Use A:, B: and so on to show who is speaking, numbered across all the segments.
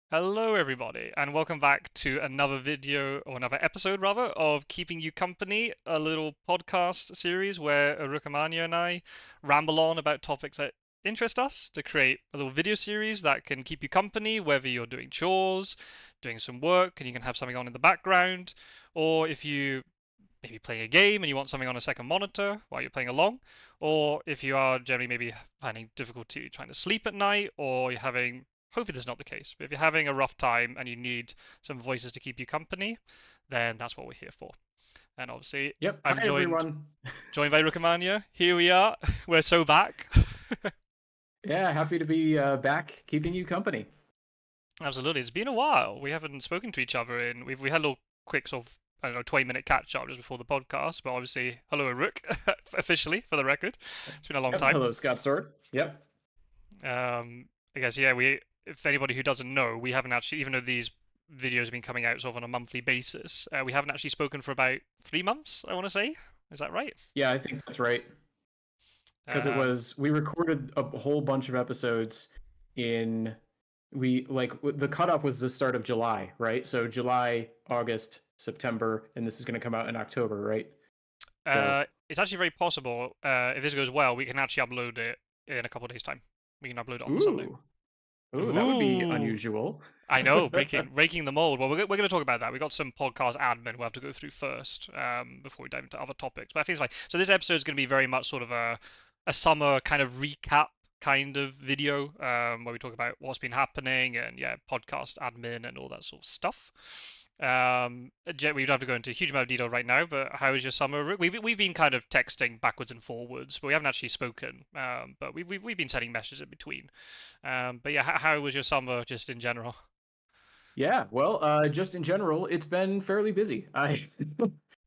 A: Hello, everybody, and welcome back to another video, or another episode rather, of Keeping You Company, a little podcast series where Rukamania and I ramble on about topics that interest us to create a little video series that can keep you company, whether you're doing chores, doing some work, and you can have something on in the background, or if you maybe playing a game and you want something on a second monitor while you're playing along, or if you are generally maybe finding difficulty trying to sleep at night, or you're having hopefully this is not the case, but if you're having a rough time and you need some voices to keep you company, then that's what we're here for. And obviously,
B: Yep.
A: I'm
B: Hi,
A: joined
B: everyone.
A: joined by Rukamania. Here we are. We're so back.
B: Yeah, happy to be back keeping you company.
A: Absolutely, it's been a while. We haven't spoken to each other in. We had a little quick sort of I don't know 20-minute catch up just before the podcast, but obviously, hello, Rook, officially for the record. It's been a long
B: Yep.
A: time.
B: Hello, Scott Sword. Yep.
A: I guess yeah. We if anybody who doesn't know, we haven't actually even though these videos have been coming out sort of on a monthly basis, we haven't actually spoken for about 3 months. I want to say, is that right?
B: Yeah, I think that's right. Because
A: Um,
B: we recorded a whole bunch of episodes in the cutoff was the start of July, right? So July, August, September, and this is going to come out in October, right? So,
A: it's actually very possible. If this goes well, we can actually upload it in a couple of days' time. We can upload it on the Sunday.
B: ooh, ooh, that would be
A: Ooh,
B: unusual.
A: I know, breaking the mold. Well, we're going to talk about that. We've got some podcast admin we'll have to go through first before we dive into other topics. But I think it's fine. So this episode is going to be very much sort of a summer kind of recap kind of video where we talk about what's been happening and yeah, podcast admin and all that sort of stuff. We don't have to go into a huge amount of detail right now, but how was your summer? We've been kind of texting backwards and forwards, but we haven't actually spoken. But we've been sending messages in between. But yeah, how was your summer just in general?
B: Yeah, well, just in general, it's been fairly busy.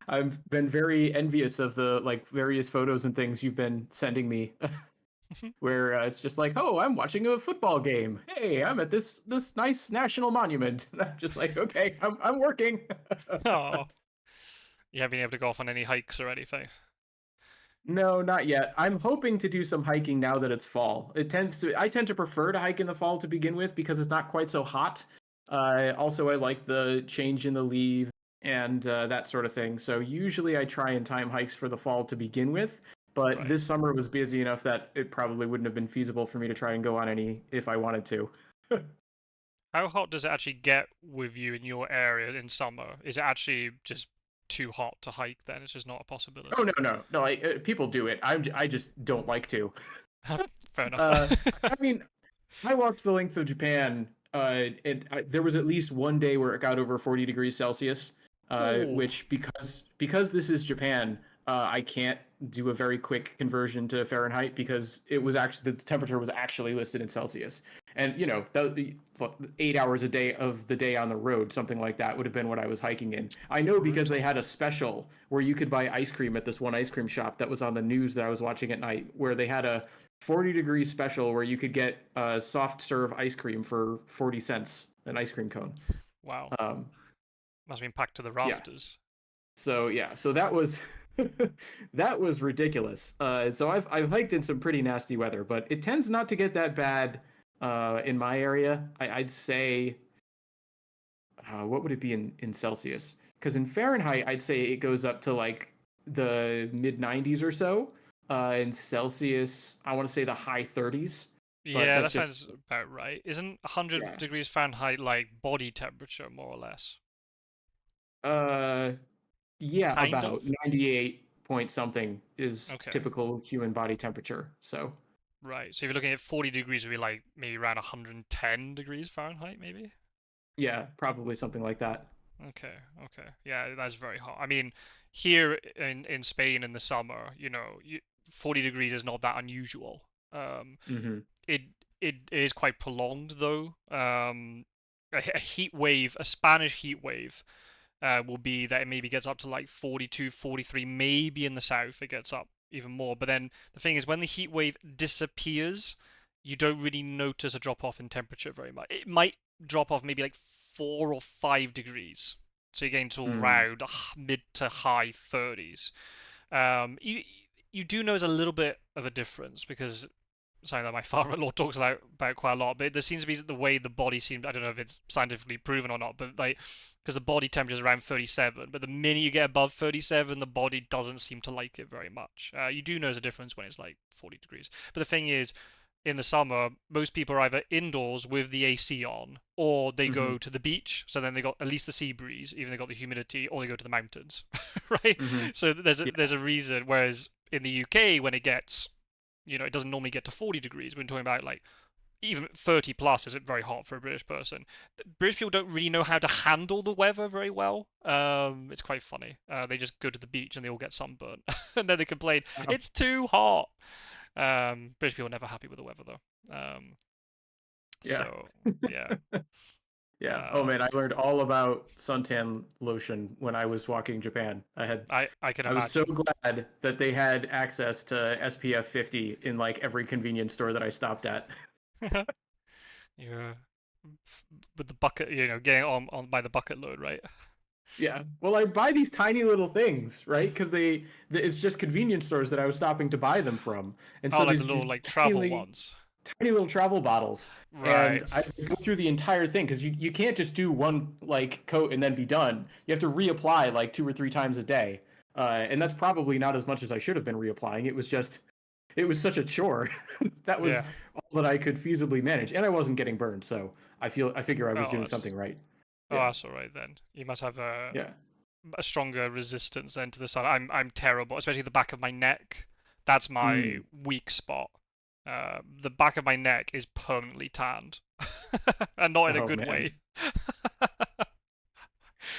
B: I've been very envious of the like various photos and things you've been sending me, where it's just like, oh, I'm watching a football game. Hey, I'm at this nice national monument. And I'm just like, okay, I'm working.
A: Oh, you haven't been able to go off on any hikes or anything.
B: No, not yet. I'm hoping to do some hiking now that it's fall. I tend to prefer to hike in the fall to begin with because it's not quite so hot. Also, I like the change in the leaves and that sort of thing. So usually I try and time hikes for the fall to begin with. But
A: Right.
B: this summer was busy enough that it probably wouldn't have been feasible for me to try and go on any if I wanted to.
A: How hot does it actually get with you in your area in summer? Is it actually just too hot to hike then? It's just not a
B: Oh
A: possibility.
B: no! People do it. I just don't like to.
A: Fair enough.
B: Uh, I mean, I walked the length of Japan, and there was at least one day where it got over 40 degrees Celsius,
A: Oh,
B: which because this is Japan, I can't do a very quick conversion to Fahrenheit because it was actually the temperature was actually listed in Celsius, and that 8 hours a day of the day on the road, something like that would have been what I was hiking in. I know because they
A: brutal.
B: had a special where you could buy ice cream at this one ice cream shop that was on the news that I was watching at night, where they had a 40-degree special where you could get soft serve ice cream for 40 cents an ice cream cone.
A: Wow.
B: Um,
A: Must have been packed to the
B: yeah.
A: rafters.
B: So that was that was ridiculous. So I've hiked in some pretty nasty weather, but it tends not to get that bad in my area. I'd say what would it be in Celsius? Because in Fahrenheit, I'd say it goes up to like the mid 90s or so. In Celsius, I want to say the high 30s, but
A: Yeah,
B: that's
A: that
B: just
A: sounds about right. Isn't 100
B: yeah.
A: degrees Fahrenheit like body temperature, more or less?
B: Uh, yeah,
A: Kind
B: about
A: of?
B: 98 point something is
A: Okay,
B: typical human body temperature. So,
A: right. So if you're looking at 40 degrees, it would be like maybe around 110 degrees Fahrenheit, maybe?
B: yeah, probably something like that.
A: Okay, okay. Yeah, that's very hot. I mean, here in Spain in the summer, 40 degrees is not that unusual. Um,
B: Hmm.
A: it it is quite prolonged though. A heat wave, a Spanish heat wave, will be that it maybe gets up to like 42, 43, maybe in the south it gets up even more. But then the thing is, when the heat wave disappears, you don't really notice a drop off in temperature very much. It might drop off maybe like 4 or 5 degrees. So you're getting to
B: Mm.
A: around mid to high 30s. You do notice a little bit of a difference because something that my father-in-law talks about quite a lot. But there seems to be the way the body seems. I don't know if it's scientifically proven or not, but like because the body temperature is around 37, but the minute you get above 37, the body doesn't seem to like it very much. You do notice a difference when it's like 40 degrees. But the thing is, in the summer, most people are either indoors with the AC on, or they
B: Mm-hmm.
A: go to the beach. So then they got at least the sea breeze, even they got the humidity, or they go to the mountains, right?
B: Mm-hmm.
A: So there's
B: Yeah.
A: a reason. Whereas in the UK, when it gets, it doesn't normally get to 40 degrees. We're talking about like even 30 plus is very hot for a British person. British people don't really know how to handle the weather very well. It's quite funny. They just go to the beach and they all get sunburned, and then they complain
B: Oh,
A: it's too hot. British people are never happy with the weather though.
B: yeah.
A: So yeah,
B: Yeah. Oh
A: uh,
B: man, I learned all about suntan lotion when I was walking Japan.
A: I can
B: I was so
A: imagine.
B: glad that they had access to SPF 50 in like every convenience store that I stopped at.
A: Yeah, with the bucket, getting on by the bucket load, right?
B: Yeah. Well, I buy these tiny little things, right? Because it's just convenience stores that I was stopping to buy them from, and
A: Oh,
B: so
A: like the
B: there's
A: little
B: these
A: like
B: tiny,
A: travel ones,
B: tiny little travel bottles,
A: right?
B: and I go through the entire thing because you can't just do one like coat and then be done. You have to reapply like 2 or 3 times a day, and that's probably not as much as I should have been reapplying. It was such a chore. That was
A: Yeah.
B: all that I could feasibly manage, and I wasn't getting burned, so I figure I was
A: Oh,
B: doing something right. Yeah,
A: that's all right then. You must have
B: yeah.
A: a stronger resistance then to the sun. I'm terrible, especially the back of my neck. That's my
B: Mm.
A: weak spot. The back of my neck is permanently tanned, and not in a
B: Oh
A: good
B: man.
A: way.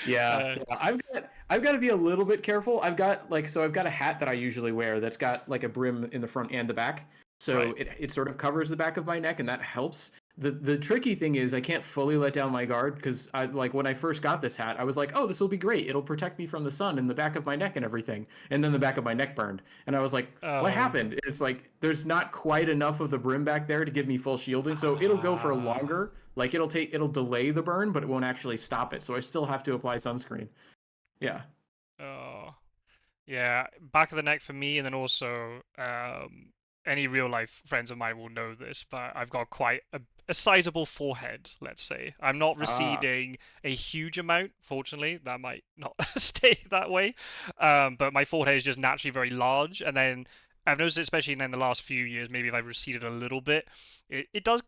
B: Yeah,
A: uh,
B: yeah. I've got to be a little bit careful. I've got a hat that I usually wear that's got like a brim in the front and the back. So
A: right.
B: it sort of covers the back of my neck and that helps. The tricky thing is I can't fully let down my guard because I like when I first got this hat, I was like, "Oh, this will be great. It'll protect me from the sun and the back of my neck and everything." And then the back of my neck burned. And I was like, "What
A: Oh.
B: happened?" It's like there's not quite enough of the brim back there to give me full shielding. So it'll go for
A: Ah.
B: longer, like it'll delay the burn, but it won't actually stop it. So I still have to apply sunscreen. Yeah.
A: Oh. Yeah, back of the neck for me, and then also any real life friends of mine will know this, but I've got quite a sizable forehead, let's say. I'm not
B: Ah.
A: receding a huge amount, fortunately. That might not stay that way. But my forehead is just naturally very large, and then I've noticed, especially in the last few years, maybe if I've receded a little bit, it does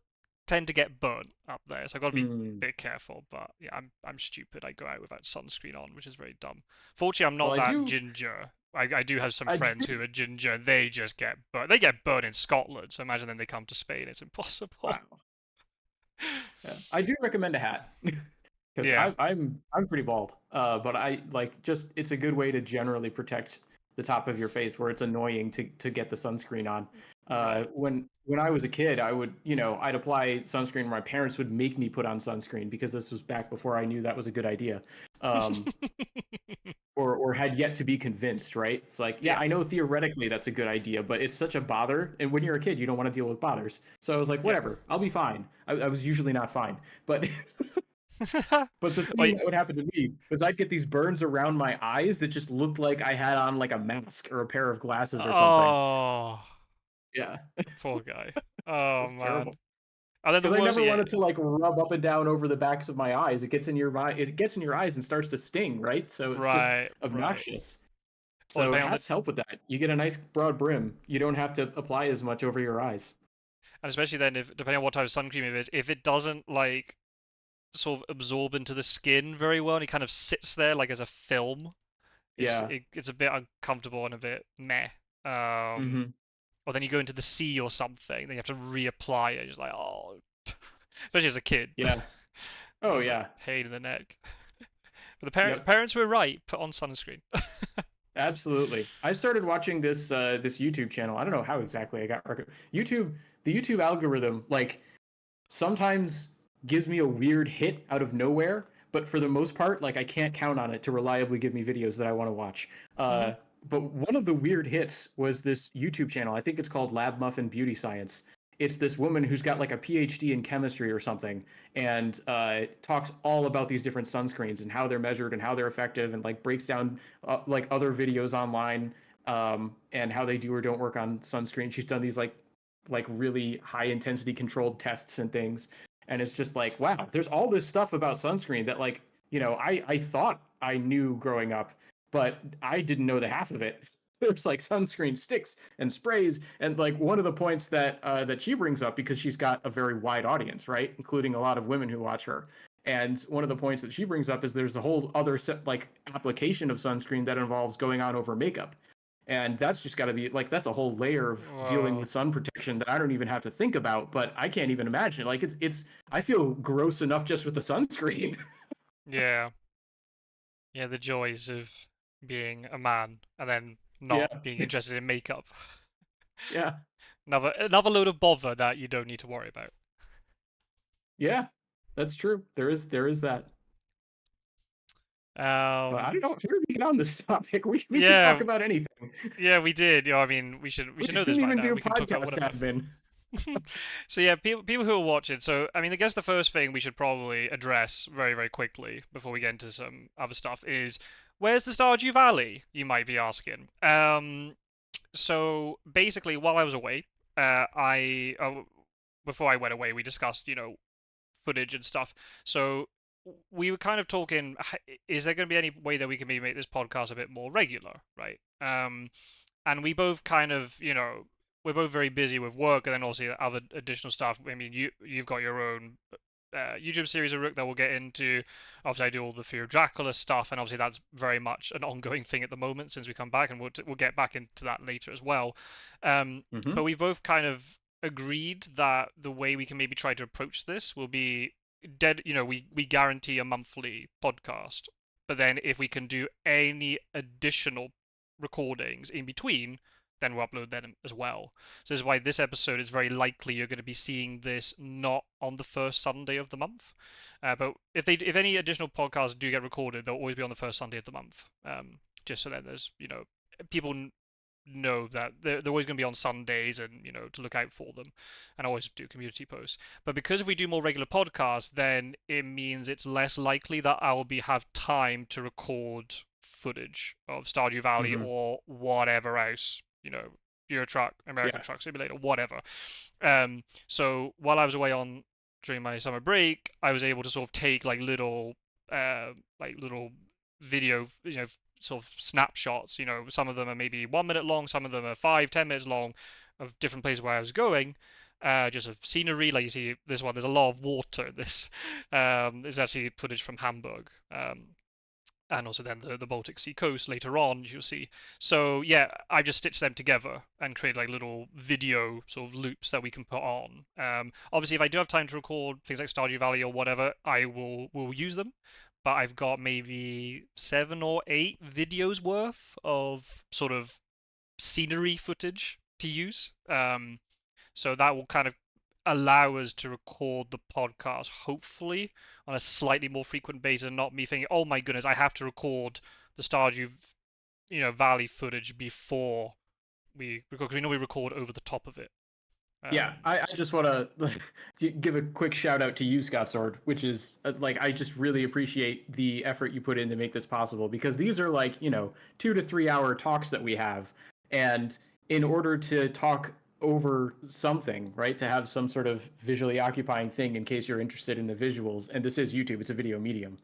A: tend to get burnt up there, so I've got to be a
B: Mm.
A: bit careful. But yeah, I'm stupid. I go out without sunscreen on, which is very dumb. Fortunately, I'm
B: Well,
A: not that ginger. I do have some
B: I
A: friends
B: do.
A: who are ginger. They just get burnt. They get burnt in Scotland. So imagine then they come to Spain. It's impossible.
B: Wow. Yeah. I do recommend a hat because
A: Yeah.
B: I'm pretty bald. But I like just it's a good way to generally protect the top of your face where it's annoying to get the sunscreen on.
A: Right.
B: When I was a kid, I would I'd apply sunscreen. My parents would make me put on sunscreen because this was back before I knew that was a good idea. Um, or had yet to be convinced, right? It's like, yeah,
A: Yeah.
B: I know theoretically that's a good idea, but it's such a bother. And when you're a kid, you don't want to deal with bothers. So I was like,
A: Yeah.
B: whatever, I'll be fine. I was usually not fine, but but the thing
A: Well,
B: that would happen to me was I'd get these burns around my eyes that just looked like I had on like a mask or a pair of glasses or something.
A: oh,
B: Yeah,
A: poor guy.
B: it
A: Oh
B: was
A: man.
B: terrible
A: And then the
B: because I
A: worst,
B: never
A: yeah.
B: wanted to like rub up and down over the backs of my eyes. It gets in your eye, it gets in your eyes and starts to sting, right? So it's just
A: Right. Right.
B: obnoxious.
A: Or
B: So
A: depending on the,
B: hats help with that. You get a nice broad brim. You don't have to apply as much over your eyes.
A: and especially then if depending on what type of sun cream it is, if it doesn't like sort of absorb into the skin very well, and it kind of sits there like as a film,
B: Yeah.
A: it's a bit uncomfortable and a bit meh. Um,
B: Hmm.
A: or then you go into the sea or something, then you have to reapply it. Just like oh, especially as a kid,
B: Yeah.
A: that
B: Oh
A: was a
B: yeah.
A: pain in the neck. But the
B: Yep.
A: parents were right. Put on sunscreen.
B: Absolutely. I started watching this YouTube channel. I don't know how exactly I got YouTube. The YouTube algorithm like sometimes gives me a weird hit out of nowhere, but for the most part, like I can't count on it to reliably give me videos that I want to watch.
A: Hmm.
B: But one of the weird hits was this YouTube channel. I think it's called Lab Muffin Beauty Science. It's this woman who's got like a PhD in chemistry or something, and talks all about these different sunscreens and how they're measured and how they're effective, and like breaks down like other videos online and how they do or don't work on sunscreen. She's done these like like really high intensity controlled tests and things. And it's just like, wow, there's all this stuff about sunscreen that like, I thought I knew growing up, but I didn't know the half of it. There's like sunscreen sticks and sprays, and like one of the points that she brings up, because she's got a very wide audience, right, including a lot of women who watch her. And one of the points that she brings up is there's a whole other like application of sunscreen that involves going on over makeup, and that's just got to be like that's a whole layer of dealing
A: Whoa.
B: with sun protection that I don't even have to think about. But I can't even imagine. Like it's I feel gross enough just with the sunscreen.
A: Yeah. Yeah, the joys of being a man and then
B: Yeah,
A: not being interested in makeup.
B: yeah,
A: Another load of bother that you don't need to worry about.
B: yeah. That's true. There is that. But I
A: Um,
B: don't know. How did we get on this topic? We could talk
A: yeah,
B: about anything.
A: yeah, we did. I mean, we
B: We
A: should know this
B: didn't
A: by
B: even
A: now.
B: do
A: We can talk about
B: podcast
A: whatever.
B: admin.
A: So yeah, people who are watching. So I mean, I guess the first thing we should probably address very very quickly before we get into some other stuff is where's the Stardew Valley? You might be asking. So basically, while I was away, I before I went away, we discussed footage and stuff. So we were kind of talking: is there going to be any way that we can maybe make this podcast a bit more regular, right? And we both kind of we're both very busy with work and then also other additional stuff. I mean, you've got your own YouTube series of Rook that we'll get into. Obviously, I do all the Fear of Dracula stuff, and obviously that's very much an ongoing thing at the moment since we come back, and we'll get back into that later as well. But
B: Mm-hmm.
A: we've both kind of agreed that the way we can maybe try to approach this will be dead. We guarantee a monthly podcast, but then if we can do any additional recordings in between, then we'll upload them as well. So this is why this episode is very likely you're going to be seeing this not on the first Sunday of the month. But if any additional podcasts do get recorded, they'll always be on the first Sunday of the month. Just so that there's people know that they're always going to be on Sundays and to look out for them, and I always do community posts. But because if we do more regular podcasts, then it means it's less likely that I'll have time to record footage of Stardew Valley
B: Mm-hmm.
A: or whatever else, Euro Truck, American
B: Yeah.
A: Truck Simulator, whatever. So while I was away on during my summer break, I was able to sort of take uh, little video, sort of snapshots. Some of them are maybe 1 minute long, some of them are 5, 10 minutes long, of different places where I was going. Just of scenery, like you see this one. There's a lot of water. This is actually footage from Hamburg, and also then the Baltic Sea coast later on. You'll see. So yeah, I just stitched them together and create like little video sort of loops that we can put on. Obviously, if I do have time to record things like Stardew Valley or whatever, I will use them, but I've got maybe 7 or 8 videos worth of sort of scenery footage to use. So that will kind of allow us to record the podcast, hopefully, on a slightly more frequent basis, and not me thinking, "Oh my goodness, I have to record the Stardew, Valley footage before we record," because we know we record over the top of it.
B: Yeah,
A: Um,
B: I just want to give a quick shout out to you, Scott Sword, which is like I just really appreciate the effort you put in to make this possible, because these are like 2 to 3 hour talks that we have, and in order to talk over something, right, to have some sort of visually occupying thing in case you're interested in the visuals, and this is YouTube, it's a video medium.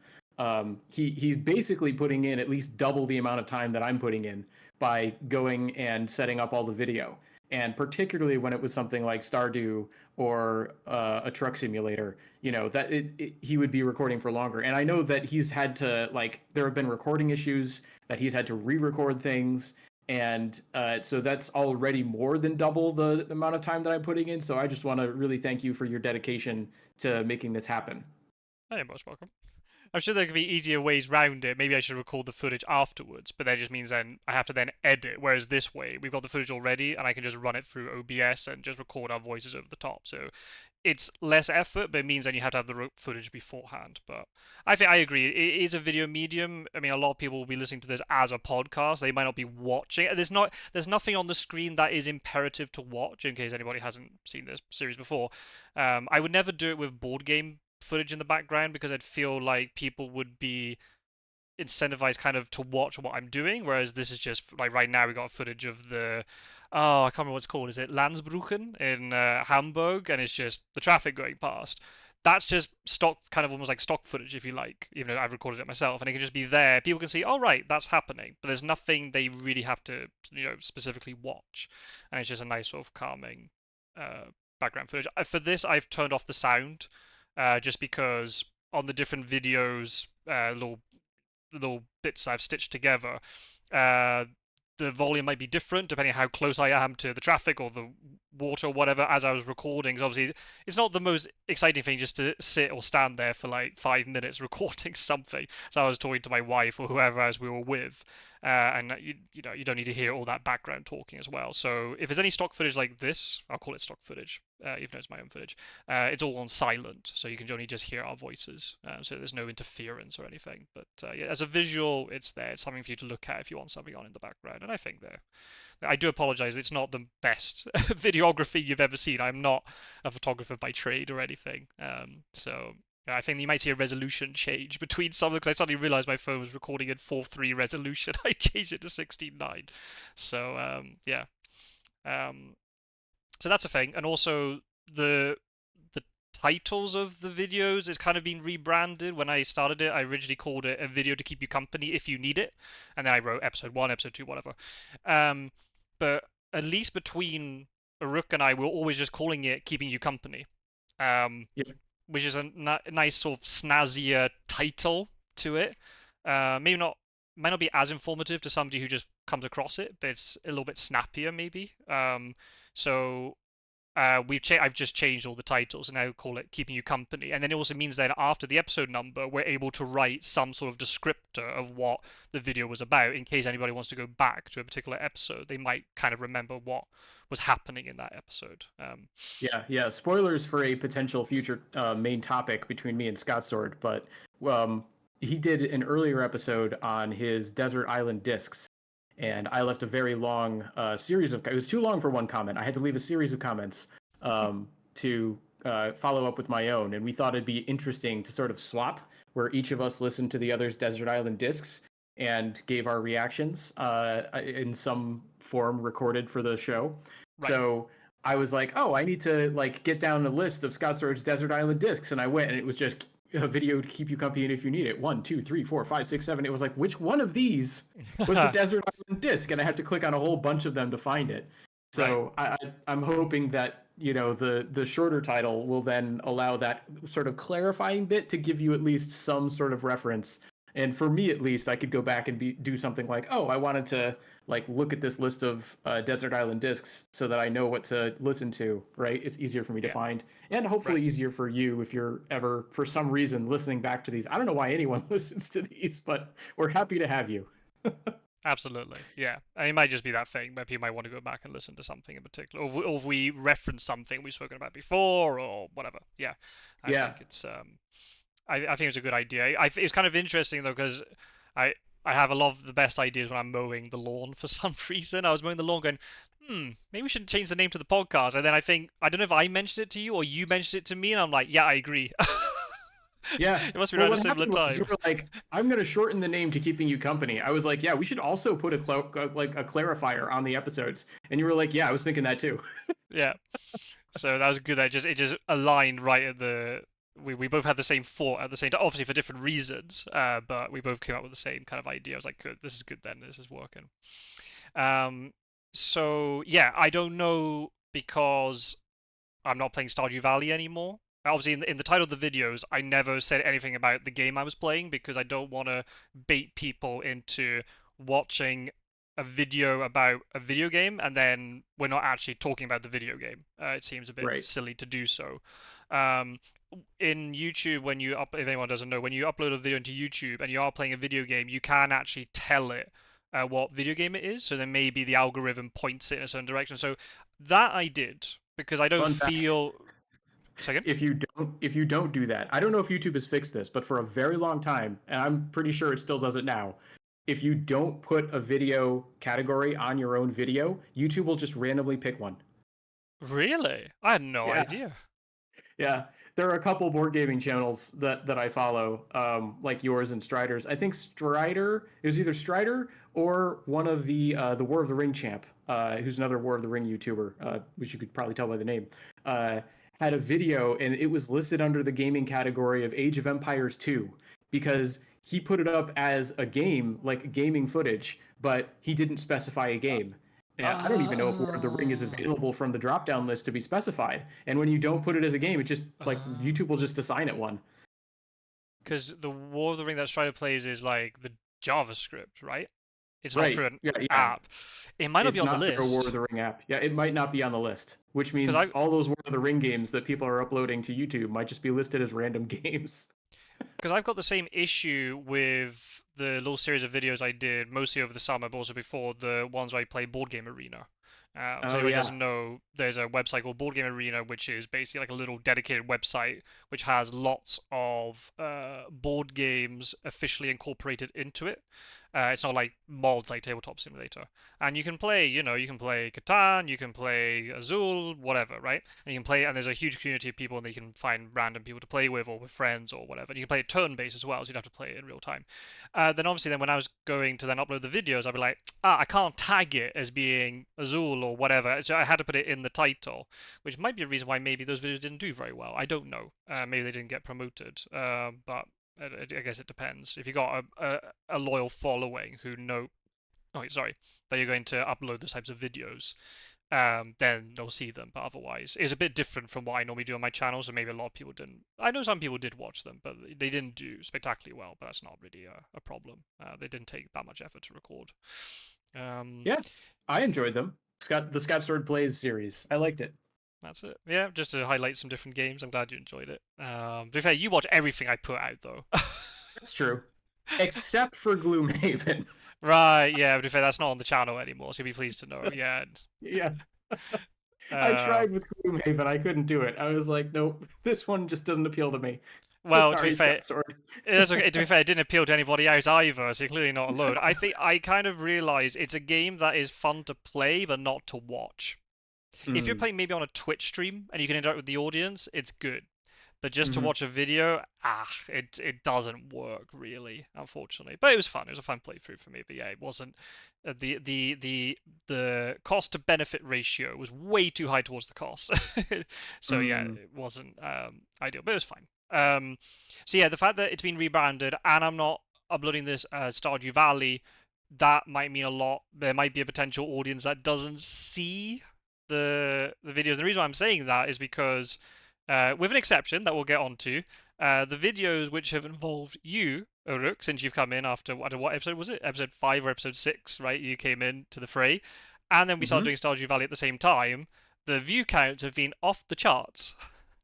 B: He's basically putting in at least double the amount of time that I'm putting in by going and setting up all the video, and particularly when it was something like Stardew or a truck simulator, that he would be recording for longer. And I know that he's had to like there have been recording issues that he's had to re-record things, and so that's already more than double the amount of time that I'm putting in. So I just want to really thank you for your dedication to making this happen.
A: you're most welcome. I'm sure there could be easier ways round it. Maybe I should record the footage afterwards, but that just means then I have to then edit. Whereas this way, we've got the footage already, and I can just run it through OBS and just record our voices over the top. So it's less effort, but it means then you have to have the footage beforehand. But I think I agree. It is a video medium. I mean, a lot of people will be listening to this as a podcast. They might not be watching. There's nothing on the screen that is imperative to watch. In case anybody hasn't seen this series before, I would never do it with board game footage in the background because I'd feel like people would be incentivized kind of to watch what I'm doing, whereas this is just like right now we got footage of the oh, I can't remember what it's called. Is it Landsbruchen in Hamburg? And it's just the traffic going past. That's just stock, kind of almost like stock footage, if you like. Even though I've recorded it myself, and it can just be there. People can see, oh right, that's happening. But there's nothing they really have to, specifically watch, and it's just a nice sort of calming uh, background footage. For this, I've turned off the sound, just because on the different videos, little bits I've stitched together, uh, the volume might be different depending on how close I am to the traffic or the water or whatever as I was recording. 'Cause obviously, it's not the most exciting thing just to sit or stand there for like 5 minutes recording something. So I was talking to my wife or whoever as we were with, and you don't need to hear all that background talking as well. So if there's any stock footage like this, I'll call it stock footage, even though it's my own footage. It's all on silent, so you can only just hear our voices. So there's no interference or anything. But yeah, as a visual, it's there. It's something for you to look at if you want something on in the background. And I think there. I do apologize. It's not the best videography you've ever seen. I'm not a photographer by trade or anything. So yeah, I think you might see a resolution change between some because I suddenly realized my phone was recording in 4:3 resolution. I changed it to 16:9. So yeah. Um, so that's a thing, and also the titles of the videos is kind of been rebranded. When I started it, I originally called it "A Video to Keep You Company If You Need It," and then I wrote episode one, episode two, whatever. Um, but at least between Aruk and I, we're always just calling it "Keeping You Company," um,
B: Yeah.
A: which is a nice sort of snazzier title to it. Maybe not. Might not be as informative to somebody who just comes across it, but it's a little bit snappier, maybe. So I've just changed all the titles and now call it "Keeping You Company," and then it also means that after the episode number, we're able to write some sort of descriptor of what the video was about in case anybody wants to go back to a particular episode. They might kind of remember what was happening in that episode.
B: Yeah, yeah. Spoilers for a potential future main topic between me and Scott Sword, but um, he did an earlier episode on his desert island discs, and I left a very long series of. It was too long for one comment. I had to leave a series of comments to follow up with my own, and we thought it'd be interesting to sort of swap, where each of us listened to the other's desert island discs and gave our reactions in some form recorded for the show.
A: Right.
B: So I was like, oh, I need to like get down a list of Scott Storage Desert Island discs, and I went, and it was just a video to keep you company if you need it. 1, 2, 3, 4, 5, 6, 7. It was like, which one of these was the Desert Island disc? And I had to click on a whole bunch of them to find it.
A: Right.
B: So I'm hoping that the shorter title will then allow that sort of clarifying bit to give you at least some sort of reference. And for me, at least, I could go back and do something like, oh, I wanted to like look at this list of desert island discs so that I know what to listen to. Right? It's easier for me to
A: Yeah.
B: find, and
A: Right.
B: hopefully easier for you if you're ever, for some reason, listening back to these. I don't know why anyone listens to these, but we're happy to have you.
A: Absolutely, yeah. And it might just be that thing where people might want to go back and listen to something in particular, or if we reference something we've spoken about before, or whatever. Yeah, I
B: Yeah.
A: think it's I think it's a good idea. It's kind of interesting though because I I have a lot of the best ideas when I'm mowing the lawn for some reason. I was mowing the lawn going, maybe we should change the name to the podcast. And then I don't know if I mentioned it to you or you mentioned it to me, and I'm like, yeah, I agree.
B: Yeah.
A: It must be
B: Well,
A: around a
B: what
A: similar
B: happened was you
A: time.
B: were like, "I'm going to shorten the name to keeping you company." I was like, "Yeah, we should also put like a clarifier on the episodes." And you were like, "Yeah, I was thinking that too."
A: Yeah. So that was good. It just aligned right at the. We both had the same thought at the same time, obviously for different reasons, but we both came up with the same kind of idea. I was like, good, this is good then, this is working. Um, so yeah, I don't know because I'm not playing Stardew Valley anymore. Obviously, in the title of the videos, I never said anything about the game I was playing because I don't want to bait people into watching a video about a video game and then we're not actually talking about the video game. It seems a bit
B: Right.
A: silly to do so. Um, in YouTube, if anyone doesn't know, when you upload a video into YouTube and you are playing a video game, you can actually tell it what video game it is. So then maybe the algorithm points it in a certain direction. So that I did because I don't
B: Fun fact.
A: feel. Second.
B: If you don't do that, I don't know if YouTube has fixed this, but for a very long time, and I'm pretty sure it still does it now, if you don't put a video category on your own video, YouTube will just randomly pick one.
A: Really? I had no
B: Yeah.
A: idea.
B: Yeah. there are a couple board gaming channels that I follow, like yours and Strider's. I think Strider, it was either Strider or one of the War of the Ring champ, who's another War of the Ring YouTuber, which you could probably tell by the name. Uh, had a video and it was listed under the gaming category of Age of Empires 2 because he put it up as a game, like gaming footage, but he didn't specify a game. Yeah, I don't even know if War of the Ring is
A: Oh,
B: available from the drop down list to be specified. And when you don't put it as a game, it just like YouTube will just assign it one.
A: because the War of the Ring that Strider plays is like the JavaScript, right? It's not
B: Right.
A: through an
B: Yeah, yeah.
A: app. It might not be
B: It's
A: on the
B: not through a War of
A: list
B: the Ring app. Yeah, it might not be on the list, which
A: because
B: means
A: I
B: all those War of the Ring games that people are uploading to YouTube might just be listed as random games.
A: because I've got the same issue with the little series of videos I did mostly over the summer, but also before the ones where I play Board Game Arena. So
B: Oh
A: anyone who
B: yeah.
A: doesn't know, there's a website called Board Game Arena, which is basically like a little dedicated website which has lots of board games officially incorporated into it. It's not like mods like Tabletop Simulator. And you can play, you can play Catan, you can play Azul, whatever, right? And you can play, and there's a huge community of people, and you can find random people to play with or with friends or whatever. And you can play it turn-based as well, so you don't have to play it in real time. Then obviously, then when I was going to then upload the videos, I'd be like, I can't tag it as being Azul or whatever. So I had to put it in the title, which might be a reason why maybe those videos didn't do very well. I don't know. Maybe they didn't get promoted. But I guess it depends. If you got a loyal following who know, oh sorry, that you're going to upload those types of videos, then they'll see them. But otherwise, it's a bit different from what I normally do on my channel. So maybe a lot of people didn't. I know some people did watch them, but they didn't do spectacularly well. But that's not really a problem. They didn't take that much effort to record. Um,
B: Yeah. I enjoyed them. Scott Sword Plays series. I liked it.
A: that's it. Yeah, just to highlight some different games. I'm glad you enjoyed it. To be fair, you watch everything I put out though.
B: That's true. Except for Gloomhaven.
A: Right, yeah, but to be fair, that's not on the channel anymore, so you'll be pleased to know. Yeah.
B: Yeah. I
A: Uh,
B: tried with Gloomhaven. I couldn't do it. I was like, nope, this one just doesn't appeal to me.
A: well, to be
B: Sorry,
A: fair,
B: Scott Sword.
A: that's okay. To be fair, it didn't appeal to anybody else either, so you're clearly not alone. I think I kind of realize it's a game that is fun to play, but not to watch. If you're
B: Mm,
A: playing maybe on a Twitch stream and you can interact with the audience, it's good. But just to
B: hmm
A: watch a video, it doesn't work really, unfortunately. But it was fun. It was a fun playthrough for me. But yeah, it wasn't the cost to benefit ratio was way too high towards the cost. So yeah,
B: mm.
A: it wasn't ideal, but it was fine. So yeah, the fact that it's been rebranded and I'm not uploading this as Stardew Valley, that might mean a lot. There might be a potential audience that doesn't see the videos. And the reason why I'm saying that is because, with an exception that we'll get onto, the videos which have involved you, Uruk, since you've come in after I don't know what episode was it? Episode 5 or episode 6, right? You came in to the fray, and then we started
B: Hmm.
A: doing Stardew Valley at the same time. The view counts have been off the charts.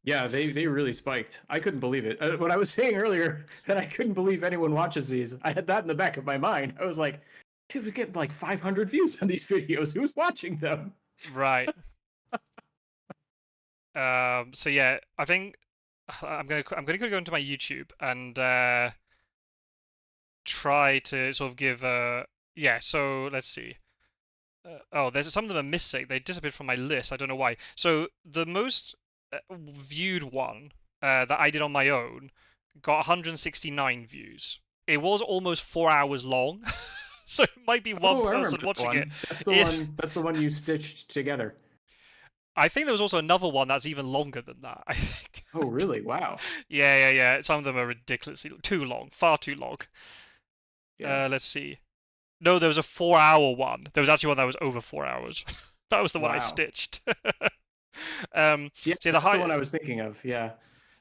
B: Yeah, they really spiked. I couldn't believe it. What I was saying earlier that I couldn't believe anyone watches these. I had that in the back of my mind. I was like, dude, we get like 500 views on these videos. Who's watching them?
A: Right. So yeah, I think I'm gonna go into my YouTube and try to sort of give yeah. So let's see. Oh, there's some of them are missing. They disappeared from my list. I don't know why. So the most viewed one that I did on my own got 169 views. It was almost 4 hours long, so it might be one
B: Oh, I
A: person
B: remember that
A: watching it.
B: one. That's the
A: It,
B: one. That's the one you stitched together.
A: I think there was also another one that's even longer than that. I think.
B: Oh, really? Wow.
A: Yeah. Some of them are ridiculously too long, far too long.
B: Yeah.
A: Let's see. No, there was a 4 hour one. There was actually one that was over 4 hours. That was the one I
B: Wow.
A: stitched. um,
B: Yeah,
A: see the
B: that's the
A: high.
B: one I was thinking of. Yeah.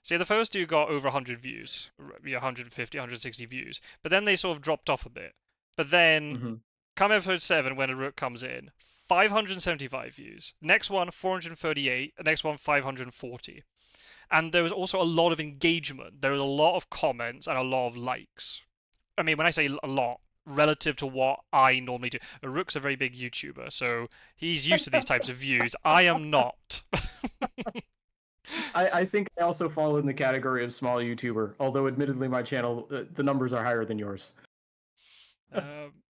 A: See the first two got over 100 views, yeah, 150, 160 views, but then they sort of dropped off a bit. But then,
B: Hmm.
A: come episode 7, when a rook comes in, 575 views. Next one, 438. The next one, 540. And there was also a lot of engagement. There was a lot of comments and a lot of likes. I mean, when I say a lot, relative to what I normally do. Rook's a very big YouTuber, so he's used to these types of views. I am not.
B: I think I also fall in the category of small YouTuber, although admittedly my channel, the numbers are higher than yours.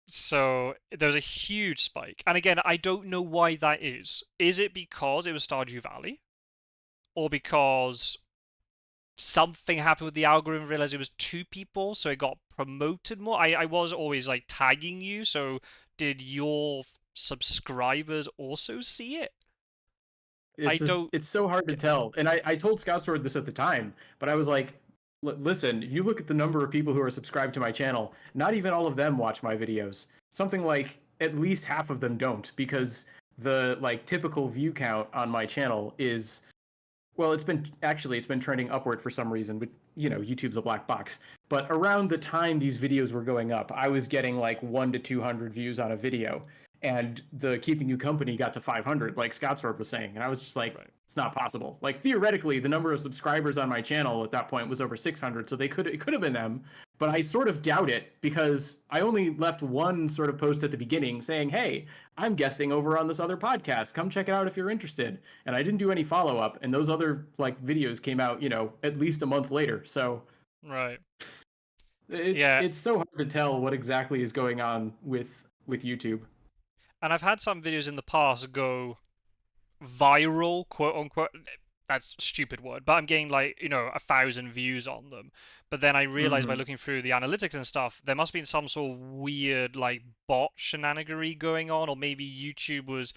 A: So there's a huge spike. And again, I don't know why that is. Is it because it was Stardew Valley? Or because something happened with the algorithm, realized it was two people, so it got promoted more. I was always like tagging you, so did your subscribers also see it? I
B: It's just
A: don't
B: it's so hard to
A: get it.
B: tell. And I told Scott Sword this at the time, but I was like, Listen, if you look at the number of people who are subscribed to my channel, not even all of them watch my videos. Something like at least half of them don't, because the like typical view count on my channel is, well, it's been trending upward for some reason, but YouTube's a black box. But around the time these videos were going up, I was getting like 1 to 200 views on a video, and the Keeping You Company got to 500, like Scotsword was saying, and I was just like,
A: Right.
B: it's not possible. Like theoretically, the number of subscribers on my channel at that point was over 600, so it could have been them, but I sort of doubt it because I only left one sort of post at the beginning saying, "Hey, I'm guesting over on this other podcast. Come check it out if you're interested." And I didn't do any follow up, and those other like videos came out, at least a month later. So
A: Right.
B: it's
A: Yeah.
B: it's so hard to tell what exactly is going on with YouTube.
A: And I've had some videos in the past go viral, quote unquote. That's a stupid word, but I'm getting like, 1,000 views on them. But then I realized by
B: Mm-hmm.
A: looking through the analytics and stuff, there must have been some sort of weird like bot shenanigery going on, or maybe YouTube was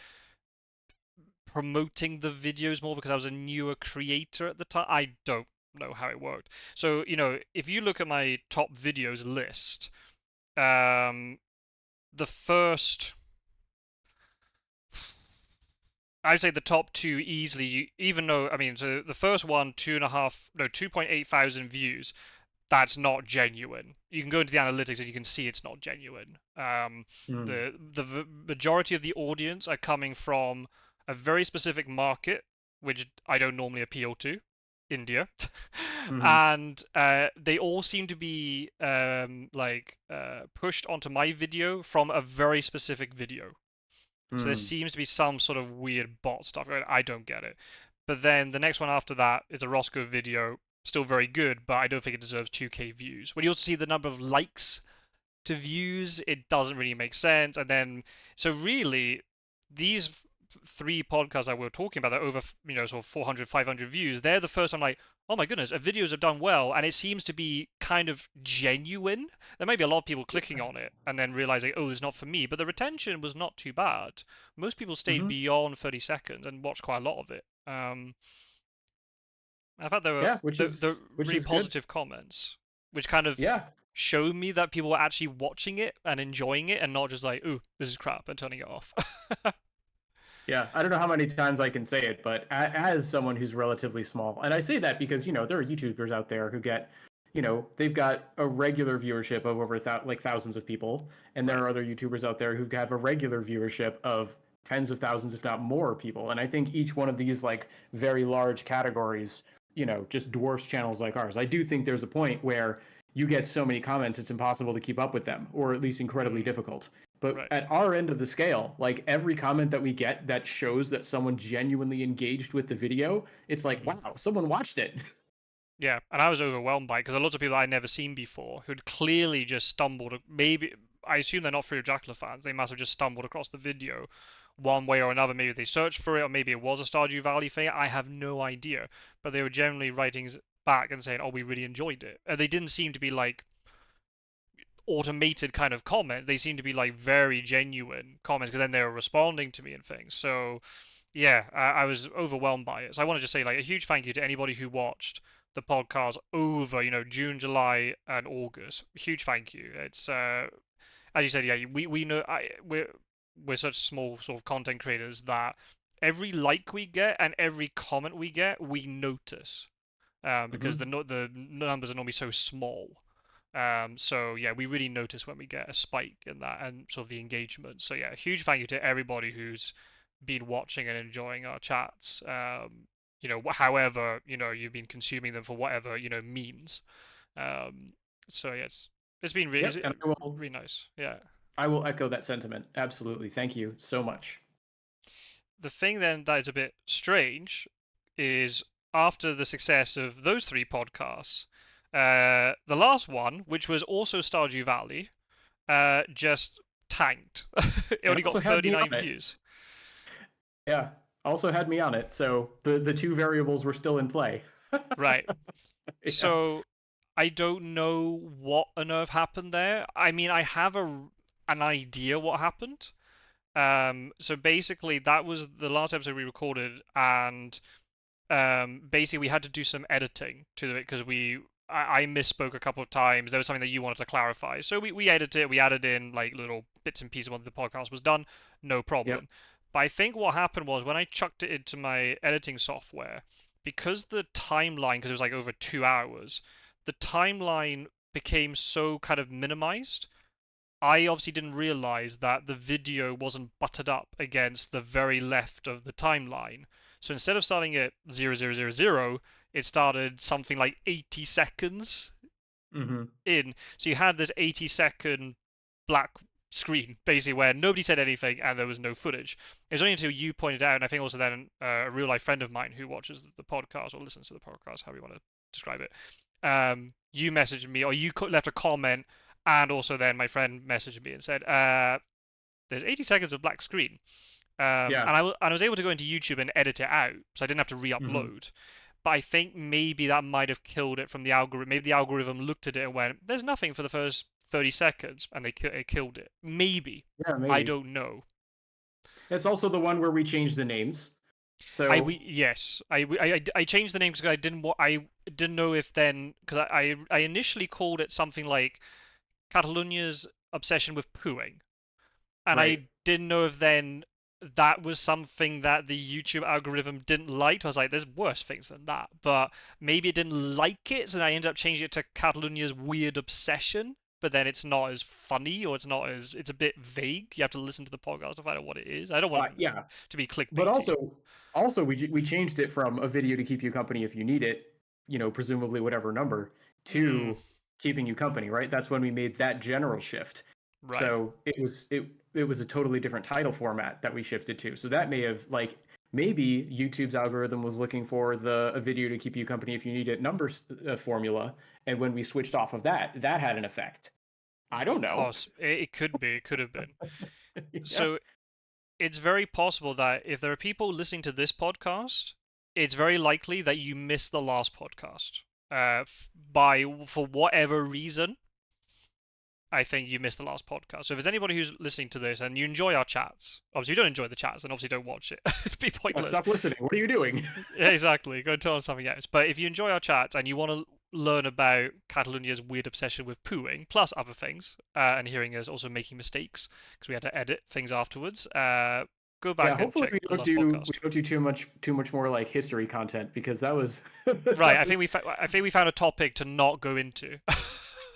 A: promoting the videos more because I was a newer creator at the time. I don't know how it worked. So, if you look at my top videos list, um, the first I'd say the top two easily, even though, I mean, so the first one, 2.8 thousand views, that's not genuine. You can go into the analytics and you can see it's not genuine.
B: Mm.
A: The majority of the audience are coming from a very specific market, which I don't normally appeal to, India,
B: Mm-hmm.
A: and they all seem to be pushed onto my video from a very specific video. So there
B: Mm.
A: seems to be some sort of weird bot stuff going. I don't get it. But then the next one after that is a Roscoe video, still very good, but I don't think it deserves 2K views. When you also see the number of likes to views, it doesn't really make sense. And then, so really, these three podcasts that we're talking about that are over, sort of 400, 500 views, they're the first I'm like, oh my goodness, videos have done well, and it seems to be kind of genuine. There may be a lot of people clicking on it and then realizing, oh, it's not for me, but the retention was not too bad. Most people stayed
B: Mm-hmm.
A: beyond 30 seconds and watched quite a lot of it. I thought there were
B: Yeah,
A: the
B: which
A: really
B: is good.
A: positive comments, which kind of
B: Yeah.
A: showed me that people were actually watching it and enjoying it and not just like, ooh, this is crap and turning it off.
B: Yeah, I don't know how many times I can say it, but as someone who's relatively small, and I say that because there are YouTubers out there who get, they've got a regular viewership of over like thousands of people, and there
A: Right.
B: are other YouTubers out there who have a regular viewership of tens of thousands, if not more, people. And I think each one of these like very large categories, just dwarfs channels like ours. I do think there's a point where you get so many comments, it's impossible to keep up with them, or at least incredibly
A: Mm,
B: difficult. But
A: right.
B: at our end of the scale, like every comment that we get that shows that someone genuinely engaged with the video, it's like,
A: Hmm.
B: wow, someone watched it.
A: Yeah, and I was overwhelmed by it because a lot of people I'd never seen before who'd clearly just stumbled. Maybe I assume they're not Free of Jackal fans. They must have just stumbled across the video one way or another. Maybe they searched for it, or maybe it was a Stardew Valley thing. I have no idea. But they were generally writing back and saying, "Oh, we really enjoyed it." And they didn't seem to be like automated kind of comment. They seemed to be like very genuine comments because then they were responding to me and things. So yeah, I was overwhelmed by it. So I want to just say like a huge thank you to anybody who watched the podcast over, June, July, and August. Huge thank you. It's as you said, yeah, we know we're such small sort of content creators that every like we get and every comment we get, we notice because
B: Mm-hmm.
A: the numbers are normally so small. So yeah, we really notice when we get a spike in that and sort of the engagement. So yeah, huge thank you to everybody who's been watching and enjoying our chats. However, you've been consuming them for whatever, means. Um, so yeah, it's been
B: Yep, and
A: really nice. Yeah.
B: I will echo that sentiment. Absolutely. Thank you so much.
A: The thing then that is a bit strange is after the success of those three podcasts, the last one, which was also Stardew Valley, just tanked. It
B: It
A: only got
B: also had me
A: 39
B: on it.
A: views.
B: Yeah, also had me on it. So the two variables were still in play.
A: Right.
B: Yeah.
A: So I don't know what on earth happened there. I mean, I have an idea what happened. So basically, that was the last episode we recorded, and basically we had to do some editing to it because I misspoke a couple of times. There was something that you wanted to clarify, so we edited it. We added in like little bits and pieces once the podcast was done, no
B: Yep.
A: problem. But I think what happened was when I chucked it into my editing software, because the timeline, because it was like over 2 hours, the timeline became so kind of minimized. I obviously didn't realize that the video wasn't buttered up against the very left of the timeline. So instead of starting at 0000, it started something like 80 seconds
B: Mm-hmm.
A: in. So you had this 80-second black screen, basically, where nobody said anything and there was no footage. It was only until you pointed out, and I think also then a real life friend of mine who watches the podcast or listens to the podcast, however you want to describe it, you messaged me or you left a comment, and also then my friend messaged me and said, "There's 80 seconds of black screen."
B: Yeah.
A: And I was able to go into YouTube and edit it out, so I didn't have to
B: Mm-hmm.
A: re-upload. But I think maybe that might have killed it from the algorithm. Maybe the algorithm looked at it and went, "There's nothing for the first 30 seconds," and it killed it. Maybe.
B: Yeah,
A: I
B: maybe.
A: don't know.
B: It's also the one where we changed the names.
A: I
B: So,
A: we Yes, I changed the name because I didn't know if then because I initially called it something like Catalonia's obsession with pooing, and
B: right.
A: I didn't know if then that was something that the YouTube algorithm didn't like. I was like, there's worse things than that, but maybe it didn't like it, so then I ended up changing it to Catalonia's weird obsession. But then it's not as funny, or it's a bit vague. You have to listen to the podcast to find out what it is. I don't want it
B: Yeah.
A: to be
B: But
A: clickbaity.
B: also we changed it from a video to keep you company if you need it, presumably whatever number,
A: Mm,
B: to keeping you company, right? That's when we made that general shift.
A: right.
B: So it was a totally different title format that we shifted to. So that may have like maybe YouTube's algorithm was looking for the a video to keep you company if you need it numbers formula, and when we switched off of that, that had an effect. I don't know.
A: It could be. It could have been.
B: Yeah.
A: So it's very possible that if there are people listening to this podcast, it's very likely that you missed the last podcast. By for whatever reason, I think you missed the last podcast. So if there's anybody who's listening to this and you enjoy our chats, obviously you don't enjoy the chats, and obviously don't watch it. It'd be
B: Yeah,
A: pointless.
B: stop listening. What are you doing?
A: Yeah, exactly. Go and turn on something else. But if you enjoy our chats and you want to learn about Catalonia's weird obsession with pooing, plus other things, and hearing us also making mistakes because we had to edit things afterwards, go
B: Yeah,
A: back and
B: hopefully
A: check the last
B: we
A: podcast.
B: don't do too much more like history content because that was
A: Right.
B: that was
A: I think we found a topic to not go into.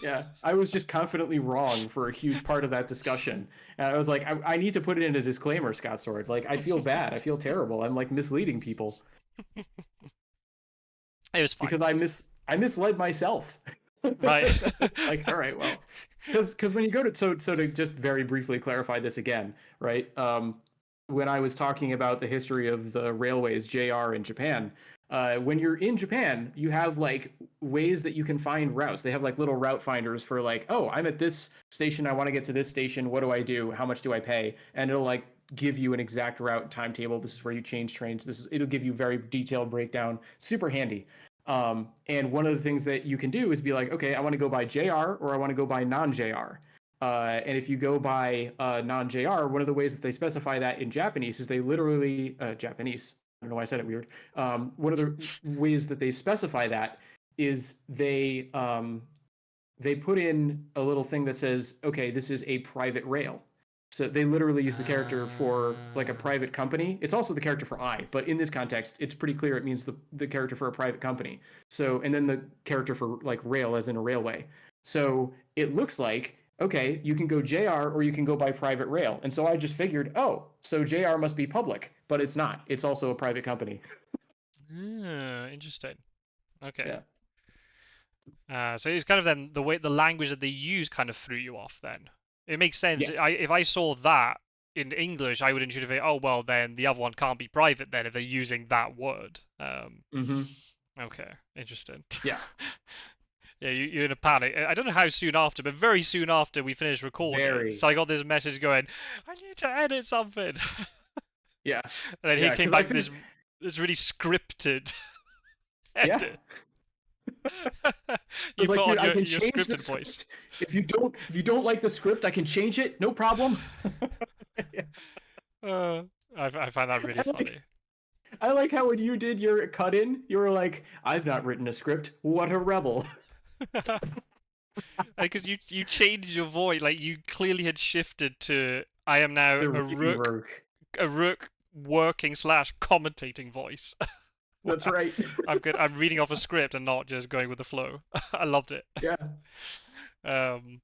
B: yeah, I was just confidently wrong for a huge part of that discussion. And I was like, I need to put it in a disclaimer, Scott Sword. Like, I feel bad. I feel terrible. I'm like misleading people
A: It was fine.
B: because I misled myself.
A: Right.
B: It's like, all right, well, because when you go to so to just very briefly clarify this again, right? When I was talking about the history of the railways JR in Japan, when you're in Japan, you have like ways that you can find routes. They have like little route finders for like, oh, I'm at this station. I want to get to this station. What do I do? How much do I pay? And it'll like give you an exact route timetable. This is where you change trains. It'll give you very detailed breakdown. Super handy. And one of the things that you can do is be like, okay, I want to go by JR or I want to go by non-JR. And if you go by non-JR, one of the ways that they specify that in Japanese is they literally Japanese. I don't know why I said it weird. One of the ways that they specify that is they put in a little thing that says, okay, this is a private rail. So they literally use the character for like a private company. It's also the character for I, but in this context, it's pretty clear it means the character for a private company. So, and then the character for like rail, as in a railway. So it looks like, okay, you can go JR or you can go by private rail. And so I just figured, oh, so JR must be public, but it's not. It's also a private company.
A: Interesting. Okay.
B: Yeah.
A: So it's kind of then the language that they use kind of threw you off. Then it makes sense.
B: Yes.
A: If I saw that in English, I would intuitively, oh well, then the other one can't be private. Then if they're using that word.
B: Mm-hmm.
A: Okay, interesting.
B: Yeah.
A: Yeah, you're in a panic. I don't know how soon after, but very soon after we finished recording,
B: Very.
A: so I got this message going, "I need to edit something," and
B: Yeah.
A: then he
B: Yeah.
A: came
B: Because I
A: back with
B: finished.
A: this really scripted
B: Yeah.
A: edit.
B: I was
A: You
B: like,
A: put
B: dude,
A: on
B: I can
A: your
B: change the
A: scripted voice.
B: script. If you don't like the script, I can change it. No problem. Yeah.
A: Uh, I find that really
B: I like
A: funny.
B: I like how when you did your cut in, you were like, I've not written a script. What a rebel.
A: Because you changed your voice, like you clearly had shifted to I am now
B: The reading work.
A: a rook working slash commentating voice.
B: That's
A: Wow,
B: right.
A: I'm good. I'm reading off a script and not just going with the flow. I loved it.
B: Yeah.
A: Um,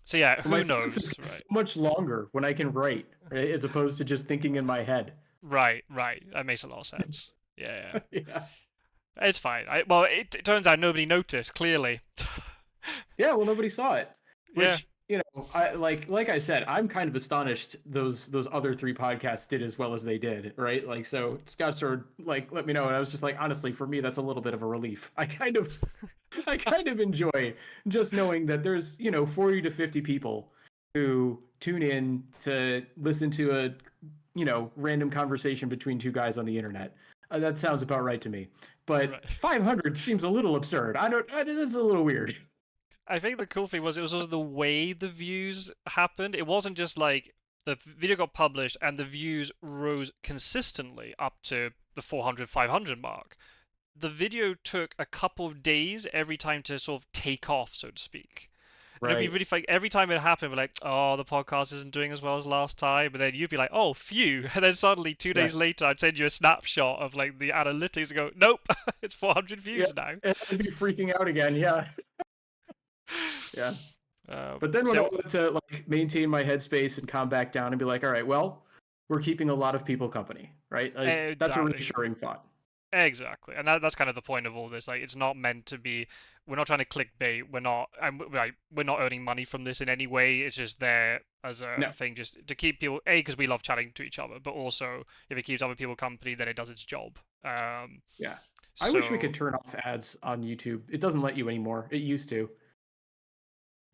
A: so yeah,
B: My
A: who
B: sentences
A: knows,
B: get so
A: right?
B: much longer when I can write, right? As opposed to just thinking in my head.
A: Right, right. That makes a lot of sense. Yeah, yeah.
B: Yeah.
A: It's fine. Well, it turns out nobody noticed, clearly.
B: Yeah, well, nobody saw it.
A: Yeah,
B: Which, I like I said, I'm kind of astonished those other three podcasts did as well as they did, right? Like, so Scott sort of like let me know, and I was just like, honestly, for me, that's a little bit of a relief. I kind of enjoy just knowing that there's 40 to 50 people who tune in to listen to a random conversation between two guys on the internet. That sounds about right to me. But
A: right.
B: 500 seems a little absurd. That's a little weird.
A: I think the cool thing was it was also the way the views happened. It wasn't just like the video got published and the views rose consistently up to the 400, 500 mark. The video took a couple of days every time to sort of take off, so to speak. And it'd be
B: Right.
A: really funny. Every time it happened, we're like, oh, the podcast isn't doing as well as last time. But then you'd be like, oh, phew. And then suddenly, 2 days
B: Yeah.
A: later, I'd send you a snapshot of like the analytics and go, nope, it's 400
B: Yeah.
A: views now.
B: And I'd be freaking out again. Yeah. Yeah. But then when I
A: So,
B: wanted to like maintain my headspace and calm back down and be like, all right, well, we're keeping a lot of people company, right? That's a
A: that
B: reassuring thought.
A: exactly, and that's kind of the point of all this. Like, it's not meant to be. We're not trying to clickbait. We're not. And like, we're not earning money from this in any way. It's just there as a
B: No.
A: thing, just to keep people. A, because we love chatting to each other, but also if it keeps other people company, then it does its job.
B: Yeah. I wish we could
A: So
B: turn off ads on YouTube. It doesn't let you anymore. It used to.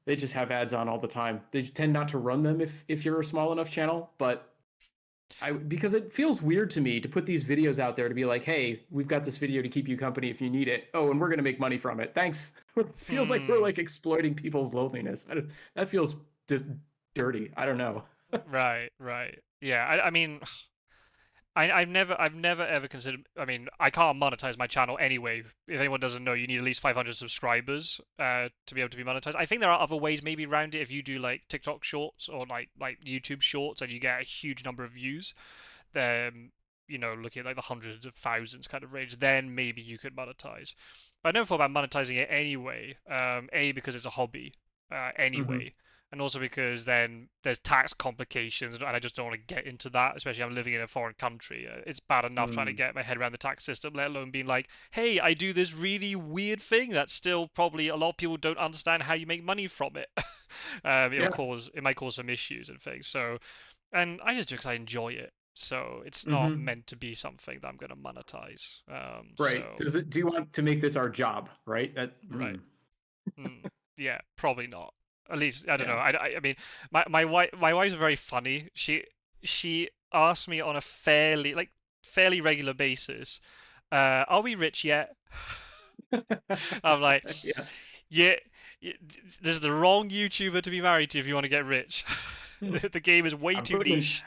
B: They just have ads on all the time. They tend not to run them if you're a small enough channel, but because it feels weird to me to put these videos out there to be like, hey, we've got this video to keep you company if you need it. Oh, and we're gonna make money from it. Thanks. It feels like we're
A: hmm,
B: like exploiting people's loneliness. That feels just dirty. I don't know.
A: right, right. Yeah, I mean, I've never ever considered. I mean, I can't monetize my channel anyway. If anyone doesn't know, you need at least 500 subscribers to be able to be monetized. I think there are other ways maybe around it. If you do like TikTok Shorts or like YouTube Shorts and you get a huge number of views, then looking at like the hundreds of thousands kind of range, then maybe you could monetize. But I never thought about monetizing it anyway. A, because it's a hobby
B: Mm-hmm.
A: anyway, and also because then there's tax complications, and I just don't want to get into that. Especially I'm living in a foreign country. It's bad enough trying to
B: Mm.
A: get my head around the tax system, let alone being like, hey, I do this really weird thing that still probably a lot of people don't understand how you make money from it.
B: Yeah.
A: It might cause some issues and things. So, and I just do it because I enjoy it. So it's not
B: Mm-hmm.
A: meant to be something that I'm going to monetize.
B: Right.
A: So
B: Do you want to make this our job? Right.
A: right. Mm, yeah, probably not. At least I don't know.
B: Yeah.
A: I mean, my wife's very funny. She asks me on a fairly regular basis, "Are we rich yet?" I'm like,
B: Yeah.
A: "Yeah, this is the wrong YouTuber to be married to if you want to get rich. The game is way
B: I'm
A: too
B: putting in
A: niche."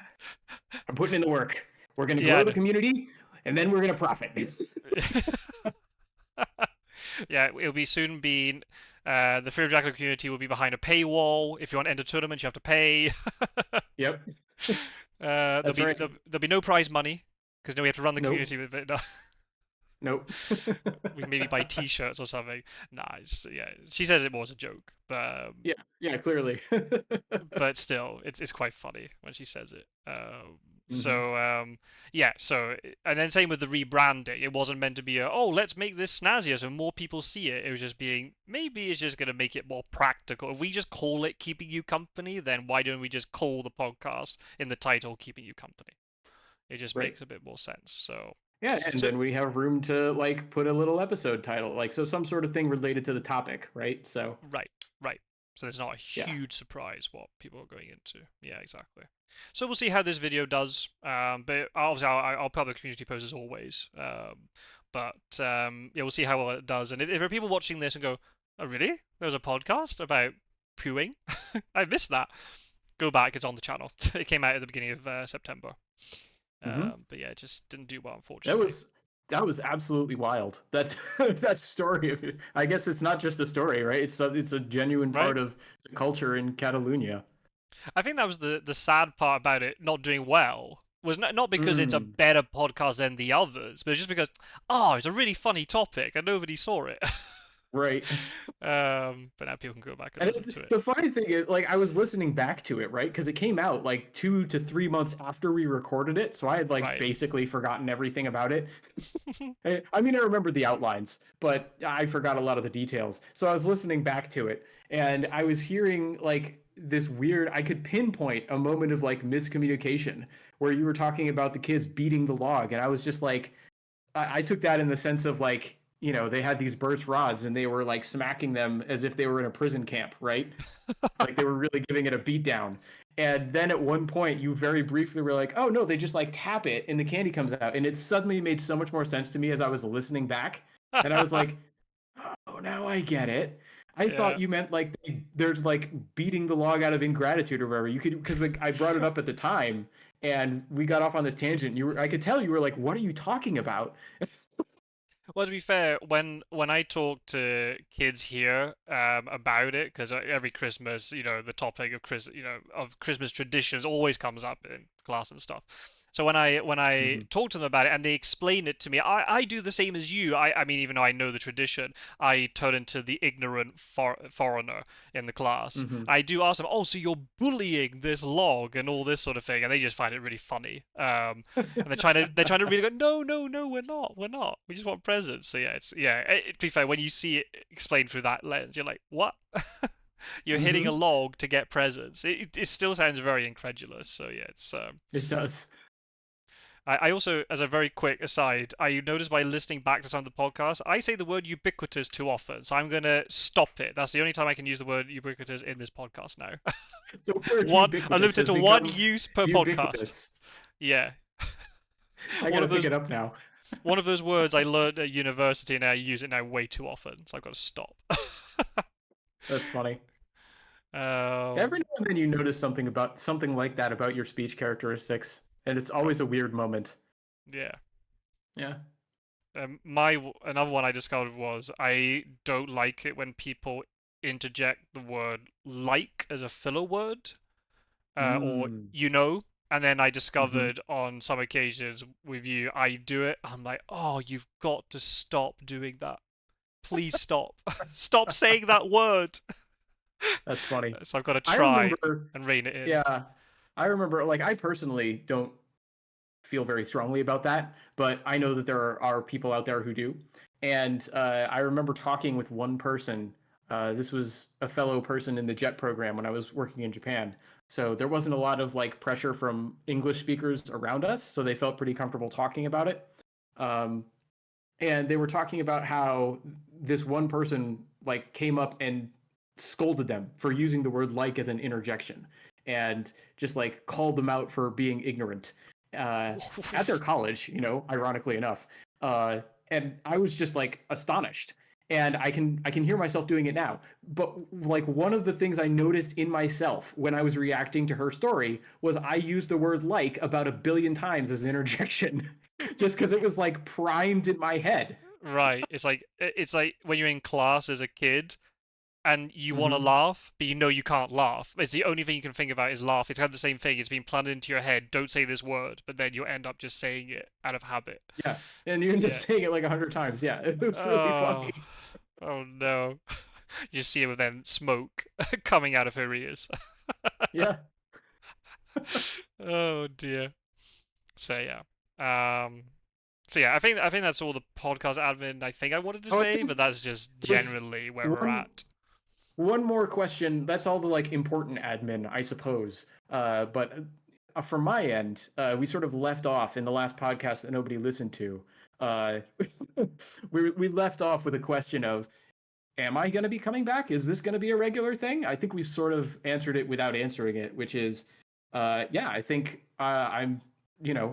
B: I'm putting in the work. We're gonna
A: Yeah,
B: grow
A: I
B: the
A: know.
B: community and then we're gonna profit.
A: Yeah, it'll be soon be the Fear of Dracula community will be behind a paywall. If you want to enter tournaments, you have to pay.
B: Yep.
A: There'll
B: That's
A: be
B: right.
A: there'll be no prize money because no, we have to run the
B: Nope.
A: community with it. No,
B: Nope.
A: we can maybe buy T-shirts or something. Nah, yeah, she says it more as a joke,
B: Yeah. Yeah. Clearly.
A: but still, it's quite funny when she says it.
B: Hmm.
A: Yeah, and then same with the rebranding. It wasn't meant to be oh, let's make this snazzier so more people see it. It was just being maybe it's just gonna make it more practical. If we just call it "Keeping You Company," then why don't we just call the podcast in the title "Keeping You Company"? It just
B: Right.
A: makes a bit more sense. So,
B: Yeah, and
A: so
B: then we have room to like put a little episode title, like so some sort of thing related to the topic, right? So
A: right, right. So there's not a
B: yeah.
A: huge surprise what people are going into. Yeah, exactly. So we'll see how this video does. But obviously I'll public community post as always. But yeah, we'll see how well it does. And if there are people watching this and go, "Oh, really? There's a podcast about pooing? I missed that." Go back; it's on the channel. It came out at the beginning of September.
B: Hmm.
A: But yeah, it just didn't do well,
B: That
A: unfortunately.
B: was that was absolutely wild. That's that story of it. I guess it's not just a story, right? It's a genuine
A: Right?
B: part of the culture in Catalonia.
A: I think that was the sad part about it not doing well. Was not because it's a
B: Mm,
A: better podcast than the others, but just because it's a really funny topic and nobody saw it.
B: right.
A: But now people can go back and
B: And
A: listen to it.
B: the funny thing is, like, I was listening back to it, right? Because it came out like 2 to 3 months after we recorded it, so I had like
A: Right.
B: basically forgotten everything about it. I mean, I remembered the outlines, but I forgot a lot of the details. So I was listening back to it, and I was hearing like this weird. I could pinpoint a moment of like miscommunication where you were talking about the kids beating the log, and I was just like, I took that in the sense of like, they had these birch rods and they were like smacking them as if they were in a prison camp, right? Like they were really giving it a beat down. And then at one point, you very briefly were like, "Oh no, they just like tap it and the candy comes out." And it suddenly made so much more sense to me as I was listening back. And I was like, "Oh, now I get it." I thought
A: Yeah.
B: you meant like there's like beating the log out of ingratitude or whatever. You could, because I brought it up at the time and we got off on this tangent. I could tell you were like, "What are you talking about?"
A: Well, to be fair, when I talk to kids here about it, because every Christmas, the topic of Christmas traditions always comes up in class and stuff. So when I
B: Hmm.
A: talk to them about it and they explain it to me, I do the same as you. I mean, even though I know the tradition, I turn into the ignorant foreigner in the class.
B: Hmm.
A: I do ask them, "Oh, so you're bullying this log and all this sort of thing," and they just find it really funny. And they're trying to really go, no, no, no, we're not. We just want presents. So yeah, to be fair, when you see it explained through that lens, you're like, what? You're hitting a
B: Hmm.
A: log to get presents. It still sounds very incredulous. So yeah, it's
B: It does.
A: I also, as a very quick aside, I noticed by listening back to some of the podcasts, I say the word ubiquitous too often, so I'm gonna stop it. That's the only time I can use the word ubiquitous in this podcast now.
B: The word
A: One, I'm
B: ubiquitous
A: limited
B: has
A: to one
B: become
A: use per podcast.
B: ubiquitous.
A: Yeah,
B: I
A: one
B: gotta
A: of
B: pick
A: those
B: it up now.
A: one of those words I learned at university and I use it now way too often, so I've got to stop.
B: That's funny. Every
A: um,
B: now and then you notice something like that about your speech characteristics, and it's
A: God,
B: always a weird moment.
A: yeah.
B: Yeah.
A: My another one I discovered was I don't like it when people interject the word like as a filler word, or
B: Mm.
A: and then I
B: Hmm.
A: discovered on some occasions with you, I do it. I'm like, oh, you've got to stop doing that. Please stop. Stop saying that word.
B: That's funny.
A: So I've got to
B: I
A: try
B: remember.
A: and rein it in.
B: Yeah, I remember. Like, I personally don't feel very strongly about that, but I know that there are people out there who do. And I remember talking with one person. This was a fellow person in the JET program when I was working in Japan. So there wasn't a lot of like pressure from English speakers around us, so they felt pretty comfortable talking about it. Um, and they were talking about how this one person like came up and scolded them for using the word like as an interjection and just like called them out for being ignorant uh, at their college, ironically enough. And I was just like astonished. And I can hear myself doing it now. But like one of the things I noticed in myself when I was reacting to her story was I used the word like about a billion times as an interjection just because it was like primed in my head.
A: Right. It's like when you're in class as a kid and you want to
B: Mm-hmm.
A: laugh, but you know you can't laugh. It's the only thing you can think about is laugh. It's kind of the same thing. It's been planted into your head. Don't say this word, but then you end up just saying it out of habit.
B: Yeah, and you end up
A: Yeah.
B: saying it like 100 times. Yeah, it was really
A: Oh,
B: funny.
A: oh no. You see her with then smoke coming out of her ears.
B: Yeah.
A: Oh dear. So yeah. Um so yeah, I think that's all the podcast admin I think I wanted to
B: Oh, I
A: say,
B: think
A: but that's just
B: it was
A: generally where we're
B: one
A: at.
B: one more question. That's all the like important admin, I suppose. But from my end, we sort of left off in the last podcast that nobody listened to. Uh, we left off with a question of, am I going to be coming back? Is this going to be a regular thing? I think we sort of answered it without answering it, which is, yeah, I think I'm,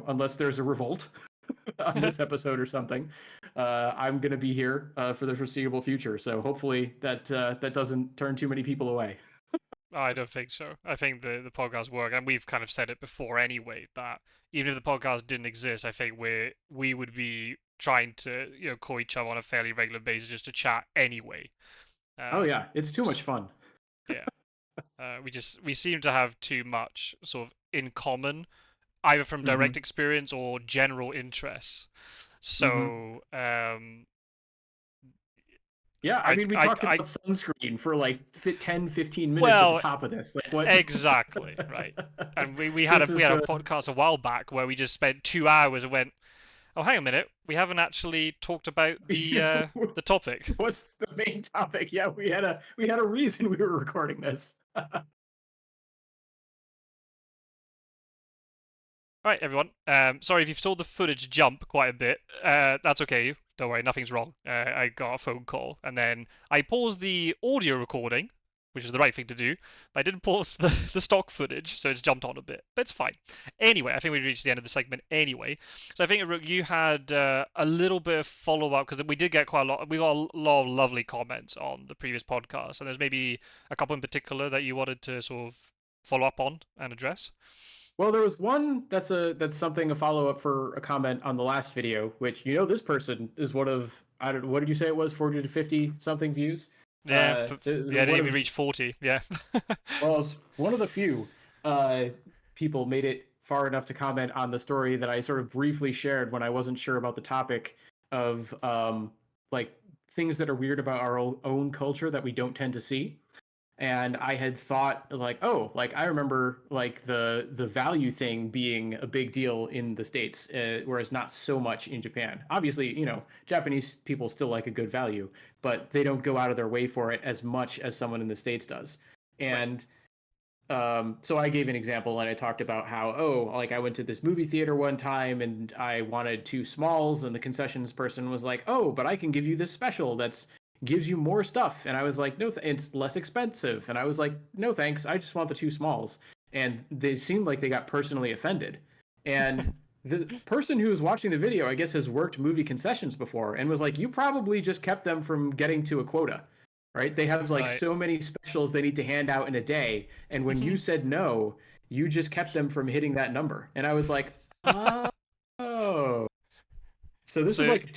B: unless there's a revolt. on this episode or something, I'm going to be here for the foreseeable future. So hopefully that doesn't turn too many people away.
A: I don't think so. I think the podcast work, and we've kind of said it before anyway, that even if the podcast didn't exist, I think we would be trying to call each other on a fairly regular basis just to chat anyway.
B: Oh yeah,
A: Um,
B: it's too much fun.
A: yeah, we seem to have too much sort of in common, either from
B: Hmm.
A: direct experience or general interests.
B: Hmm.
A: So
B: Yeah, I mean, we talked
A: I
B: about sunscreen for like 10, 15 minutes at the
A: well,
B: top of this. Like, what?
A: exactly right. And
B: This
A: we
B: is
A: had a
B: the
A: podcast a while back where we just spent 2 hours and went, oh, hang a minute, we haven't actually talked about the topic.
B: what's the main topic? Yeah, we had a reason we were recording this.
A: All right, everyone. Sorry if you've saw the footage jump quite a bit. That's okay. Don't worry, nothing's wrong. I got a phone call, and then I paused the audio recording, which is the right thing to do. But I didn't pause the stock footage, so it's jumped on a bit. But it's fine. Anyway, I think we reached the end of the segment anyway. So I think, Rook, you had a little bit of follow up because we did get quite a lot. We got a lot of lovely comments on the previous podcast, and there's maybe a couple in particular that you wanted to sort of follow up on and address.
B: Well, there was one that's something a follow up for a comment on the last video, which this person is one of I don't what did you say it was 40 to 50 something views.
A: Yeah, yeah, I didn't
B: One
A: even
B: of
A: reach 40. Yeah.
B: Well, it's one of the few uh, people made it far enough to comment on the story that I sort of briefly shared when I wasn't sure about the topic of like things that are weird about our own culture that we don't tend to see. And I had thought like, oh, like I remember like the value thing being a big deal in the States, whereas not so much in Japan. Obviously, Japanese people still like a good value, but they don't go out of their way for it as much as someone in the States does.
A: Right.
B: And so I gave an example and I talked about how, oh, like I went to this movie theater one time and I wanted two smalls, and the concessions person was like, oh, but I can give you this special that's gives you more stuff. And I was like, no, it's less expensive. And I was like, no, thanks. I just want the two smalls. And they seemed like they got personally offended. And the person who was watching the video, I guess, has worked movie concessions before and was like, you probably just kept them from getting to a quota, right? They have like
A: Right.
B: so many specials they need to hand out in a day. And when you said no, you just kept them from hitting that number. And I was like, oh. So this is
A: So,
B: like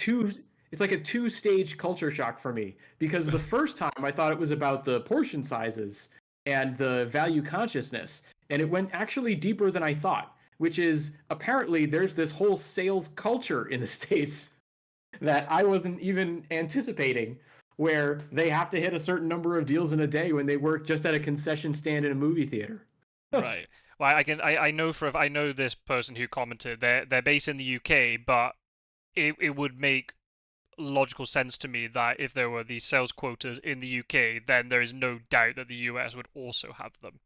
B: it's like a two-stage culture shock for me, because the first time I thought it was about the portion sizes and the value consciousness, and it went actually deeper than I thought, which is apparently there's this whole sales culture in the States that I wasn't even anticipating, where they have to hit a certain number of deals in a day when they work just at a concession stand in a movie theater.
A: right. Well, I know I know this person who commented. They're based in the UK, but it would make logical sense to me that if there were these sales quotas in the UK, then there is no doubt that the US would also have them.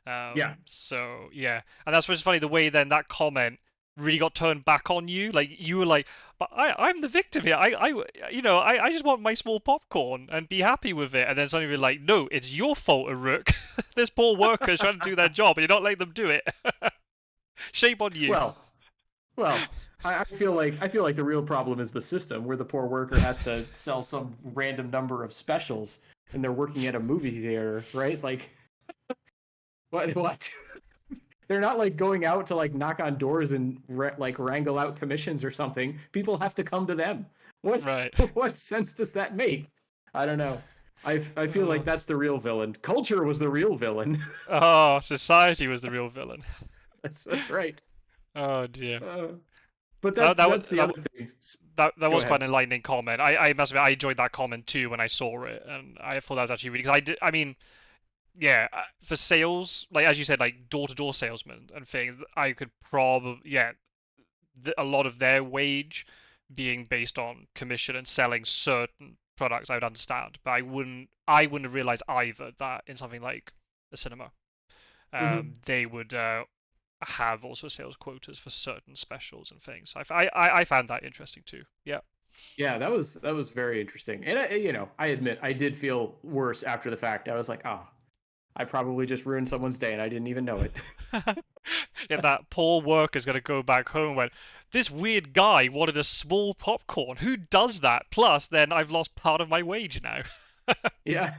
B: Yeah.
A: So yeah, and that's what's funny. The way then that comment really got turned back on you. Like you were like, "But I'm the victim here. I just want my small popcorn and be happy with it." And then suddenly you're like, "No, it's your fault, Rook. This poor worker's trying to do their job, and you're not letting them do it. Shame on you."
B: Well, Well, I feel like the real problem is the system where the poor worker has to sell some random number of specials and they're working at a movie theater, right? Like what? They're not like going out to like knock on doors and like wrangle out commissions or something. People have to come to them. What
A: Right.
B: what sense does that make? I don't know. I feel like
A: Oh.
B: that's the real villain. Culture was the real villain.
A: Oh, society was the real villain.
B: That's right.
A: Oh dear.
B: Uh, but
A: That that was
B: that's the
A: that,
B: other thing.
A: that
B: Go
A: was quite
B: ahead.
A: an enlightening comment. I must admit I enjoyed that comment too when I saw it, and I thought that was actually really because I did. I mean, yeah, for sales, like as you said, like door to door salesmen and things, I could probably a lot of their wage being based on commission and selling certain products, I would understand, but I wouldn't have realized either that in something like the cinema,
B: Hmm.
A: they would have also sales quotas for certain specials and things. I found that interesting too. Yeah.
B: Yeah, that was very interesting. And I admit I did feel worse after the fact. I was like, "Oh, I probably just ruined someone's day and I didn't even know it."
A: Yeah, that poor worker's gonna go back home when this weird guy wanted a small popcorn. Who does that? Plus, then I've lost part of my wage now.
B: Yeah,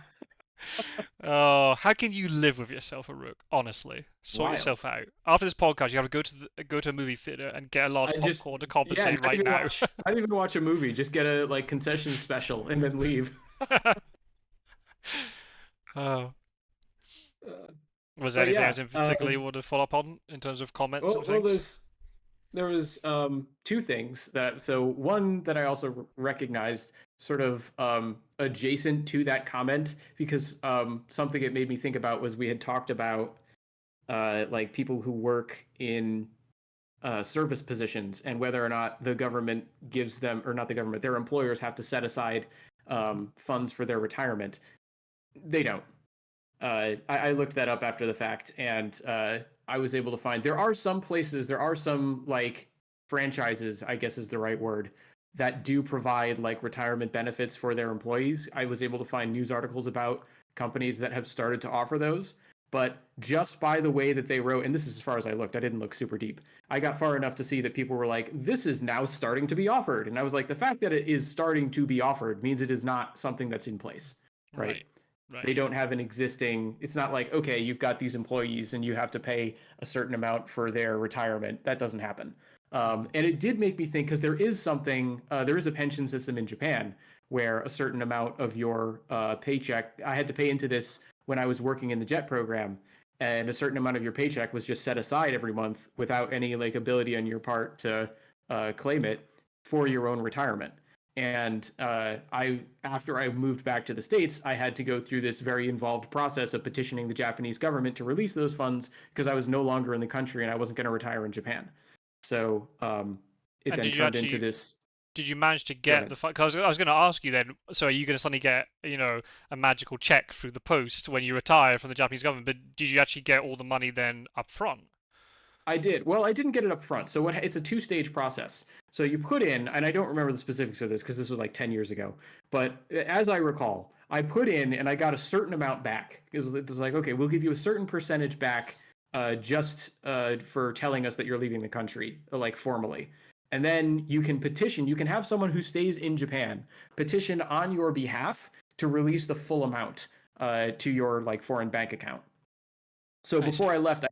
A: Oh, how can you live with yourself, Rook? Honestly, sort yourself
B: wild.
A: out. After this podcast, you have to go to a movie theater and get a large
B: I just
A: popcorn to
B: yeah,
A: compensate right now.
B: not even watch a movie. Just get a like concession special and then leave.
A: Oh.
B: Uh,
A: Was there
B: but
A: anything
B: yeah,
A: else in particular you wanted to follow up on in terms of comments and
B: well,
A: things?
B: there was two things that so one that I also recognized sort of adjacent to that comment because something it made me think about was we had talked about like people who work in service positions and whether or not the government gives them or not the government their employers have to set aside funds for their retirement. They don't. I looked that up after the fact, and I was able to find there are some places, there are some like franchises, I guess is the right word, that do provide like retirement benefits for their employees. I was able to find news articles about companies that have started to offer those. But just by the way that they wrote, and this is as far as I looked, I didn't look super deep. I got far enough to see that people were like, this is now starting to be offered. And I was like, the fact that it is starting to be offered means it is not something that's in place, right?
A: Right, right.
B: They don't have an existing, it's not like, okay, you've got these employees and you have to pay a certain amount for their retirement. That doesn't happen.
A: Hmm.
B: And it did make me think because there is something, there is a pension system in Japan where a certain amount of your paycheck, I had to pay into this when I was working in the JET program, and a certain amount of your paycheck was just set aside every month without any like ability on your part to claim it for your own retirement. And I, after I moved back to the States, I had to go through this very involved process of petitioning the Japanese government to release those funds because I was no longer in the country and I wasn't going to retire in Japan. So it
A: And
B: then turned into this.
A: did you manage to
B: Go
A: get
B: ahead.
A: the? Because I was going to ask you then. So are you going to suddenly get a magical check through the post when you retire from the Japanese government? But did you actually get all the money then up front?
B: I did. Well, I didn't get it up front. So what? It's a two-stage process. So you put in, and I don't remember the specifics of this because this was like 10 years ago. But as I recall, I put in and I got a certain amount back. It was like, okay, we'll give you a certain percentage back just for telling us that you're leaving the country, like formally. And then you can petition. You can have someone who stays in Japan petition on your behalf to release the full amount to your like foreign bank account. So
A: I
B: before
A: see.
B: I left,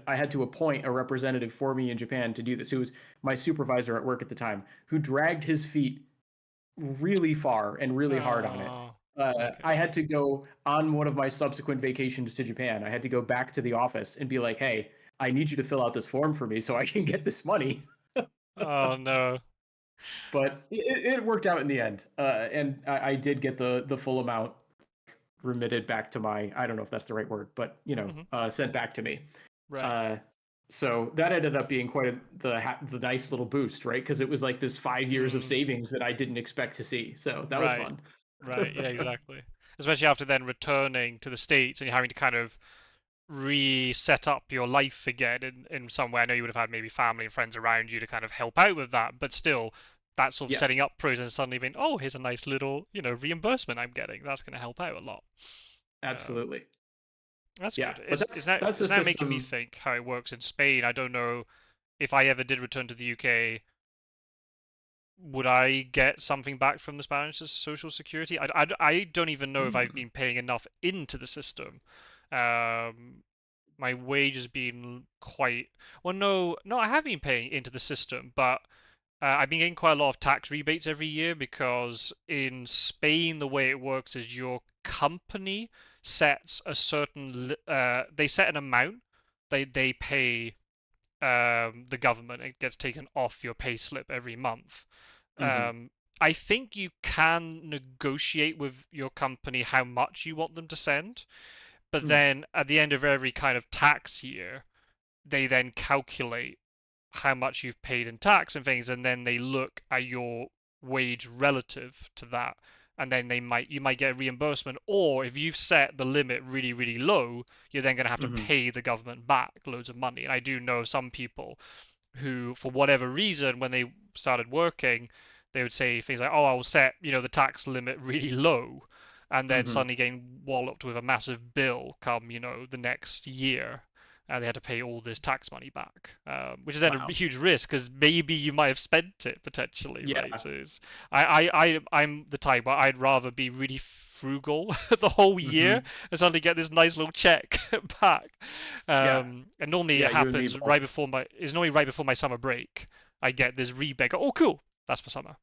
B: I had to appoint a representative for me in Japan to do this. Who was my supervisor at work at the time, who dragged his feet really far and really hard on it.
A: Oh,
B: I
A: okay.
B: had to go on one of my subsequent vacations to Japan. I had to go back to the office and be like, "Hey, I need you to fill out this form for me so I can get this money."
A: Oh no.
B: But it worked out in the end, and I did get the full amount remitted back to my, I don't know if that's the right word, but
A: Hmm.
B: sent back to me.
A: Right.
B: Uh, so that ended up being quite the nice little boost, right? Because it was like this 5 years of
A: Mm,
B: savings that I didn't expect to see. So that was
A: right.
B: fun.
A: Right. Yeah. Exactly. Especially after then returning to the States and you're having to kind of reset up your life again in some way. I know you would have had maybe family and friends around you to kind of help out with that, but still, that sort of setting
B: Yes,
A: up pros and suddenly being, oh, here's a nice little, reimbursement I'm getting. That's going to help out a lot. Um,
B: absolutely.
A: that's
B: Yeah,
A: good.
B: but
A: Is
B: that's a
A: that making me
B: system.
A: think how it works in Spain? I don't know if I ever did return to the UK, would I get something back from the Spanish social security? I don't even know if I've
B: Hmm.
A: been paying enough into the system. Um, my wage has been quite well. No, I have been paying into the system, but I've been getting quite a lot of tax rebates every year because in Spain the way it works is your company sets a certain they set an amount they pay the government. It gets taken off your pay slip every month.
B: Hmm.
A: um, I think you can negotiate with your company how much you want them to send, but
B: Hmm.
A: then at the end of every kind of tax year, they then calculate how much you've paid in tax and things, and then they look at your wage relative to that, and then you might get a reimbursement, or if you've set the limit really really low, you're then going to have to
B: Hmm.
A: pay the government back loads of money. And I do know some people who, for whatever reason, when they started working, they would say things like, "Oh, I'll set the tax limit really low," and then
B: Hmm.
A: suddenly getting walloped with a massive bill come the next year. and they had to pay all this tax money back, which is then a
B: Wow.
A: huge risk because maybe you might have spent it potentially, right?
B: Yeah.
A: So I'm the type where I'd rather be really frugal the whole year
B: Hmm.
A: and suddenly get this nice little check back.
B: Yeah.
A: And normally it
B: Yeah. You and me
A: happens right
B: both.
A: before my it's normally right before my summer break. I get this rebate. Oh, cool, that's for summer.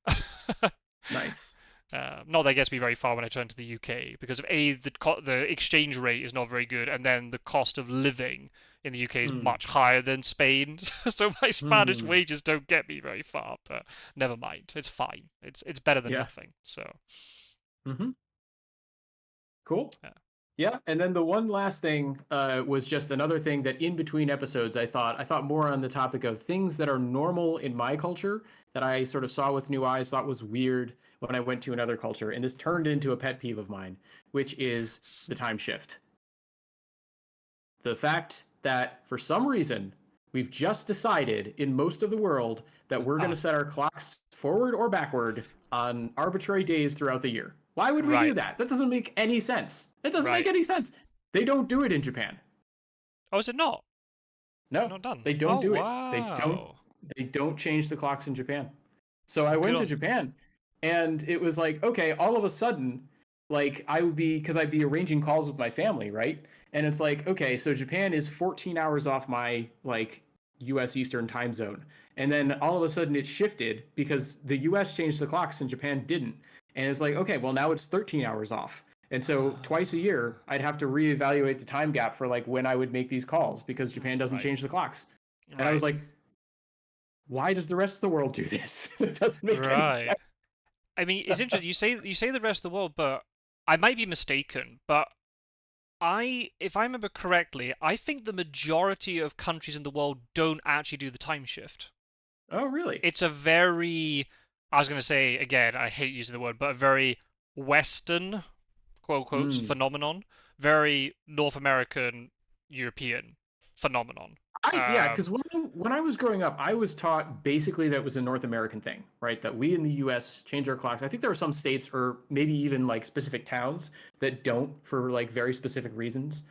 B: Nice.
A: Not that it gets me very far when I turn to the UK because of the exchange rate is not very good, and then the cost of living in the UK is
B: Mm.
A: much higher than Spain. So my Spanish
B: Mm.
A: wages don't get me very far, but never mind. It's fine. It's better than
B: Yeah.
A: nothing. So
B: Hmm. Cool.
A: yeah.
B: Yeah, and then the one last thing was just another thing that in between episodes I thought more on the topic of things that are normal in my culture that I sort of saw with new eyes, thought was weird when I went to another culture, and this turned into a pet peeve of mine, which is the time shift. The fact that for some reason we've just decided in most of the world that we're going to
A: Ah,
B: set our clocks forward or backward on arbitrary days throughout the year. Why would we do
A: right,
B: that? That doesn't make any sense. It doesn't make
A: right.
B: any sense. They don't do it in Japan.
A: Oh, is it not?
B: No,
A: Not done.
B: they don't
A: Oh
B: do it.
A: wow.
B: They don't change the clocks in Japan. So I
A: Well, good
B: went to
A: on.
B: Japan and it was like, okay, all of a sudden, like I would be because I'd be arranging calls with my family, right? And it's like, okay, so Japan is 14 hours off my like US Eastern time zone. And then all of a sudden it shifted because the US changed the clocks and Japan didn't. And it's like, okay, well now it's 13 hours off. And so twice a year, I'd have to reevaluate the time gap for like when I would make these calls because Japan doesn't
A: Right,
B: change the clocks. And I was
A: right,
B: like, why does the rest of the world do this? It doesn't make any
A: right.
B: sense.
A: I mean, it's interesting. You say the rest of the world, but I might be mistaken. But if I remember correctly, I think the majority of countries in the world don't actually do the time shift.
B: Oh, really?
A: It's a very, I was going to say again, I hate using the word, but a very Western, quote quotes,
B: Mm.
A: phenomenon, very North American, European phenomenon.
B: Yeah, because
A: Um,
B: when I was growing up, I was taught basically that it was a North American thing, right? That we in the U.S. change our clocks. I think there are some states or maybe even like specific towns that don't for like very specific reasons,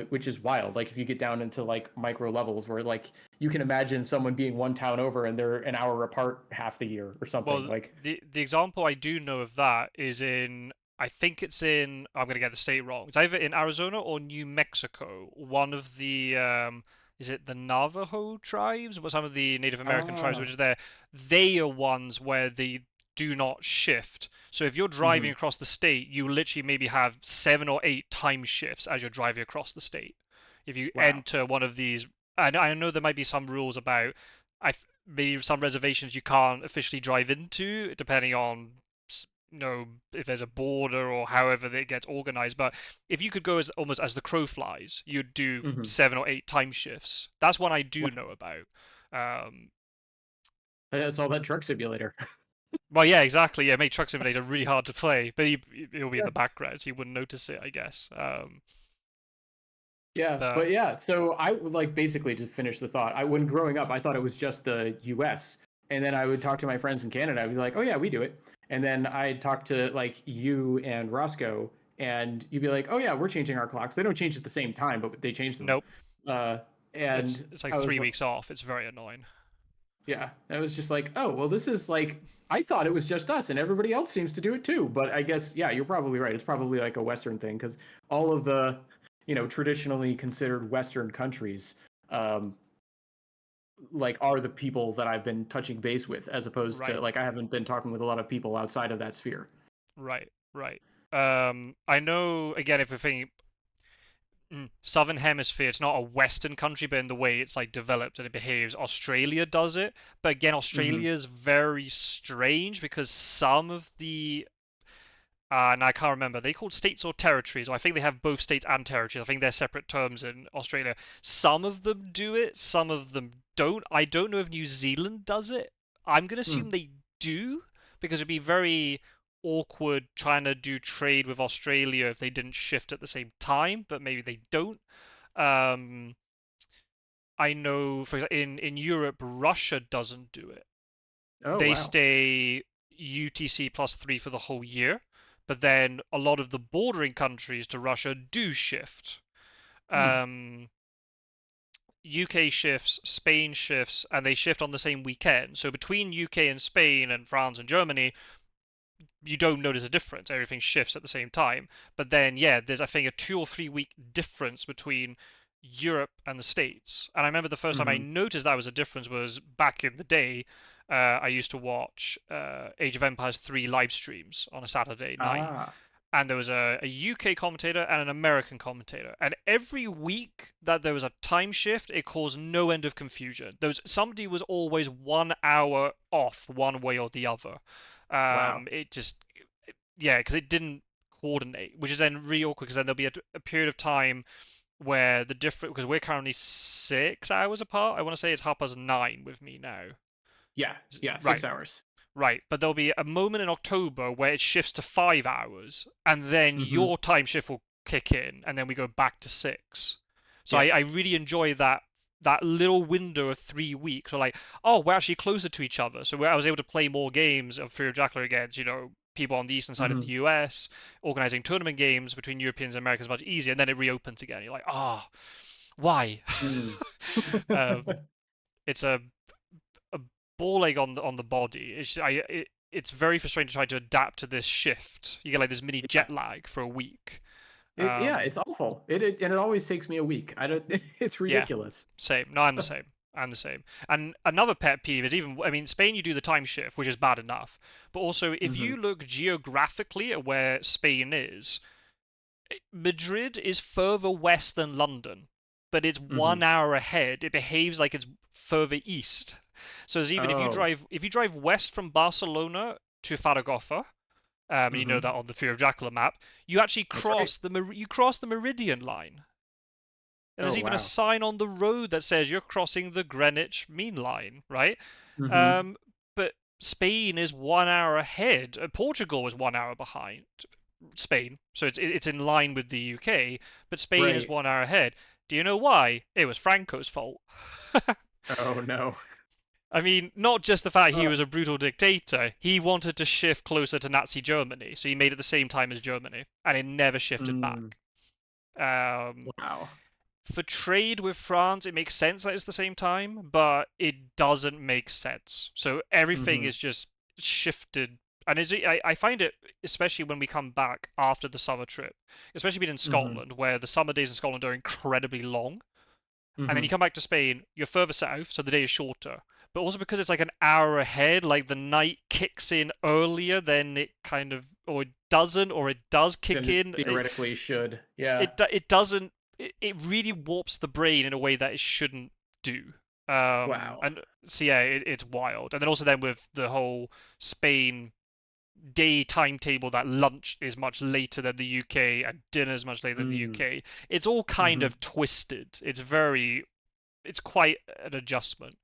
B: which is wild. Like if you get down into like micro levels where like you can imagine someone being one town over and they're an hour apart half the year or something.
A: well,
B: Like,
A: the example I do know of that is in, I think it's in, I'm going to get the state wrong. It's either in Arizona or New Mexico. One of the is it the Navajo tribes? What some of the Native American tribes
B: ah,
A: which are there? They are ones where they do not shift. So if you're driving
B: mm-hmm.
A: across the state, you literally maybe have 7 or 8 time shifts as you're driving across the state. If you
B: Wow.
A: enter one of these, and I know there might be some rules about, maybe some reservations you can't officially drive into, depending on if there's a border or however it gets organized. But if you could go as almost as the crow flies, you'd do
B: Mm-hmm.
A: 7 or 8 time shifts. That's one I do
B: Wow.
A: know about. Um,
B: That's all that truck simulator.
A: well, yeah, exactly. Yeah, make Truck Simulator really hard to play, but it'll be in
B: Yeah.
A: the background, so you wouldn't notice it, I guess.
B: Yeah,
A: But
B: but yeah, so I would like basically to finish the thought. I when growing up, I thought it was just the U.S. And then I would talk to my friends in Canada. I'd be like, "Oh yeah, we do it." And then I'd talk to like you and Roscoe, and you'd be like, "Oh yeah, we're changing our clocks. They don't change at the same time, but they change them."
A: nope,
B: Uh, and
A: it's like
B: I was
A: 3 weeks off. It's very annoying.
B: yeah, I was just like, "Oh well, this is like I thought it was just us, and everybody else seems to do it too." But I guess yeah, you're probably right. It's probably like a Western thing because all of the traditionally considered Western countries um, like are the people that I've been touching base with, as opposed to
A: Right,
B: like I haven't been talking with a lot of people outside of that sphere.
A: right, right. I know again if we're thinking Southern Hemisphere, it's not a Western country, but in the way it's like developed and it behaves, Australia does it. But again,
B: Mm-hmm.
A: Australia is very strange because some of the and I can't remember, they called states or territories, or I think they have both states and territories. I think they're separate terms in Australia. Some of them do it, some of them don't. I don't know if New Zealand does it. I'm gonna
B: Mm.
A: assume they do because it'd be very awkward trying to do trade with Australia if they didn't shift at the same time, but maybe they don't. Um, I know, for example, in Europe, Russia doesn't do it.
B: Oh
A: They
B: wow.
A: stay UTC +3 for the whole year, but then a lot of the bordering countries to Russia do shift.
B: Hmm.
A: Um, UK shifts, Spain shifts, and they shift on the same weekend. So between UK and Spain and France and Germany, you don't notice a difference. Everything shifts at the same time. But then, yeah, there's I think a 2 or 3 week difference between Europe and the States. And I remember the first time I
B: Hmm.
A: noticed that was a difference was back in the day. I used to watch Age of Empires 3 live streams on a Saturday night,
B: Ah,
A: and there was a UK commentator and an American commentator. And every week that there was a time shift, it caused no end of confusion. There was somebody was always 1 hour off one way or the other.
B: wow.
A: It just yeah, because it didn't coordinate, which is then really awkward because then there'll be a period of time where the different because we're currently 6 hours apart. I want to say it's 9:30 with me now.
B: Yeah, yeah,
A: Right,
B: 6 hours.
A: right, but there'll be a moment in October where it shifts to 5 hours, and then
B: Hmm.
A: your time shift will kick in, and then we go back to six. So
B: Yeah.
A: I really enjoy that little window of 3 weeks. Where like, oh, we're actually closer to each other. So I was able to play more games of Fear of Jackal against, people on the eastern side of the
B: Hmm.
A: US, organizing tournament games between Europeans and Americans much easier, and then it reopens again. You're like, ah, oh, why?
B: Mm.
A: um, it's a ball ache on the body. It's very frustrating to try to adapt to this shift. You get like this mini
B: Yeah.
A: jet lag for a week.
B: Yeah, it's
A: Um,
B: awful. And it always takes me a week. I don't. It's
A: yeah,
B: ridiculous.
A: same. No, I'm the same. I'm the same. And another pet peeve is even, I mean, Spain, you do the time shift, which is bad enough. But also, if
B: Hmm.
A: you look geographically at where Spain is, Madrid is further west than London, but it's
B: Hmm.
A: 1 hour ahead. It behaves like it's further east. So it's even
B: Oh.
A: if you drive west from Barcelona to Zaragoza, and you know
B: Hmm.
A: that on the Fear of Dracula map, you actually
B: That's right.
A: cross the Meridian line. And
B: Oh
A: there's even a
B: wow.
A: sign on the road that says you're crossing the Greenwich Mean Line, right?
B: Hmm.
A: But Spain is 1 hour ahead. Portugal is 1 hour behind Spain, so it's in line with the UK. But Spain is
B: Right.
A: 1 hour ahead. Do you know why? It was Franco's fault.
B: Oh no.
A: I mean, not just the fact he
B: Uh,
A: was a brutal dictator, he wanted to shift closer to Nazi Germany, so he made it the same time as Germany, and it never shifted
B: mm,
A: back. Um,
B: wow.
A: for trade with France, it makes sense that it's the same time, but it doesn't make sense. So everything
B: Hmm.
A: is just shifted. And I find it, especially when we come back after the summer trip, especially being in
B: Hmm.
A: Scotland, where the summer days in Scotland are incredibly long. And then you
B: Hmm.
A: come back to Spain, you're further south, so the day is shorter. But also because it's like an hour ahead, like the night kicks in earlier than it kind of, or it doesn't, or it does kick
B: Then it
A: in.
B: theoretically should. Yeah.
A: It doesn't. It really warps the brain in a way that it shouldn't do.
B: Wow.
A: And so yeah, it's wild. And then also then with the whole Spain day timetable that lunch is much later than the UK and dinner is much later than the
B: Mm.
A: UK. It's all kind
B: Hmm.
A: of twisted. It's quite an adjustment.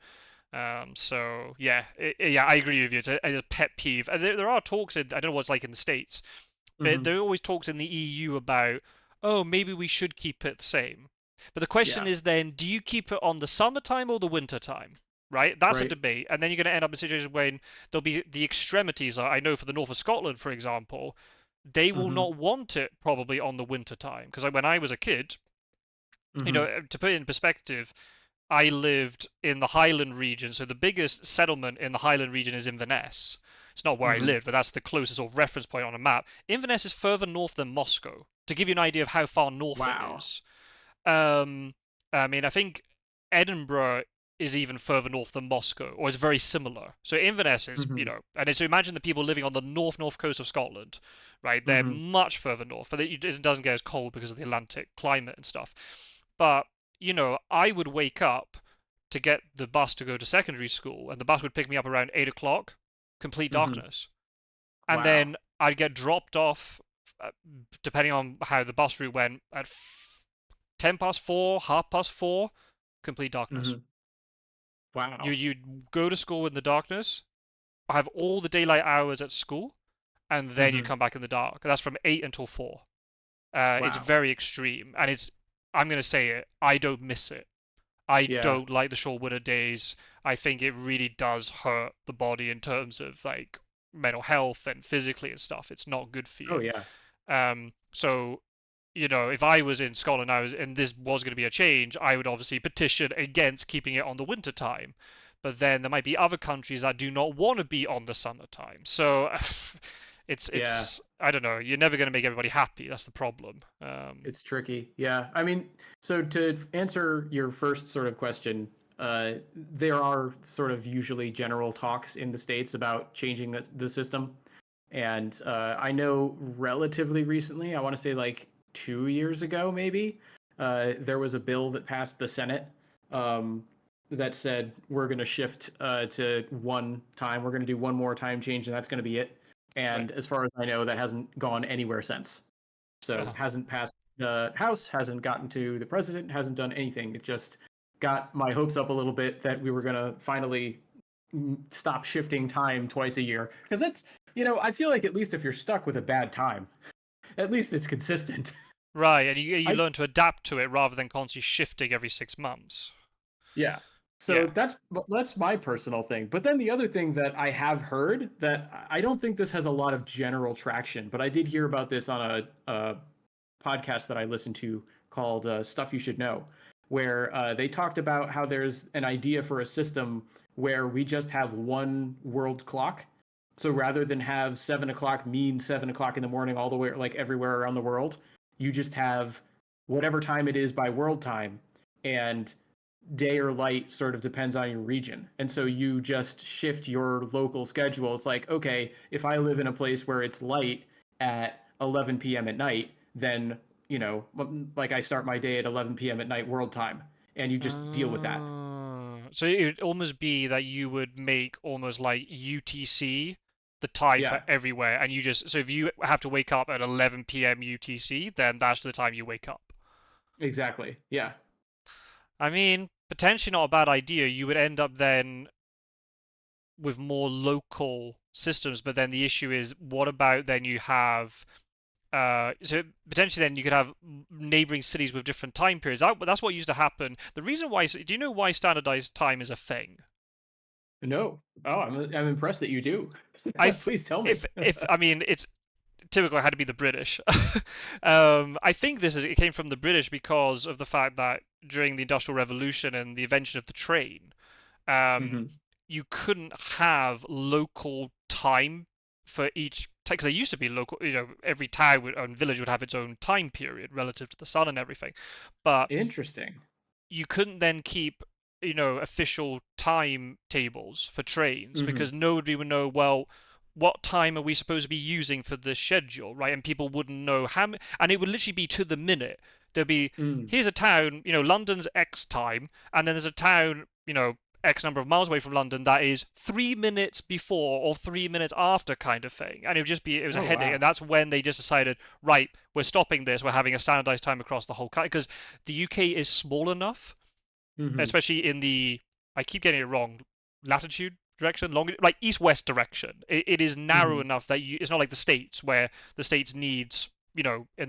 A: So yeah, yeah, I agree with you. It's a pet peeve. And there are talks in, I don't know what it's like in the States, but
B: Hmm.
A: there are always talks in the EU about, oh, maybe we should keep it the same. But the question
B: Yeah.
A: is then, do you keep it on the summertime or the wintertime? Right? That's a
B: Right.
A: debate. And then you're going to end up in a situation when there'll be the extremities. I know for the north of Scotland, for example, they will
B: Hmm.
A: not want it probably on the winter time. Because when I was a kid,
B: Hmm.
A: to put it in perspective, I lived in the Highland region, so the biggest settlement in the Highland region is Inverness. It's not where I
B: Hmm.
A: live, but that's the closest sort of reference point on a map. Inverness is further north than Moscow, to give you an idea of how far north it
B: Wow.
A: is. Um, I mean, I think Edinburgh is even further north than Moscow, or is very similar. So Inverness is,
B: Hmm.
A: and so imagine the people living on the north coast of Scotland, right? They're
B: Hmm.
A: much further north, but it doesn't get as cold because of the Atlantic climate and stuff. But I would wake up to get the bus to go to secondary school, and the bus would pick me up around 8 o'clock, complete
B: Hmm.
A: darkness, and
B: Wow.
A: then I'd get dropped off, uh, depending on how the bus route went, at 10 past 4, 4:30, complete darkness.
B: Hmm.
A: You
B: Wow.
A: you go to school in the darkness, have all the daylight hours at school, and then you
B: Hmm.
A: come back in the dark. That's from 8 until 4. It's
B: Wow.
A: very extreme, and it's. I'm gonna say it. I don't miss it. I
B: Yeah.
A: don't like the short winter days. I think it really does hurt the body in terms of like mental health and physically and stuff. It's not good for
B: Oh
A: you.
B: yeah.
A: So if I was in Scotland, and this was going to be a change, I would obviously petition against keeping it on the winter time. But then there might be other countries that do not want to be on the summertime. So
B: Yeah,
A: it's I don't know. You're never going to make everybody happy. That's the problem.
B: it's tricky. Yeah, I mean, so to answer your first sort of question, there are sort of usually general talks in the states about changing the system, and I know relatively recently, I want to say like 2 years ago, maybe, there was a bill that passed the Senate um, that said we're going to shift to one time. We're going to do one more time change, and that's going to be it.
A: Right.
B: And as far as I know, that hasn't gone anywhere since. So
A: Uh,
B: hasn't passed the House, hasn't gotten to the president, hasn't done anything. It just got my hopes up a little bit that we were going to finally stop shifting time twice a year. Because that's, I feel like at least if you're stuck with a bad time, at least it's consistent.
A: right, and you
B: I
A: learn to adapt to it rather than constantly shifting every 6 months.
B: Yeah. So
A: Yeah.
B: that's my personal thing. But then the other thing that I have heard that I don't think this has a lot of general traction, but I did hear about this on a podcast that I listened to called Stuff You Should Know, where they talked about how there's an idea for a system where we just have one world clock. So rather than have 7 o'clock mean 7 o'clock in the morning all the way like everywhere around the world, you just have whatever time it is by world time, and day or light sort of depends on your region. And so you just shift your local schedule. It's like, okay, if I live in a place where it's light at 11 p.m. at night, then, like I start my day at 11 p.m. at night world time, and you just deal with that.
A: So it would almost be that you would make almost like UTC the time for
B: Yeah,
A: everywhere, and so if you have to wake up at 11 p.m. UTC, then that's the time you wake up.
B: exactly. Yeah.
A: I mean, potentially not a bad idea. You would end up then with more local systems, but then the issue is, what about then you have so potentially then you could have neighboring cities with different time periods. That's what used to happen. The reason why, do you know why standardized time is a thing?
B: No. Oh, I'm impressed that you do.
A: I
B: Please tell me.
A: if I mean it's typical. It had to be the British. I think it came from the British because of the fact that during the Industrial Revolution and the invention of the train, um,
B: Hmm.
A: you couldn't have local time for each because there used to be local. Every town and village would have its own time period relative to the sun and everything, but
B: Interesting.
A: you couldn't then keep official timetables for trains
B: Hmm.
A: because nobody would know, well, what time are we supposed to be using for the schedule, right? And people wouldn't know and it would literally be to the minute. There'd be,
B: Mm.
A: here's a town, London's X time, and then there's a town, X number of miles away from London that is 3 minutes before or 3 minutes after, kind of thing. And it was a
B: Oh,
A: headache.
B: wow.
A: And that's when they just decided, right, we're stopping this. We're having a standardized time across the whole country because the UK is small enough,
B: Hmm.
A: especially in the, I keep getting it wrong, latitude direction, like east-west direction. It is narrow
B: Hmm.
A: enough that it's not like the States where the States needs,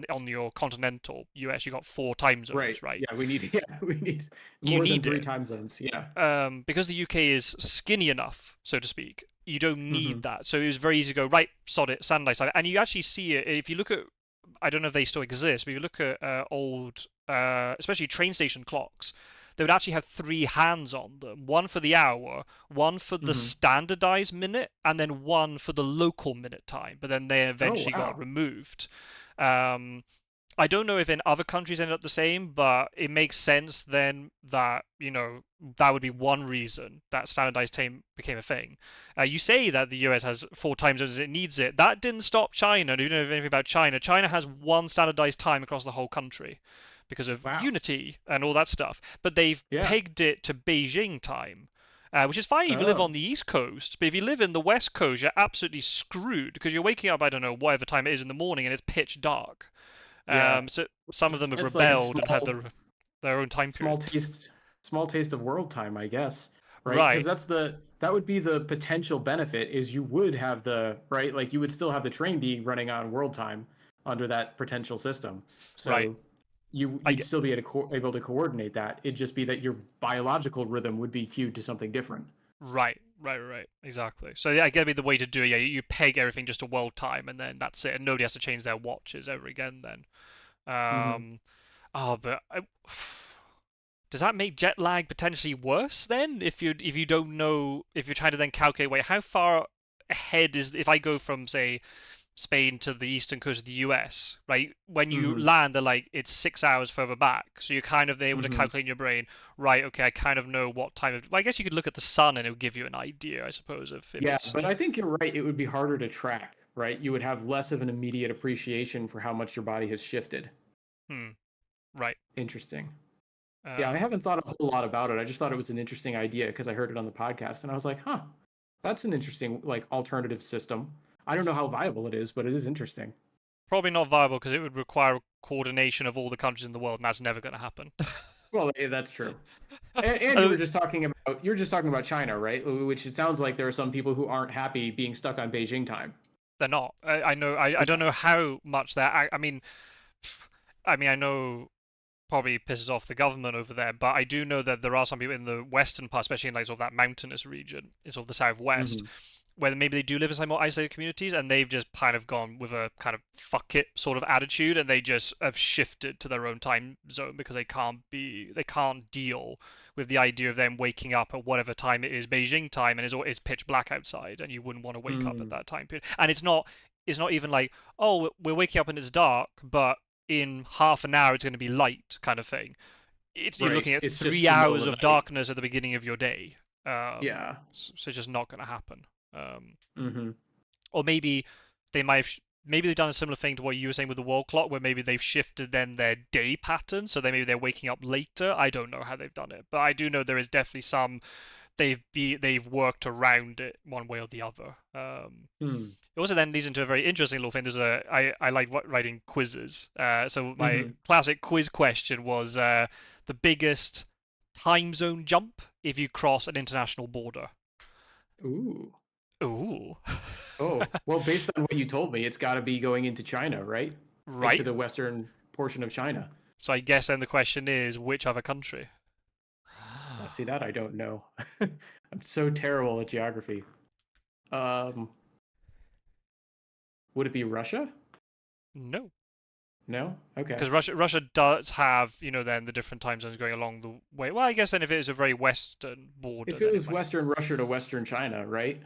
A: on your continental US, you got four time
B: Right.
A: zones, right?
B: Yeah, we need yeah, we need
A: You
B: more than
A: need
B: three
A: it.
B: time zones. Yeah.
A: Because the UK is skinny enough, so to speak, you don't need
B: Hmm.
A: that. So it was very easy to go, right, sod it, standardized time. And you actually see it if you look at, I don't know if they still exist, but if you look at old, especially train station clocks, they would actually have three hands on them, one for the hour, one for the
B: Hmm.
A: standardized minute, and then one for the local minute time. But then they
B: Oh,
A: eventually got
B: wow.
A: removed. Um, I don't know if in other countries ended up the same, but it makes sense then that, that would be one reason that standardized time became a thing. You say that the US has four time zones as it needs it. That didn't stop China. Do you know anything about China? China has one standardized time across the whole country because of
B: Wow.
A: unity and all that stuff. But they've
B: Yeah.
A: pegged it to Beijing time. Which is fine if you live
B: Oh.
A: on the East Coast, but if you live in the West Coast, you're absolutely screwed because you're waking up, I don't know, whatever time it is in the morning, and it's pitch dark.
B: Yeah.
A: So some of them have
B: It's like a
A: rebelled and had their own time
B: small
A: period.
B: taste small taste of world time, I guess. Right? Because
A: Right,
B: that would be the potential benefit is you would have the right, like you would still have the train be running on world time under that potential system.
A: right.
B: So
A: I
B: you'd
A: get
B: still be able to coordinate that. It'd just be that your biological rhythm would be cued to something different.
A: right. Exactly. So yeah, I get to be the way to do it. Yeah, you peg everything just to world time, and then that's it, and nobody has to change their watches ever again. Then.
B: Mm-hmm.
A: Um, oh, but does that make jet lag potentially worse then? If you don't know if you're trying to then calculate, wait, how far ahead is if I go from say Spain to the eastern coast of the US, right? When you
B: Mm-hmm.
A: land, they're like it's 6 hours further back, so you're kind of able to
B: Mm-hmm.
A: calculate in your brain, right? Okay, I kind of know what time of. Well, I guess you could look at the sun and it would give you an idea, I suppose, if
B: Yeah,
A: it's
B: but I think you're right. It would be harder to track, right? You would have less of an immediate appreciation for how much your body has shifted.
A: right.
B: Interesting. Yeah, I
A: Um,
B: haven't thought a whole lot about it. I just thought it was an interesting idea because I heard it on the podcast and I was like, huh, that's an interesting like alternative system. I don't know how viable it is, but it is interesting.
A: Probably not viable because it would require coordination of all the countries in the world, and that's never going to happen.
B: Well, that's true. And
A: I
B: you were just talking about China, right? Which it sounds like there are some people who aren't happy being stuck on Beijing time.
A: They're not. I know. I don't
B: Yeah.
A: know how much that. I mean, I know probably pisses off the government over there. But I do know that there are some people in the western part, especially in like sort of that mountainous region, in sort of the southwest,
B: Mm-hmm.
A: where maybe they do live in some more isolated communities, and they've just kind of gone with a kind of fuck it sort of attitude, and they just have shifted to their own time zone because they can't deal with the idea of them waking up at whatever time it is Beijing time, and it's pitch black outside, and you wouldn't want to wake up at
B: Mm.
A: that time period. And it's not even like, oh, we're waking up and it's dark, but in half an hour it's going to be light kind of thing. You're
B: Right.
A: looking at
B: It's just
A: three
B: the middle of
A: hours
B: the
A: of
B: night.
A: darkness at the beginning of your day.
B: Yeah.
A: So it's just not going to happen. Um,
B: Mm-hmm.
A: or maybe they might have, maybe they've done a similar thing to what you were saying with the wall clock, where maybe they've shifted then their day pattern, so maybe they're waking up later. I don't know how they've done it, but I do know there is definitely some they've worked around it one way or the other.
B: Hmm.
A: It also then leads into a very interesting little thing. I like writing quizzes. So my
B: Mm-hmm.
A: classic quiz question was the biggest time zone jump if you cross an international border.
B: Ooh.
A: Ooh,
B: Oh, well, based on what you told me, it's got to be going into China, right? Into
A: right.
B: the western portion of China.
A: So I guess then the question is, which other country?
B: See that I don't know. I'm so terrible at geography. Um, would it be Russia?
A: No,
B: No. Okay.
A: because Russia does have then the different time zones going along the way. Well, I guess then if it is a very western border,
B: If it
A: then it
B: was
A: might.
B: Western Russia to Western China, right?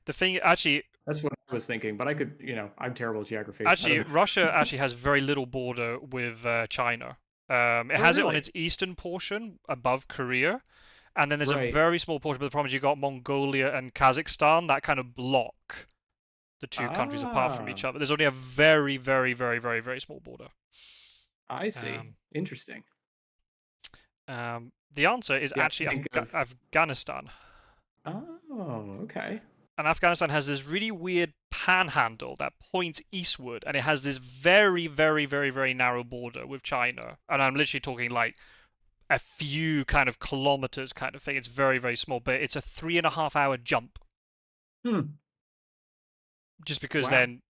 A: The thing actually,
B: That's what I was thinking, but I could, I'm terrible at geography. I don't
A: Actually,
B: know.
A: Russia actually has very little border with China. It
B: Oh,
A: has it on
B: really?
A: its eastern portion above Korea, and then there's a
B: Right.
A: very small portion. But the problem is you got Mongolia and Kazakhstan that kind of block the two countries apart from
B: Ah,
A: each other. There's only a very, very, very, very, very small border.
B: I see.
A: Um,
B: Interesting.
A: the answer is
B: Yeah,
A: actually
B: I think of.
A: Afghanistan.
B: Oh, okay.
A: And Afghanistan has this really weird panhandle that points eastward, and it has this very, very, very, very narrow border with China. And I'm literally talking like a few kind of kilometers kind of thing. It's very, very small, but it's a 3.5 hour jump
B: Hmm.
A: just because
B: Wow.
A: then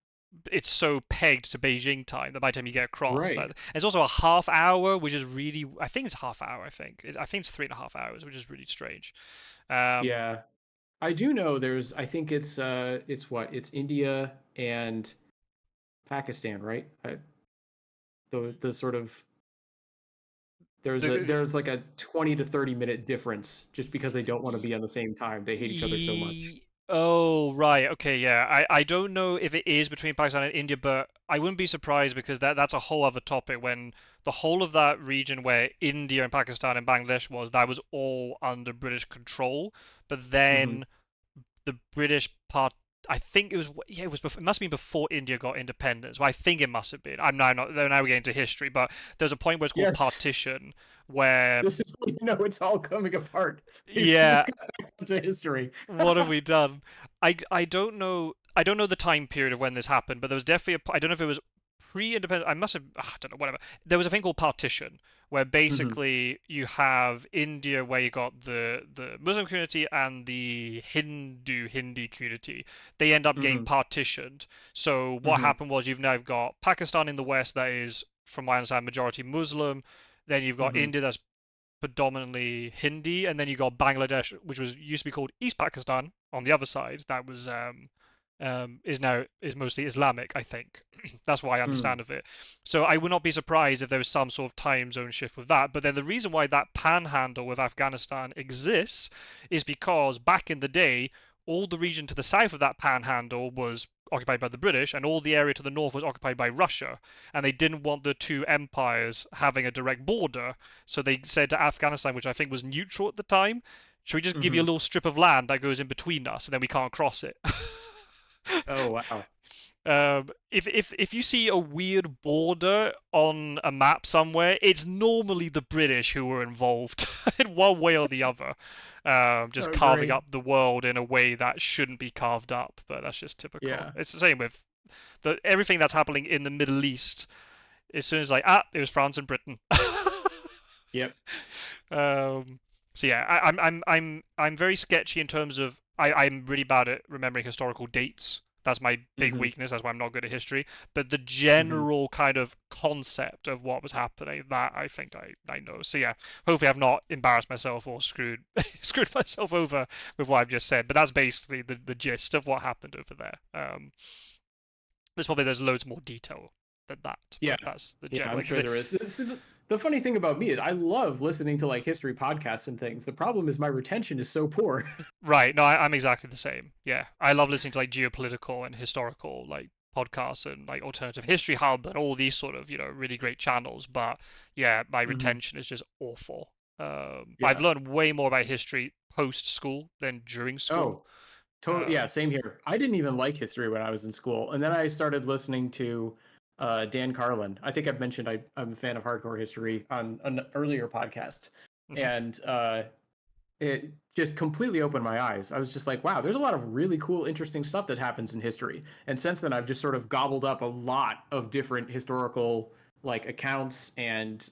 A: it's so pegged to Beijing time that by the time you get across,
B: Right.
A: it's also a half hour, which is really, I think it's half hour. I think it's 3.5 hours, which is really strange. Um,
B: Yeah. I do know I think it's what? It's India and Pakistan, right? The sort of
A: the
B: there's like a 20 to 30 minute difference just because they don't want to be on the same time. They hate each other so much.
A: Oh, right. Okay, yeah. I don't know if it is between Pakistan and India, but I wouldn't be surprised because that's a whole other topic when the whole of that region where India and Pakistan and Bangladesh that was all under British control. But
B: Hmm.
A: then the British part, I think it was, yeah, it must have been before India got independence. Well, I think it must have been. I'm now not, now we're getting into history, but there's a point where it's called
B: Yes.
A: partition where,
B: This is it's all coming apart. We've
A: yeah,
B: got back into history.
A: what have we done? I don't know. I don't know the time period of when this happened, but there was definitely I don't know if it was pre-independence. I must have. I don't know. Whatever. There was a thing called partition, where
B: Hmm.
A: basically you have India, where you got the Muslim community and the Hindi community. They end up getting
B: Hmm.
A: partitioned. So what
B: Hmm.
A: happened was you've now got Pakistan in the west that is, from my understanding, majority Muslim. Then you've got
B: Hmm.
A: India that's predominantly Hindi, and then you got Bangladesh, which was used to be called East Pakistan on the other side. That was is mostly Islamic, I think. That's what I
B: Hmm.
A: understand of it. So I would not be surprised if there was some sort of time zone shift with that. But then the reason why that panhandle with Afghanistan exists is because back in the day, all the region to the south of that panhandle was occupied by the British, and all the area to the north was occupied by Russia. And they didn't want the two empires having a direct border, so they said to Afghanistan, which I think was neutral at the time, should we just give you a
B: Hmm.
A: little strip of land that goes in between us, and then we can't cross it?
B: Oh wow.
A: If you see a weird border on a map somewhere, it's normally the British who were involved in one way or the other, just
B: Oh
A: carving
B: great.
A: up the world in a way that shouldn't be carved up. But that's just typical.
B: Yeah.
A: It's the same with everything that's happening in the Middle East. As soon as like it was France and Britain.
B: Yep.
A: Um, so yeah, I'm very sketchy in terms of I'm really bad at remembering historical dates. That's my big
B: Hmm.
A: weakness. That's why I'm not good at history. But the
B: Hmm.
A: general kind of concept of what was happening, that I think I know. So yeah, hopefully I've not embarrassed myself or screwed screwed myself over with what I've just said. But that's basically the gist of what happened over there. There's loads more detail than that,
B: Yeah.
A: but that's the
B: Yeah,
A: general.
B: I'm
A: Because
B: sure there is. See, the funny thing about me is I love listening to like history podcasts and things. The problem is my retention is so poor.
A: Right. No, I'm exactly the same. Yeah, I love listening to like geopolitical and historical like podcasts and like alternative history hub and all these sort of really great channels. But yeah, my
B: Hmm.
A: retention is just awful. I've
B: Yeah.
A: learned way more about history post school than during school.
B: Oh, totally. Yeah,
A: Um,
B: same here. I didn't even like history when I was in school, and then I started listening to Dan Carlin. I think I've mentioned I'm a fan of hardcore history on an earlier podcast,
A: mhm.
B: and it just completely opened my eyes. I was just like, wow, there's a lot of really cool, interesting stuff that happens in history. And since then, I've just sort of gobbled up a lot of different historical like accounts and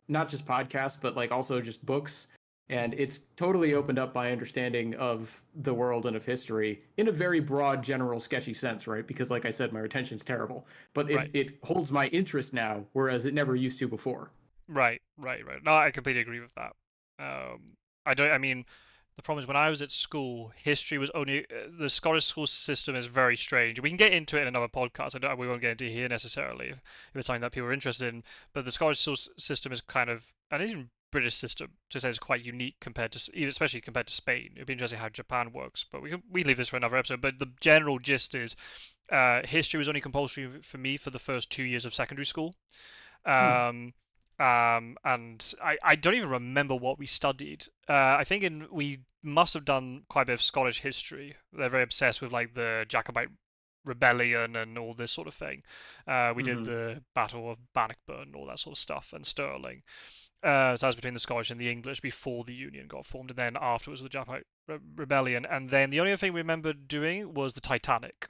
B: not just podcasts, but like also just books. And it's totally opened up my understanding of the world and of history in a very broad, general, sketchy sense, right? Because, like I said, my retention's terrible, but
A: Right.
B: it holds my interest now, whereas it never used to before.
A: Right. No, I completely agree with that. I don't. I mean, the problem is when I was at school, history was only the Scottish school system is very strange. We can get into it in another podcast. We won't get into it here necessarily if it's something that people are interested in. But the Scottish school system is kind of, and even British system to say is quite unique compared to, especially compared to Spain. It'd be interesting how Japan works, but we leave this for another episode. But the general gist is, history was only compulsory for me for the first 2 years of secondary school.
B: Hmm.
A: Um, and I don't even remember what we studied. I think we must have done quite a bit of Scottish history. They're very obsessed with like the Jacobite rebellion and all this sort of thing. We did
B: Mm-hmm.
A: the Battle of Bannockburn and all that sort of stuff, and Stirling. So that was between the Scottish and the English before the Union got formed, and then afterwards the Jacobite rebellion. And then the only other thing we remember doing was the Titanic.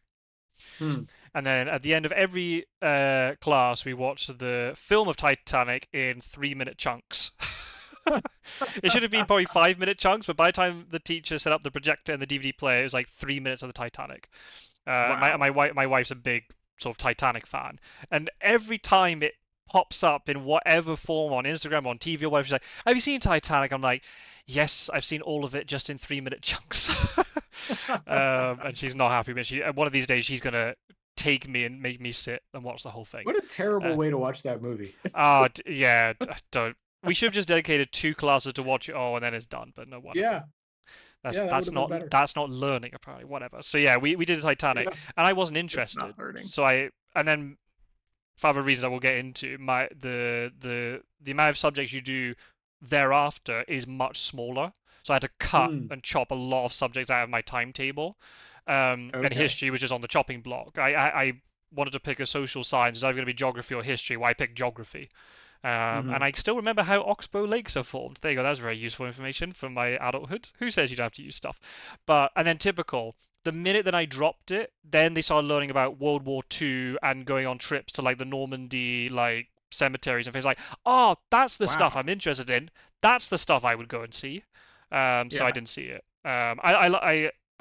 B: Hmm.
A: And then at the end of every class, we watched the film of Titanic in 3 minute chunks. It should have been probably 5 minute chunks, but by the time the teacher set up the projector and the DVD player, it was like 3 minutes of the Titanic.
B: Wow.
A: My wife's a big sort of Titanic fan, and every time it pops up in whatever form on Instagram, on TV, or whatever, she's like, "Have you seen Titanic?" I'm like, "Yes, I've seen all of it just in 3 minute chunks." And she's not happy, but one of these days she's gonna take me and make me sit and watch the whole thing.
B: What a terrible
A: Uh,
B: way to watch that movie.
A: yeah, don't. We should have just dedicated 2 classes to watch it all, and then it's done. But no, whatever.
B: Yeah, yeah, that would
A: That's
B: have been
A: not
B: better.
A: that's not learning apparently. Whatever. So yeah, we did the Titanic,
B: Yeah,
A: and I wasn't
B: it's
A: interested.
B: not learning.
A: So I and then for other reasons I will get into, the amount of subjects you do thereafter is much smaller. So I had to cut
B: Hmm.
A: and chop a lot of subjects out of my timetable. And
B: Okay.
A: history was just on the chopping block. I wanted to pick a social science. Is either going to be geography or history? Well, I picked geography. And
B: Hmm.
A: I still remember how Oxbow Lakes are formed. There you go. That was very useful information from my adulthood. Who says you don't have to use stuff? And then typical. The minute that I dropped it, then they started learning about World War II and going on trips to like the Normandy like cemeteries and things like. Oh, that's the stuff
B: Wow.
A: I'm interested in. That's the stuff I would go and see. So I
B: Yeah.
A: didn't see it.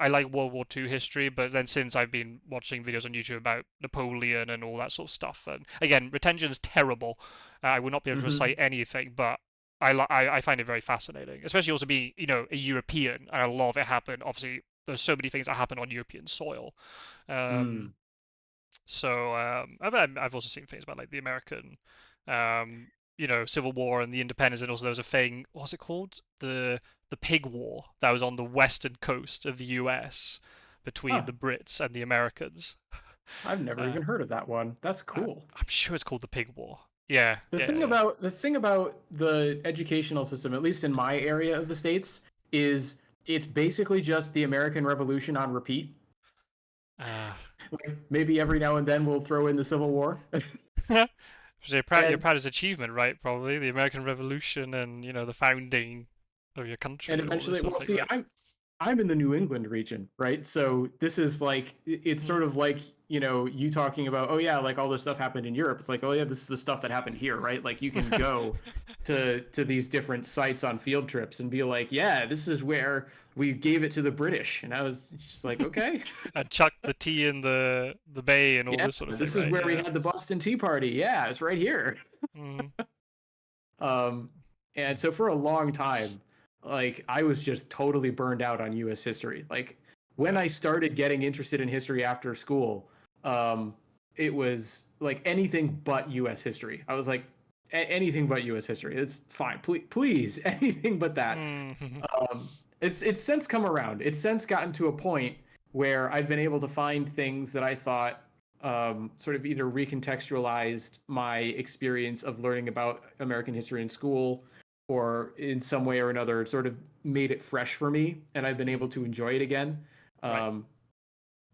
A: I like World War II history, but then since I've been watching videos on YouTube about Napoleon and all that sort of stuff, and again, retention is terrible. I would not be able to
B: Hmm.
A: recite anything, but I find it very fascinating, especially also being a European, and a lot of it happened obviously there's so many things that happen on European soil.
B: Mm.
A: Um, I've also seen things about like the American, Civil War and the independence, and also there was a thing. What's it called? The Pig War that was on the western coast of the U.S. between
B: Huh.
A: the Brits and the Americans.
B: I've never
A: Uh,
B: even heard of that one. That's
A: I,
B: cool.
A: I'm sure it's called the Pig War. Yeah,
B: The
A: yeah,
B: thing
A: yeah.
B: about the thing about the educational system, at least in my area of the states, is it's basically just the American Revolution on repeat.
A: Uh,
B: Like maybe every now and then we'll throw in the Civil War.
A: so your
B: and
A: proudest achievement, right? Probably the American Revolution and the founding of your
B: and
A: country and all this
B: eventually,
A: sort of
B: well,
A: thing,
B: see,
A: right?
B: I'm in the New England region, right? So this is like it's
A: Mm.
B: sort of like you talking about, oh yeah, like all this stuff happened in Europe. It's like, oh yeah, this is the stuff that happened here, right? Like you can go to these different sites on field trips and be like, yeah, this is where we gave it to the British, and I was just like, okay,
A: And chuck the tea in the bay and all
B: yeah,
A: this sort of thing,
B: this is
A: right?
B: where we
A: Yeah.
B: had the Boston Tea Party. Yeah, it's right here.
A: Mm.
B: Um, and so for a long time, like I was just totally burned out on U.S. history. Like when
A: Yeah.
B: I started getting interested in history after school, um, it was like anything but U.S. history. I was like, anything but U.S. history. It's fine, please, anything but that.
A: Mm.
B: Um, it's since come around. It's since gotten to a point where I've been able to find things that I thought sort of either recontextualized my experience of learning about American history in school, or in some way or another, sort of made it fresh for me, and I've been able
A: Mm.
B: to enjoy it again.
A: Right.
B: Um,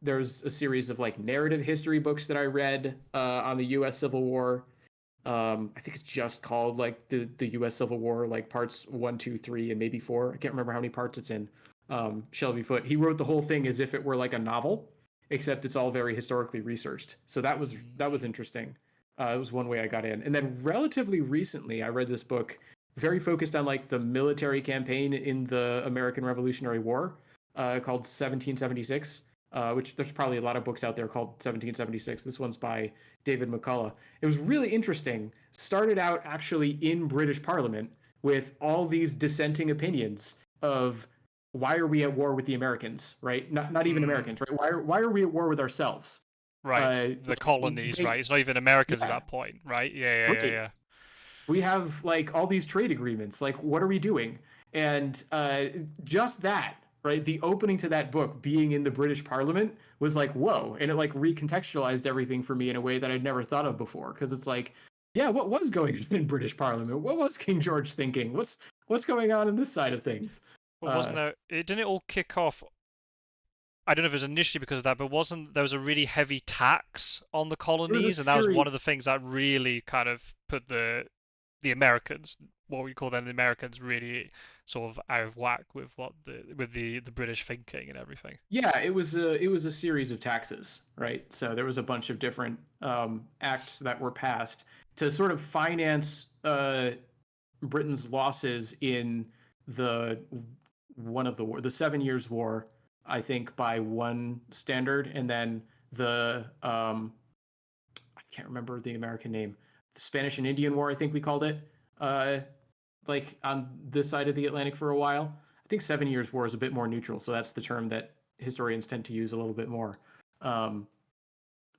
B: there's a series of like narrative history books that I read on the U.S. Civil War. I think it's just called like the U.S. Civil War, like parts 1, 2, 3, and maybe 4. I can't remember how many parts it's in. Shelby Foote, he wrote the whole thing as if it were like a novel, except it's all very historically researched. So that was
A: Mm.
B: interesting. It was one way I got in, and then relatively recently, I read this book very focused on like the military campaign in the American Revolutionary War, called 1776. Which there's probably a lot of books out there called 1776. This one's by David McCullough. It was really interesting. Started out actually in British Parliament with all these dissenting opinions of why are we at war with the Americans, right? Not even
A: Mm.
B: Americans, right? Why are we at war with ourselves?
A: Right. The
B: Like
A: colonies,
B: they,
A: right? It's not even Americans at
B: yeah,
A: that point, right? Yeah, yeah,
B: right.
A: yeah,
B: We have like all these trade agreements. Like, what are we doing? And just that, right? The opening to that book being in the British Parliament was like, whoa. And it like recontextualized everything for me in a way that I'd never thought of before. Because it's like, yeah, what was going on in British Parliament? What was King George thinking? What's going on in this side of things?
A: But wasn't
B: Uh,
A: there? Didn't it all kick off? I don't know if it was initially because of that, but wasn't there was a really heavy tax on the
B: there was a
A: colonies, and that was
B: series.
A: one of the things that really kind of put the Americans, what we call them the Americans, really sort of out of whack with what the British thinking and everything.
B: Yeah, it was a series of taxes, right? So there was a bunch of different acts that were passed to sort of finance Britain's losses in the one of the war, the 7 Years' War, I think by one standard, and then the I can't remember the American name, the Spanish and Indian War, I think we called it, uh, like on this side of the Atlantic for a while. I think 7 Years' War is a bit more neutral, so that's the term that historians tend to use a little bit more. Um,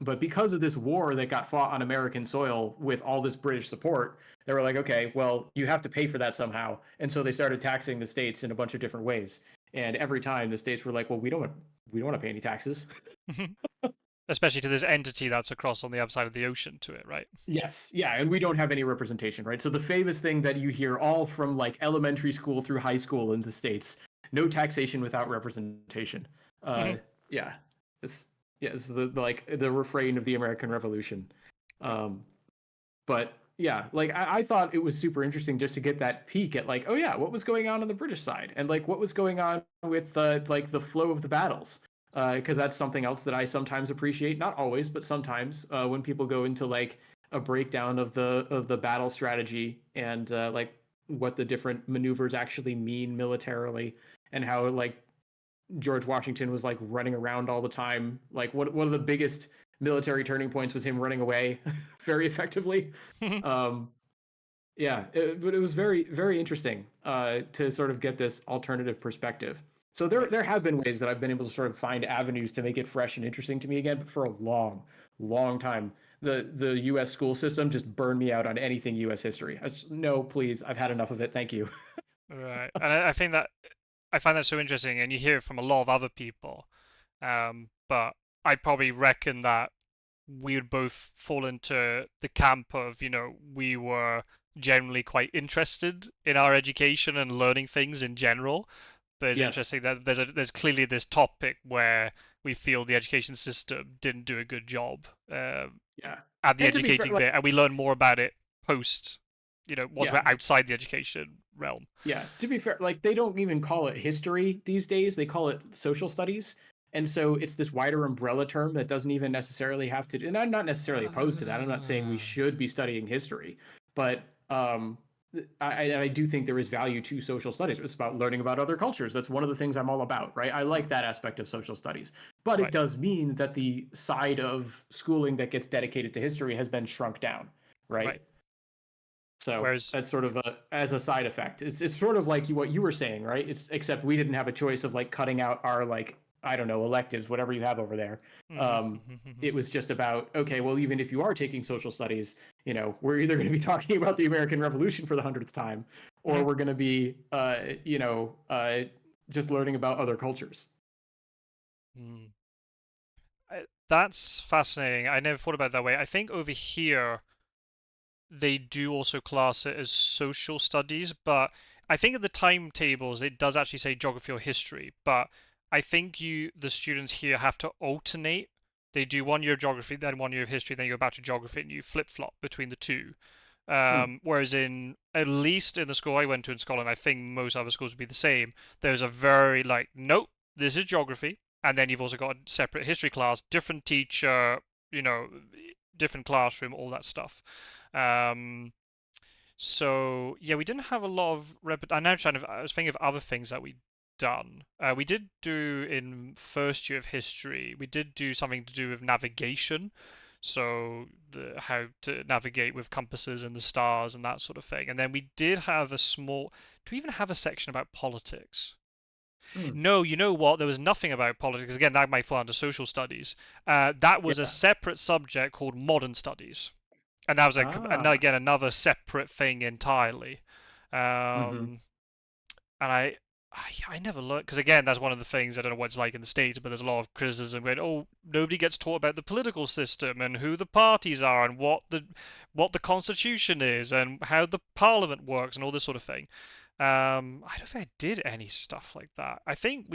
B: but because of this war that got fought on American soil with all this British support, they were like, okay, well, you have to pay for that somehow. And so they started taxing the states in a bunch of different ways. And every time the states were like, well, we don't want to pay any taxes.
A: Especially to this entity that's across on the other side of the ocean to it, right?
B: Yes, yeah, and we don't have any representation, right? So the famous thing that you hear all from like elementary school through high school in the states: no taxation without representation. Uh, yeah, it's yeah, it's like the refrain of the American Revolution.
A: Right.
B: Um, but yeah, like I thought it was super interesting just to get that peek at like, oh yeah, what was going on the British side, and like what was going on with like the flow of the battles, because that's something else that I sometimes appreciate, not always, but sometimes when people go into like a breakdown of the battle strategy and like what the different maneuvers actually mean militarily, and how like George Washington was like running around all the time. Like one of the biggest military turning points was him running away very effectively. Um, yeah, but it was very very interesting to sort of get this alternative perspective. So there
A: Right.
B: there have been ways that I've been able to sort of find avenues to make it fresh and interesting to me again, but for a long time, the U.S. school system just burned me out on anything U.S. history. No, please, I've had enough of it. Thank you.
A: Right. And I think that I find that so interesting, and you hear it from a lot of other people. But I probably reckon that we would both fall into the camp of, we were generally quite interested in our education and learning things in general. But it's
B: Yes.
A: interesting that there's clearly this topic where we feel the education system didn't do a good job
B: Yeah.
A: at the
B: And to be fair,
A: educating bit, and we learn more about it post, once
B: yeah,
A: we're outside the education realm.
B: yeah. To be fair, like they don't even call it history these days. They call it social studies. And so it's this wider umbrella term that doesn't even necessarily have to, and I'm not necessarily opposed to that. I'm not saying we
A: Uh,
B: should be studying history, but I do think there is value to social studies. It's about learning about other cultures. That's one of the things I'm all about, right? I like that aspect of social studies. But it
A: right,
B: does mean that the side of schooling that gets dedicated to history has been shrunk down, right?
A: right.
B: So
A: Whereas,
B: that's sort of a as a side effect. It's sort of like what you were saying, right? It's except we didn't have a choice of like cutting out our like I don't know electives, whatever you have over there. Um, it was just about okay, well, even if you are taking social studies, we're either going to be talking about the American Revolution for the 100th time, or we're going to be, just learning about other cultures.
A: that's fascinating. I never thought about it that way. I think over here they do also class it as social studies, but I think in the timetables it does actually say geography or history. But I think the students here, have to alternate. They do 1 year of geography, then 1 year of history, then you go back to geography, and you flip flop between the two.
B: Hmm.
A: Whereas in at least in the school I went to in Scotland, I think most other schools would be the same. There's a very like, nope, this is geography, and then you've also got a separate history class, different teacher, you know, different classroom, all that stuff. Um, so yeah, we didn't have a lot of I'm now trying to. I was thinking of other things that we'd done. We did do in first year of history. We did do something to do with navigation, so how to navigate with compasses and the stars and that sort of thing. And then we did have a small. Do we even have a section about politics?
B: Hmm.
A: No, you know what? There was nothing about politics. Again, that might fall under social studies. That was a
B: Yeah.
A: separate subject called modern studies, and that was
B: Ah.
A: again another separate thing entirely.
B: Mm-hmm.
A: Um, and I never learned because again that's one of the things I don't know what it's like in the States, but there's a lot of criticism going, oh, nobody gets taught about the political system and who the parties are and what the constitution is and how the parliament works and all this sort of thing. I don't think I did any stuff like that. I think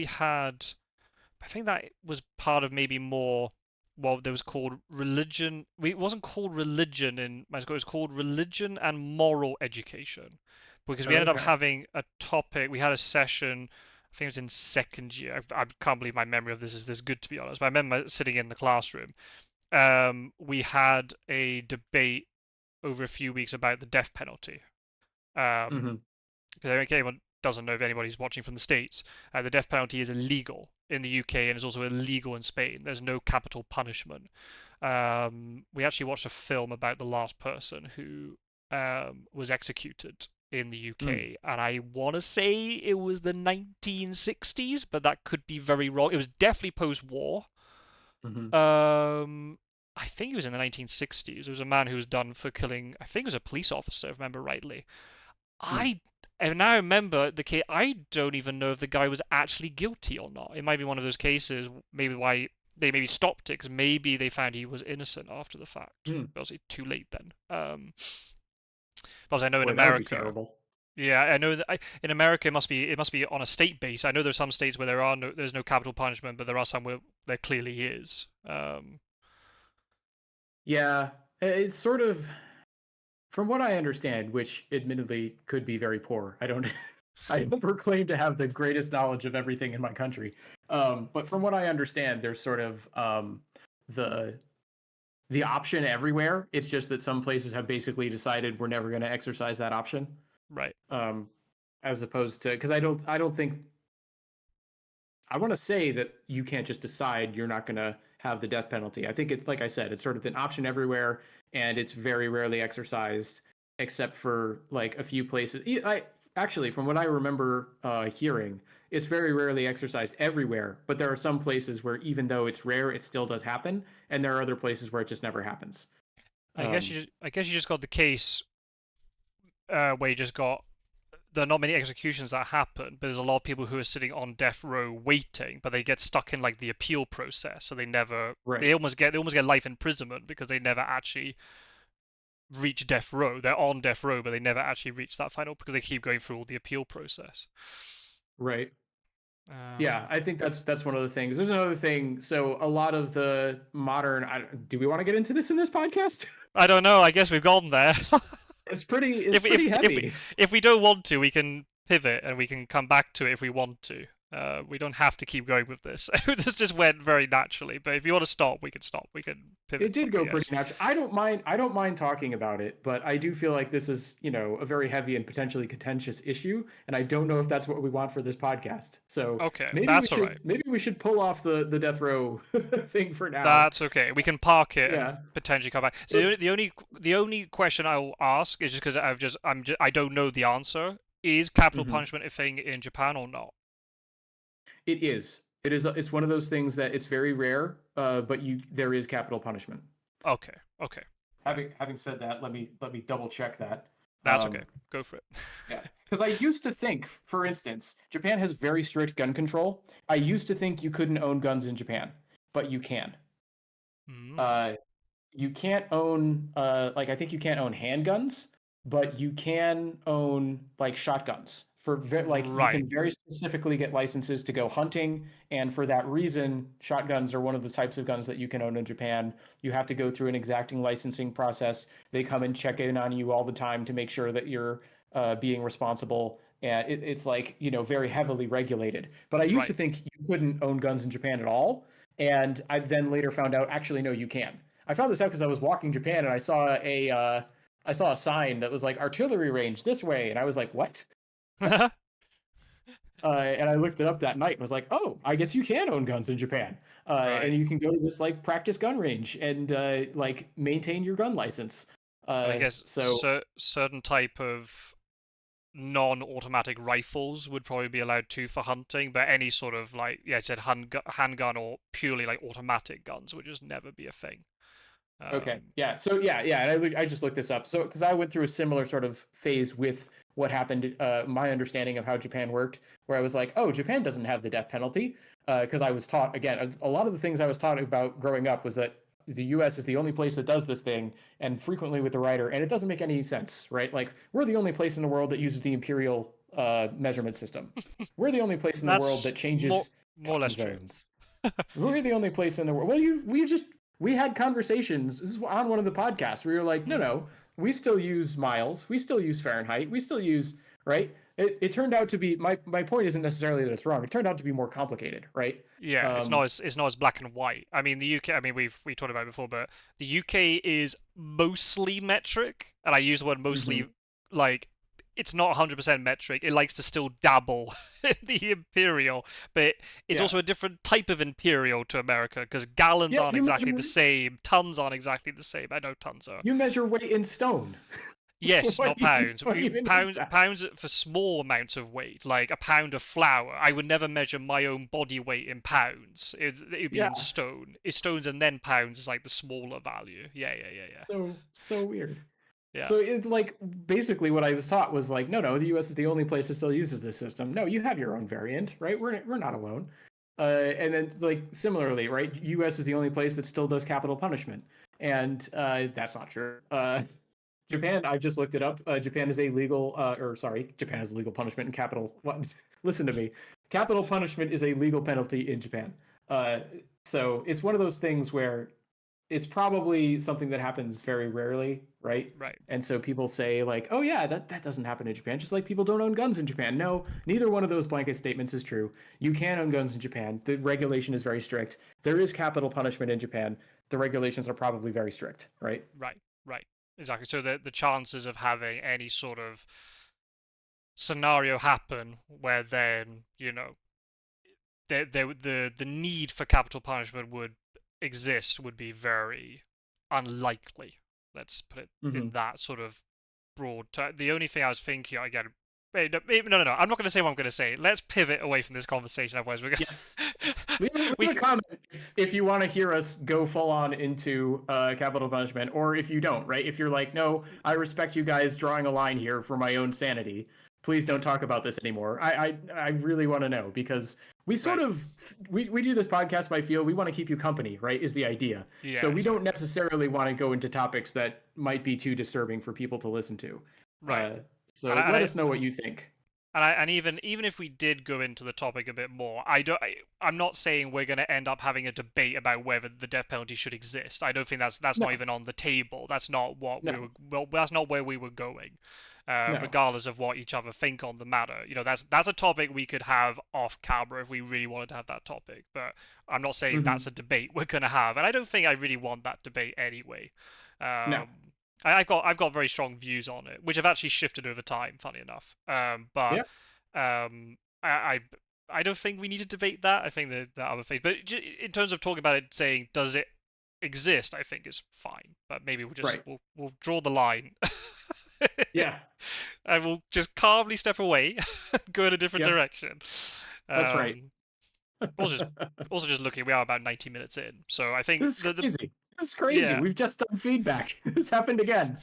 A: that was part of maybe more. Well, there was called religion. It wasn't called religion in my school. It was called religion and moral education, because we ended up
B: Okay.
A: having a topic. We had a session. I think it was in second year. I can't believe my memory of this is this good, to be honest. But I remember sitting in the classroom. We had a debate over a few weeks about the death penalty.
B: Mm-hmm.
A: Because anyone doesn't know, if anybody's watching from the States, the death penalty is illegal in the UK and is also illegal in Spain. There's no capital punishment. We actually watched a film about the last person who was executed in the
B: Mm.
A: UK, and I want to say it was the 1960s, but that could be very wrong. It was definitely post-war.
B: Mm-hmm.
A: I think it was in the 1960s. It was a man who was done for killing, I think it was a police officer, if I remember rightly.
B: Mm.
A: I and now I remember the case. I don't even know if the guy was actually guilty or not. It might be one of those cases, maybe why they maybe stopped it because maybe they found he was innocent after the fact.
B: Mm.
A: Obviously, too late then. But I know in
B: Boy, that would be
A: America,
B: terrible.
A: yeah, I know that in America it must be on a state base. I know there's some states where there's no capital punishment, but there are some where there clearly is.
B: Yeah, it's sort of from what I understand, which admittedly could be very poor. I don't I don't proclaim to have the greatest knowledge of everything in my country. But from what I understand, there's sort of the the option everywhere. It's just that some places have basically decided we're never going to exercise that option.
A: Right.
B: Um, as opposed to because I don't think I want to say that you can't just decide you're not going to have the death penalty. I think it's like I said, it's sort of an option everywhere, and it's very rarely exercised, except for like a few places. actually, from what I remember hearing, it's very rarely exercised everywhere. But there are some places where, even though it's rare, it still does happen, and there are other places where it just never happens. Um,
A: I guess you just got the case where you just got there are not many executions that happen, but there's a lot of people who are sitting on death row waiting, but they get stuck in like the appeal process, so
B: right,
A: they almost get life imprisonment because they never actually reach death row. They're on death row, but they never actually reach that final because they keep going through all the appeal process.
B: right. Yeah,
A: Um,
B: I think that's one of the things. There's another thing. So a lot of the modern. Do we want to get into this in this podcast?
A: I don't know. I guess we've gone there.
B: It's pretty heavy.
A: If we don't want to, we can pivot and we can come back to it if we want to. We don't have to keep going with this. This just went very naturally. But if you want to stop, we can stop. We can
B: It
A: pivot to
B: did go
A: something
B: pretty
A: else.
B: natural. I don't mind talking about it, but I do feel like this is, a very heavy and potentially contentious issue, and I don't know if that's what we want for this podcast. So
A: Okay, that's all right.
B: maybe we should pull off the death row thing for now.
A: That's okay. We can park it and
B: Yeah.
A: potentially come back.
B: So
A: So the only question I will ask is just because I don't know the answer. Is capital
B: mhm.
A: punishment a thing in Japan or not?
B: It is. It's one of those things that it's very rare, but you there is capital punishment.
A: Okay, okay,
B: Having said that, let me double check that.
A: that's okay.
B: Um,
A: Go for it.
B: yeah, because I used to think, for instance, Japan has very strict gun control. I used to think you couldn't own guns in Japan, but you can.
A: Mm,
B: Uh, you can't own like I think you can't own handguns, but you can own like shotguns. Like you
A: right,
B: can very specifically get licenses to go hunting, and for that reason, shotguns are one of the types of guns that you can own in Japan. You have to go through an exacting licensing process. They come and check in on you all the time to make sure that you're being responsible. And it's like, very heavily regulated. But I used to
A: right.
B: think you couldn't own guns in Japan at all. And I then later found out, actually, no, you can. I found this out because I was walking Japan and I saw a sign that was like artillery range this way, and I was like, what? And I looked it up that night and was like, oh, I guess you can own guns in Japan,
A: Right.
B: and you can go to this like practice gun range and like maintain your gun license.
A: And I guess
B: So
A: certain type of non-automatic rifles would probably be allowed too for hunting, but any sort of like yeah, I said handgun or purely like automatic guns would just never be a thing.
B: okay.
A: Um,
B: Yeah. So yeah. And I just looked this up. So because I went through a similar sort of phase with what happened, my understanding of how Japan worked, where I was like, oh, Japan doesn't have the death penalty. Because I was taught, again, a lot of the things I was taught about growing up was that the U.S. is the only place that does this thing, and frequently with the writer, and it doesn't make any sense, right? Like we're the only place in the world that uses the imperial measurement system. We're the only place in the world
A: that's
B: that changes
A: more or
B: time
A: less true.
B: zones. We're the only place in the world. Well, we had conversations. This is on one of the podcasts where you're like, no,
A: Hmm.
B: no, we still use miles, we still use Fahrenheit, we still use right. It turned out to be my point isn't necessarily that it's wrong. It turned out to be more complicated, right?
A: Yeah,
B: Um,
A: it's not as black and white. I mean, the UK. I mean, we talked about it before, but the UK is mostly metric, and I use the word
B: mhm.
A: mostly like it's not 100% metric. It likes to still dabble in the imperial, but it's
B: Yeah,
A: also a different type of imperial to America because gallons
B: yeah.
A: aren't exactly the same, tons aren't exactly the same. I know tons are.
B: You measure weight in stone.
A: Yes, not pounds.
B: What even is that?
A: Pounds for small amounts of weight, like a pound of flour. I would never measure my own body weight in pounds. It would be in
B: Yeah,
A: stone. It's stones and then pounds is like the smaller value.
B: so weird.
A: Yeah.
B: So it's like basically what I was taught was like, no, no, the U.S. is the only place that still uses this system. No, you have your own variant, right? We're not alone. And then like similarly, right? U.S. is the only place that still does capital punishment, and that's not true. Japan, I just looked it up. Japan is a legal, or sorry, Japan is a legal punishment in capital. What? Listen to me. Capital punishment is a legal penalty in Japan. Uh, so it's one of those things where it's probably something that happens very rarely, right?
A: Right.
B: And so people say like, "Oh yeah, that doesn't happen in Japan." Just like people don't own guns in Japan. No, neither one of those blanket statements is true. You can own guns in Japan. The regulation is very strict. There is capital punishment in Japan. The regulations are probably very strict, right?
A: Right. Right. Exactly. So the chances of having any sort of scenario happen where then the need for capital punishment would exist would be very unlikely. Let's put it in
B: Mm-hmm.
A: that sort of broad term. The only thing I was thinking, again, Wait, no. I'm not going to say what I'm going to say. Let's pivot away from this conversation. Otherwise, we're
B: Yes. Yes.
A: we
B: Leave a comment if you want to hear us go full on into capital punishment, or if you don't, right? If you're like, no, I respect you guys drawing a line here for my own sanity. Please don't talk about this anymore. I really want to know because we sort
A: right.
B: of we do this podcast by feel. We want to keep you company, right? Is the idea.
A: Yeah,
B: So we don't
A: exactly.
B: necessarily want to go into topics that might be too disturbing for people to listen to.
A: Right.
B: Uh,
A: And
B: so
A: I, and
B: let
A: I
B: us know what you think.
A: and even if we did go into the topic a bit more, I'm not saying we're going to end up having a debate about whether the death penalty should exist. I don't think that's not
B: No,
A: even on the table. That's not what we
B: no,
A: were. Well, that's not where we were going.
B: no.
A: Regardless of what each other think on the matter, that's a topic we could have off camera if we really wanted to have that topic. But I'm not saying that's a
B: Hmm.
A: debate we're going to have, and I don't think I really want that debate anyway.
B: No.
A: Um, I've got very strong views on it, which have actually shifted over time. Funny enough, but
B: Yeah.
A: um, I, I I don't think we need to debate that. I think that other things, but in terms of talking about it, saying does it exist, I think is fine. But maybe
B: Right.
A: we'll draw the line,
B: Yeah.
A: and we'll just calmly step away, go in a different
B: Yep.
A: direction.
B: That's right.
A: Um, also just also just looking, we are about 90 minutes in, so I think
B: This is
A: the
B: crazy. This is crazy.
A: yeah.
B: We've just done feedback. This happened again.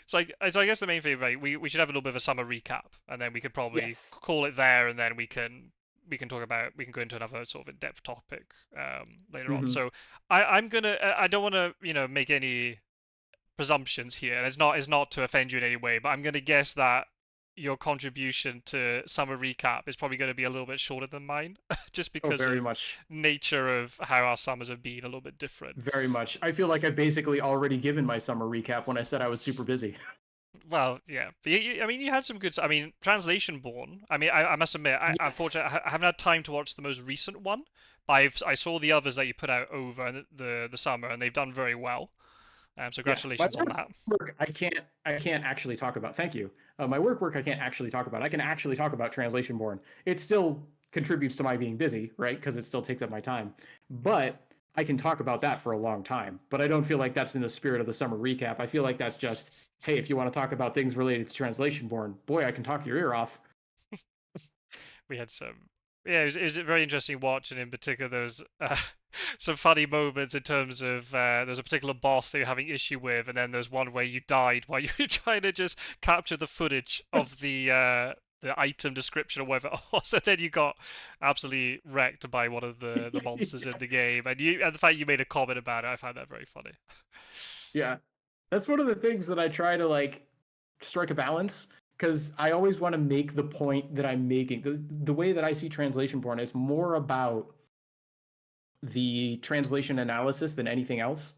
A: So I guess the main thing, right? We should have a little bit of a summer recap, and then we could probably
B: Yes.
A: call it there, and then we can talk about we can go into another sort of in-depth topic later on.
B: Hmm.
A: So I'm gonna I don't want to make any presumptions here, and it's not to offend you in any way, but I'm gonna guess that your contribution to summer recap is probably going to be a little bit shorter than mine, just
B: Oh,
A: because
B: very
A: of
B: much.
A: nature of how our summers have been a little bit different.
B: Very much. I feel like I basically already given my summer recap when I said I was super busy.
A: Well, yeah. But I mean, you had some good. I mean, Translation Born. I mean, I must admit,
B: Yes.
A: unfortunately, I haven't had time to watch the most recent one. But I saw the others that you put out over the summer, and they've done very well. So
B: Yeah. My
A: congratulations on that.
B: work I can't actually talk about. Thank you. My work I can't actually talk about. I can actually talk about translation born. It still contributes to my being busy, right? Because it still takes up my time. But I can talk about that for a long time. But I don't feel like that's in the spirit of the summer recap. I feel like that's just, hey, if you want to talk about things related to translation born, boy, I can talk your ear off.
A: We had some. Yeah, it was a very interesting watch, and in particular, those some funny moments in terms of there's a particular boss that you're having issue with, and then there's one where you died while you were trying to just capture the footage of the item description or whatever it was, and then you got absolutely wrecked by one of the monsters in
B: Yeah.
A: the game, and the fact you made a comment about it, I found that very funny.
B: Yeah. That's one of the things that I try to like strike a balance because I always want to make the point that I'm making. The way that I see translation porn is more about the translation analysis than anything else.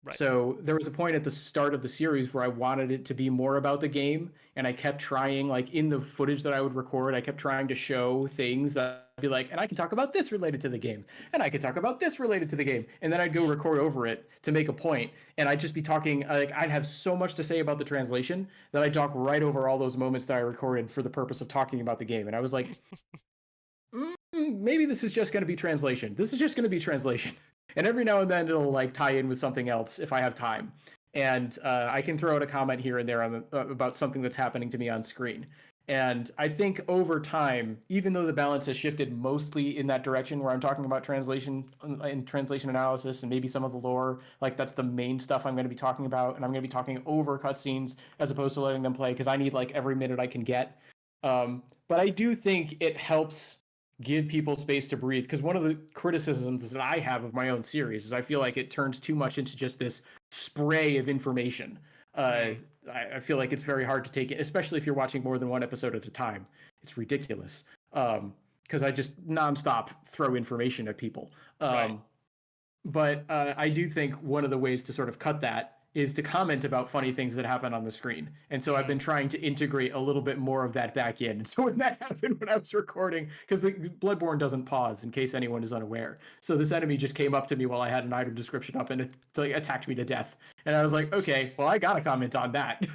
A: Right.
B: So there was a point at the start of the series where I wanted it to be more about the game, and I kept trying, like in the footage that I would record, I kept trying to show things that I'd be like, and I can talk about this related to the game, and I could talk about this related to the game, and then I'd go record over it to make a point, and I'd just be talking like I'd have so much to say about the translation that I talk right over all those moments that I recorded for the purpose of talking about the game, and I was like, maybe this is just going to be translation. This is just going to be translation. And every now and then it'll like tie in with something else if I have time. And I can throw out a comment here and there on about something that's happening to me on screen. And I think over time, even though the balance has shifted mostly in that direction where I'm talking about translation and translation analysis and maybe some of the lore, like that's the main stuff I'm going to be talking about. And I'm going to be talking over cutscenes as opposed to letting them play because I need like every minute I can get. But I do think it helps give people space to breathe because one of the criticisms that I have of my own series is I feel like it turns too much into just this spray of information. Uh,
A: Mm,
B: I feel like it's very hard to take it, especially if you're watching more than one episode at a time. It's ridiculous because I just nonstop throw information at people.
A: right.
B: But I do think one of the ways to sort of cut that is to comment about funny things that happen on the screen. And so I've
A: Mm.
B: been trying to integrate a little bit more of that back in. And so when that happened when I was recording, because the Bloodborne doesn't pause in case anyone is unaware. So this enemy just came up to me while I had an item description up and it like, attacked me to death. And I was like, okay, well, I got to comment on that.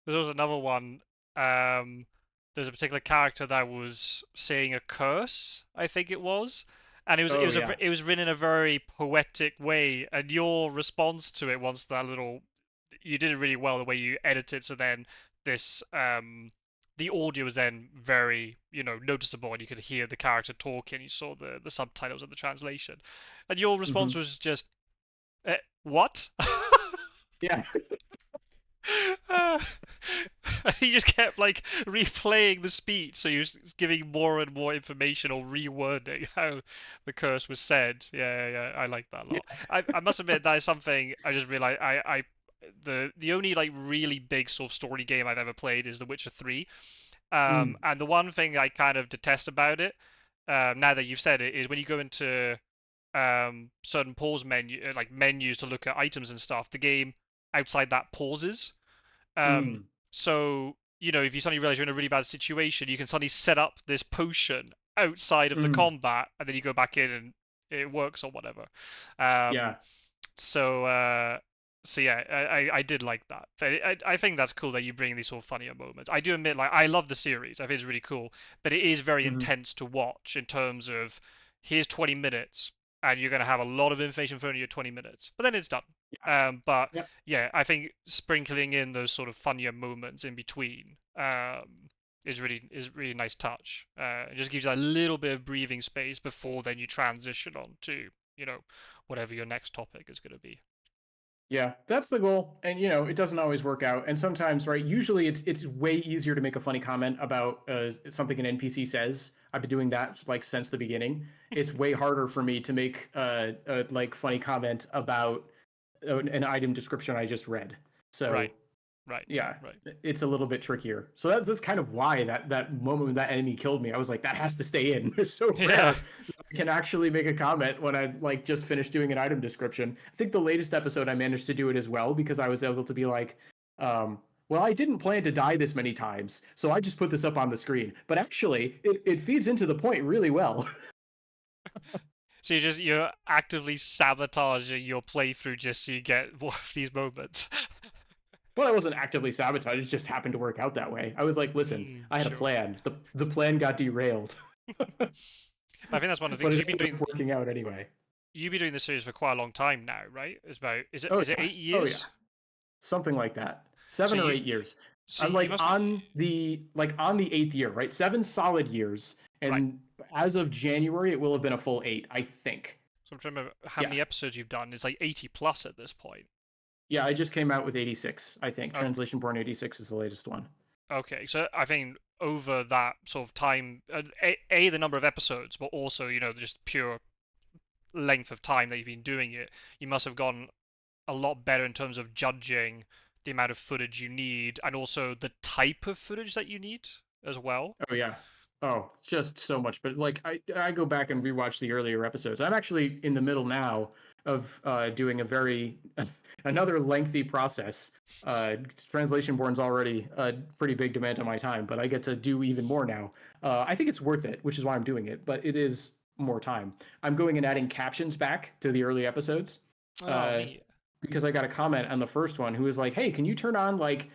A: There's also another one. Um, there's a particular character that was saying a curse, I think it was, and
B: Oh, yeah.
A: it was written in a very poetic way. And your response to it once that little, you did it really well the way you edited. So then this the audio was then very, noticeable, and you could hear the character talking. You saw the subtitles and the translation, and your response
B: Hmm.
A: was just, "What?"
B: Yeah.
A: Uh, he just kept like replaying the speech, so he was giving more and more information or rewording how the curse was said. Yeah, yeah, yeah, I like that a
B: Yeah.
A: lot. I must admit that is something I just realized. The only like really big sort of story game I've ever played is The Witcher 3.
B: Mm.
A: And the one thing I kind of detest about it, now that you've said it, is when you go into certain pause like menus to look at items and stuff, the game outside that pauses. Um,
B: Mm.
A: so if you suddenly realize you're in a really bad situation, you can suddenly set up this potion outside of the
B: Mm.
A: combat, and then you go back in and it works or whatever. Um,
B: Yeah.
A: so so yeah, I did like that. I think that's cool that you bring these sort of funnier moments. I do admit, like, I love the series. I think it's really cool, but it is very
B: Hmm.
A: intense to watch in terms of here's 20 minutes, and you're going to have a lot of information thrown in your 20 minutes, but then it's done. But
B: Yeah.
A: yeah, I think sprinkling in those sort of funnier moments in between is really nice touch. It just gives you a little bit of breathing space before then you transition on to whatever your next topic is going to be.
B: Yeah, that's the goal. And you know, it doesn't always work out. And sometimes, right, usually it's way easier to make a funny comment about something an NPC says. I've been doing that like since the beginning. It's way harder for me to make a like funny comment about an item description I just read. So
A: Right, right,
B: yeah,
A: right.
B: it's a little bit trickier. So that's kind of why that moment when that enemy killed me, I was like, that has to stay in. It's so
A: Yeah.
B: rare that I can actually make a comment when I like just finished doing an item description. I think the latest episode I managed to do it as well because I was able to be like, um, well, I didn't plan to die this many times, so I just put this up on the screen. But actually, it feeds into the point really well.
A: So you're actively sabotaging your playthrough just so you get more of these moments.
B: Well, I wasn't actively sabotaged; it just happened to work out that way. I was like, listen, I had a
A: Sure.
B: plan. The plan got derailed,
A: But I think that's one of the
B: but
A: things
B: it ended up working out anyway.
A: you've been doing this series for quite a long time now, right? It's about is it
B: Oh
A: is it
B: yeah.
A: eight
B: Oh yeah.
A: years?
B: Something like that.
A: So
B: 7 or 8 years. I'm
A: you
B: like
A: must be
B: on the eighth year, right? 7 solid years,
A: right.
B: and as of January, it will have been a full 8, I think.
A: So I'm trying to remember how
B: Yeah,
A: many episodes you've done. It's like 80 plus at this point.
B: yeah. I just came out with 86. I think
A: Oh,
B: Translation Born 86 is the latest one.
A: okay, so I think over that sort of time, the number of episodes, but also just pure length of time that you've been doing it, you must have gotten a lot better in terms of judging the amount of footage you need and also the type of footage that you need as well.
B: Oh yeah. Oh, just so much. But like I go back and rewatch the earlier episodes. I'm actually in the middle now of doing a very another lengthy process. Translation Born's already a pretty big demand on my time, but I get to do even more now. I think it's worth it, which is why I'm doing it. But it is more time. I'm going and adding captions back to the early episodes.
A: Oh,
B: Uh,
A: neat.
B: because I got a comment on the first one who was like, "Hey, can you turn on like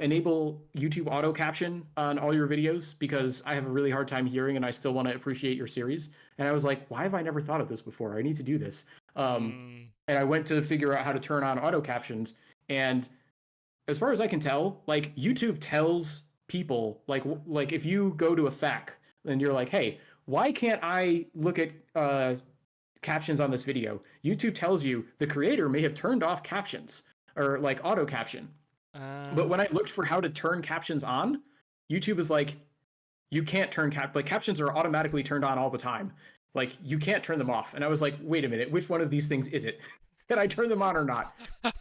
B: enable YouTube auto caption on all your videos because I have a really hard time hearing and I still want to appreciate your series." And I was like, why have I never thought of this before? I need to do this.
A: Mm,
B: And I went to figure out how to turn on auto captions. And as far as I can tell, like YouTube tells people like if you go to a FAQ and you're like, hey, why can't I look at captions on this video? YouTube tells you the creator may have turned off captions or like auto caption. But when I
A: uh,
B: looked for how to turn captions on, YouTube is like, you can't turn like captions are automatically turned on all the time. Like you can't turn them off. And I was like, wait a minute, which one of these things is it? Can I turn them on or not?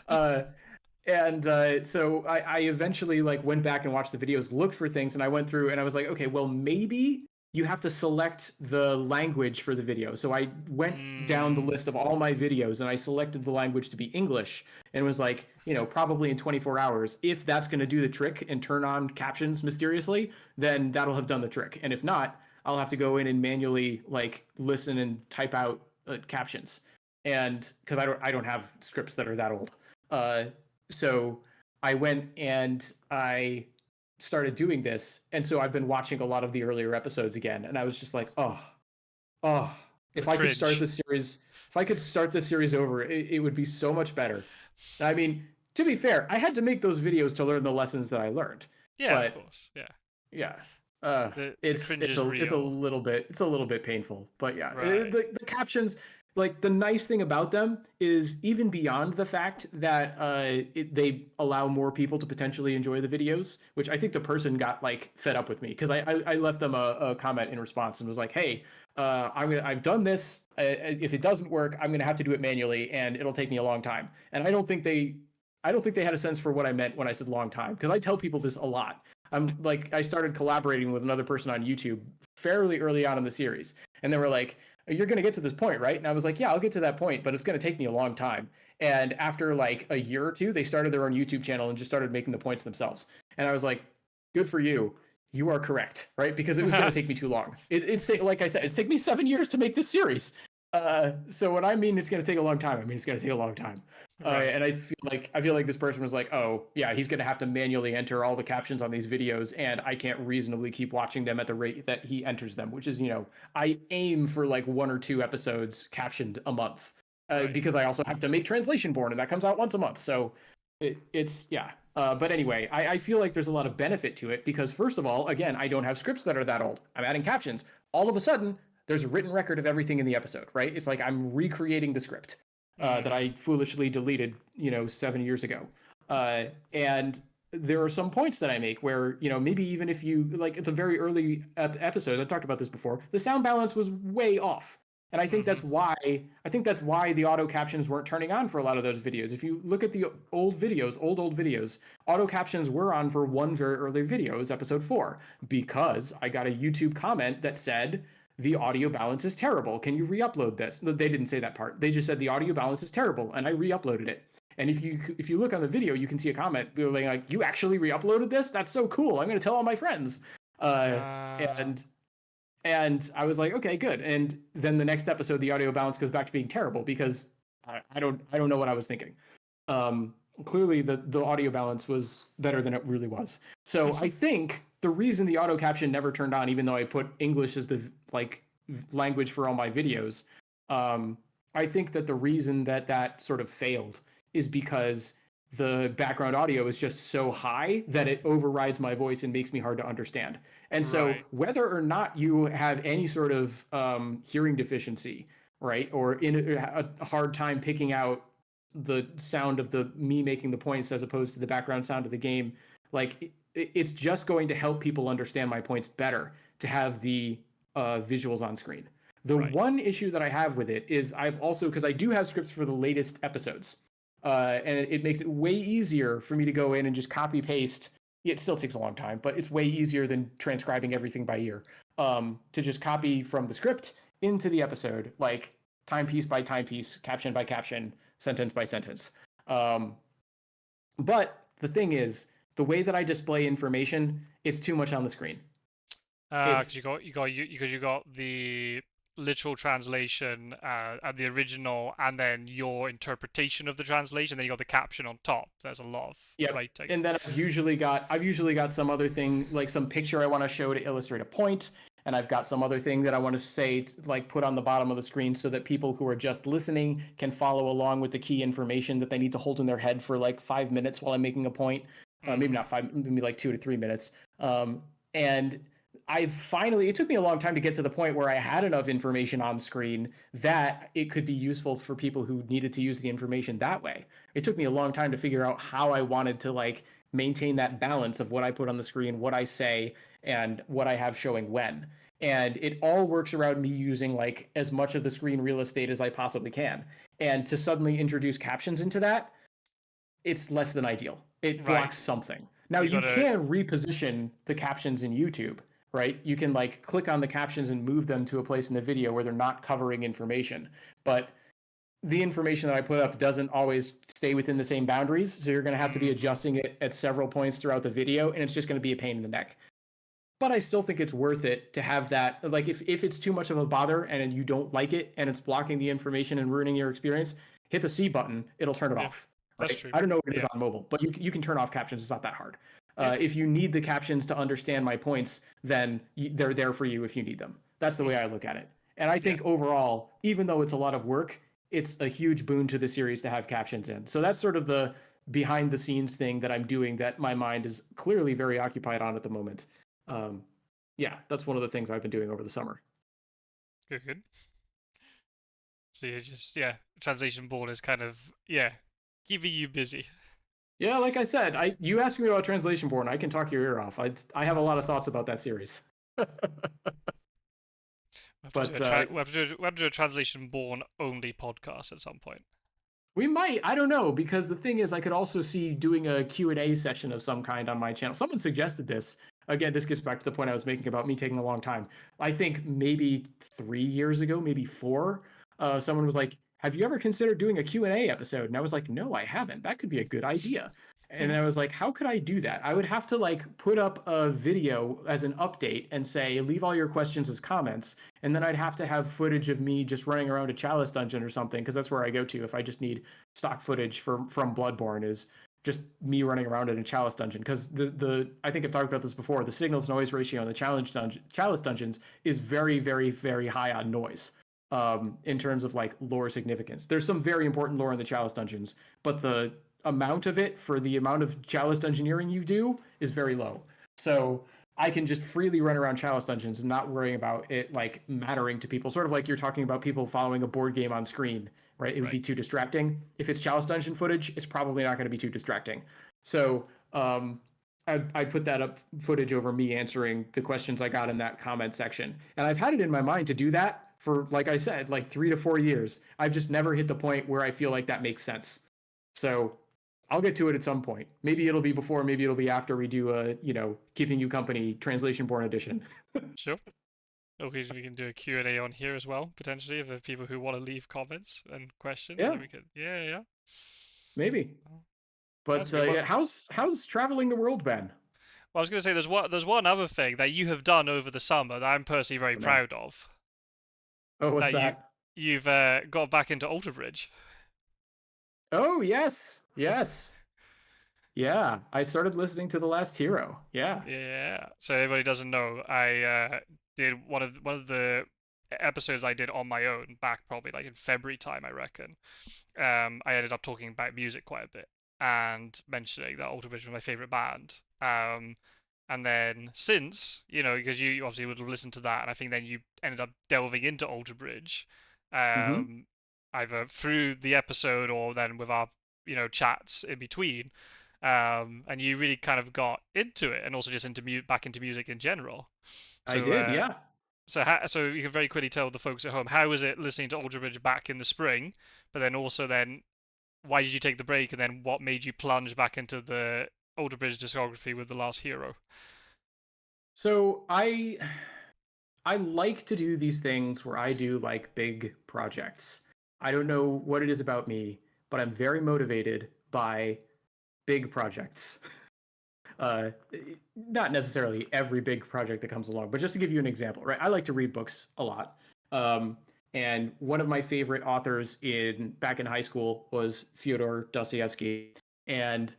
B: Uh, and so I eventually like went back and watched the videos, looked for things, and I went through and I was like, okay, well maybe you have to select the language for the video. So I went down the
A: mm,
B: list of all my videos and I selected the language to be English and was like, probably in 24 hours, if that's going to do the trick and turn on captions mysteriously, then that'll have done the trick. And if not, I'll have to go in and manually like listen and type out captions. And because I don't have scripts that are that old. Uh, so I went and I started doing this, and so I've been watching a lot of the earlier episodes again, and I was just like, oh,
A: the
B: if I could start
A: cringe.
B: this series, if I could start this series over, it would be so much better. I mean, to be fair, I had to make those videos to learn the lessons that I learned.
A: Yeah, of
B: But
A: course. Yeah.
B: yeah,
A: The cringe is
B: it's a
A: real.
B: little bit painful. But yeah,
A: Right.
B: the captions, like the nice thing about them is even beyond the fact that they allow more people to potentially enjoy the videos, which I think the person got like fed up with me because I left them a comment in response and was like, hey, I've done this. If it doesn't work, I'm gonna have to do it manually, and it'll take me a long time. And I don't think they had a sense for what I meant when I said long time because I tell people this a lot. I'm like, I started collaborating with another person on YouTube fairly early on in the series, and they were like, "You're going to get to this point, right?" And I was like, "Yeah, I'll get to that point, but it's going to take me a long time." And after like a year or two, they started their own YouTube channel and just started making the points themselves. And I was like, "Good for you. You are correct, right?" Because it was going to take me too long. It's like I said, it's taken me 7 years to make this series. So when I mean it's going to take a long time, I mean it's going to take a long time.
A: Right.
B: And I feel like this person was like, oh yeah, he's gonna have to manually enter all the captions on these videos, and I can't reasonably keep watching them at the rate that he enters them, which is, I aim for like 1 or 2 episodes captioned a month,
A: Right.
B: because I also have to make Translation Born, and that comes out once a month. So it's yeah. But anyway, I feel like there's a lot of benefit to it because first of all, again, I don't have scripts that are that old. I'm adding captions. All of a sudden, there's a written record of everything in the episode, right? It's like I'm recreating the script that
A: Mm.
B: I foolishly deleted, 7 years ago. And there are some points that I make where, maybe even if you like at the very early episodes, I talked about this before, the sound balance was way off. And
A: Mm-hmm.
B: I think that's why the auto captions weren't turning on for a lot of those videos. If you look at the old videos, old videos, auto captions were on for one very early video, it was episode 4, because I got a YouTube comment that said the audio balance is terrible. Can you re-upload this? No, they didn't say that part. They just said the audio balance is terrible, and I re-uploaded it. And if you look on the video, you can see a comment being like, "You actually re-uploaded this? That's so cool! I'm going to tell all my friends." Uh,
A: Uh,
B: and and I was like, "Okay, good." And then the next episode, the audio balance goes back to being terrible because I don't know what I was thinking. Clearly, the audio balance was better than it really was. So I think the reason the auto caption never turned on, even though I put English as the like language for all my videos, um, I think that the reason that that sort of failed is because the background audio is just so high that it overrides my voice and makes me hard to understand. And so,
A: right.
B: whether or not you have any sort of hearing deficiency, right, or in a hard time picking out the sound of the me making the points as opposed to the background sound of the game, like it's just going to help people understand my points better to have the visuals on screen. The
A: Right.
B: one issue that I have with it is I've also, because I do have scripts for the latest episodes, and it makes it way easier for me to go in and just copy paste. It still takes a long time, but it's way easier than transcribing everything by ear. To just copy from the script into the episode, like timepiece by timepiece, caption by caption, sentence by sentence. Um, but the thing is, the way that I display information, it's too much on the screen.
A: Because
B: It's
A: because you got the literal translation and the original, and then your interpretation of the translation. Then you got the caption on top. There's a lot of
B: Yep.
A: writing.
B: And then I've usually got some other thing, like some picture I want to show to illustrate a point, and I've got some other thing that I want to say like put on the bottom of the screen so that people who are just listening can follow along with the key information that they need to hold in their head for like 5 minutes while I'm making a point. Maybe
A: Mm-hmm.
B: not 5, maybe like 2 to 3 minutes. And I finally, it took me a long time to get to the point where I had enough information on screen that it could be useful for people who needed to use the information that way. It took me a long time to figure out how I wanted to like maintain that balance of what I put on the screen, what I say, and what I have showing when. And it all works around me using like as much of the screen real estate as I possibly can. And to suddenly introduce captions into that, it's less than ideal. It
A: Right.
B: blocks something. Now
A: You
B: you
A: gotta.
B: can reposition the captions in YouTube, right? You can like click on the captions and move them to a place in the video where they're not covering information. But the information that I put up doesn't always stay within the same boundaries. So you're going to have to be
A: Mm-hmm.
B: adjusting it at several points throughout the video, and it's just going to be a pain in the neck. But I still think it's worth it to have that. Like, if it's too much of a bother and you don't like it and it's blocking the information and ruining your experience, hit the C button, it'll turn it
A: Yeah,
B: off.
A: that's
B: Right?
A: true.
B: I don't know what it is
A: Yeah.
B: on mobile, but you can turn off captions. It's not that hard.
A: Yeah.
B: If you need the captions to understand my points, then they're there for you if you need them. That's the way
A: Mm-hmm.
B: I look at it. And I
A: Yeah.
B: think overall, even though it's a lot of work, it's a huge boon to the series to have captions in. So that's sort of behind the scenes thing that I'm doing that my mind is clearly very occupied on at the moment. Um, yeah, that's one of the things I've been doing over the summer.
A: Good, good. So you're just, yeah, translation board is kind of, yeah, keeping you busy.
B: Yeah, like I said, I you asked me about Translation Born, I can talk your ear off. I have a lot of thoughts about that series.
A: We have to do
B: But
A: a we have to do a translation born only podcast at some point.
B: we might, I don't know, because the thing is, I could also see doing a Q&A session of some kind on my channel. Someone suggested this. Again, this gets back to the point I was making about me taking a long time. I think maybe 3 years ago, maybe four, someone was like, have you ever considered doing a Q&A episode? And I was like, no, I haven't. That could be a good idea. And I was like, how could I do that? I would have to like put up a video as an update and say, leave all your questions as comments. And then I'd have to have footage of me just running around a chalice dungeon or something, because that's where I go to if I just need stock footage from Bloodborne, is just me running around in a chalice dungeon. Because the I think I've talked about this before. The signal to noise ratio on the chalice dungeons is very, very, very high on noise. In terms of like lore significance, there's some very important lore in the chalice dungeons, but the amount of it for the amount of chalice dungeoneering you do is very low. So I can just freely run around chalice dungeons and not worrying about it like mattering to people. Sort of like you're talking about people following a board game on screen, right? It would
A: Right.
B: be too distracting. If it's chalice dungeon footage, it's probably not going to be too distracting. So I put that up footage over me answering the questions I got in that comment section. And I've had it in my mind to do that for, like I said, like 3 to 4 years. I've just never hit the point where I feel like that makes sense. So I'll get to it at some point. Maybe it'll be before, maybe it'll be after we do a, keeping you company translation born edition.
A: Sure. Okay, we can do a Q&A on here as well, potentially, if there are people who want to leave comments and questions,
B: Yeah,
A: then we could, yeah, yeah.
B: maybe.
A: Oh, that's
B: But
A: good.
B: yeah, how's traveling the world been?
A: Well, I was going to say there's one other thing that you have done over the summer that I'm personally very
B: Oh no.
A: proud of.
B: Oh, what's
A: That
B: that?
A: you've got back into Alter Bridge.
B: Oh yes, yes, yeah. I started listening to The Last Hero. Yeah.
A: Yeah. So everybody doesn't know, I did one of the episodes I did on my own back probably like in February time, I reckon. I ended up talking about music quite a bit and mentioning that Alter Bridge was my favorite band. And then since, because you obviously would have listened to that, and I think then you ended up delving into Alter Bridge,
B: Mm-hmm.
A: um, either through the episode or then with our, chats in between. And you really kind of got into it, and also just back into music in general.
B: I
A: So,
B: did. Yeah.
A: so you can very quickly tell the folks at home, how was it listening to Alter Bridge back in the spring, but then also then why did you take the break, and then what made you plunge back into the Alter Bridge discography with The Last Hero?
B: So I like to do these things where I do like big projects. I don't know what it is about me, but I'm very motivated by big projects. Uh, Not necessarily every big project that comes along, but just to give you an example, right? I like to read books a lot. Um, and one of my favorite authors in back in high school was Fyodor Dostoevsky. And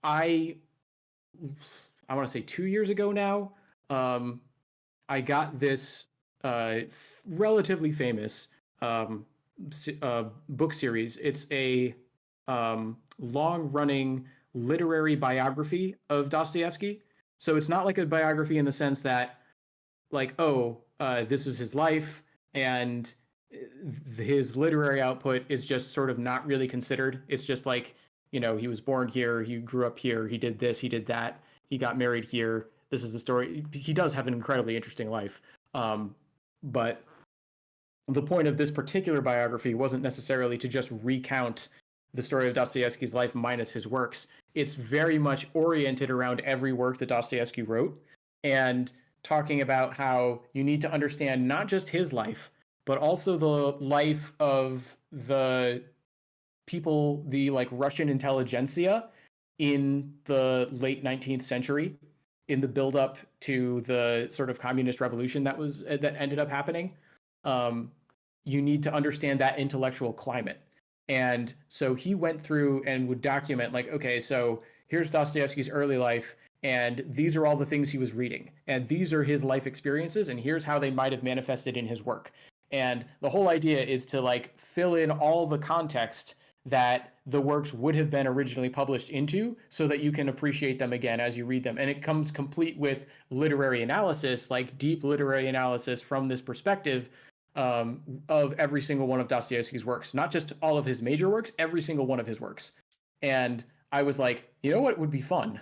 B: I I want to say 2 years ago now, um, I got this relatively famous um, book series. It's a long-running literary biography of Dostoevsky. So it's not like a biography in the sense that, like, oh, this is his life, and his literary output is just sort of not really considered. It's just like, he was born here, he grew up here, he did this, he did that, he got married here. This is the story. He does have an incredibly interesting life. But the point of this particular biography wasn't necessarily to just recount the story of Dostoevsky's life minus his works. It's very much oriented around every work that Dostoevsky wrote, and talking about how you need to understand not just his life, but also the life of the people, the like Russian intelligentsia in the late 19th century, in the build up to the sort of communist revolution that ended up happening. Um, you need to understand that intellectual climate. And so he went through and would document, like, okay, so here's Dostoevsky's early life, and these are all the things he was reading, and these are his life experiences, and here's how they might have manifested in his work. And the whole idea is to like fill in all the context that the works would have been originally published into so that you can appreciate them again as you read them. And it comes complete with literary analysis, like deep literary analysis from this perspective of every single one of Dostoevsky's works, not just all of his major works, every single one of his works. And I was like, you know what would be fun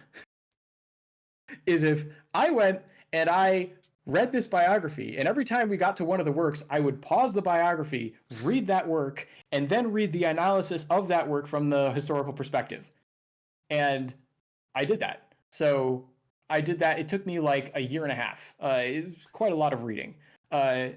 B: is if I went and I read this biography, and every time we got to one of the works, I would pause the biography, read that work, and then read the analysis of that work from the historical perspective. And I did that. So I did that. It took me like a year and a half. It was quite a lot of reading. I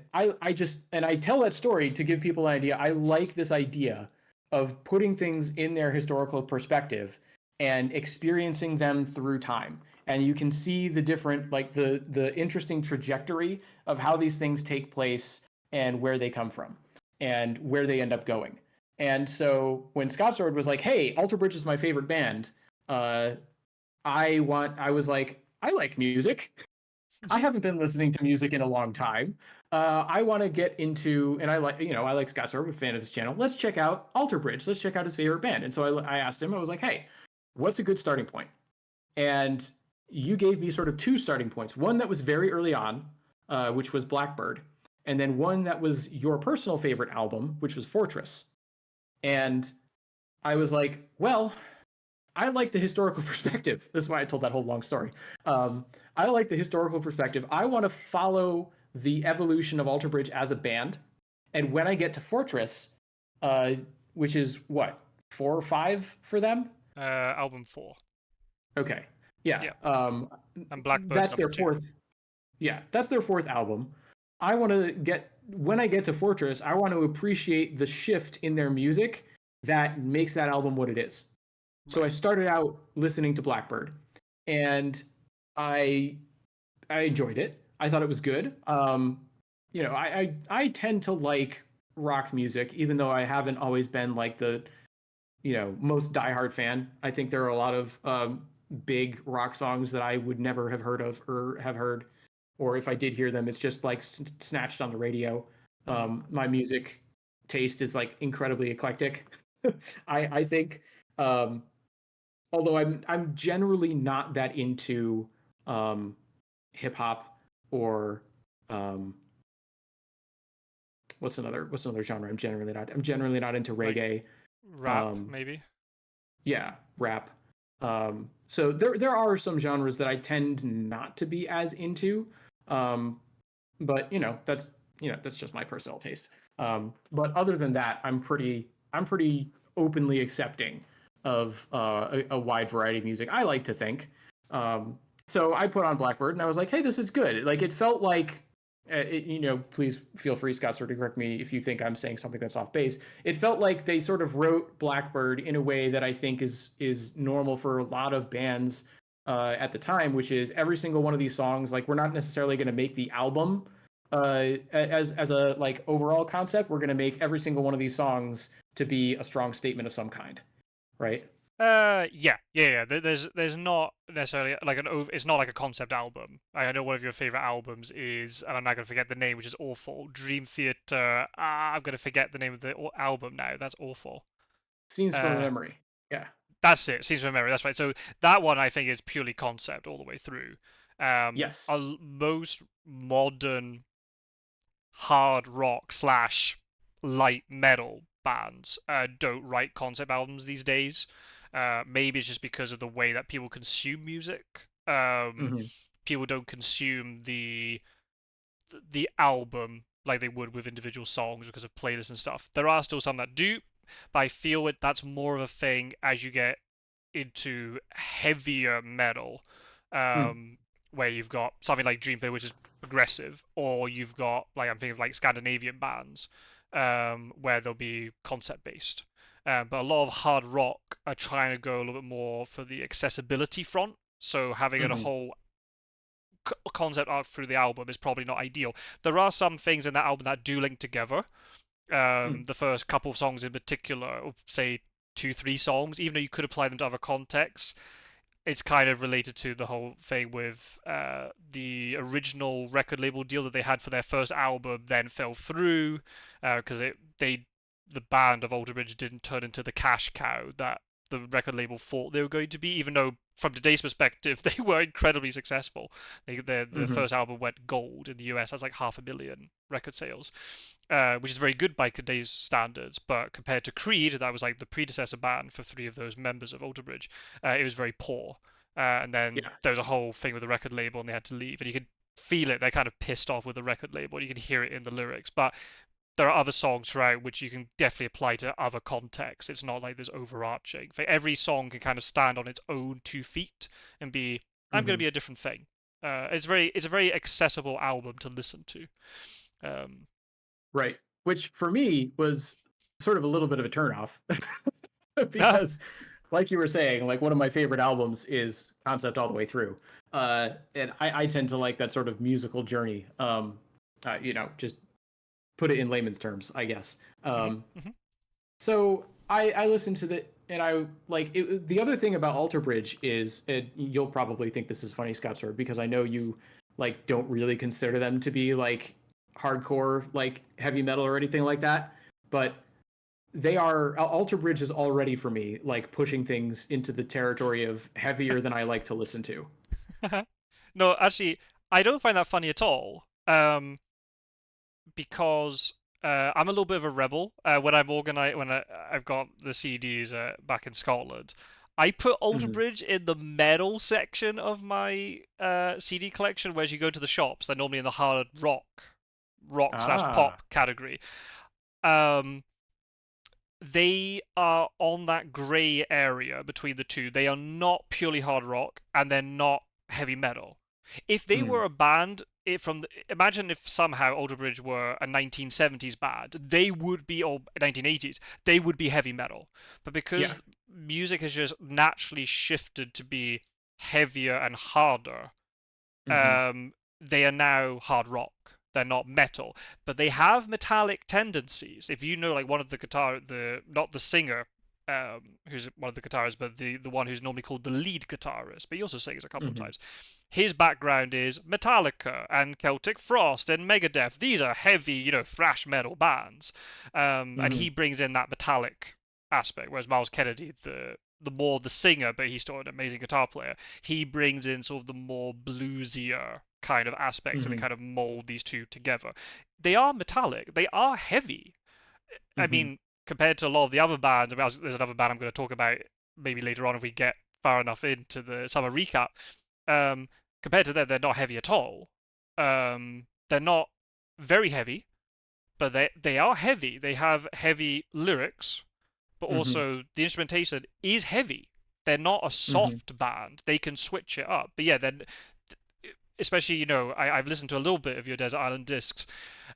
B: just, and I tell that story to give people an idea. I like this idea of putting things in their historical perspective and experiencing them through time. And you can see the different, like the interesting trajectory of how these things take place and where they come from and where they end up going. And so when Scott Sword was like, "Hey, Alter Bridge is my favorite band," uh, I was like, I like music. I haven't been listening to music in a long time. I want to get into, and I like Scott Sorb, a fan of his channel. Let's check out Alter Bridge. Let's check out his favorite band. And so I asked him, I was like, hey, what's a good starting point? And you gave me sort of two starting points. One that was very early on, which was Blackbird, and then one that was your personal favorite album, which was Fortress. And I was like, well, I like the historical perspective. That's why I told that whole long story. Um, I like the historical perspective. I want to follow the evolution of Alter Bridge as a band. And when I get to Fortress, uh, which is what, 4 or 5 for them?
A: Album 4.
B: Okay. Yeah.
A: Yeah, and Blackbird's
B: That's
A: number
B: their
A: 2.
B: fourth. Yeah. That's their fourth album. I want to get, when I get to Fortress, I want to appreciate the shift in their music that makes that album what it is. So I
A: Right.
B: started out listening to Blackbird, and I I enjoyed it. I thought it was good. I tend to like rock music, even though I haven't always been like the most diehard fan. I think there are a lot of big rock songs that I would never have heard of or have heard, or if I did hear them, it's just like snatched on the radio.
A: Mm.
B: My music taste is like incredibly eclectic. I think. Um, Although I'm generally not that into um, hip hop or um, what's another genre I'm generally not into
A: Like
B: reggae.
A: rap,
B: Um,
A: maybe.
B: yeah, rap. So there are some genres that I tend not to be as into, um, but that's just my personal taste. But other than that, I'm pretty openly accepting of a wide variety of music. I like to think. So I put on Blackbird and I was like, hey, this is good. Like it felt like. Please feel free, Scott, sort of correct me if you think I'm saying something that's off base. It felt like they sort of wrote Blackbird in a way that I think is normal for a lot of bands at the time, which is every single one of these songs. Like we're not necessarily going to make the album as a like overall concept. We're going to make every single one of these songs to be a strong statement of some kind, right?
A: Yeah. There's not necessarily like it's not like a concept album. I know one of your favorite albums is, and I'm not gonna forget the name, which is awful. Dream Theater. I'm gonna forget the name of the album now. That's awful.
B: Scenes from a
A: Uh,
B: Memory. Yeah.
A: that's it. Seems from memory. That's right. So that one I think is purely concept all the way through.
B: Yes.
A: Most modern hard rock slash light metal bands don't write concept albums these days. Maybe it's just because of the way that people consume music.
B: Hmm.
A: People don't consume the album like they would with individual songs because of playlists and stuff. There are still some that do, but I feel that's more of a thing as you get into heavier metal,
B: Mm.
A: um, where you've got something like Dream Theater, which is aggressive, or you've got like I'm thinking of like Scandinavian bands, where they'll be concept based. But a lot of hard rock are trying to go a little bit more for the accessibility front. So having a
B: Hmm.
A: whole concept art through the album is probably not ideal. There are some things in that album that do link together.
B: Mm.
A: The first couple of songs in particular, or say 2, 3 songs, even though you could apply them to other contexts, it's kind of related to the whole thing with the original record label deal that they had for their first album then fell through because the band of Alter Bridge didn't turn into the cash cow that the record label thought they were going to be, even though from today's perspective they were incredibly successful. The
B: Hmm.
A: first album went gold in the US as like 500,000 record sales, which is very good by today's standards. But compared to Creed, that was like the predecessor band for three of those members of Alter Bridge, it was very poor. And then
B: Yeah.
A: there was a whole thing with the record label, and they had to leave. And you could feel it; they're kind of pissed off with the record label. You can hear it in the lyrics, but there are other songs throughout which you can definitely apply to other contexts. It's not like there's overarching. For every song can kind of stand on its own 2 feet and be, I'm going to
B: Hmm.
A: be a different thing. It's a very accessible album to listen to. Um,
B: Right. Which for me was sort of a little bit of a turnoff
A: ah,
B: because, like you were saying, like one of my favorite albums is Concept all the way through. And I tend to like that sort of musical journey. Just put it in layman's terms, I guess.
A: mhm,
B: Um,
A: mhm.
B: so I listened to the and I like it. The other thing about Alter Bridge is, you'll probably think this is funny, Scott, sir, because I know you like don't really consider them to be like hardcore, like heavy metal or anything like that, but they are. Alter Bridge is already for me like pushing things into the territory of heavier than I like to listen to.
A: No, actually, I don't find that funny at all. Because I'm a little bit of a rebel. When I'm organized, I've got the CDs back in Scotland, I put Alter
B: Mm-hmm.
A: Bridge in the metal section of my CD collection. Whereas you go to the shops, they're normally in the hard rock slash
B: Ah.
A: pop category. Um, they are on that grey area between the two. They are not purely hard rock, and they're not heavy metal. If they
B: Mm.
A: were a band, imagine if somehow Alter Bridge were a 1970s band, they would be, or 1980s, they would be heavy metal. But
B: Yeah.
A: because music has just naturally shifted to be heavier and harder,
B: Mm-hmm.
A: they are now hard rock. They're not metal, but they have metallic tendencies. If you know, like one of the guitar, the not the singer, who's one of the guitarists, but the one who's normally called the lead guitarist, but he also sings a couple of
B: Mm-hmm.
A: times. His background is Metallica and Celtic Frost and Megadeth. These are heavy, thrash metal bands, and
B: Mm-hmm.
A: he brings in that metallic aspect. Whereas Miles Kennedy, the more the singer, but he's still an amazing guitar player, he brings in sort of the more bluesier kind of aspects, and they
B: Mm-hmm.
A: kind of mold these two together. They are metallic. They are heavy. I
B: Mm-hmm.
A: mean, compared to a lot of the other bands, there's another band I'm going to talk about maybe later on if we get far enough into the summer recap. Um, Compared to them, they're not heavy at all. They're not very heavy, but they are heavy. They have heavy lyrics, but
B: Mm-hmm.
A: also the instrumentation is heavy. They're not a
B: Mm-hmm.
A: soft band. They can switch it up. But yeah, then especially I've listened to a little bit of your Desert Island Discs,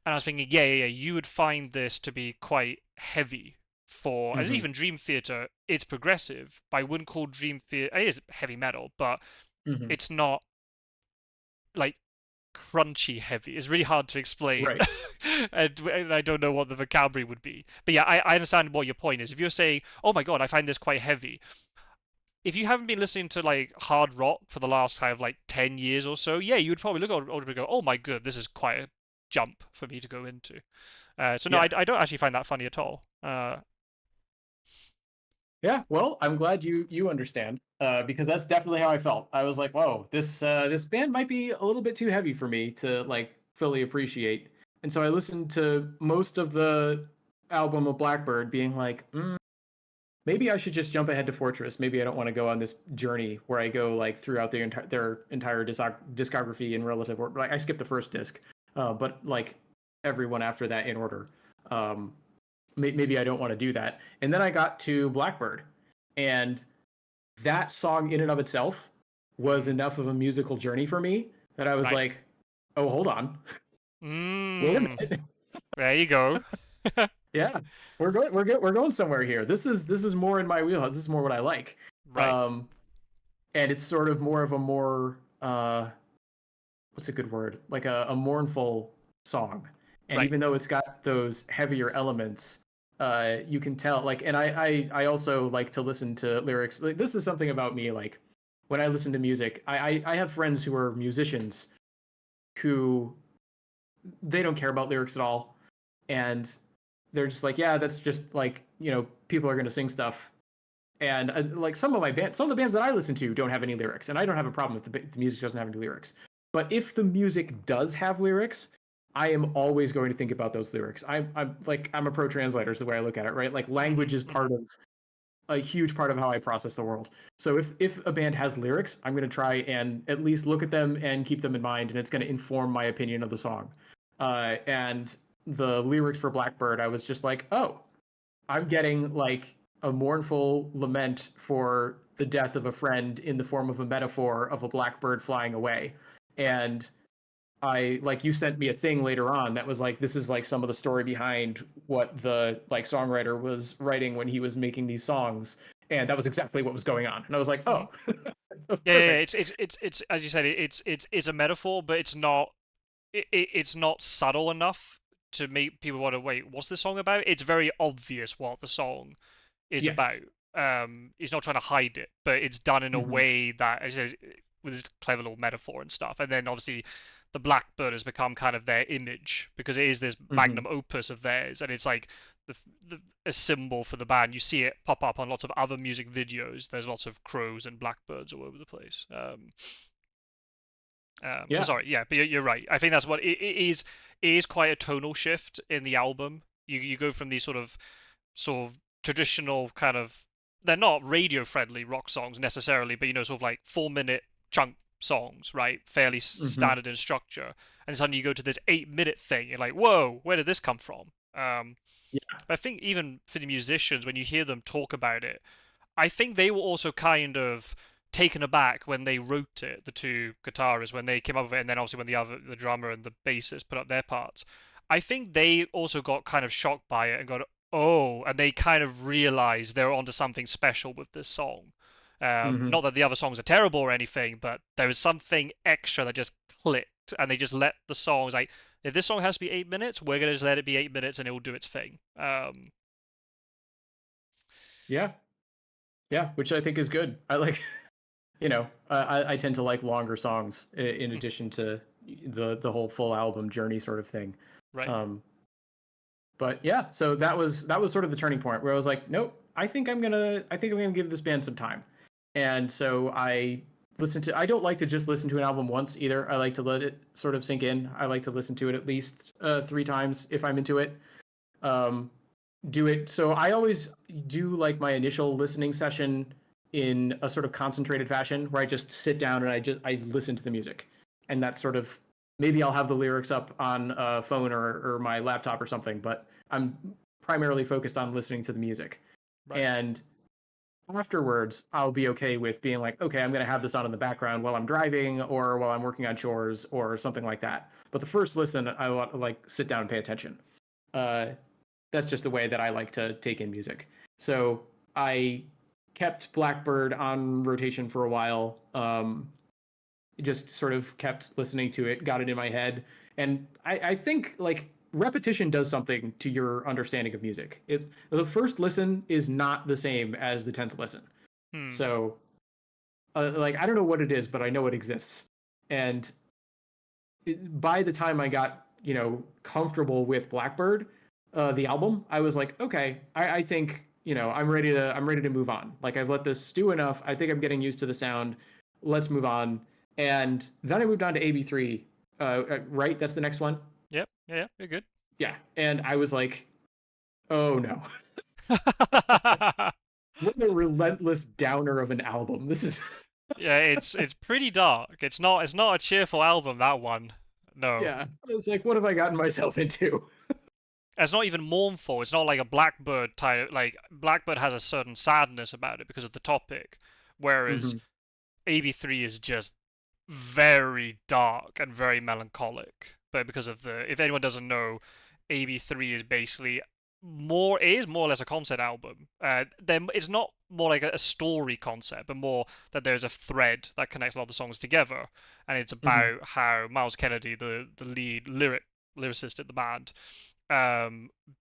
A: and I was thinking, yeah, you would find this to be quite heavy for, and
B: Mm-hmm.
A: even Dream Theater. It's progressive, but I wouldn't call Dream Theater. It is heavy metal, but
B: Mm-hmm.
A: it's not like crunchy heavy. It's really hard to explain,
B: Right.
A: and I don't know what the vocabulary would be. But yeah, I understand what your point is. If you're saying, "Oh my god, I find this quite heavy," if you haven't been listening to like hard rock for the last kind of like 10 years or so, yeah, you would probably look at it and go, "Oh my god, this is quite a jump for me to go into." So no,
B: Yeah.
A: I don't actually find that funny at all.
B: Yeah. Well, I'm glad you understand, because that's definitely how I felt. I was like, whoa, this band might be a little bit too heavy for me to like fully appreciate. And so I listened to most of the album of Blackbird, being like, maybe I should just jump ahead to Fortress. Maybe I don't want to go on this journey where I go like throughout their entire discography in relative order. Like I skipped the first disc, but like everyone after that in order. Um, Maybe I don't want to do that. And then I got to Blackbird, and that song in and of itself was
A: mm,
B: enough of a musical journey for me that I was
A: right.
B: like, oh, hold on, wait a
A: Mm,
B: minute.
A: there you go.
B: Yeah, we're going somewhere here. This is more in my wheelhouse. This is more what I like.
A: Right,
B: Um, and it's sort of more of a more what's a good word, like a mournful song. And
A: right.
B: even though it's got those heavier elements, you can tell like, and I also like to listen to lyrics. Like this is something about me, like when I listen to music, I have friends who are musicians who they don't care about lyrics at all, and they're just like, yeah, that's just like, people are gonna sing stuff. And like some of my bands, some of the bands that I listen to don't have any lyrics, and I don't have a problem if the music doesn't have any lyrics. But if the music does have lyrics, I am always going to think about those lyrics. I'm a pro translator, is the way I look at it, right? Like language
A: Hmm.
B: is
A: Hmm.
B: part of a huge part of how I process the world. So if a band has lyrics, I'm going to try and at least look at them and keep them in mind, and it's going to inform my opinion of the song. And the lyrics for Blackbird, I was just like, oh, I'm getting like a mournful lament for the death of a friend in the form of a metaphor of a blackbird flying away.
A: Right.
B: And I like you sent me a thing later on that was like this is like some of the story behind what the like songwriter was writing when he was making these songs, and that was exactly what was going on. And I was like,
A: Hmm.
B: oh,
A: Yeah, yeah, yeah,
B: perfect.
A: it's as you said, it's a metaphor, but it's not subtle enough to make people want to wait. What's this song about? It's very obvious what the song is about.
B: Yes.
A: He's not trying to hide it, but it's done in a
B: Mm-hmm.
A: way that is with this clever little metaphor and stuff. And then obviously, the Blackbird has become kind of their image because it is this
B: Mm-hmm.
A: magnum opus of theirs, and it's like a symbol for the band. You see it pop up on lots of other music videos. There's lots of crows and blackbirds all over the place. So
B: Yeah.
A: sorry, yeah, but you're right. I think that's what it is. It is quite a tonal shift in the album. You go from these sort of traditional kind of, they're not radio friendly rock songs necessarily, but sort of like 4 minute chunk songs, right? Fairly
B: Mm-hmm.
A: standard in structure, and suddenly you go to this 8 minute thing. You're like, whoa, where did this come from?
B: Yeah.
A: But I think even for the musicians, when you hear them talk about it, I think they were also kind of taken aback when they wrote it, the two guitarists, when they came up with it, and then obviously when the drummer and the bassist put up their parts. I think they also got kind of shocked by it and got, oh, and they kind of realized they were onto something special with this song.
B: Mm-hmm.
A: Not that the other songs are terrible or anything, but there was something extra that just clicked, and they just let the songs like, if this song has to be 8 minutes, we're gonna just let it be 8 minutes, and it will do its thing.
B: Yeah. Yeah. Which I think is good. I like. I tend to like longer songs in addition to the whole full album journey sort of thing.
A: Right.
B: Um, but yeah, so that was sort of the turning point where I was like, nope, I think I'm gonna give this band some time. And so I don't like to just listen to an album once either. I like to let it sort of sink in. I like to listen to it at least 3 times if I'm into it. Um, do it. So I always do like my initial listening session in a sort of concentrated fashion where I just sit down and I listen to the music, and that's sort of maybe I'll have the lyrics up on a phone or my laptop or something, but I'm primarily focused on listening to the music.
A: Right.
B: And afterwards, I'll be okay with being like, okay, I'm going to have this on in the background while I'm driving or while I'm working on chores or something like that. But the first listen, I want to like sit down and pay attention. Uh, that's just the way that I like to take in music. So I kept Blackbird on rotation for a while. Just sort of kept listening to it, got it in my head, and I think like repetition does something to your understanding of music. It's the first listen is not the same as the 10th listen.
A: Hmm.
B: So like I don't know what it is, but I know it exists. And by the time I got comfortable with Blackbird, the album, I was like, okay, I think I'm ready to move on. Like I've let this stew enough. I think I'm getting used to the sound. Let's move on. And then I moved on to AB3. Right, that's the next one.
A: Yep. Yeah, yeah, you're good.
B: Yeah, and I was like, oh no, what a relentless downer of an album. This is
A: Yeah, it's pretty dark. It's not a cheerful album, that one. No.
B: yeah. I was like, what have I gotten myself into?
A: It's not even mournful. It's not like a Blackbird type. Like Blackbird has a certain sadness about it because of the topic, whereas
B: Mm-hmm.
A: AB3 is just very dark and very melancholic. But because of if anyone doesn't know, AB3 is basically it is more or less a concept album. Then it's not more like a story concept, but more that there's a thread that connects a lot of the songs together, and it's
B: Mm-hmm.
A: about how Miles Kennedy, the lead lyricist at the band,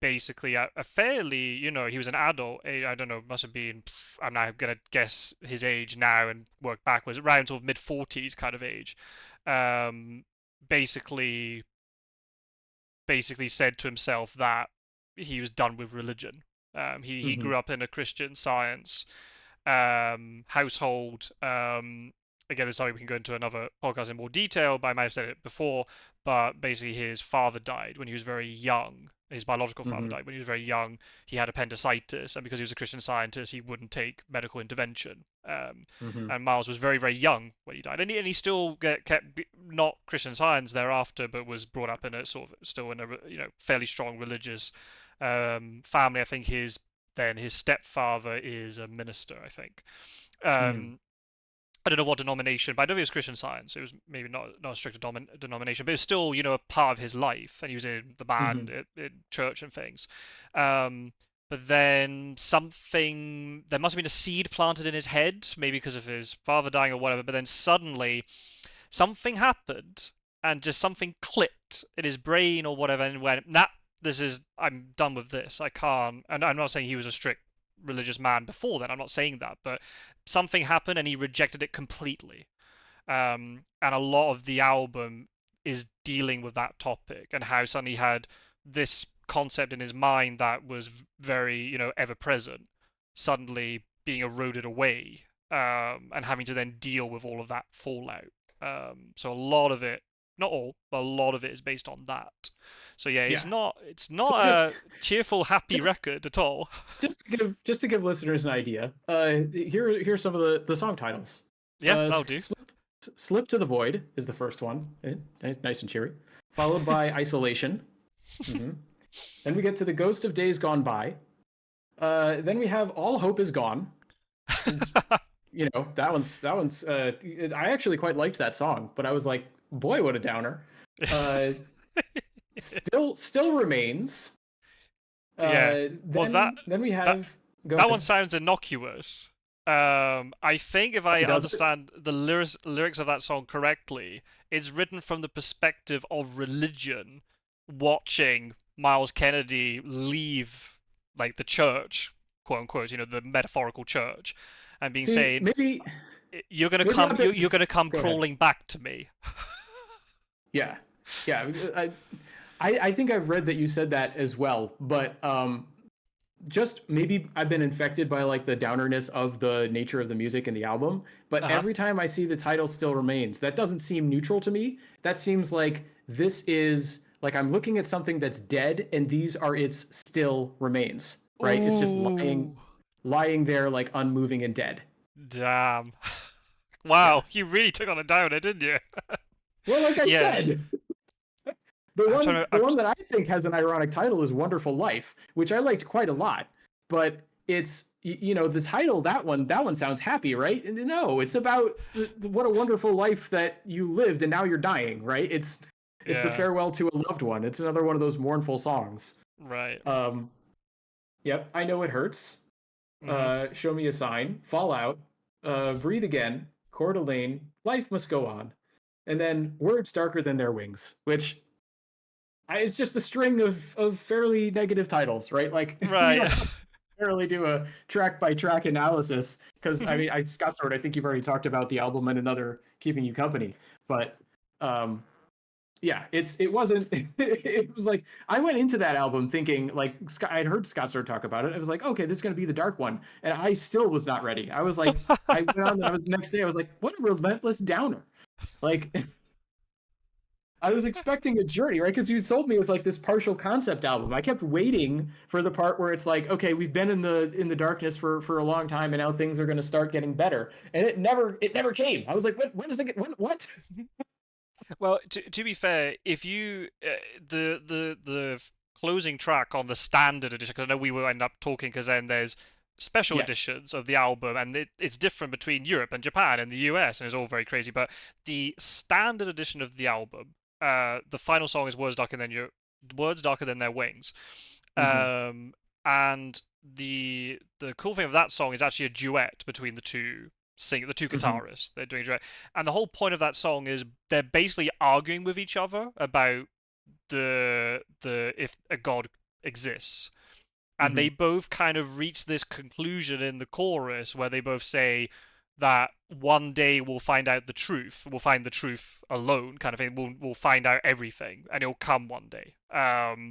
A: basically a fairly, he was an adult. I don't know, must have been, I'm not gonna guess his age now and work backwards, around sort of mid 40s kind of age. Um, basically, basically said to himself that he was done with religion. He
B: Mm-hmm.
A: grew up in a Christian Science household. Again, this is something we can go into another podcast in more detail, but I might have said it before. But basically, his father died when he was very young. His biological father
B: Mm-hmm.
A: died when he was very young. He had appendicitis, and because he was a Christian Scientist, he wouldn't take medical intervention.
B: Mm-hmm.
A: And Miles was very, very young when he died, and he still kept not Christian Science thereafter, but was brought up in a sort of still in a fairly strong religious family. I think his stepfather is a minister, I think.
B: Mm-hmm.
A: Um, I don't know what denomination, but I don't think it was Christian Science. It was maybe not a strict denomination, but it was still a part of his life, and he was in the
B: Mm-hmm.
A: band in church and things. Um, but then there must have been a seed planted in his head, maybe because of his father dying or whatever. But then suddenly something happened, and just something clicked in his brain or whatever, and went, "Nah, I'm done with this. I can't." And I'm not saying he was a strict religious man before then. I'm not saying that, but something happened and he rejected it completely. And a lot of the album is dealing with that topic and how suddenly he had this concept in his mind that was very, ever present, suddenly being eroded away, and having to then deal with all of that fallout. So a lot of it, not all, but a lot of it is based on that. So yeah, it's
B: Yeah.
A: not it's
B: So
A: not a cheerful, happy
B: just
A: record at all.
B: just to give listeners an idea, here's some of the song titles.
A: Yeah, that'll do.
B: Slip to the Void is the first one, nice and cheery, followed by Isolation. Mm-hmm. Then we get to The Ghost of Days Gone By. Then we have All Hope Is Gone. It's, that one's. I actually quite liked that song, but I was like, boy, what a downer. Uh, still remains.
A: Yeah. Well,
B: Then we
A: that
B: have. Go
A: that one
B: ahead.
A: sounds innocuous. I think if I
B: Does it?
A: understand the lyrics of that song correctly, it's written from the perspective of religion, watching Miles Kennedy leave like the church, quote unquote, the metaphorical church, and being
B: See,
A: saying, "You're gonna
B: maybe
A: come,
B: I've been.
A: you're gonna come
B: Go ahead.
A: crawling back to me."
B: Yeah, yeah. I think I've read that you said that as well, but just maybe I've been infected by like the downerness of the nature of the music and the album. But
A: Uh huh.
B: every time I see the title still remains, that doesn't seem neutral to me. That seems like this is like I'm looking at something that's dead, and these are its still remains. Right? It's just
A: Ooh.
B: lying there like unmoving and dead.
A: Damn.
B: Yeah.
A: Wow, you really took on a downer, didn't you?
B: Well, like I
A: Yeah.
B: said, the
A: I'm
B: one
A: trying to.
B: the one that I think has an ironic title is Wonderful Life, which I liked quite a lot. But it's the title, that one sounds happy, right? And no, it's about what a wonderful life that you lived and now you're dying, right? It's the
A: Yeah.
B: farewell to a loved one. It's another one of those mournful songs.
A: Right.
B: Um, yep, I know it hurts.
A: Mhm.
B: Show me a sign. Fall out. Breathe again. Coeur d'Alene. Life must go on. And then words darker than their wings, which it's just a string of fairly negative titles, right? Like we
A: Right.
B: don't have to necessarily do a track by track analysis because I mean, Scott Sword, I think you've already talked about the album and another keeping you company, but um, yeah, it wasn't. It was like I went into that album thinking like I'd heard Scott Sword talk about it. I was like, okay, this is gonna be the dark one, and I still was not ready. I was like, I went on and I was the next day. I was like, what a relentless downer. Like I was expecting a journey, right? Because you sold me as like this partial concept album. I kept waiting for the part where it's like, okay, we've been in the darkness for a long time, and now things are going to start getting better. And it never came. I was like, when does it get what?
A: Well, to be fair, if you the closing track on the standard edition, because I know we will end up talking, because then there's special
B: Yes.
A: editions of the album, and it's different between Europe and Japan and the US, and it's all very crazy. But the standard edition of the album, the final song is Words Darker Than Their Wings,
B: Mm-hmm.
A: um, and the cool thing of that song is actually a duet between the two
B: Mm-hmm.
A: guitarists. They're doing a duet, and the whole point of that song is they're basically arguing with each other about the if a god exists, and
B: Mm-hmm.
A: they both kind of reach this conclusion in the chorus where they both say that one day we'll find out the truth. We'll find the truth alone, kind of thing. We'll find out everything, and it'll come one day.
B: Hmm.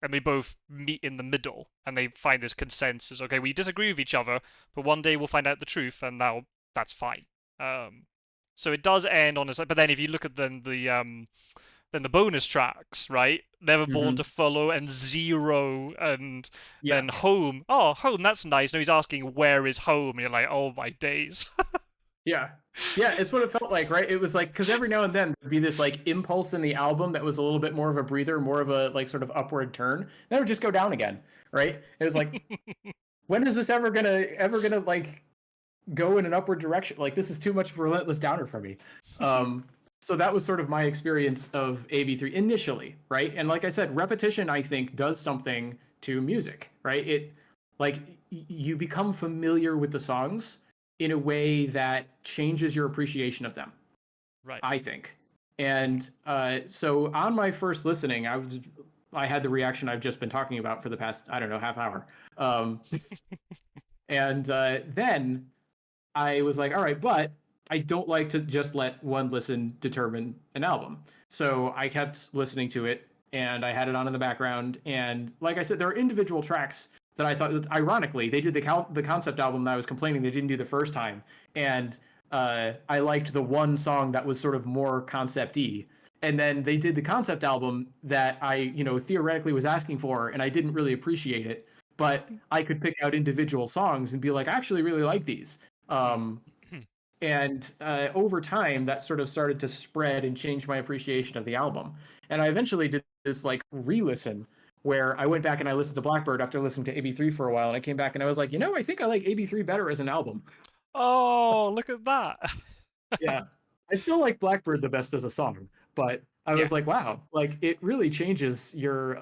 A: And they both meet in the middle, and they find this consensus. Okay, we disagree with each other, but one day we'll find out the truth, and that's fine. Um, so it does end on a. But then if you look at then the bonus tracks, right? Never Born to
B: Hmm.
A: Follow and Zero and
B: Yeah.
A: then Home. Oh, Home, that's nice. No, he's asking where is home, and you're like, oh my days.
B: Yeah. Yeah, it's what it felt like, right? It was like because every now and then there'd be this like impulse in the album that was a little bit more of a breather, more of a like sort of upward turn. Then it would just go down again, right? It was like, when is this ever gonna like go in an upward direction? Like this is too much of a relentless downer for me. Um, so that was sort of my experience of AB3 initially, right? And like I said, repetition I think does something to music, right? It like you become familiar with the songs in a way that changes your appreciation of them,
A: Right.
B: I think. And so on my first listening, I had the reaction I've just been talking about for the past, I don't know, half hour. Um, and then I was like, all right, but I don't like to just let one listen determine an album. So I kept listening to it and I had it on in the background. And like I said, there are individual tracks that I thought, ironically, they did the concept album that I was complaining they didn't do the first time. And I liked the one song that was sort of more concept-y. And then they did the concept album that I, theoretically was asking for, and I didn't really appreciate it. But I could pick out individual songs and be like, I actually really like these. Um, and over time, that sort of started to spread and change my appreciation of the album. And I eventually did this like re-listen where I went back and I listened to Blackbird after listening to AB3 for a while, and I came back and I was like, I think I like AB3 better as an album.
A: Oh, look at that.
B: Yeah, I still like Blackbird the best as a song, but I
A: Yeah,
B: was like, wow, like it really changes your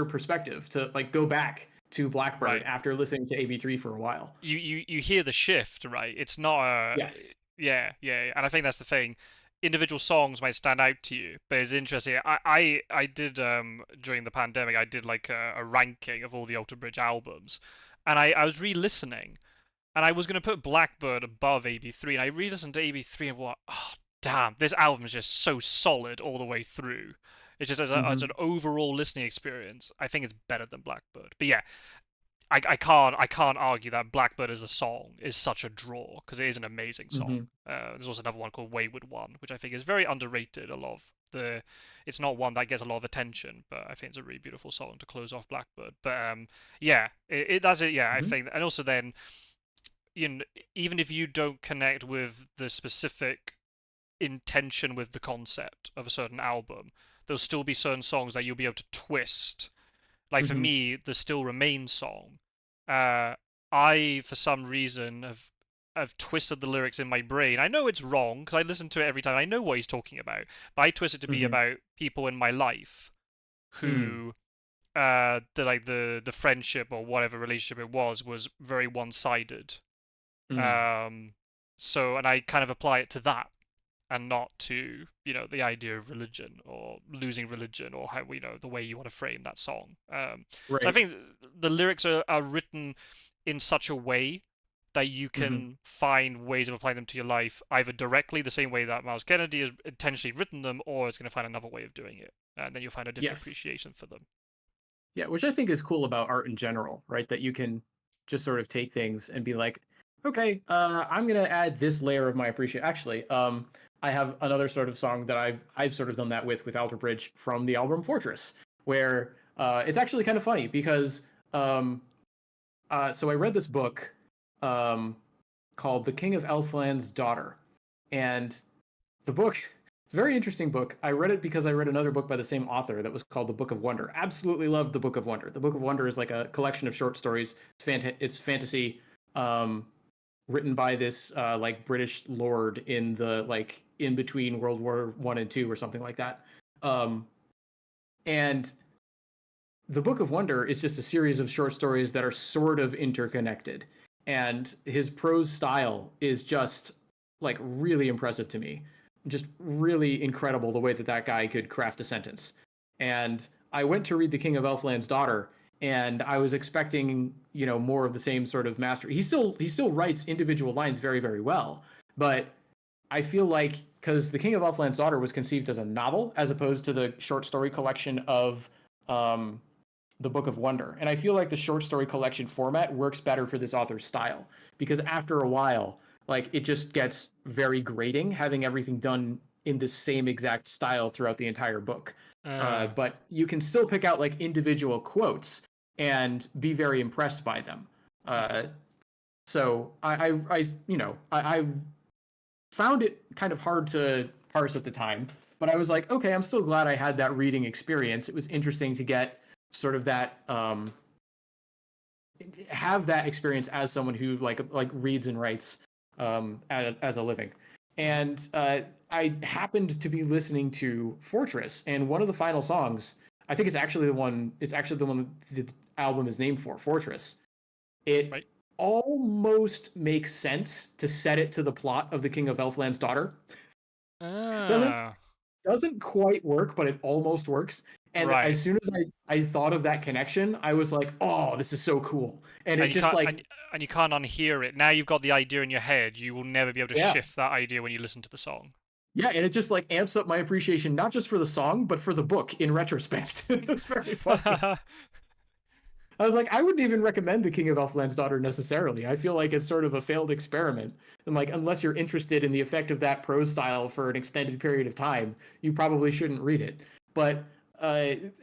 B: perspective to like go back to Blackbird
A: right.
B: after listening to AB3 for a while.
A: You hear the shift, right? It's not a
B: Yes.
A: yeah, and I think that's the thing. Individual songs might stand out to you, but it's interesting. I did during the pandemic. I did like a ranking of all the Alter Bridge albums, and I was re-listening, and I was gonna put Blackbird above AB3, and I re-listened to AB3 and what? Oh, damn, this album is just so solid all the way through. It's just as an
B: Hmm.
A: overall listening experience, I think it's better than Blackbird. But yeah, I can't argue that Blackbird as a song is such a draw because it is an amazing song.
B: Hmm.
A: There's also another one called Wayward One, which I think is very underrated. A lot of the, it's not one that gets a lot of attention, but I think it's a really beautiful song to close off Blackbird. But yeah, it does it. Yeah, I
B: Hmm.
A: think, and also then, you know, even if you don't connect with the specific intention with the concept of a certain album, there'll still be certain songs that you'll be able to twist like for
B: Hmm.
A: me, the Still Remain song, uh, I for some reason have twisted the lyrics in my brain. I know it's wrong because I listen to it every time. I know what he's talking about, but I twist it to be
B: Hmm.
A: about people in my life
B: Mm.
A: who the friendship or whatever relationship it was very one-sided.
B: Mm.
A: Um, so and I kind of apply it to that and not to the idea of religion or losing religion or how the way you want to frame that song. So I
B: Right.
A: think the lyrics are written in such a way that you
B: Hmm.
A: can find ways of applying them to your life either directly the same way that Miles Kennedy has intentionally written them, or it's going to find another way of doing it, and then you'll find a different
B: Yes.
A: appreciation for them.
B: Yeah, which I think is cool about art in general, right? That you can just sort of take things and be like, okay, I'm gonna add this layer of my appreciation. Actually, I have another sort of song that I've sort of done that with Alter Bridge from the album Fortress, where it's actually kind of funny because um, so I read this book um, called The King of Elfland's Daughter, and the book, it's a very interesting book. I read it because I read another book by the same author that was called The Book of Wonder. Absolutely loved The Book of Wonder. The Book of Wonder is like a collection of short stories. It's fantasy, um, written by this like British lord in the like in between World War I and II or something like that. Um, and the Book of Wonder is just a series of short stories that are sort of interconnected. And his prose style is just like really impressive to me. Just really incredible the way that that guy could craft a sentence. And I went to read The King of Elfland's Daughter, and I was expecting, more of the same sort of mastery. He still writes individual lines very, very well, but I feel like because The King of Elfland's Daughter was conceived as a novel as opposed to the short story collection of um, the Book of Wonder. And I feel like the short story collection format works better for this author's style because after a while, like it just gets very grating having everything done in the same exact style throughout the entire book.
A: Uh,
B: But you can still pick out like individual quotes and be very impressed by them.
A: mhm.
B: Uh, so I found it kind of hard to parse at the time, but I was like, okay, I'm still glad I had that reading experience. It was interesting to get sort of that have that experience as someone who like reads and writes as a living. And I happened to be listening to Fortress, and one of the final songs, I think it's actually the one. It's actually the one the album is named for, Fortress. It
A: Right.
B: almost makes sense to set it to the plot of the King of Elfland's Daughter. Doesn't
A: Ah,
B: doesn't quite work, but it almost works. And
A: right.
B: as soon as I thought of that connection, I was like, "Oh, this is so cool!" And it
A: And you
B: just
A: can't
B: like,
A: and you can't unhear it. Now you've got the idea in your head. You will never be able to
B: yeah,
A: shift that idea when you listen to the song.
B: yeah, and it just like amps up my appreciation not just for the song, but for the book in retrospect. It was very funny. I was like, I wouldn't even recommend The King of Elfland's Daughter necessarily. I feel like it's sort of a failed experiment. And like, unless you're interested in the effect of that prose style for an extended period of time, you probably shouldn't read it. But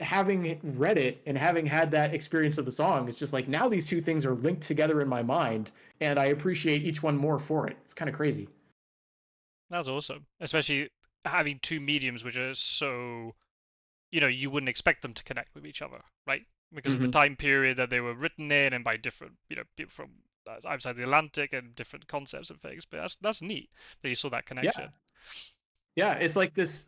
B: having read it and having had that experience of the song, it's just like now these two things are linked together in my mind, and I appreciate each one more for it. It's kind of crazy.
A: That's awesome. Especially having two mediums which are so, you wouldn't expect them to connect with each other, right? Because of the
B: Mm-hmm.
A: time period that they were written in and by different, people from outside the Atlantic and different concepts and things. But that's neat that you saw that
B: Yeah,
A: connection.
B: yeah, it's like this.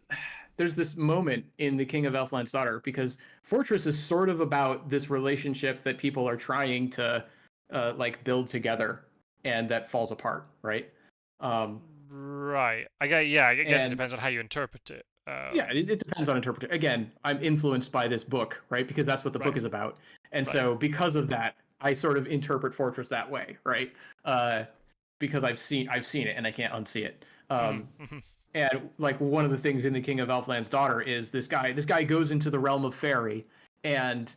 B: There's this moment in The King of Elfland's Daughter because Fortress is sort of about this relationship that people are trying to like build together and that falls apart, right? Um,
A: Right. I guess it
B: and
A: depends on how you interpret it.
B: yeah, it depends on interpretation. Again, I'm influenced by this book, right? Because that's what the book
A: Right.
B: is about, and
A: Right.
B: so because of that, I sort of interpret Fortress that way, right? Uh, because I've seen it and I can't unsee it.
A: Hmm. Hmm.
B: And like one of the things in The King of Elfland's Daughter is this guy goes into the realm of fairy and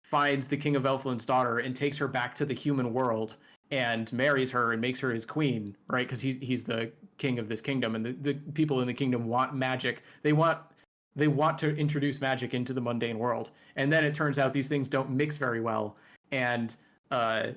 B: finds the King of Elfland's daughter and takes her back to the human world and marries her and makes her his queen, right? Because he's the king of this kingdom, and the people in the kingdom want magic. They want to introduce magic into the mundane world, and then it turns out these things don't mix very well, and uh,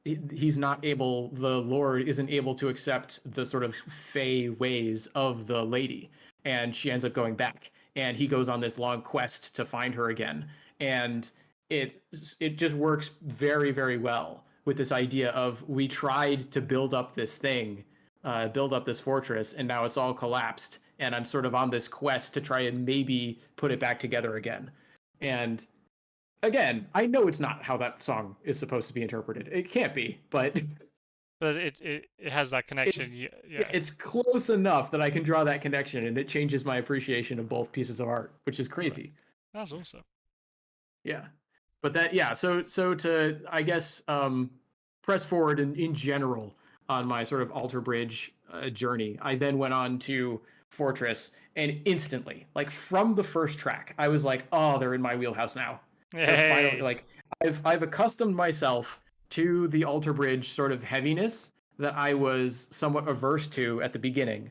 B: he's not able, the lord isn't able to accept the sort of fey ways of the lady, and she ends up going back, and he goes on this long quest to find her again, and it it just works very, very well with this idea of we tried to build up this fortress, and now it's all collapsed, and I'm sort of on this quest to try and maybe put it back together again. And again, I know it's not how that song is supposed to be interpreted. It can't be, but
A: But it has that connection.
B: it's yeah,
A: Yeah.
B: it's close enough that I can draw that connection, and it changes my appreciation of both pieces of art, which is
A: Right.
B: crazy.
A: That's awesome.
B: Yeah, but that yeah, so to I guess press forward in general on my sort of Alter Bridge journey, I then went on to Fortress, and instantly, like from the first track, I was like, oh, they're in my wheelhouse now. They're finally
A: Hey.
B: like I've accustomed myself to the Alter Bridge sort of heaviness that I was somewhat averse to at the beginning,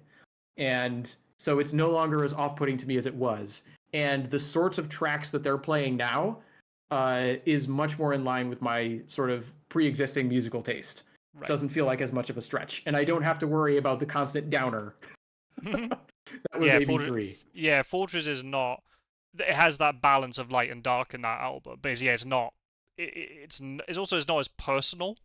B: and so it's no longer as off-putting to me as it was. And the sorts of tracks that they're playing now is much more in line with my sort of pre-existing musical taste.
A: Right.
B: Doesn't feel like as much of a stretch, and I don't have to worry about the constant downer. That was
A: Yeah,
B: AB3.
A: Fortress is not. It has that balance of light and dark in that album, but yeah, it's not. It's also it's not as personal.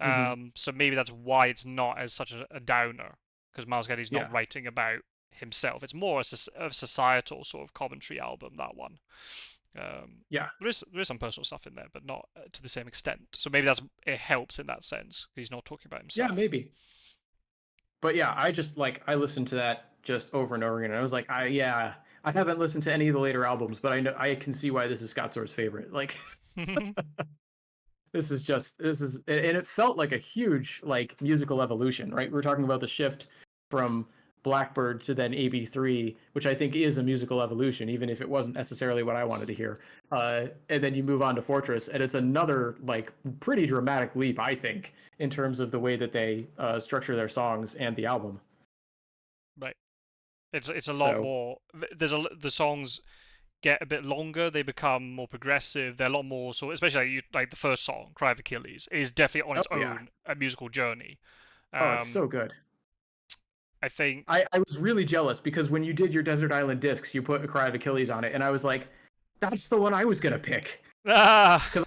B: Mm-hmm.
A: So maybe that's why it's not as such a downer, because Miles Geddes
B: Yeah,
A: not writing about himself. It's more a societal sort of commentary album. That one.
B: yeah,
A: There is some personal stuff in there, but not to the same extent. So maybe it helps in that sense. He's not talking about
B: yeah,
A: himself.
B: maybe. But yeah, I just like I listened to that just over and over again. And I was like, I yeah. I haven't listened to any of the later albums, but I know I can see why this is Scott Soar's favorite. Like this is and it felt like a huge like musical evolution, right? We're talking about the shift from Blackbird to then AB3, which I think is a musical evolution, even if it wasn't necessarily what I wanted to hear. And then you move on to Fortress, and it's another like pretty dramatic leap, I think, in terms of the way that they structure their songs and the album.
A: Right. It's a lot
B: So,
A: more. The songs get a bit longer. They become more progressive. They're a lot more so, especially like the first song, "Cry of Achilles," is definitely on
B: oh
A: its
B: yeah,
A: own a musical journey.
B: oh it's
A: Um,
B: so good.
A: I think.
B: I was really jealous because when you did your Desert Island discs, you put a Cry of Achilles on it, and I was like, that's the one I was gonna pick
A: Ah,
B: because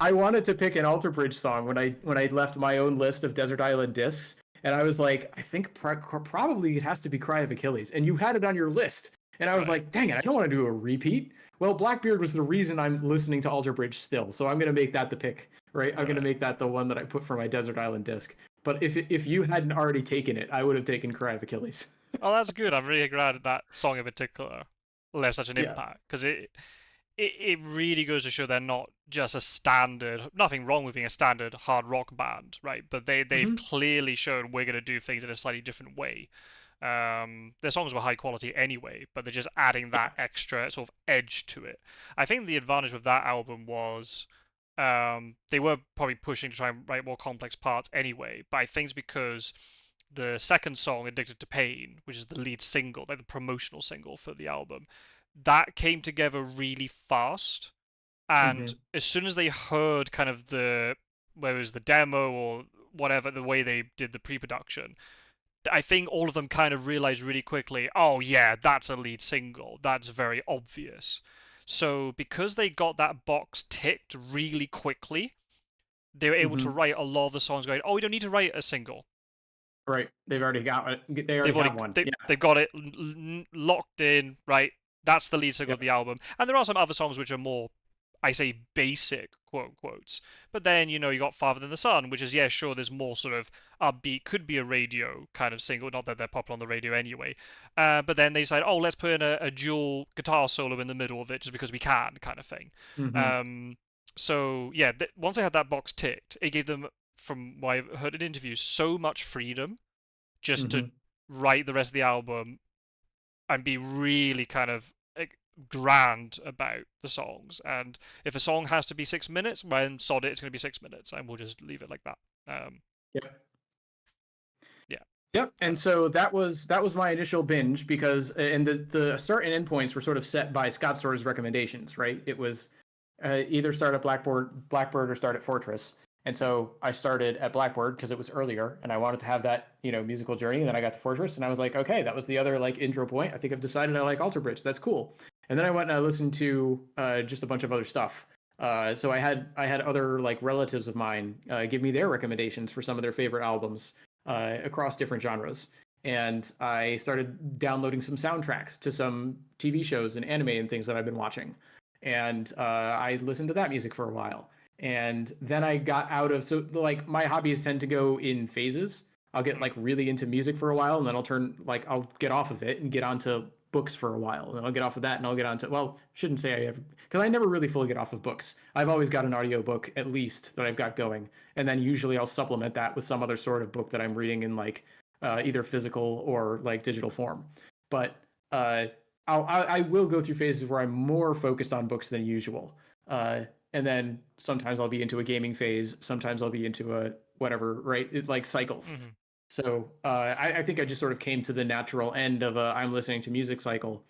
B: I wanted to pick an Alter Bridge song when I left my own list of Desert Island discs, and I was like, I think probably it has to be Cry of Achilles, and you had it on your list, and I was
A: right.
B: like, dang it, I don't want to do a repeat. Well, Blackbeard was the reason I'm listening to Alter Bridge still, so I'm gonna make that the pick, right? I'm gonna
A: Right.
B: make that the one that I put for my Desert Island disc. But if you hadn't already taken it, I would have taken Cry of Achilles.
A: Oh, that's good. I'm really glad that song in particular left such an
B: Yeah.
A: impact because it really goes to show they're not just a standard. Nothing wrong with being a standard hard rock band, right? But they've
B: Hmm.
A: clearly shown we're going to do things in a slightly different way. Their songs were high quality anyway, but they're just adding
B: Yeah.
A: that extra sort of edge to it. I think the advantage with that album was they were probably pushing to try and write more complex parts anyway, but I think it's because the second song, Addicted to Pain, which is the lead single, like the promotional single for the album, that came together really fast. And
B: Hmm.
A: as soon as they heard kind of whether it was the demo or whatever, the way they did the pre production, I think all of them kind of realized really quickly, oh yeah, that's a lead single. That's very obvious. So because they got that box ticked really quickly, they were able to
B: Hmm.
A: write a lot of the songs going, oh, we don't need to write a single.
B: Right. They've already got it. They already
A: They've already
B: have one.
A: they
B: Yeah.
A: they've got it locked in, right? That's the lead single of
B: Yep.
A: the album. And there are some other songs which are more, I say, basic quote quotes. But then you got Farther Than the Sun, which is yeah, sure, there's more sort of upbeat, could be a radio kind of single. Not that they're popular on the radio anyway. But then they decide, oh, let's put in a dual guitar solo in the middle of it just because we can, kind of thing.
B: Hmm.
A: Um, so yeah, once they had that box ticked, it gave them, from what I've heard in interviews, so much freedom just to
B: Hmm.
A: write the rest of the album and be really kind of like, grand about the songs. And if a song has to be 6 minutes, when sod it, it's going to be 6 minutes, and we'll just leave it like that.
B: Yep.
A: Yeah.
B: Yep.
A: Uh,
B: And so that was my initial binge because and the start and end points were sort of set by Scott Storr's recommendations, right? It was either start at Blackbird or start at Fortress. And so I started at Blackbird because it was earlier and I wanted to have that, musical journey. And then I got to Fortress and I was like, okay, that was the other like intro point. I think I've decided I like Alter Bridge. That's cool. And then I went and I listened to just a bunch of other stuff. So I had other like relatives of mine give me their recommendations for some of their favorite albums across different genres. And I started downloading some soundtracks to some TV shows and anime and things that I've been watching. And I listened to that music for a while. And then I got out of, so like my hobbies tend to go in phases. I'll get
A: mm,
B: like really into music for a while and then I'll get off of it and get onto books for a while. And I'll get off of that and I'll get onto, well, shouldn't say I ever, because I never really fully get off of books. I've always got an audiobook at least that I've got going, and then usually I'll supplement that with some other sort of book that I'm reading in like either physical or like digital form. But uh, I will go through phases where I'm more focused on books than usual, and then sometimes I'll be into a gaming phase, sometimes I'll be into a whatever, right? It like cycles.
A: mm-hmm.
B: So I think I just sort of came to the natural end of a I'm listening to music cycle,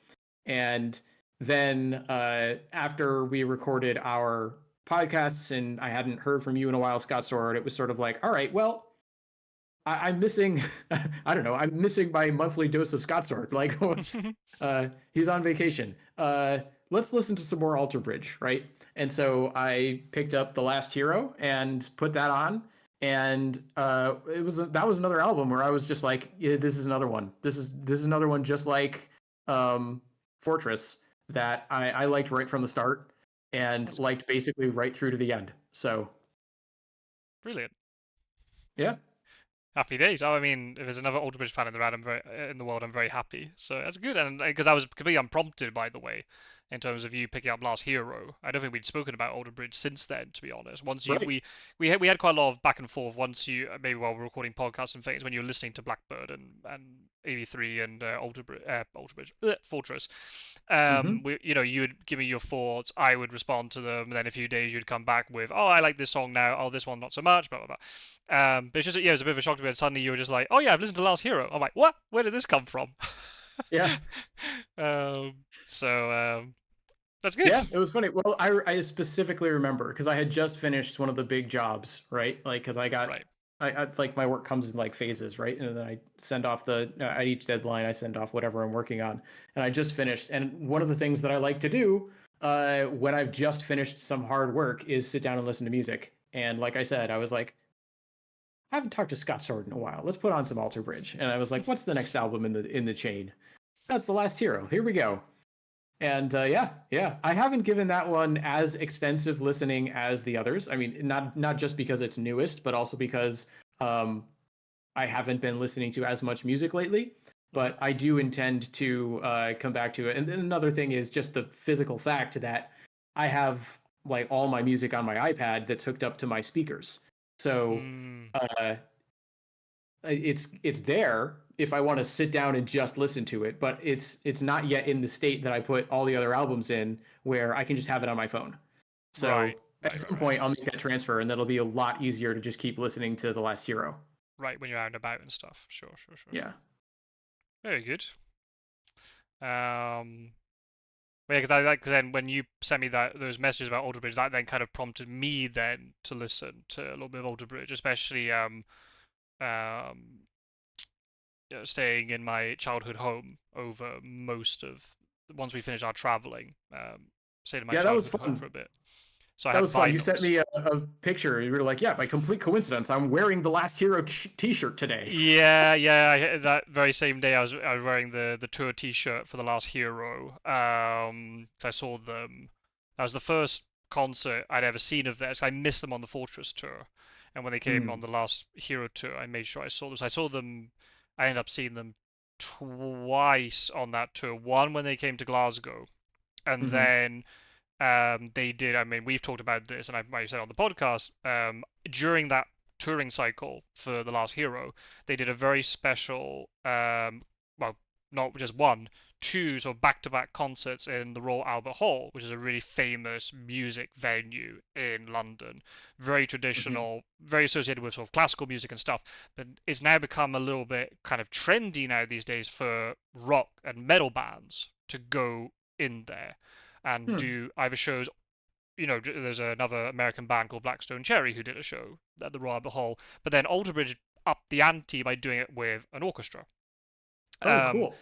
B: and then after we recorded our podcasts and I hadn't heard from you in a while, Scott Sword, it was sort of like, all right, well, I'm missing, I don't know, I'm missing my monthly dose of Scott Sword. Like, what's, he's on vacation. Let's listen to some more Alter Bridge, right? And so I picked up The Last Hero and put that on. And that was another album where I was just like, yeah, this is another one. This is another one just like um, Fortress that I liked right from the start and
A: That's good.
B: liked basically right through to the end. So
A: Brilliant.
B: yeah.
A: Happy days. Oh, I mean, if there's another Alter Bridge fan in the round, in the world, I'm very happy. So that's good, and because I was completely unprompted, by the way, in terms of you picking up Last Hero. I don't think we'd spoken about Alter Bridge since then, to be honest. Once you
B: Right.
A: we had quite a lot of back and forth. Once you maybe while we are recording podcasts and things, when you were listening to Blackbird and 83 and Alter Bridge Fortress,
B: Mm-hmm.
A: you would give me your thoughts. I would respond to them, and then in a few days you'd come back with, "Oh, I like this song now. Oh, this one not so much." Blah blah blah. But it's just yeah, it was a bit of a shock to me. And suddenly you were just like, "Oh yeah, I've listened to Last Hero." I'm like, "What? Where did this come from?"
B: Yeah.
A: So that's good.
B: Yeah, it was funny. Well, I specifically remember because I had just finished one of the big jobs, right? Like, because
A: Right.
B: I like my work comes in like phases, right? And then I send off at each deadline, I send off whatever I'm working on. And I just finished. And one of the things that I like to do when I've just finished some hard work is sit down and listen to music. And like I said, I was like, I haven't talked to Scott Sword in a while. Let's put on some Alter Bridge. And I was like, what's the next album in the chain? That's The Last Hero. Here we go. And yeah, I haven't given that one as extensive listening as the others. I mean, not just because it's newest, but also because um, I haven't been listening to as much music lately.
A: Hmm.
B: But I do intend to come back to it. And then another thing is just the physical fact that I have like all my music on my iPad that's hooked up to my speakers. So
A: Mm,
B: uh, it's there if I want to sit down and just listen to it, but it's not yet in the state that I put all the other albums in where I can just have it on my phone.
A: right.
B: So at
A: Right. Right.
B: some
A: Right.
B: point I'll make that transfer and that'll be a lot easier to just keep listening to The Last Hero.
A: Right. When you're out and about and stuff. Sure. Sure. Sure.
B: Yeah.
A: Sure. Very good. Um. Yeah, because then when you sent me those messages about Alter Bridge, that then kind of prompted me then to listen to a little bit of Alter Bridge, especially um staying in my childhood home over most of once we finished our traveling. Stayed in my
B: Yeah, that was
A: childhood home
B: fun.
A: for a bit, so I
B: That
A: had
B: was fun. You sent
A: vinyls.
B: me a picture. You were like, "Yeah, by complete coincidence, I'm wearing the Last Hero T-shirt today."
A: Yeah, yeah. That very same day, I was wearing the tour T-shirt for the Last Hero. 'Cause I saw them. That was the first concert I'd ever seen of theirs. I missed them on the Fortress tour, and when they came on
B: Hmm.
A: the Last Hero tour, I made sure I saw them. So I saw them. I ended up seeing them twice on that tour. One when they came to Glasgow, and
B: Mm-hmm.
A: then they did. I mean, we've talked about this, and I've said on the podcast. During that touring cycle for The Last Hero, they did a very special, well, not just one, two sort of back-to-back concerts in the Royal Albert Hall, which is a really famous music venue in London. Very
B: Mm-hmm.
A: traditional, very associated with sort of classical music and stuff, but it's now become a little bit kind of trendy now these days for rock and metal bands to go in there and
B: Hmm.
A: do either shows. There's another American band called Blackstone Cherry who did a show at the Royal Albert Hall, but then Alderbridge upped the ante by doing it with an orchestra.
B: Oh,
A: Um,
B: cool.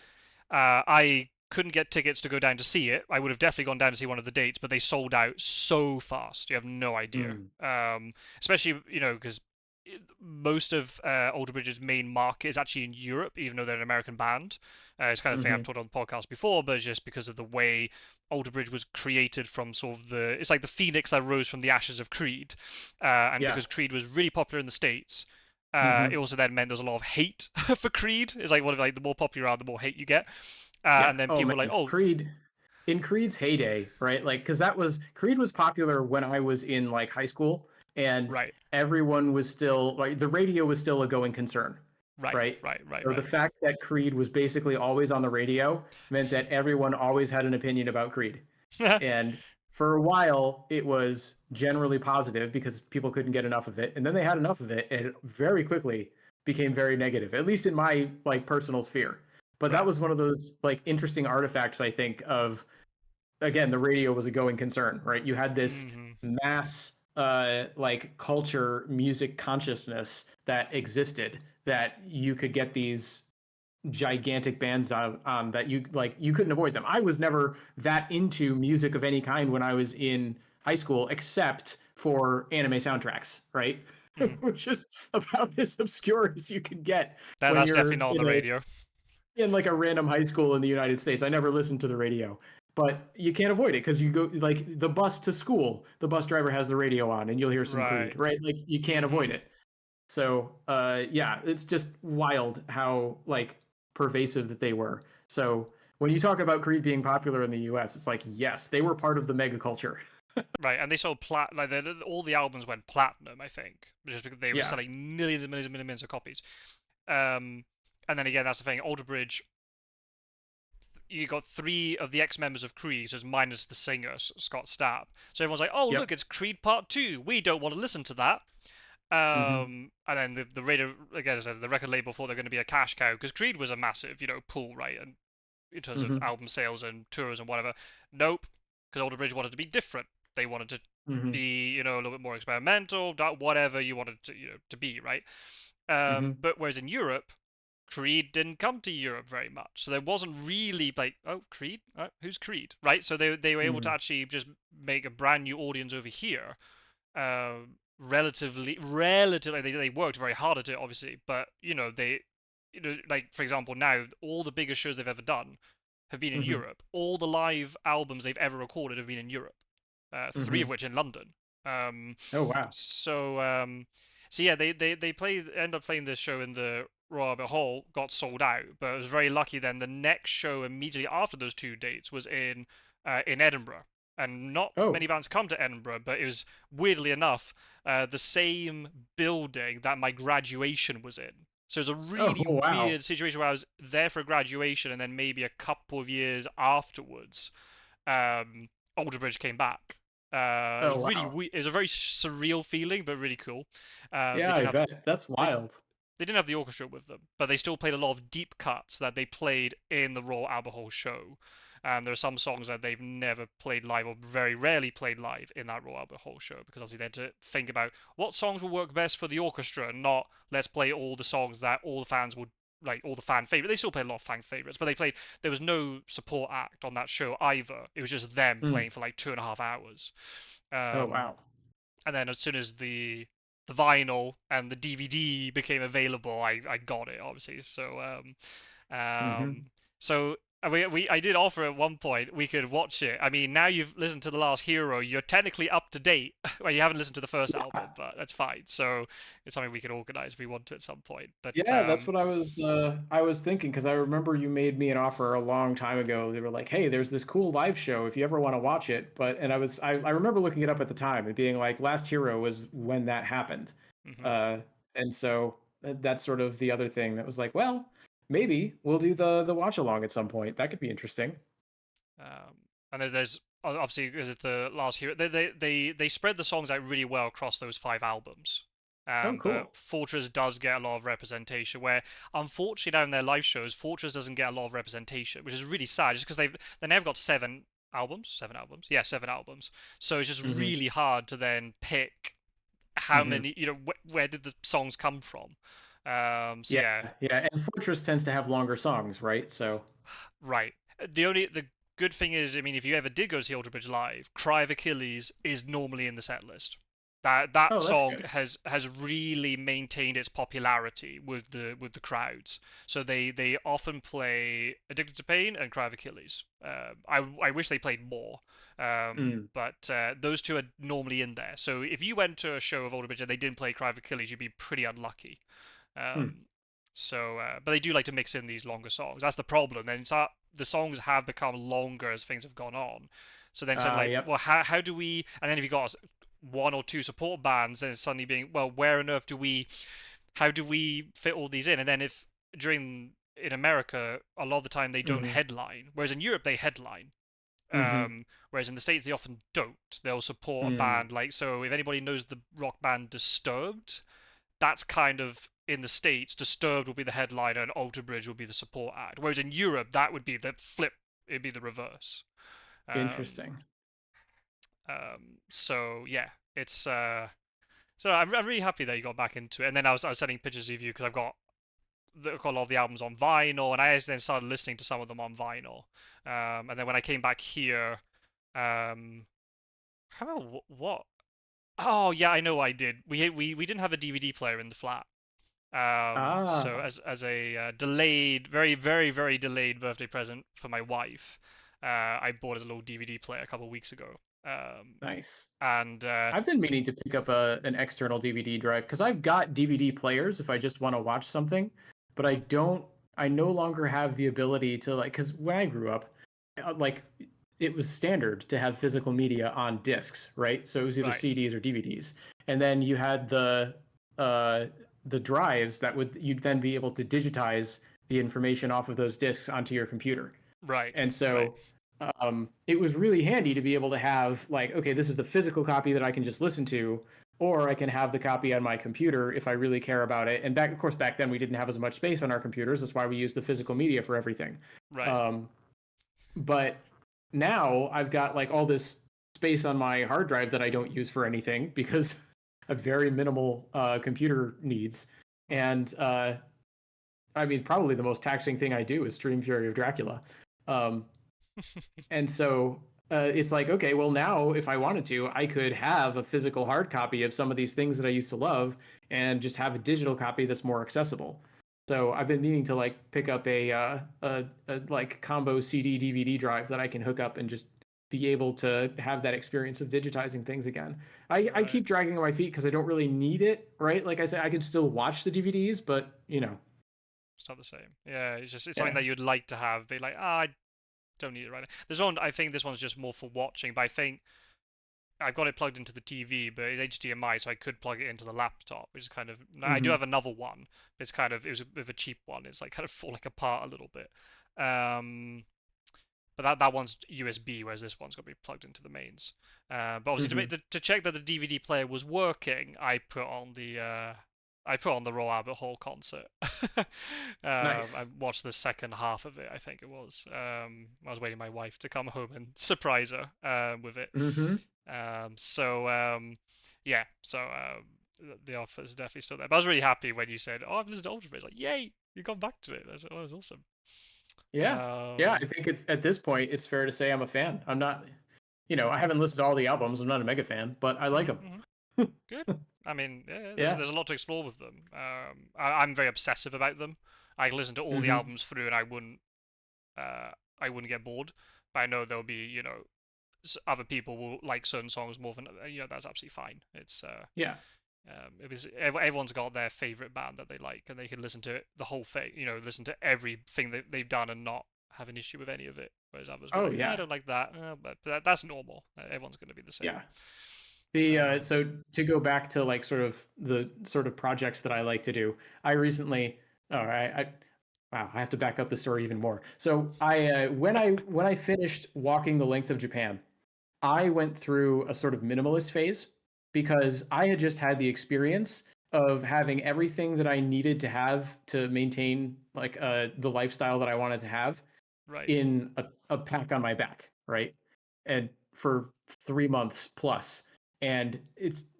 A: I couldn't get tickets to go down to see it. I would have definitely gone down to see one of the dates, but they sold out so fast. You have no idea.
B: Hmm.
A: Especially, because most of Alter Bridge's main market is actually in Europe, even though they're an American band. It's kind of thing I've
B: Mm-hmm.
A: talked on the podcast before, but it's just because of the way Alter Bridge was created from sort of it's like the phoenix that rose from the ashes of Creed, and
B: Yeah.
A: because Creed was really popular in the States, it
B: Mm-hmm.
A: also then meant there was a lot of hate for Creed. It's like one of like the more popular you are, the more hate you get.
B: Yeah.
A: And then
B: Oh
A: people were like,
B: man,
A: "Oh,
B: Creed in Creed's heyday, right? Like, because that was Creed was popular when I was in like high school, and
A: right,
B: everyone was still like the radio was still a going concern,
A: right,
B: right?
A: right, right,
B: So the
A: right."
B: fact that Creed was basically always on the radio meant that everyone always had an opinion about Creed. And for a while, it was generally positive because people couldn't get enough of it. And then they had enough of it, and it very quickly became very negative, at least in my like personal sphere. But that
A: Right.
B: was one of those like interesting artifacts, I think, of again, the radio was a going concern, right? You had this
A: Hmm.
B: mass like culture, music consciousness that existed that you could get these gigantic bands on that you couldn't avoid them. I was never that into music of any kind when I was in high school, except for anime soundtracks, right?
A: Mm.
B: Which is about as obscure as you can get when
A: That's
B: you're
A: definitely not on the radio.
B: in like a random high school in the United States. I never listened to the radio, but you can't avoid it because you go like the bus to school. The bus driver has the radio on, and you'll hear some
A: Right.
B: Creed, right? Like you can't avoid
A: Hmm.
B: it. So yeah, it's just wild how like pervasive that they were. So when you talk about Creed being popular in the US, it's like yes, they were part of the mega culture.
A: Right, and they sold like all the albums went platinum, I think, just because they were
B: Yeah.
A: selling millions and millions and millions of copies. Um, and then again, that's the thing. Alter Bridge, you got three of the ex-members of Creed, so it's minus the singer Scott Stapp. So everyone's like, "Oh,
B: Yep.
A: look, it's Creed Part Two. We don't want to listen to that."
B: Mm-hmm.
A: And then the radio, again, as I said, the record label thought they're going to be a cash cow because Creed was a massive, pull, right, and in terms of
B: Mm-hmm.
A: album sales and tours and whatever. Nope, because Alter Bridge wanted to be different. They wanted to
B: Mm-hmm.
A: be, a little bit more experimental, whatever you wanted to, to be, right?
B: Mm-hmm.
A: But whereas in Europe, Creed didn't come to Europe very much, so there wasn't really like, oh, Creed, who's Creed, right? So they were able to
B: Mm-hmm.
A: actually just make a brand new audience over here, relatively. They worked very hard at it, obviously, but like for example, now all the biggest shows they've ever done have been in
B: Mm-hmm.
A: Europe. All the live albums they've ever recorded have been in Europe. Three
B: Mm-hmm.
A: of which in London. Um,
B: Oh wow.
A: so so yeah, they end up playing this show in the Royal Albert Hall, got sold out, but it was very lucky. Then the next show immediately after those two dates was in Edinburgh, and not
B: Oh.
A: many bands come to Edinburgh, but it was weirdly enough the same building that my graduation was in. So it was a
B: Oh
A: really
B: wow.
A: weird situation where I was there for graduation, and then maybe a couple of years afterwards, um, Alder Bridge came back. It was
B: Oh
A: really
B: wow.
A: it was a very surreal feeling, but really cool. They
B: Yeah,
A: didn't
B: I
A: have
B: bet. That's
A: they
B: wild.
A: they didn't have the orchestra with them, but they still played a lot of deep cuts that they played in the Royal Albert Hall show. There are some songs that they've never played live or very rarely played live in that Royal Albert Hall show because obviously they had to think about what songs will work best for the orchestra, not let's play all the songs that all the fans would like, all the fan favorite. They still played a lot of fan favorites, but they played. There was no support act on that show either. It was just them
B: Mm.
A: playing for like 2.5 hours.
B: Oh
A: Um,
B: wow.
A: and then as soon as the vinyl and the DVD became available, I got it obviously.
B: Mm-hmm.
A: Um, so I did offer at one point we could watch it. I mean, now you've listened to The Last Hero, you're technically up to date. Well, you haven't listened to the first
B: Yeah.
A: album, but that's fine. So it's something we could organize if we want to at some point. But
B: Yeah, that's what I was thinking because I remember you made me an offer a long time ago. They were like, "Hey, there's this cool live show if you ever want to watch it." But and I remember looking it up at the time and being like, "Last Hero was when that happened."
A: mhm.
B: Uh, and so that's sort of the other thing that was like, well, maybe we'll do the watch along at some point. That could be interesting.
A: And then there's obviously because it's The Last Hero. They spread the songs out really well across those 5 albums.
B: Oh,
A: But
B: cool.
A: Fortress does get a lot of representation. Where unfortunately now in their live shows, Fortress doesn't get a lot of representation, which is really sad. Just because they never got 7 albums, 7 albums, yeah, 7 albums. So it's just
B: Hmm.
A: really hard to then pick how
B: Hmm.
A: many. Where did the songs come from? So
B: Yeah,
A: yeah,
B: yeah. And Fortress tends to have longer songs, right? So,
A: right. The good thing is, I mean, if you ever did go to see Alter Bridge live, "Cry of Achilles" is normally in the set list. That
B: oh, that's
A: song
B: good.
A: has really maintained its popularity with the crowds. So they often play "Addicted to Pain" and "Cry of Achilles." I wish they played more,
B: Mm,
A: but those two are normally in there. So if you went to a show of Alter Bridge and they didn't play "Cry of Achilles," you'd be pretty unlucky.
B: mm.
A: Um, but they do like to mix in these longer songs. That's the problem. Then the songs have become longer as things have gone on. So then suddenly, like,
B: Yep.
A: well, how do we? And then if you got one or two support bands, then it's suddenly being, well, where on earth do we? How do we fit all these in? And then if during in America, a lot of the time they don't
B: Hmm.
A: headline, whereas in Europe they headline.
B: Hmm.
A: Whereas in the States they often don't. They'll support a
B: Mm.
A: band like, so. If anybody knows the rock band Disturbed, that's kind of in the States, Disturbed will be the headliner and Alter Bridge will be the support act. Whereas in Europe, that would be the flip. It'd be the reverse. Um,
B: Interesting.
A: so yeah, it's so I'm really happy that you got back into it. And then I was sending pictures of you because got a lot of the albums on vinyl, and I then started listening to some of them on vinyl. And then when I came back here, um, I don't know what. Oh yeah, I know what I did. We didn't have a DVD player in the flat. So
B: Ah,
A: as a delayed, very, very, very delayed birthday present for my wife, I bought as a little DVD player a couple of weeks ago. Um,
B: Nice.
A: and
B: I've been meaning to pick up an external DVD drive because I've got DVD players if I just want to watch something, but I
A: mhm,
B: don't. I no longer have the ability to like because when I grew up, like it was standard to have physical media on discs, right? So it was either
A: right,
B: CDs or DVDs, and then you had uh, the drives that would you'd then be able to digitize the information off of those discs onto your computer.
A: right,
B: And
A: right,
B: so it was really handy to be able to have like, okay, this is the physical copy that I can just listen to, or I can have the copy on my computer if I really care about it. And back, of course, back then we didn't have as much space on our computers. That's why we used the physical media for everything.
A: right.
B: Um, but now I've got like all this space on my hard drive that I don't use for anything because of very minimal computer needs.
A: Mhm.
B: And I mean, probably the most taxing thing I do is stream Fury of Dracula. Um, and so it's like, okay, well, now if I wanted to, I could have a physical hard copy of some of these things that I used to love and just have a digital copy that's more accessible. So I've been meaning to like pick up a like combo CD DVD drive that I can hook up and just be able to have that experience of digitizing things again. I
A: Right.
B: keep dragging on my feet because I don't really need it, right? Like I said, I can still watch the DVDs, but
A: It's not the same. Yeah, it's something
B: yeah.
A: that you'd like to have, be like, ah, I don't need it right now. This one, I think this one's just more for watching, but I think I've got it plugged into the TV, but it's HDMI, so I could plug it into the laptop, which is kind of. I do
B: Mm-hmm.
A: have another one, but it's kind of it was a bit of a cheap one. It's like kind of falling apart a little bit. Um, but that one's USB, whereas this one's got to be plugged into the mains. But obviously,
B: Mm-hmm.
A: to check that the DVD player was working, I put on the Royal Albert Hall concert. I
B: Nice.
A: watched the second half of it. I think it was. I was waiting my wife to come home and surprise her with it.
B: Mm-hmm.
A: Yeah. So the offer is definitely still there. But I was really happy when you said, "Oh, I've listened to Ultra." Like, yay, you got back to it. That was awesome.
B: Yeah. Yeah, I
A: Um,
B: think at this point it's fair to say I'm a fan. I'm not, I haven't listened to all the albums. I'm not a mega fan, but I like
A: mhm,
B: them.
A: mhm. Good. I mean, yeah,
B: Yeah.
A: there's a lot to explore with them. I'm very obsessive about them. I can listen to all the
B: Mm-hmm.
A: albums through, and uh, I wouldn't get bored. But I know there'll be, other people will like certain songs more than, that's absolutely fine.
B: Yeah.
A: Everyone's got their favorite band that they like, and they can listen to the whole thing, listen to everything that they've done and not have an issue with any of it. Whereas others will be
B: Oh
A: like, I
B: yeah.
A: don't like that, but that's normal. Everyone's going to be the same.
B: Yeah. The
A: Um,
B: so to go back to like sort of the sort of projects that I like to do. I recently, all right, wow, I have to back up the story even more. So when I finished walking the length of Japan, I went through a sort of minimalist phase because I had just had the experience of having everything that I needed to have to maintain like the lifestyle that I wanted to have
A: right.
B: in a pack on my back, right? And for 3 months plus. And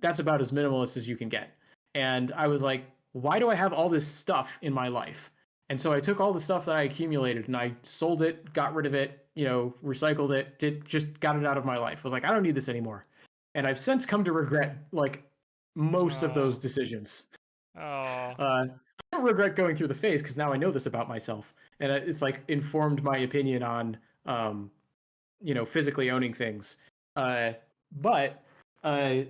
B: that's about as minimalist as you can get. And I was like, why do I have all this stuff in my life? And so I took all the stuff that I accumulated and I sold it, got rid of it, recycled it, just got it out of my life. I was like, I don't need this anymore. And I've since come to regret like most of those
A: Oh,
B: decisions.
A: oh.
B: I don't regret going through the phase because now I know this about myself, and it's like informed my opinion on um, physically owning things. Uh, but uh,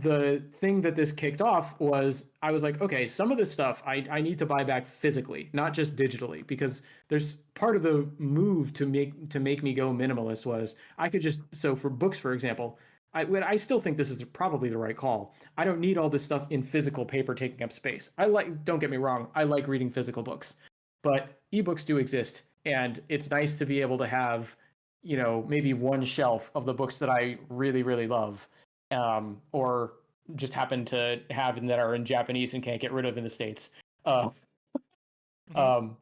B: the thing that this kicked off was I was like, okay, some of this stuff I need to buy back physically, not just digitally, because there's part of the move to make me go minimalist was I could just so for books, for example, I still think this is probably the right call. I don't need all this stuff in physical paper taking up space. Don't get me wrong, I like reading physical books, but ebooks do exist, and it's nice to be able to have, maybe one shelf of the books that I really, really love, or just happen to have and that are in Japanese and can't get rid of in the States. Uh,
A: Hmm.
B: um,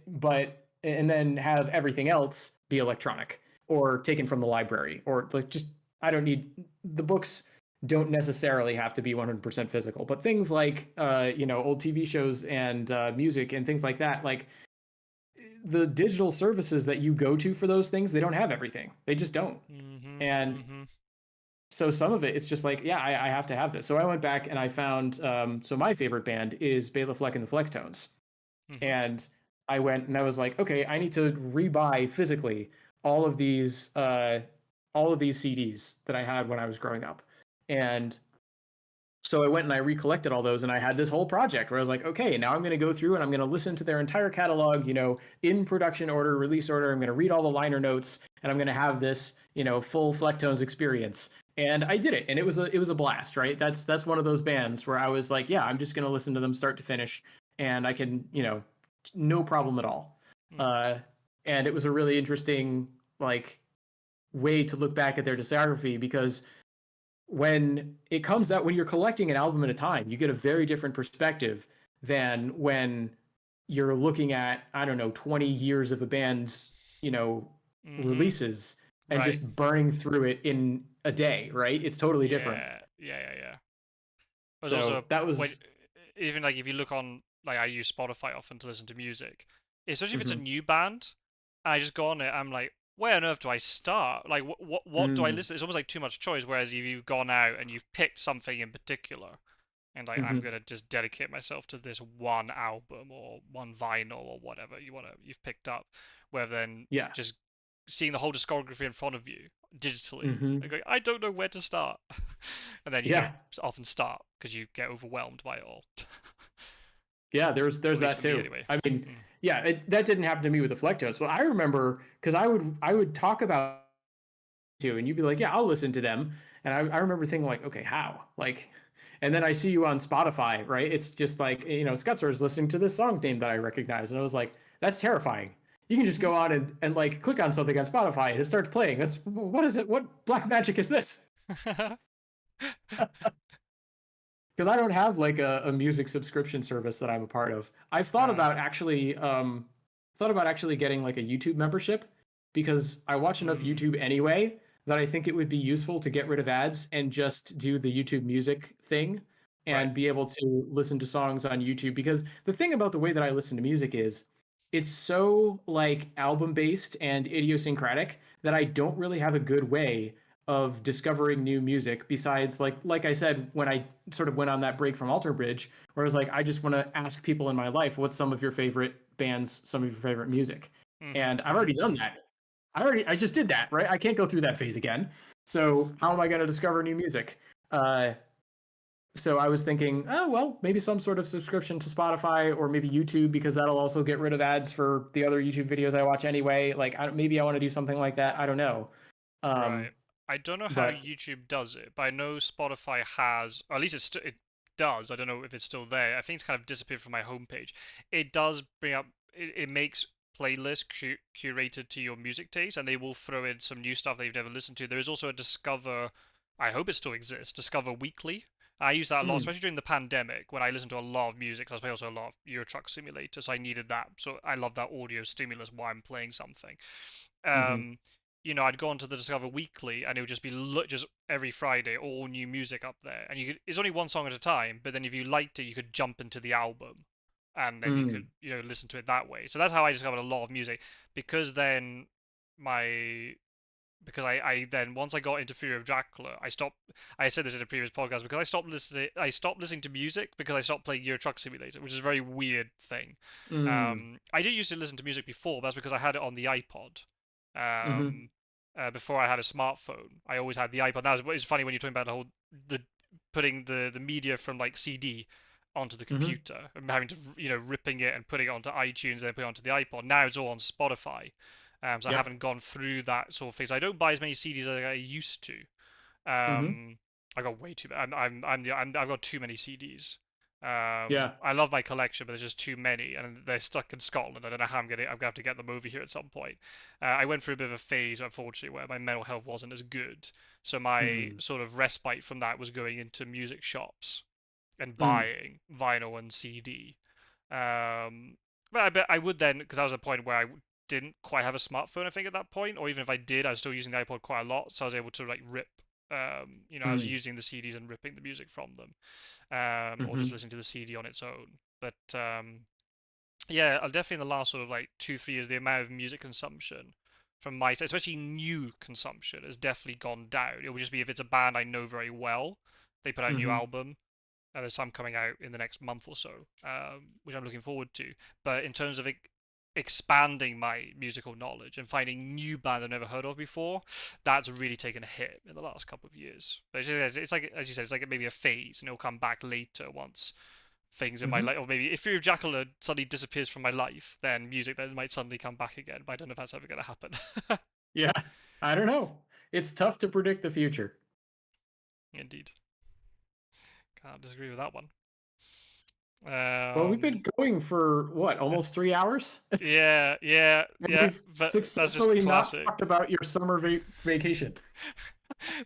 B: but and then have everything else be electronic or taken from the library or like just I don't need the books don't necessarily have to be 100% physical, but things like old TV shows and music and things like that, like the digital services that you go to for those things, they don't have everything. They just don't.
A: Hmm.
B: And
A: Hmm.
B: so some of it, it's just like, yeah, I have to have this. So I went back and I found, so my favorite band is Bela Fleck and the Flecktones.
A: Hmm.
B: And I went and I was like, okay, I need to rebuy physically all of these all of these CDs that I had when I was growing up. And so I went and I recollected all those, and I had this whole project where I was like, okay, now I'm going to go through and I'm going to listen to their entire catalog, in production order, release order. I'm going to read all the liner notes, and I'm going to have this, full Flecktones experience. And I did it, and it was a blast, right? That's one of those bands where I was like, yeah, I'm just going to listen to them start to finish, and I can, no problem at all.
A: Mm.
B: Uh, and it was a really interesting like way to look back at their discography, because when it comes out, when you're collecting an album at a time, you get a very different perspective than when you're looking at, I don't know, 20 years of a band's,
A: Mm-hmm.
B: releases, and
A: Right.
B: just burning through it in a day, right? It's totally different.
A: Yeah. Yeah. Yeah. Yeah. There's
B: So
A: also
B: that
A: when
B: was
A: even like if you look on like I use Spotify often to listen to music, especially if it's a
B: mhm.
A: new band, and I just go on it, I'm like, where on earth do I start? Like, what do I
B: Mm,
A: listen? It's almost like too much choice. Whereas if you've gone out and you've picked something in particular, and like I'm
B: mhm.
A: gonna just dedicate myself to this one album or one vinyl or whatever you've picked up, where then
B: Yeah.
A: just seeing the whole discography in front of you digitally, and
B: Mhm.
A: going, I don't know where to start, and then you don't
B: Yeah.
A: often start because you get overwhelmed by it all.
B: Yeah, there's
A: At least
B: that
A: for me,
B: too.
A: anyway.
B: I mean,
A: Mm.
B: yeah, that didn't happen to me with the Flectones, but I remember because I would talk about to, and you'd be like, yeah, I'll listen to them. And I remember thinking like, okay, how? Like, and then I see you on Spotify, right? It's just like, Scutzor is listening to this song name that I recognize. And I was like, that's terrifying. You can just go on and like click on something on Spotify and it starts playing. That's what is it? What black magic is this? Because I don't have like a music subscription service that I'm a part of. I've
A: uh,
B: thought about actually getting like a YouTube membership, because I watch enough
A: mm,
B: YouTube anyway that I think it would be useful to get rid of ads and just do the YouTube music thing
A: right.
B: and be able to listen to songs on YouTube. Because the thing about the way that I listen to music is it's so like album based and idiosyncratic that I don't really have a good way of discovering new music, besides like I said, when I sort of went on that break from Alter Bridge, where I was like, I just want to ask people in my life, what's some of your favorite bands, some of your favorite music.
A: Mm-hmm,
B: And I've
A: mm-hmm.
B: already done that. I just did that, right? I can't go through that phase again. So how am I going to discover new music? uh so I was thinking, oh well, maybe some sort of subscription to Spotify or maybe YouTube, because that'll also get rid of ads for the other YouTube videos I watch anyway. Like, maybe I want to do something like that. I don't know.
A: Right.
B: um
A: I don't know how
B: but
A: YouTube does it, but I know Spotify has, or at least it does. I don't know if it's still there. I think it's kind of disappeared from my homepage. It does bring up, it makes playlists curated to your music taste, and they will throw in some new stuff that you've never listened to. There is also a Discover, I hope it still exists, Discover Weekly. I use that a lot,
B: mm,
A: especially during the pandemic when I listened to a lot of music. So I play also a lot of Euro Truck Simulator, so I needed that. So I love that audio stimulus while I'm playing something.
B: mhm,
A: Um, I'd go onto the Discover Weekly, and it would just be just every Friday, all new music up there, and it's only one song at a time. But then if you liked it, you could jump into the album, and then you could
B: mm,
A: listen to it that way. So that's how I discovered a lot of music, because then my because I then once I got into Fear of Dracula, I stopped. I said this in a previous podcast, because I stopped listening to music because I stopped playing Euro Truck Simulator, which is a very weird thing.
B: mm,
A: I did used to listen to music before, but that's because I had it on the iPod.
B: mhm.
A: Um, Before I had a smartphone, I always had the iPod. That was it's funny when you're talking about the putting the media from like CD onto the
B: Mhm.
A: computer and having to ripping it and putting it onto iTunes and then putting it onto the iPod. Now it's all on Spotify. So I
B: Yep.
A: haven't gone through that sort of phase. I don't buy as many CDs as I used to.
B: Mhm.
A: I got way too. I've got too many CDs.
B: Yeah.
A: I love my collection, but there's just too many, and they're stuck in Scotland. I don't know how I'm gonna have to get them over here at some point. I went through a bit of a phase, unfortunately, where my mental health wasn't as good, so my
B: Mm.
A: sort of respite from that was going into music shops and
B: Mm.
A: buying vinyl and CD. Um, but I bet I would then, because that was a point where I didn't quite have a smartphone, I think, at that point, or even if I did, I was still using the iPod quite a lot, so I was able to like rip. I was
B: Mm.
A: using the CDs and ripping the music from them, or just
B: Mhm.
A: listening to the CD on its own. But yeah, definitely in the last sort of like 2 3 years, the amount of music consumption from my side, especially new consumption, has definitely gone down. It would just be if it's a band I know very well, they put out a new
B: Mhm.
A: album, there's some coming out in the next month or so, which I'm looking forward to. But in terms of it, expanding my musical knowledge and finding new bands I've never heard of before, that's really taken a hit in the last couple of years. But it's like, as you said, it's like maybe a phase, and it'll come back later once things in my
B: Hmm.
A: life, or maybe if Fear of Jackal suddenly disappears from my life, then music then might suddenly come back again. But I don't know if that's ever going to happen.
B: Yeah, I don't know. It's tough to predict the future.
A: Indeed, can't disagree with that one.
B: Well, we've been
A: Um,
B: going for what, almost 3 hours?
A: yeah, yeah,
B: And
A: yeah.
B: we've
A: But that's just
B: successfully not
A: classic.
B: talked about your summer vacation.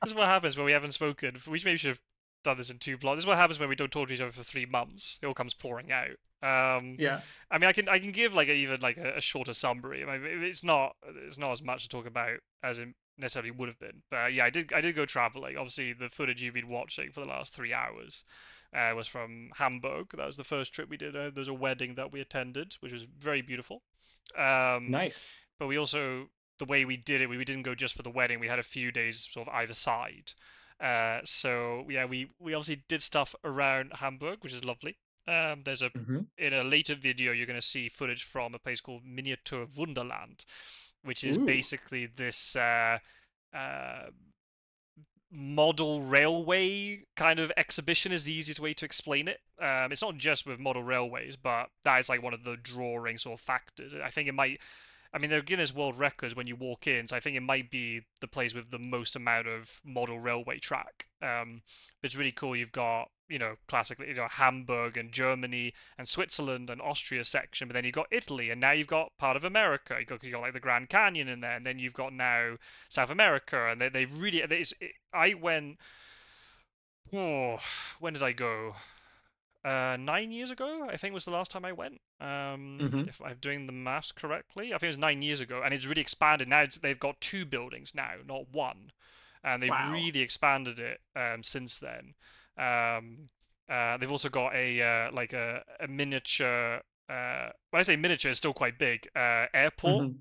A: This is what happens when we haven't spoken. We maybe should have done this in two blocks. This is what happens when we don't talk to each other for 3 months. It all comes pouring out.
B: Yeah.
A: I mean, I can give like even like a shorter summary. I mean, it's not as much to talk about as it necessarily would have been. But yeah, I did go traveling. Obviously, the footage you've been watching for the last 3 hours was from Hamburg. That was the first trip we did. There was a wedding that we attended, which was very beautiful. Um,
B: Nice.
A: but we also the way we did it, we didn't go just for the wedding. We had a few days sort of either side. So yeah, we obviously did stuff around Hamburg, which is lovely. There's a
B: Hmm.
A: In a later video you're going to see footage from a place called Miniature Wunderland, which is
B: Ooh.
A: basically this uh, model railway kind of exhibition is the easiest way to explain it. It's not just with model railways, but that is like one of the drawing sort of factors. I think it might I mean, they're Guinness World Records when you walk in, so I think it might be the place with the most amount of model railway track. It's really cool. You've got, classically, Hamburg and Germany and Switzerland and Austria section, but then you've got Italy, and now you've got part of America. You've got like the Grand Canyon in there, and then you've got now South America, and they really. I went. Oh, when did I go? 9 years ago, I think was the last time I went.
B: Hmm.
A: If I'm doing the maths correctly, I think it was 9 years ago, and it's really expanded. Now they've got two buildings now, not one, and they've
B: Wow.
A: really expanded it since then. Um, they've also got a miniature. When I say miniature, it's still quite big. Airport,
B: Hmm.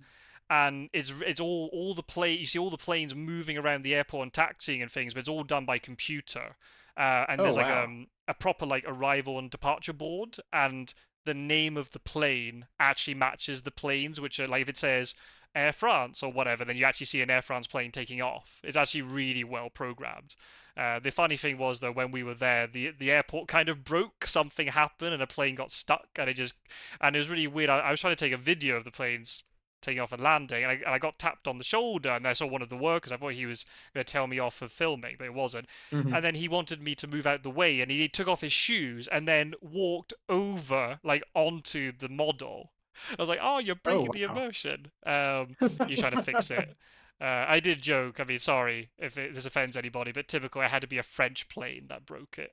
A: and it's all the plane. You see all the planes moving around the airport and taxiing and things, but it's all done by computer. And
B: Oh,
A: there's like
B: wow.
A: a proper like arrival and departure board, and the name of the plane actually matches the planes, which are like if it says Air France or whatever, then you actually see an Air France plane taking off. It's actually really well programmed. The funny thing was though, when we were there, the airport kind of broke. Something happened, and a plane got stuck, and it was really weird. I was trying to take a video of the planes taking off and landing, and I got tapped on the shoulder, and I saw one of the workers. I thought he was going to tell me off for filming, but it wasn't. And
B: Hmm.
A: then he wanted me to move out the way, and he took off his shoes and then walked over like onto the model. I was like, "Oh, you're breaking
B: Oh,
A: the
B: wow.
A: immersion." You're trying to fix it. I did joke. I mean, sorry if this offends anybody, but typically I had to be a French plane that broke it.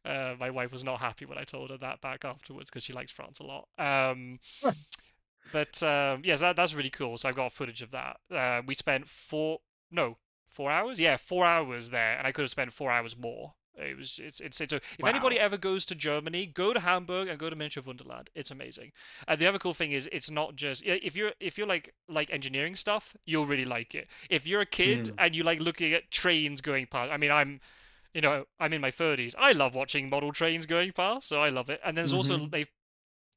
A: My wife was not happy when I told her that back afterwards because she likes France a lot. But yes, that's really cool. So I've got footage of that. We spent no 4 hours, yeah, 4 hours there, and I could have spent 4 hours more. It's so if anybody
B: Wow.
A: ever goes to Germany, go to Hamburg and go to Miniature Wunderland. It's amazing. And the other cool thing is it's not just if you're like engineering stuff, you'll really like it. If you're a kid
B: Mm.
A: and you like looking at trains going past, I mean, I'm in my 30s. I love watching model trains going past, so I love it. And there's also
B: Hmm.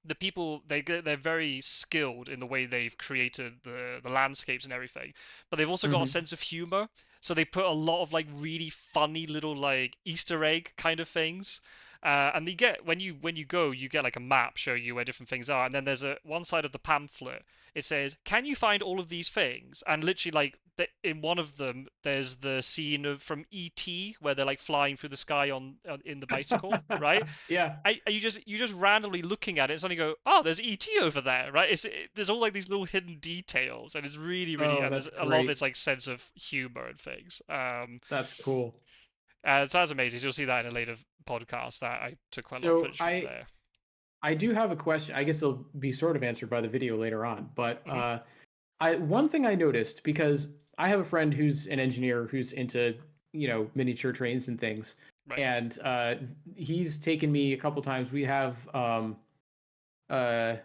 A: the people they're very skilled in the way they've created the landscapes and everything, but they've also got a
B: Hmm.
A: sense of humor. So they put a lot of like really funny little like Easter egg kind of things. And you get when you go, you get like a map showing you where different things are, and then there's a one side of the pamphlet. It says, "Can you find all of these things?" And literally, like in one of them, there's the scene of from E.T. where they're like flying through the sky on in the bicycle, right?
B: Yeah.
A: You just randomly looking at it, and suddenly go, oh, there's ET over there, right? There's all like these little hidden details, and it's really, really,
B: Oh,
A: and there's
B: that's
A: a lot of
B: great.
A: it's like sense of humor and things.
B: That's cool.
A: So that's amazing. So you'll see that in a later podcast that I took quite a lot of
B: So
A: footage from there.
B: I do have a question. I guess it'll be sort of answered by the video later on. But
A: Hmm.
B: I one thing I noticed, because I have a friend who's an engineer who's into miniature trains and things,
A: Right.
B: and he's taken me a couple times. We have uh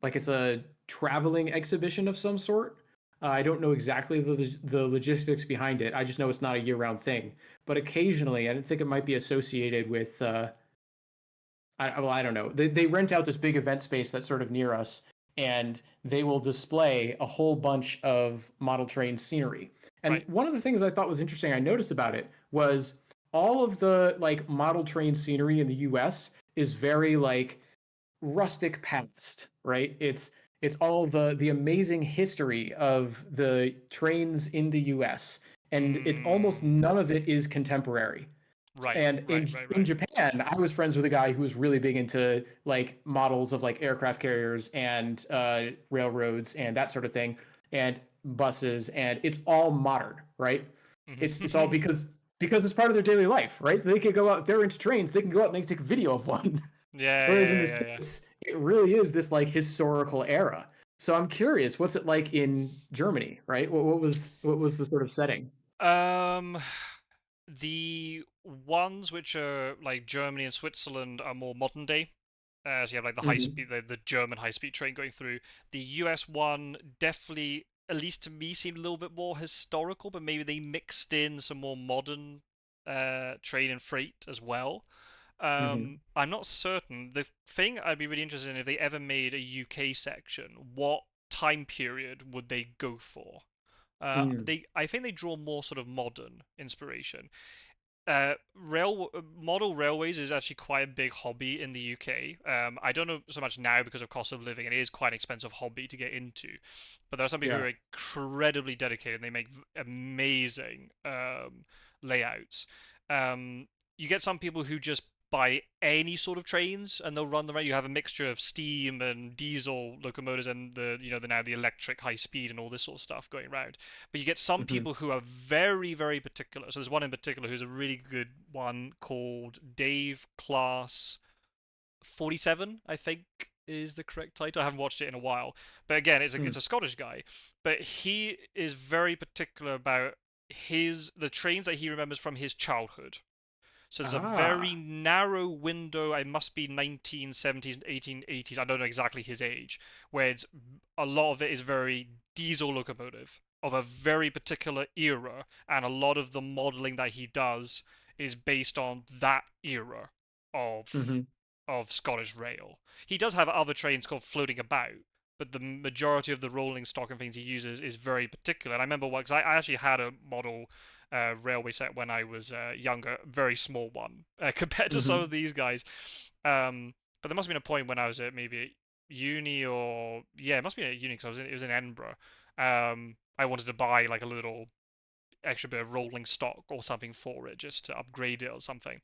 B: like it's a traveling exhibition of some sort. I don't know exactly the logistics behind it. I just know it's not a year round thing. But occasionally, I think it might be associated with well, I don't know. They rent out this big event space that's sort of near us, and they will display a whole bunch of model train scenery. And
A: Right.
B: one of the things I thought was interesting, I noticed about it was all of the like model train scenery in the U.S. is very like rustic past, right? It's all the amazing history of the trains in the US, and it almost
A: Mm,
B: none of it is contemporary.
A: right,
B: And
A: right, right,
B: in
A: right.
B: Japan, I was friends with a guy who was really big into like models of like aircraft carriers and railroads and that sort of thing, and buses, and it's all modern, right? It's all
A: Mhm.
B: because it's part of their daily life, right? So they could go out, if they're into trains, they can go out and they can take a video of one.
A: Yeah,
B: Whereas in
A: yeah,
B: the
A: yeah, yeah,
B: States, it really is this like historical era. So I'm curious, what's it like in Germany, right? What was the sort of setting?
A: yeah. The ones which are like Germany and Switzerland are more modern day. So you have like the high
B: Hmm.
A: speed, the German high speed train going through. The US one definitely, at least to me, seemed a little bit more historical, but maybe they mixed in some more modern train and freight as well.
B: Hmm.
A: I'm not certain. The thing I'd be really interested in if they ever made a UK section, what time period would they go for?
B: Mm.
A: I think they draw more sort of modern inspiration. Model railways is actually quite a big hobby in the UK. I don't know so much now because of cost of living, and it is quite an expensive hobby to get into. But there are some people who
B: Yeah.
A: are incredibly dedicated. And they make amazing layouts. You get some people who just buy any sort of trains and they'll run them right. You have a mixture of steam and diesel locomotives and the now the electric high speed and all this sort of stuff going around. But you get some
B: Hmm.
A: people who are very, very particular. So there's one in particular who's a really good one called Dave Class 47, I think is the correct title. I haven't watched it in a while. But again, it's
B: Mm.
A: a Scottish guy. But he is very particular about the trains that he remembers from his childhood. So there's a very
B: Ah.
A: narrow window. I must be 1970s, 1880s. I don't know exactly his age, where a lot of it is very diesel locomotive of a very particular era, and a lot of the modeling that he does is based on that era of
B: Hmm.
A: Scottish rail. He does have other trains called floating about, but the majority of the rolling stock and things he uses is very particular. And I remember because I actually had a model railway set when I was younger, very small one compared to some
B: Hmm.
A: of these guys. But there must have been a point when I was at maybe uni or yeah, it must be at uni because it was in Edinburgh. I wanted to buy like a little extra bit of rolling stock or something for it just to upgrade it or something.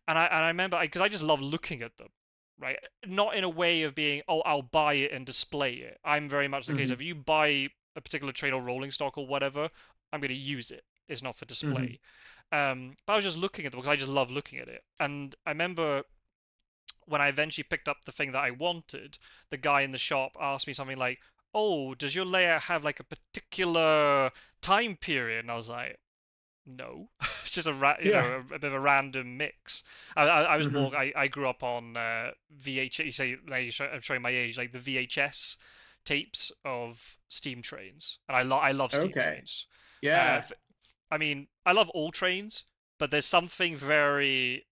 A: And I remember because I just love looking at them, right? Not in a way of being, oh, I'll buy it and display it. I'm very much the case
B: Hmm.
A: of you buy a particular train or rolling stock or whatever, I'm going to use it. It's not for
B: Hmm.
A: display. But I was just looking at them because I just love looking at it. And I remember when I eventually picked up the thing that I wanted, the guy in the shop asked me something like, "Oh, does your layout have like a particular time period?" And I was like, no, it's just
B: Yeah.
A: a bit of a random mix. I was more.
B: Hmm.
A: I grew up on VH. You say now I'm showing my age, like the VHS tapes of steam trains, and I love steam
B: Okay.
A: trains. Uh,
B: Yeah.
A: f- I mean, I love all trains, but there's something very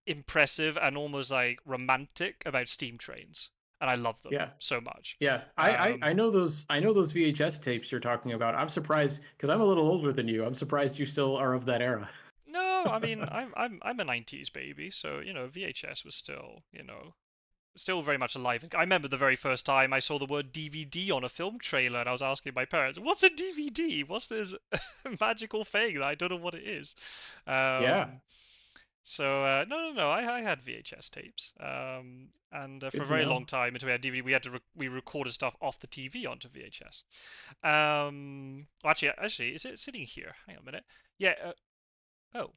A: impressive and almost like romantic about steam trains, and I love them
B: Yeah.
A: so much.
B: Yeah. I
A: Um,
B: know those VHS tapes you're talking about. I'm surprised because I'm a little older than you. I'm surprised you still are of that era.
A: no, I mean I'm a '90s baby, so VHS was still very much alive. I remember the very first time I saw the word DVD on a film trailer, and I was asking my parents, "What's a DVD? What's this magical thing that I don't know what it is?"
B: Yeah.
A: Um, so no, no, no. I had VHS tapes, and for
B: Good
A: a
B: to
A: very
B: know.
A: long time until we had DVD, we recorded stuff off the TV onto VHS. Well, actually, is it sitting here? Hang on a minute. Yeah. Oh,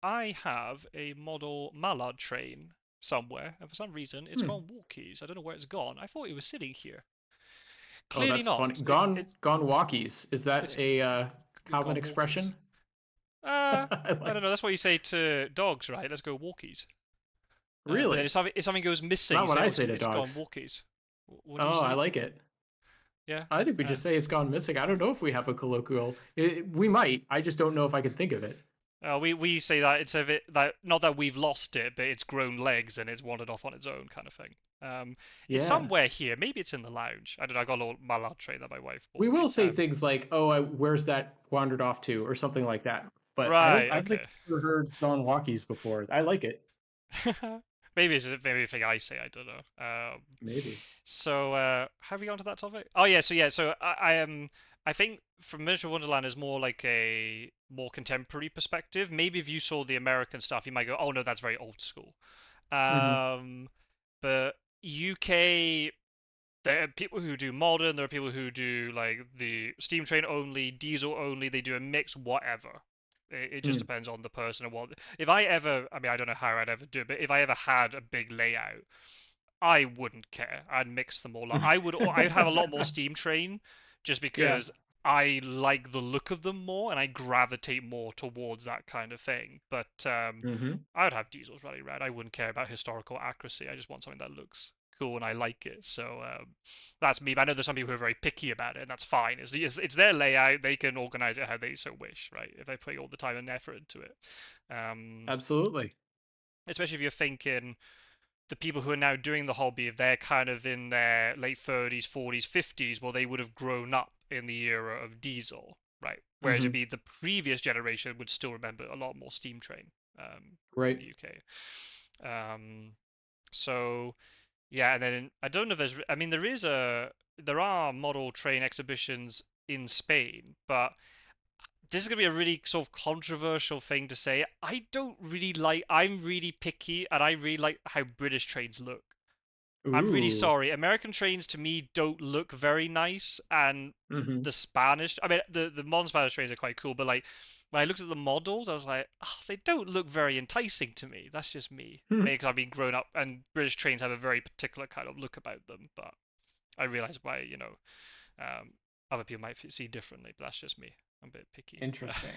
A: I have a model Mallard train somewhere, and for some reason it's
B: Hmm.
A: gone walkies. I don't know where it's gone. I thought it was sitting here.
B: Oh,
A: Clearly
B: that's funny.
A: not. It's
B: Gone walkies. Is that
A: it's
B: a common
A: gone walkies.
B: expression?
A: I
B: I like.
A: don't know. That's what you say to dogs, right? Let's go walkies. But then
B: Really?
A: if something goes
B: It's
A: missing, you
B: not what
A: say,
B: I
A: "Oh,
B: say to
A: it's gone
B: dogs.
A: walkies." What do you
B: Oh, I
A: say?
B: like it.
A: Yeah.
B: I think we
A: Uh,
B: just say it's gone missing. I don't know if we have a colloquial. We might. I just don't know if I could think of it.
A: We say that it's a bit that not that we've lost it, but it's grown legs and it's wandered off on its own kind of thing. It's
B: Yeah.
A: somewhere here. Maybe it's in the lounge. I don't know. I got a little Malard tray that my wife
B: We
A: bought me.
B: will say things like, "Oh, where's that wandered off to?" or something like that. But
A: Right.
B: I don't think
A: Okay.
B: I've ever heard Don Walkies before. I like it.
A: Maybe a thing I say. I don't know.
B: Maybe.
A: So have we gone to that topic? Oh yeah. So yeah. So I am. I think from Miniature Wonderland is more like a more contemporary perspective. Maybe if you saw the American stuff, you might go, "Oh no, that's very old school."
B: Hmm.
A: Um, but UK, there are people who do modern. There are people who do like the steam train only, diesel only. They do a mix, whatever. It just
B: Mm.
A: depends on the person and what. If I ever, I mean, I don't know how I'd ever do it, but if I ever had a big layout, I wouldn't care. I'd mix them all up. I'd have a lot more steam train, just
B: Yeah.
A: because I like the look of them more and I gravitate more towards that kind of thing. But
B: Hmm.
A: I would have diesels running around. I wouldn't care about historical accuracy. I just want something that looks cool and I like it. So that's me. But I know there's some people who are very picky about it, and that's fine. It's their layout. They can organize it how they so wish, right? If they put all the time and effort into it. Um,
B: Absolutely.
A: Especially if you're thinking the people who are now doing the hobby, if they're kind of in their late 30s, 40s, 50s, well, they would have grown up in the era of diesel, right? Whereas it'd
B: Hmm.
A: be the previous generation would still remember a lot more steam train in
B: Right.
A: the UK. So yeah, and then I don't know if there's. I mean, there are model train exhibitions in Spain, but this is gonna be a really sort of controversial thing to say. I don't really like. I'm really picky, and I really like how British trains look. I'm really
B: Ooh.
A: sorry. American trains to me don't look very nice, and
B: Hmm.
A: the Spanish. I mean, the modern Spanish trains are quite cool, but like when I looked at the models, I was like, oh, they don't look very enticing to me. That's just me. Maybe because I've been grown up, and British trains have a very particular kind of look about them. But I realize why um, other people might see differently. But that's just me. I'm a bit picky. But
B: Interesting.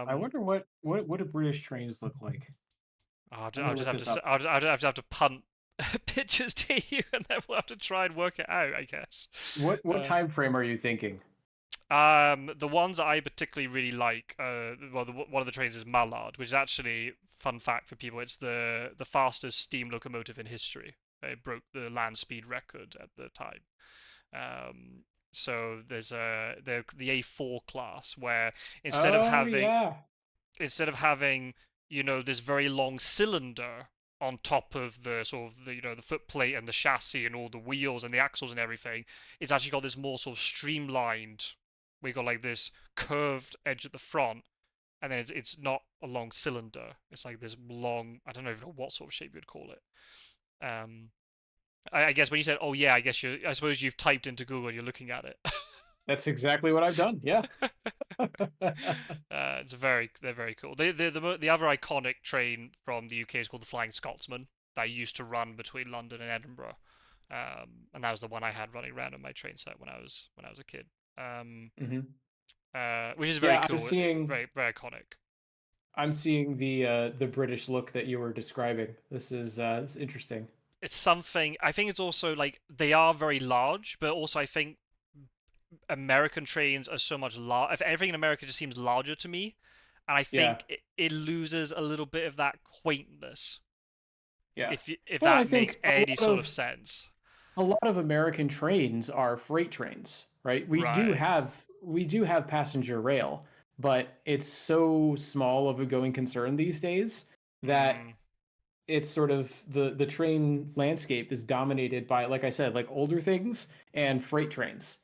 B: I
A: um,
B: wonder what do British trains look like? I'm
A: I'll
B: gonna
A: just
B: look
A: have
B: this up.
A: to I'll just have to punt pictures to you, and then we'll have to try and work it out, I guess.
B: What
A: Uh,
B: time frame are you thinking?
A: the ones that I particularly really like, well, one of the trains is Mallard, which is actually fun fact for people. It's the fastest steam locomotive in history. It broke the land speed record at the time. Um, so there's the A4 class where instead of
B: Oh
A: having
B: yeah.
A: instead of having this very long cylinder on top of the sort of the foot plate and the chassis and all the wheels and the axles and everything, it's actually got this more sort of streamlined. We got like this curved edge at the front, and then it's not a long cylinder. It's like this long. I don't even know what sort of shape you'd call it. Um, I guess when you said, "Oh yeah," I guess I suppose you've typed into Google. You're looking at it.
B: That's exactly what I've done. Yeah.
A: They're very cool. The other iconic train from the UK is called the Flying Scotsman that used to run between London and Edinburgh, and that was the one I had running around on my train set when I was a kid,
B: Hmm.
A: which is very
B: Yeah,
A: cool, very very iconic.
B: I'm seeing the British look that you were describing. This is interesting.
A: It's something I think it's also like they are very large, but also I think American trains are so much large. If everything in America just seems larger to me, and I
B: Yeah.
A: think it loses a little bit of that quaintness
B: Yeah.
A: if
B: Well, I
A: that makes
B: think
A: any sort of sense.
B: a lot of American trains are freight trains, right?
A: Right.
B: We do have passenger rail, but it's so small of a going concern these days that
A: Mm,
B: it's sort of the train landscape is dominated by, like I said, like older things and freight trains.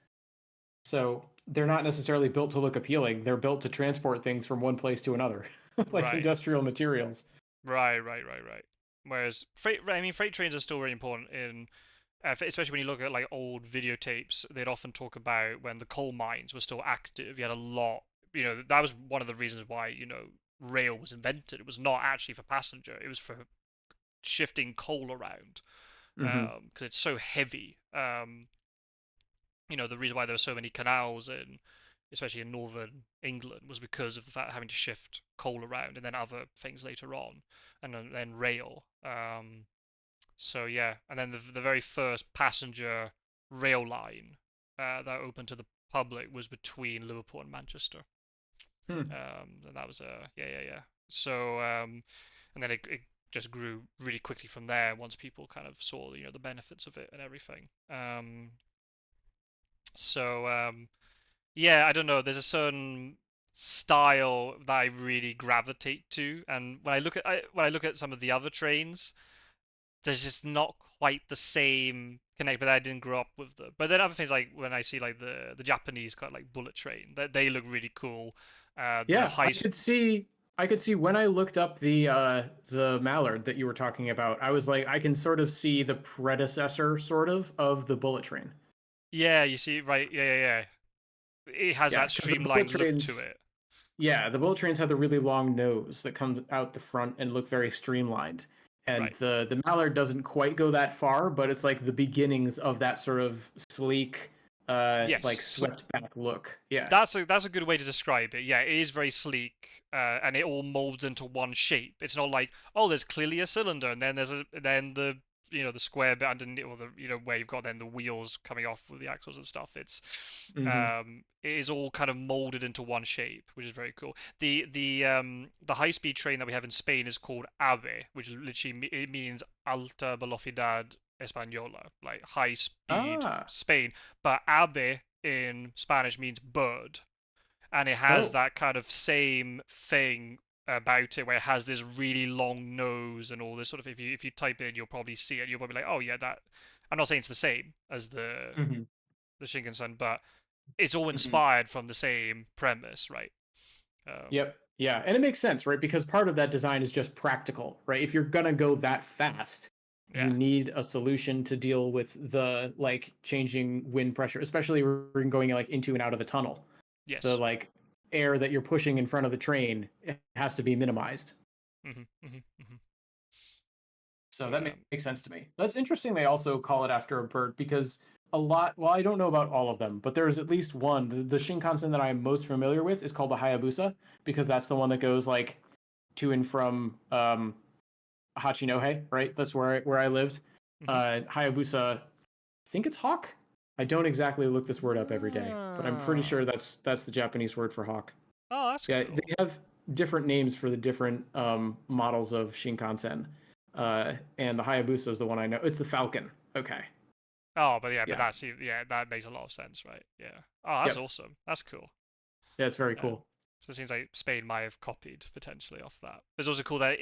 B: So they're not necessarily built to look appealing. They're built to transport things from one place to another, like
A: right.
B: industrial materials.
A: Right. Whereas freight trains are still very important in, especially when you look at like old videotapes. They'd often talk about when the coal mines were still active. You had a lot. That was one of the reasons why rail was invented. It was not actually for passenger. It was for shifting coal around
B: Hmm.
A: because it's so heavy. The reason why there were so many canals in, especially in northern England, was because of the fact having to shift coal around, and then other things later on, and then rail. So yeah, and then the very first passenger rail line that opened to the public was between Liverpool and Manchester.
B: Hmm.
A: And that was yeah. So and then it just grew really quickly from there once people kind of saw the benefits of it and everything. So yeah, I don't know. There's a certain style that I really gravitate to, and when I look at some of the other trains, there's just not quite the same connect. But I didn't grow up with them. But then other things like when I see like the Japanese kind of like bullet train, that they look really cool. The
B: Yeah,
A: high,
B: I could see when I looked up the Mallard that you were talking about, I was like, I can sort of see the predecessor of the bullet train.
A: yeah, you see, right, yeah. It has
B: Yeah,
A: that
B: because the bullet
A: streamlined look to
B: trains,
A: it,
B: yeah, the bullet trains have the really long nose that comes out the front and look very streamlined. And
A: right?
B: the Mallard doesn't quite go that far, but it's like the beginnings of that sort of sleek,
A: Yes.
B: like
A: So
B: swept back look. Yeah.
A: that's a good way to describe it. Yeah, it is very sleek, and it all molds into one shape. It's not like, oh, there's clearly a cylinder, and then then the the square bit underneath, or the where you've got then the wheels coming off with the axles and stuff.
B: Hmm.
A: It is all kind of molded into one shape, which is very cool. The high speed train that we have in Spain is called AVE, which literally it means Alta Velocidad Española, like high speed
B: Ah.
A: Spain. But ave in Spanish means bird, and it has
B: Oh.
A: that kind of same thing about it, where it has this really long nose and all this sort of. If you type in, you'll probably see it. You'll probably be like, oh yeah, that. I'm not saying it's the same as
B: Hmm.
A: the Shinkansen, but it's all
B: Hmm.
A: inspired from the same premise, right?
B: Yep. Yeah, and it makes sense, right? Because part of that design is just practical, right? If you're gonna go that fast, you
A: Yeah.
B: need a solution to deal with the like changing wind pressure, especially when going like into and out of a tunnel. The
A: Yes.
B: like air that you're pushing in front of the train it has to be minimized.
A: Hmm.
B: So
A: So
B: that makes sense to me. That's interesting. They also call it after a bird because a lot. Well, I don't know about all of them, but there's at least one. The Shinkansen that I'm most familiar with is called the Hayabusa because that's the one that goes like to and from Hachinohe. Right, that's where I lived.
A: hmm
B: Hayabusa. I think it's hawk. I don't exactly look this word up every day, but I'm pretty sure
A: Ah.
B: that's the Japanese word for hawk.
A: Oh, that's
B: Yeah,
A: cool.
B: they have different names for the different models of Shinkansen. And the Hayabusa is the one I know. It's the Falcon. Okay.
A: Oh, but yeah, but
B: Yeah.
A: that makes a lot of sense, right? Yeah. Oh, that's
B: Yep.
A: awesome. That's cool.
B: Yeah, it's very
A: Um,
B: cool.
A: so it seems like Spain might have copied potentially off that. It's also cool that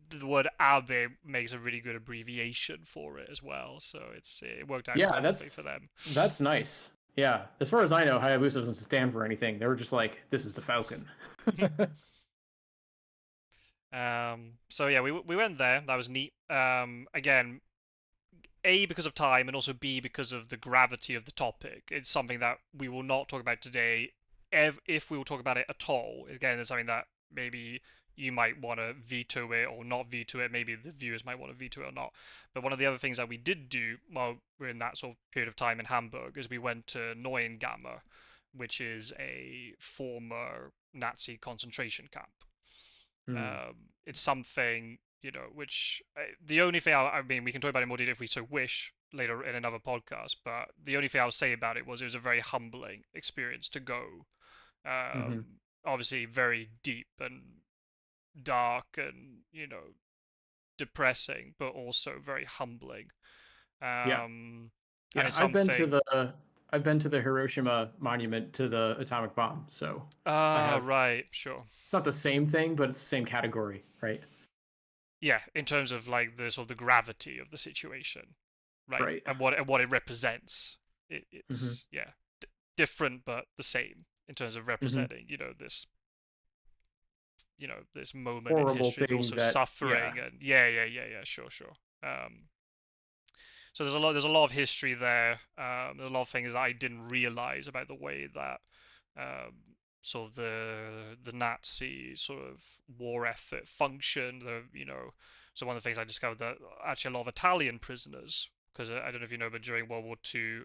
A: the word Abe makes a really good abbreviation for it as well. So it worked out
B: Yeah,
A: perfectly for them.
B: that's nice. Yeah. As far as I know, Hayabusa doesn't stand for anything. They were just like, this is the Falcon.
A: So yeah, we went there. That was neat. Again, A, because of time, and also B, because of the gravity of the topic. It's something that we will not talk about today. If we will talk about it at all, again, it's something that maybe you might want to veto it or not veto it. Maybe the viewers might want to veto it or not. But one of the other things that we did do while we're in that sort of period of time in Hamburg is we went to Neuengamme, which is a former Nazi concentration camp.
B: Hmm.
A: It's something which the only thing I mean, we can talk about it in more detail if we so wish later in another podcast. But the only thing I'll say about it was a very humbling experience to go.
B: Hmm.
A: Obviously, very deep and dark and depressing, but also very humbling.
B: Yeah.
A: Um, and
B: Yeah.
A: it's something.
B: I've been to the Hiroshima monument to the atomic bomb. So I
A: Ah,
B: have
A: right, sure.
B: it's not the same thing, but it's the same category, right?
A: Yeah, in terms of like the sort of the gravity of the situation, right,
B: Right.
A: and what it represents.
B: Hmm.
A: It's yeah, different but the same in terms of
B: Hmm.
A: representing this moment in
B: Horrible
A: history, but
B: thing
A: also
B: that, yeah.
A: suffering and yeah, sure. Um, so there's a lot of history there. There's a lot of things that I didn't realize about the way that um, sort of the Nazi sort of war effort functioned. So one of the things I discovered that actually a lot of Italian prisoners, because I don't know if you know, but during World War II,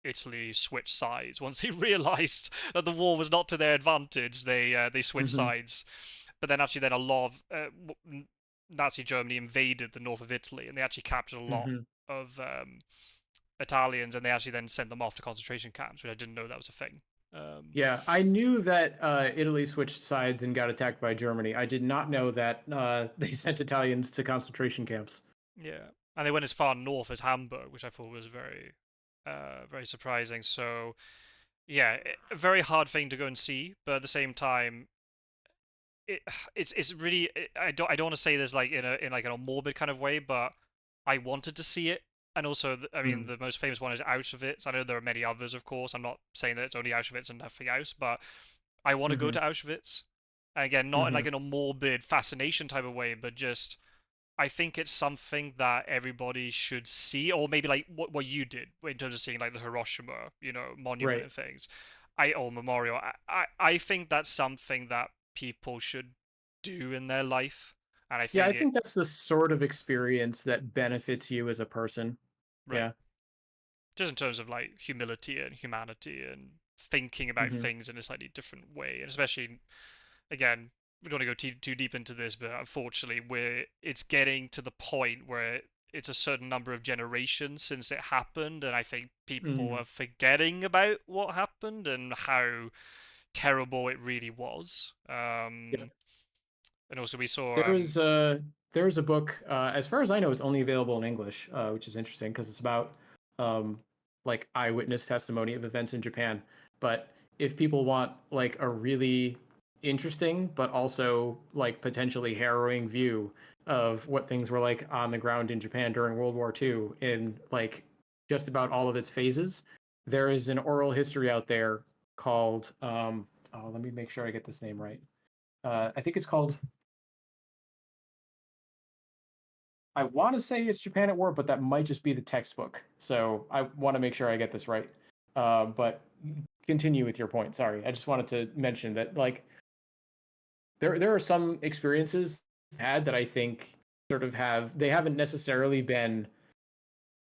A: Italy switched sides once they realized that the war was not to their advantage. They switched
B: Hmm.
A: sides, but then actually then a lot of Nazi Germany invaded the north of Italy, and they actually captured a lot
B: Hmm.
A: of Italians, and they actually then sent them off to concentration camps, which I didn't know that was a thing.
B: Yeah, I knew that Italy switched sides and got attacked by Germany. I did not know that they sent Italians to concentration camps.
A: Yeah, and they went as far north as Hamburg, which I thought was very surprising. So yeah, a very hard thing to go and see, but at the same time, it it's really I don't want to say this like in like a morbid kind of way, but I wanted to see it. And also, I mean,
B: Mm,
A: the most famous one is Auschwitz. I know there are many others, of course. I'm not saying that it's only Auschwitz and nothing else, but I want to go
B: hmm
A: to Auschwitz. Again, not in
B: hmm
A: like in a morbid fascination type of way, but just I think it's something that everybody should see, or maybe like what you did in terms of seeing like the Hiroshima, monument
B: Right.
A: and things, or memorial. I think that's something that people should do in their life, and I
B: Yeah, I
A: think it
B: think that's the sort of experience that benefits you as a person.
A: right,
B: Yeah.
A: just in terms of like humility and humanity and thinking about
B: hmm
A: things in a slightly different way, and especially again, we don't want to go too deep into this, but unfortunately, it's getting to the point where it's a certain number of generations since it happened, and I think people
B: mm
A: are forgetting about what happened and how terrible it really was.
B: Yeah.
A: And also we saw,
B: There is a there's a book, as far as I know, it's only available in English, which is interesting because it's about um, like eyewitness testimony of events in Japan. But if people want like a really interesting but also like potentially harrowing view of what things were like on the ground in Japan during World War II in like just about all of its phases, there is an oral history out there called oh, let me make sure I get this name right. I think it's called I want to say it's Japan at War, but that might just be the textbook. So I want to make sure I get this right. But continue with your point. Sorry, I just wanted to mention that like there are some experiences had that I think sort of have they haven't necessarily been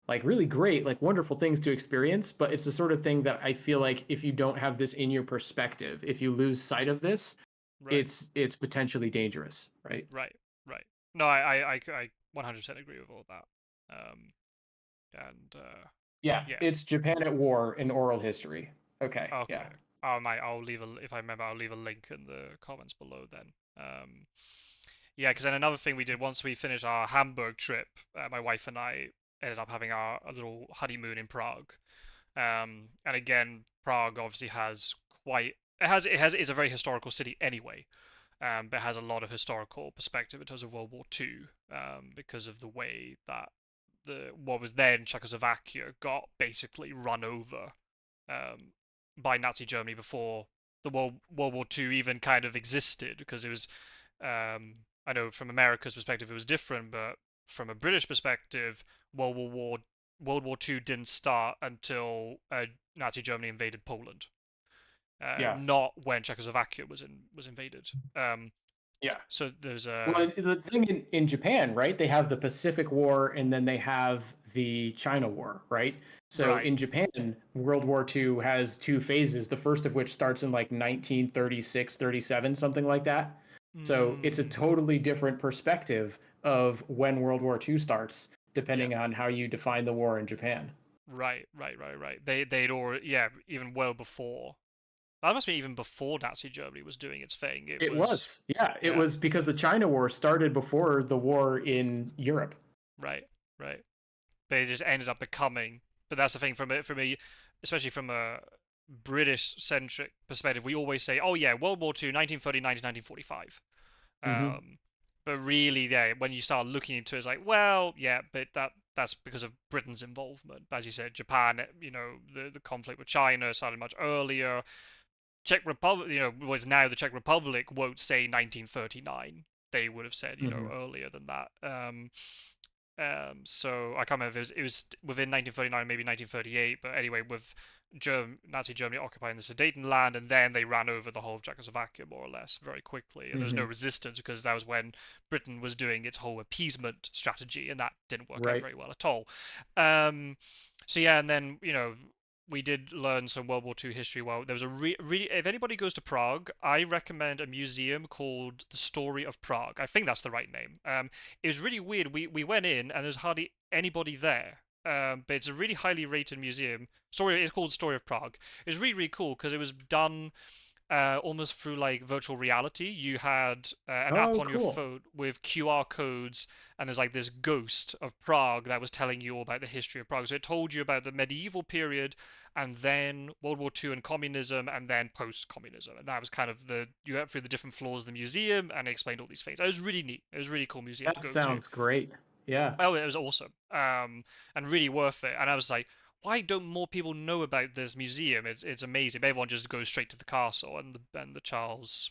B: like really great, like wonderful things to experience, but it's the sort of thing that I feel like if you don't have this in your perspective, if you lose sight of this,
A: right,
B: it's potentially dangerous, right?
A: right, right. No, I 100% agree with all that. Um, and
B: Yeah,
A: yeah,
B: it's Japan at War in oral history. Okay, yeah.
A: okay. I'll leave a if I remember, I'll leave a link in the comments below then. Yeah, because then another thing we did once we finished our Hamburg trip, my wife and I ended up having a little honeymoon in Prague. And again, Prague obviously has quite it's a very historical city anyway, but it has a lot of historical perspective in terms of World War II, because of the way that the what was then Czechoslovakia got basically run over um, by Nazi Germany before the World War II even kind of existed, because it was I know from America's perspective it was different, but from a British perspective, World War War World War II didn't start until Nazi Germany invaded Poland,
B: Yeah.
A: not when Czechoslovakia was invaded.
B: Yeah.
A: So there's
B: Well, the thing in Japan, right? They have the Pacific War and then they have the China War, right? So
A: right,
B: in Japan, World War II has two phases, the first of which starts in like 1936, 37, something like that. So it's a
A: mm,
B: totally different perspective of when World War II starts,
A: yeah,
B: depending on how you define the war in Japan.
A: right. They'd already even well before that must be even before Nazi Germany was doing its thing. It
B: It
A: was
B: was. Yeah, it
A: yeah,
B: was because the China War started before the war in Europe.
A: right, right. But it just ended up becoming. But that's the thing from a especially from a British centric perspective. We always say, oh yeah, World War Two, 1939 to 1945.
B: hmm
A: But really, yeah, when you start looking into it, it's like, well, yeah, but that's because of Britain's involvement. As you said, Japan, the conflict with China started much earlier. Czech Republic, what is now the Czech Republic, won't say 1939. They would have said,
B: hmm
A: earlier than that. So I can't remember if it was within 1939, maybe 1938, but anyway, with Nazi Germany occupying the Sudetenland, and then they ran over the whole of Czechoslovakia more or less very quickly, and there was no
B: hmm
A: resistance because that was when Britain was doing its whole appeasement strategy, and that didn't work out
B: Right.
A: very well at all. Um, so yeah, and then we did learn some World War II history. Well, there was a if anybody goes to Prague, I recommend a museum called the Story of Prague. I think that's the right name. It was really weird. We went in and there's hardly anybody there. but it's a really highly rated museum. Story It's called Story of Prague. It's really really cool because it was done almost through like virtual reality. You had an app
B: Oh,
A: on your
B: cool.
A: phone with QR codes, and there's like this ghost of Prague that was telling you all about the history of Prague. So it told you about the medieval period, and then World War II and communism, and then post-communism. And that was kind of you went through the different floors of the museum, and it explained all these things. It was really neat. It was a really cool museum to
B: That
A: go to.
B: sounds great. Yeah.
A: Oh, it was awesome, and really worth it. And I was like, why don't more people know about this museum? It's amazing. Everyone just goes straight to the castle and the Charles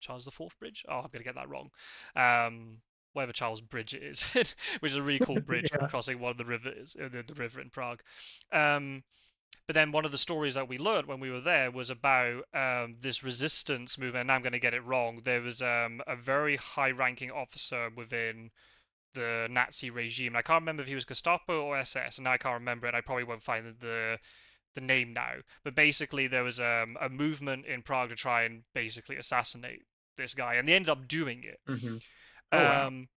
A: the Fourth Bridge. Oh, I'm gonna get that wrong. Um, Whatever Charles Bridge it is, which is a really cool bridge
B: Yeah.
A: crossing one of the rivers, the river in Prague. Um, but then one of the stories that we learned when we were there was about this resistance movement. And I'm going to get it wrong. There was a very high-ranking officer within the Nazi regime. I can't remember if he was Gestapo or SS, and I can't remember it. I probably won't find the name now. But basically, there was a movement in Prague to try and basically assassinate this guy, and they ended up doing it.
B: Hmm. Oh, wow.
A: Um,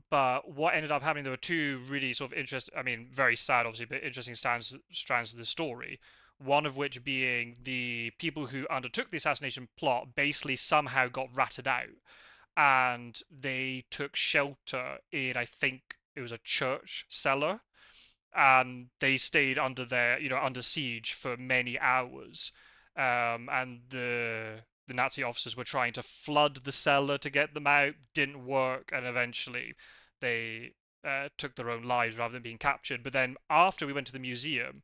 A: but what ended up happening, there were two really sort of interesting, I mean, very sad, obviously, but interesting strands of the story. One of which being the people who undertook the assassination plot basically somehow got ratted out and they took shelter in, I think it was a church cellar, and they stayed under under siege for many hours. And the Nazi officers were trying to flood the cellar to get them out, didn't work, and eventually they took their own lives rather than being captured. But then after we went to the museum,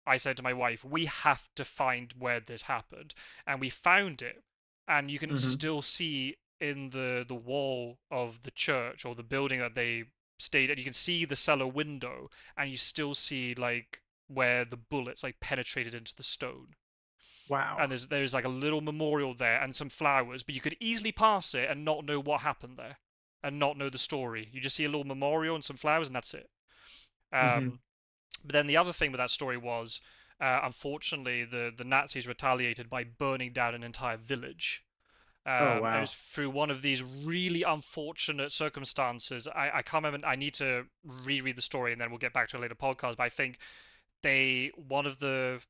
A: I said to my wife, "We have to find where this happened," and we found it, and you can
B: Hmm.
A: still see in the wall of the church or the building that they stayed at. You can see the cellar window, and you still see like where the bullets like penetrated into the stone.
B: Wow.
A: And there's like a little memorial there and some flowers, but you could easily pass it and not know what happened there, and not know the story. You just see a little memorial and some flowers, and that's it.
B: Hmm.
A: Um, but then the other thing with that story was, unfortunately, the Nazis retaliated by burning down an entire village.
B: Oh,
A: It was
B: wow.
A: through one of these really unfortunate circumstances. I can't remember. I need to reread the story and then we'll get back to a later podcast. But I think one of the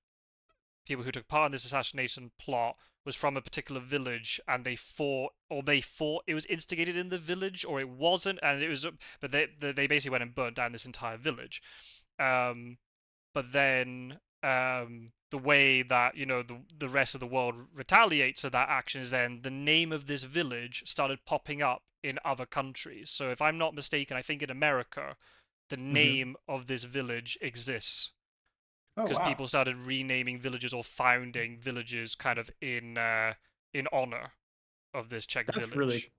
A: people who took part in this assassination plot was from a particular village, and they thought it was instigated in the village, or it wasn't, and it was. But they basically went and burnt down this entire village. Um, but then the way that the rest of the world retaliates to that action is then the name of this village started popping up in other countries. So if I'm not mistaken, I think in America, the
B: Hmm.
A: name of this village exists
B: Oh,
A: because
B: wow.
A: people started renaming villages or founding villages kind of in honor of this Czech
B: That's really
A: village.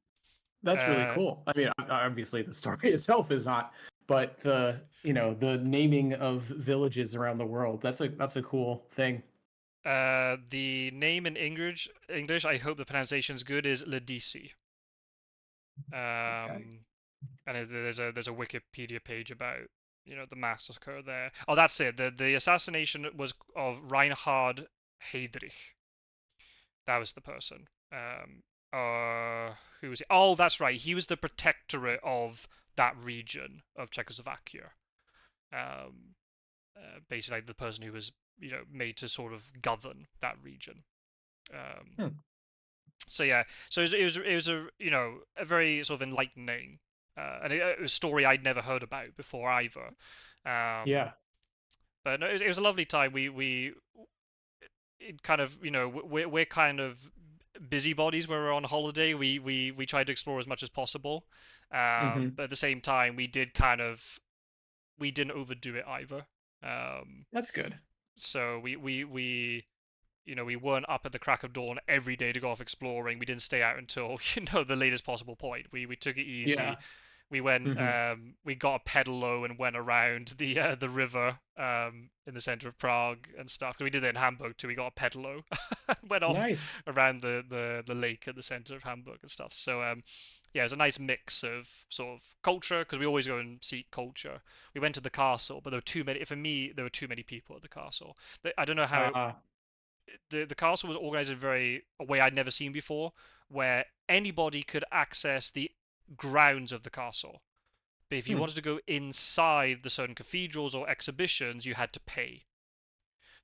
B: that's really
A: Uh,
B: cool. I mean, obviously the story itself is not, but the naming of villages around the world, that's a cool thing.
A: the name in English, I hope the pronunciation is good, is Ledisi.
B: Okay.
A: Um, and there's a Wikipedia page about the massacre there. Oh, that's it. The assassination was of Reinhard Heydrich. That was the person. Who was he? Oh, that's right. He was the protectorate of that region of Czechoslovakia. Um, Basically, like the person who was made to sort of govern that region. Um,
B: Hmm.
A: so yeah, so it was a a very sort of enlightening and it was a story I'd never heard about before either. Um,
B: Yeah.
A: but no, it was a lovely time. We it kind of we're kind of busybodies when we're on holiday. We tried to explore as much as possible,
B: Hmm.
A: but at the same time we didn't overdo it either. Um,
B: That's good.
A: so we weren't up at the crack of dawn every day to go off exploring. We didn't stay out until the latest possible point. We took it easy.
B: Yeah.
A: We went.
B: Hmm.
A: We got a pedalo and went around the river in the center of Prague and stuff. We did it in Hamburg too. We got a pedalo, went off
B: Nice.
A: around the lake at the center of Hamburg and stuff. So yeah, it was a nice mix of sort of culture because we always go and seek culture. We went to the castle, but there were too many. For me, there were too many people at the castle. I don't know how
B: Uh,
A: the castle was organized in a way I'd never seen before, where anybody could access the grounds of the castle. But if you
B: Hmm.
A: wanted to go inside the certain cathedrals or exhibitions, you had to pay.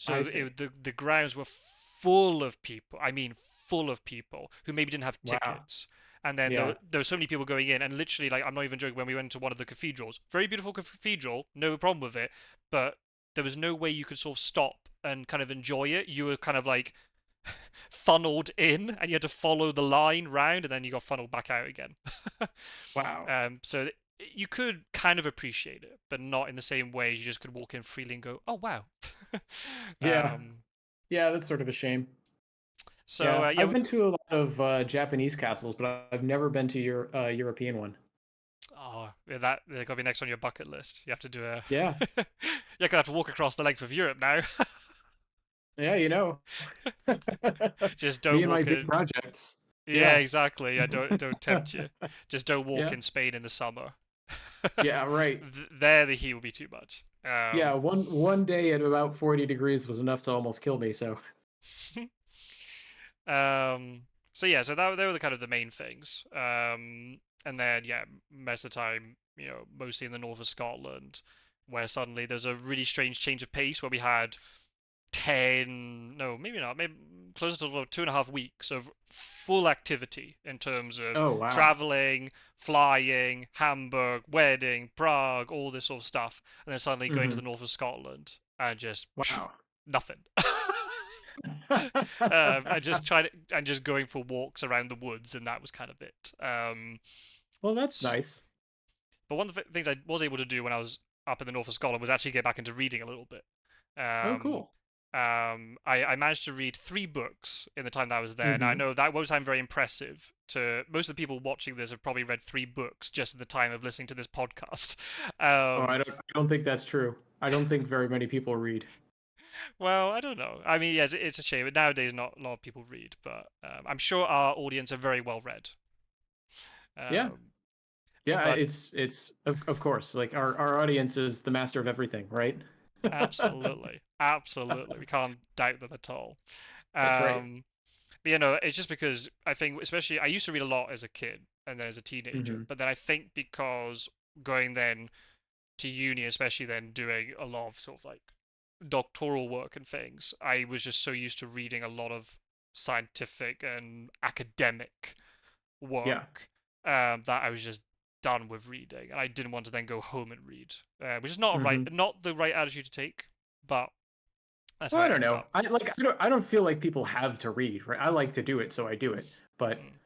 B: I
A: So
B: see.
A: the grounds were full of people. I mean, full of people who maybe didn't have
B: Wow.
A: tickets. And then
B: Yeah.
A: there were so many people going in, and literally, like, I'm not even joking. When we went to one of the cathedrals, very beautiful cathedral, no problem with it, but there was no way you could sort of stop and kind of enjoy it. You were kind of like funneled in, and you had to follow the line round, and then you got funneled back out again.
B: Wow.
A: So you could kind of appreciate it, but not in the same way you just could walk in freely and go, "Oh wow."
B: Yeah.
A: um,
B: Yeah, that's sort of a shame.
A: so
B: Yeah,
A: yeah,
B: I've been to a lot of Japanese castles, but I've never been to your European one.
A: oh, yeah, that got to be next on your bucket list. You have to do a.
B: Yeah.
A: You're gonna have to walk across the length of Europe now.
B: Yeah, you know.
A: Just
B: Me
A: don't
B: and my
A: walk
B: big
A: in.
B: projects.
A: Yeah,
B: Yeah.
A: exactly. Yeah, don't tempt you. Just don't walk
B: Yeah.
A: in Spain in the summer.
B: Yeah, right.
A: There, the heat will be too much.
B: Yeah, one day at about 40 degrees was enough to almost kill me, so.
A: Um, so yeah, so that they were the kind of the main things. And then yeah, most of the time, mostly in the north of Scotland, where suddenly there's a really strange change of pace where we had 10, no, maybe not, maybe closer to 2.5 weeks of full activity in terms of
B: Oh, wow.
A: traveling, flying, Hamburg, wedding, Prague, all this sort of stuff, and then suddenly going to
B: Hmm.
A: the north of Scotland and just
B: Wow.
A: nothing. And just and just going for walks around the woods, and that was kind of it.
B: Well, that's nice.
A: But one of the things I was able to do when I was up in the north of Scotland was actually get back into reading a little bit.
B: Oh,
A: Um,
B: cool.
A: I managed to read 3 books in the time that I was there. Now I
B: Hmm.
A: know that won't sound very impressive to most of the people watching this have probably read 3 books just in the time of listening to this podcast.
B: Oh,
A: Um,
B: I don't think that's true. I don't think very many people read.
A: well, I don't know. I mean, yes, it's a shame. Nowadays, not a lot of people read, but I'm sure our audience are very well read.
B: Yeah.
A: Um,
B: Yeah,
A: but
B: it's of course, like our audience is the master of everything, right?
A: absolutely, absolutely, we can't doubt them at all.
B: That's right.
A: Um, But it's just because I think, especially, I used to read a lot as a kid and then as a teenager.
B: Hmm.
A: But then I think because going then to uni, especially then doing a lot of sort of like doctoral work and things, I was just so used to reading a lot of scientific and academic
B: Yeah.
A: work that I was just done with reading, and I didn't want to then go home and read, which is
B: Hmm.
A: not the right attitude to take, but that's
B: Well,
A: how
B: I
A: it
B: don't
A: ended
B: know.
A: up.
B: I don't feel like people have to read, right? I like to do it, so I do it. But
A: Mm,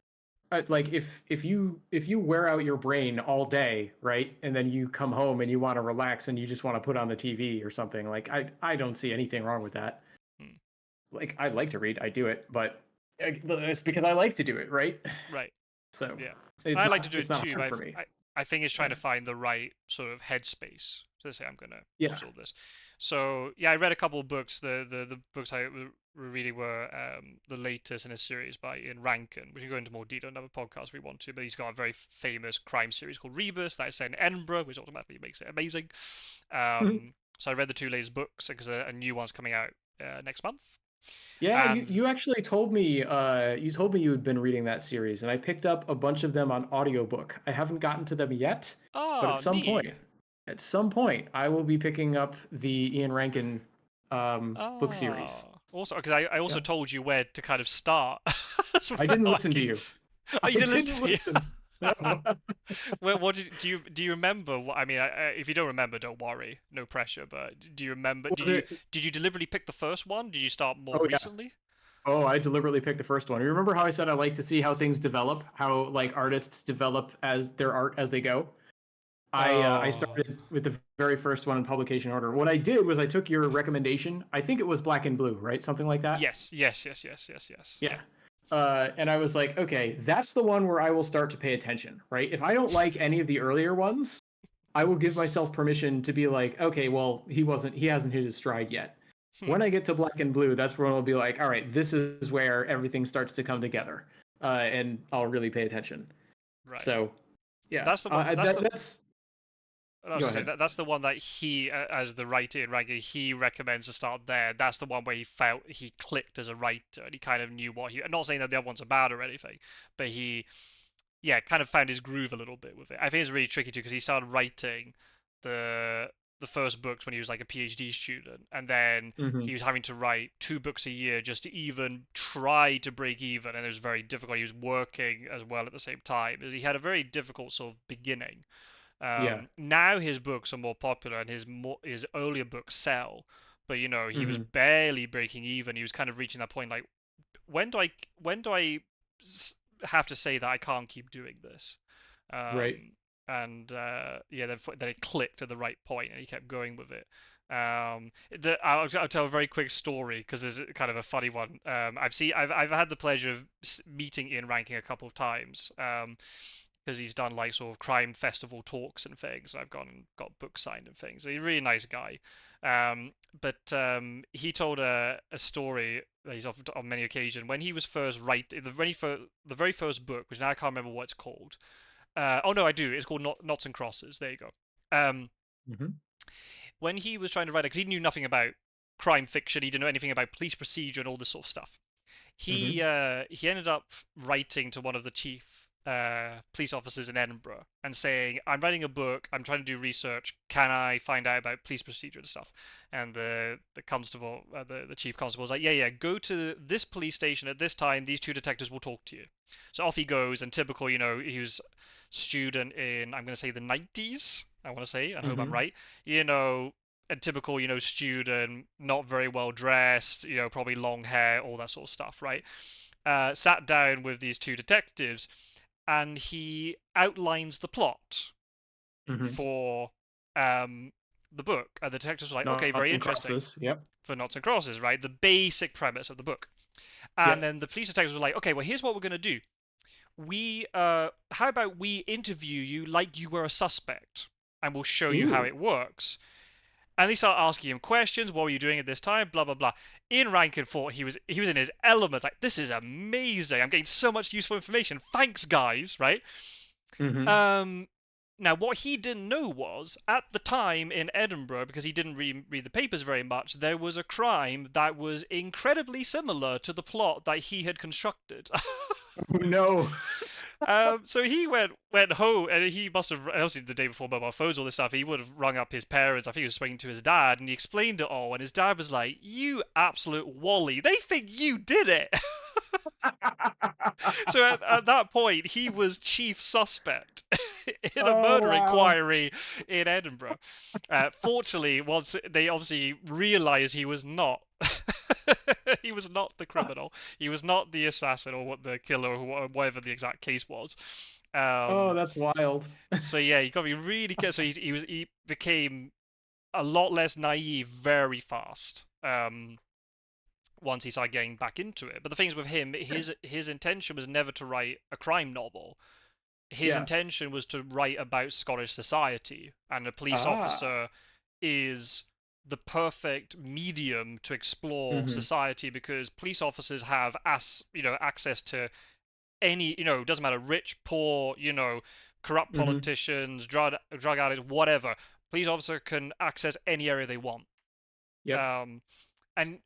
B: like if you wear out your brain all day, right, and then you come home and you want to relax and you just want to put on the TV or something, like I don't see anything wrong with that.
A: mm,
B: Like I like to read, I do it, but it's because I like to do it, right?
A: right.
B: So
A: Yeah,
B: it's
A: I like to
B: not
A: do
B: it's
A: it
B: not
A: too,
B: hard
A: but
B: for me.
A: I think it's trying
B: Yeah.
A: to find the right sort of headspace to say I'm gonna
B: Yeah.
A: absorb this. So yeah, I read a couple of books. The books I were reading were the latest in a series by Ian Rankin, which we can go into more detail in another podcast if we want to. But he's got a very famous crime series called Rebus that is set in Edinburgh, which automatically makes it amazing. So I read the 2 latest books because a new one's coming out next month.
B: Yeah, you
A: And
B: you actually told me you had been reading that series, and I picked up a bunch of them on audiobook. I haven't gotten to them yet, but
A: oh, neat.
B: at some point, I will be picking up the Ian Rankin book series.
A: Oh, also because I also
B: Yeah.
A: told you where to kind of start as
B: I
A: well.
B: didn't listen to you.
A: Oh,
B: I
A: you didn't listen
B: didn't
A: to me.
B: listen. No.
A: Well, do you remember what I mean? If you don't remember, don't worry, no pressure. But do you remember?
B: Was it?
A: Did you deliberately pick the first one? Did you start more
B: Oh yeah.
A: recently?
B: Oh, I deliberately picked the first one. You remember how I said I like to see how things develop, how like artists develop as their art as they go? I
A: Oh,
B: started with the very first one in publication order. What I did was I took your recommendation. I think it was Black and Blue, right? Something like that.
A: yes, yes, yes, yes, yes, yes.
B: Yeah.
A: Yeah.
B: And I was like, okay, that's the one where I will start to pay attention, right? If I don't like any of the earlier ones, I will give myself permission to be like, okay, well, he hasn't hit his stride yet. When I get to Black and Blue, that's when I'll be like, all right, this is where everything starts to come together, and I'll really pay attention.
A: Right.
B: So, yeah,
A: That's the one.
B: that's.
A: I was
B: Go
A: gonna say
B: ahead.
A: that's the one that he, as the writer in Ranking, he recommends to start there. That's the one where he felt he clicked as a writer and he kind of knew what he. I'm not saying that the other ones are bad or anything, but yeah, kind of found his groove a little bit with it. I think it's really tricky too because he started writing the the first books when he was like a PhD student, and then
B: Hmm.
A: he was having to write 2 books a year just to even try to break even, and it was very difficult. He was working as well at the same time. He had a very difficult sort of beginning.
B: Yeah.
A: Now his books are more popular, and his earlier books sell, but he was
B: Hmm.
A: barely breaking even. He was kind of reaching that point like when do I have to say that I can't keep doing this?
B: Right.
A: And yeah, then it clicked at the right point, and he kept going with it. I'll tell a very quick story because it's kind of a funny one. I've had the pleasure of meeting Ian Ranking a couple of times. Because he's done like sort of crime festival talks and things. And I've gone and got books signed and things. So he's a really nice guy. But he told a story that he's offered on many occasions when he was first writing the very first book, which now I can't remember what it's called. Oh no, I do. It's called Knots and Crosses. There you go. Um,
B: Hmm.
A: when he was trying to write it, because he knew nothing about crime fiction, he didn't know anything about police procedure and all this sort of stuff. He
B: Hmm.
A: uh, he ended up writing to one of the chief police officers in Edinburgh and saying, "I'm writing a book. I'm trying to do research. Can I find out about police procedure and stuff?" And the constable, the chief constable, was like, "Yeah, yeah. Go to this police station at this time. These 2 detectives will talk to you." So off he goes, and typical, he was student in, I'm going to say, the 90s. I want to say, I hope I'm
B: Hmm.
A: right. You know, a typical, student, not very well dressed, probably long hair, all that sort of stuff, right? Sat down with these 2 detectives, and he outlines the plot
B: Hmm.
A: for the book. And the detectives were like, okay,
B: Knots
A: very
B: and
A: interesting
B: crosses. Yep.
A: for Knots and Crosses, right? The basic premise of the book. And
B: Yep.
A: then the police detectives were like, okay, well, here's what we're going to do. How about we interview you like you were a suspect, and we'll show you how
B: Ooh.
A: it works. And they start asking him questions. What were you doing at this time? Blah blah blah. Ian Rankin thought he was in his element. Like, this is amazing. I'm getting so much useful information. Thanks, guys. Right.
B: Hmm.
A: Um. Now, what he didn't know was at the time in Edinburgh, because he didn't read the papers very much, there was a crime that was incredibly similar to the plot that he had constructed.
B: No.
A: So he went home, and he must have, obviously the day before mobile phones, all this stuff. He would have rung up his parents. I think he was speaking to his dad, and he explained it all. And his dad was like, "You absolute wally! They think you did it." So at that point, he was chief suspect in a
B: Oh
A: murder
B: wow.
A: inquiry in Edinburgh. Fortunately, once they obviously realised he was not. He was not the criminal. He was not the assassin or what the killer or whatever the exact case was.
B: Oh,
A: Um,
B: that's wild.
A: so yeah, you got to be really careful. So he became a lot less naive very fast. Once he started getting back into it. But the thing is with him, his intention was never to write a crime novel. His
B: Yeah.
A: intention was to write about Scottish society, and a police
B: Ah.
A: officer is the perfect medium to explore
B: Hmm.
A: society because police officers have access to any, doesn't matter, rich, poor, corrupt
B: Hmm.
A: politicians, drug addicts, whatever. Police officer can access any area they want.
B: Yep.
A: um and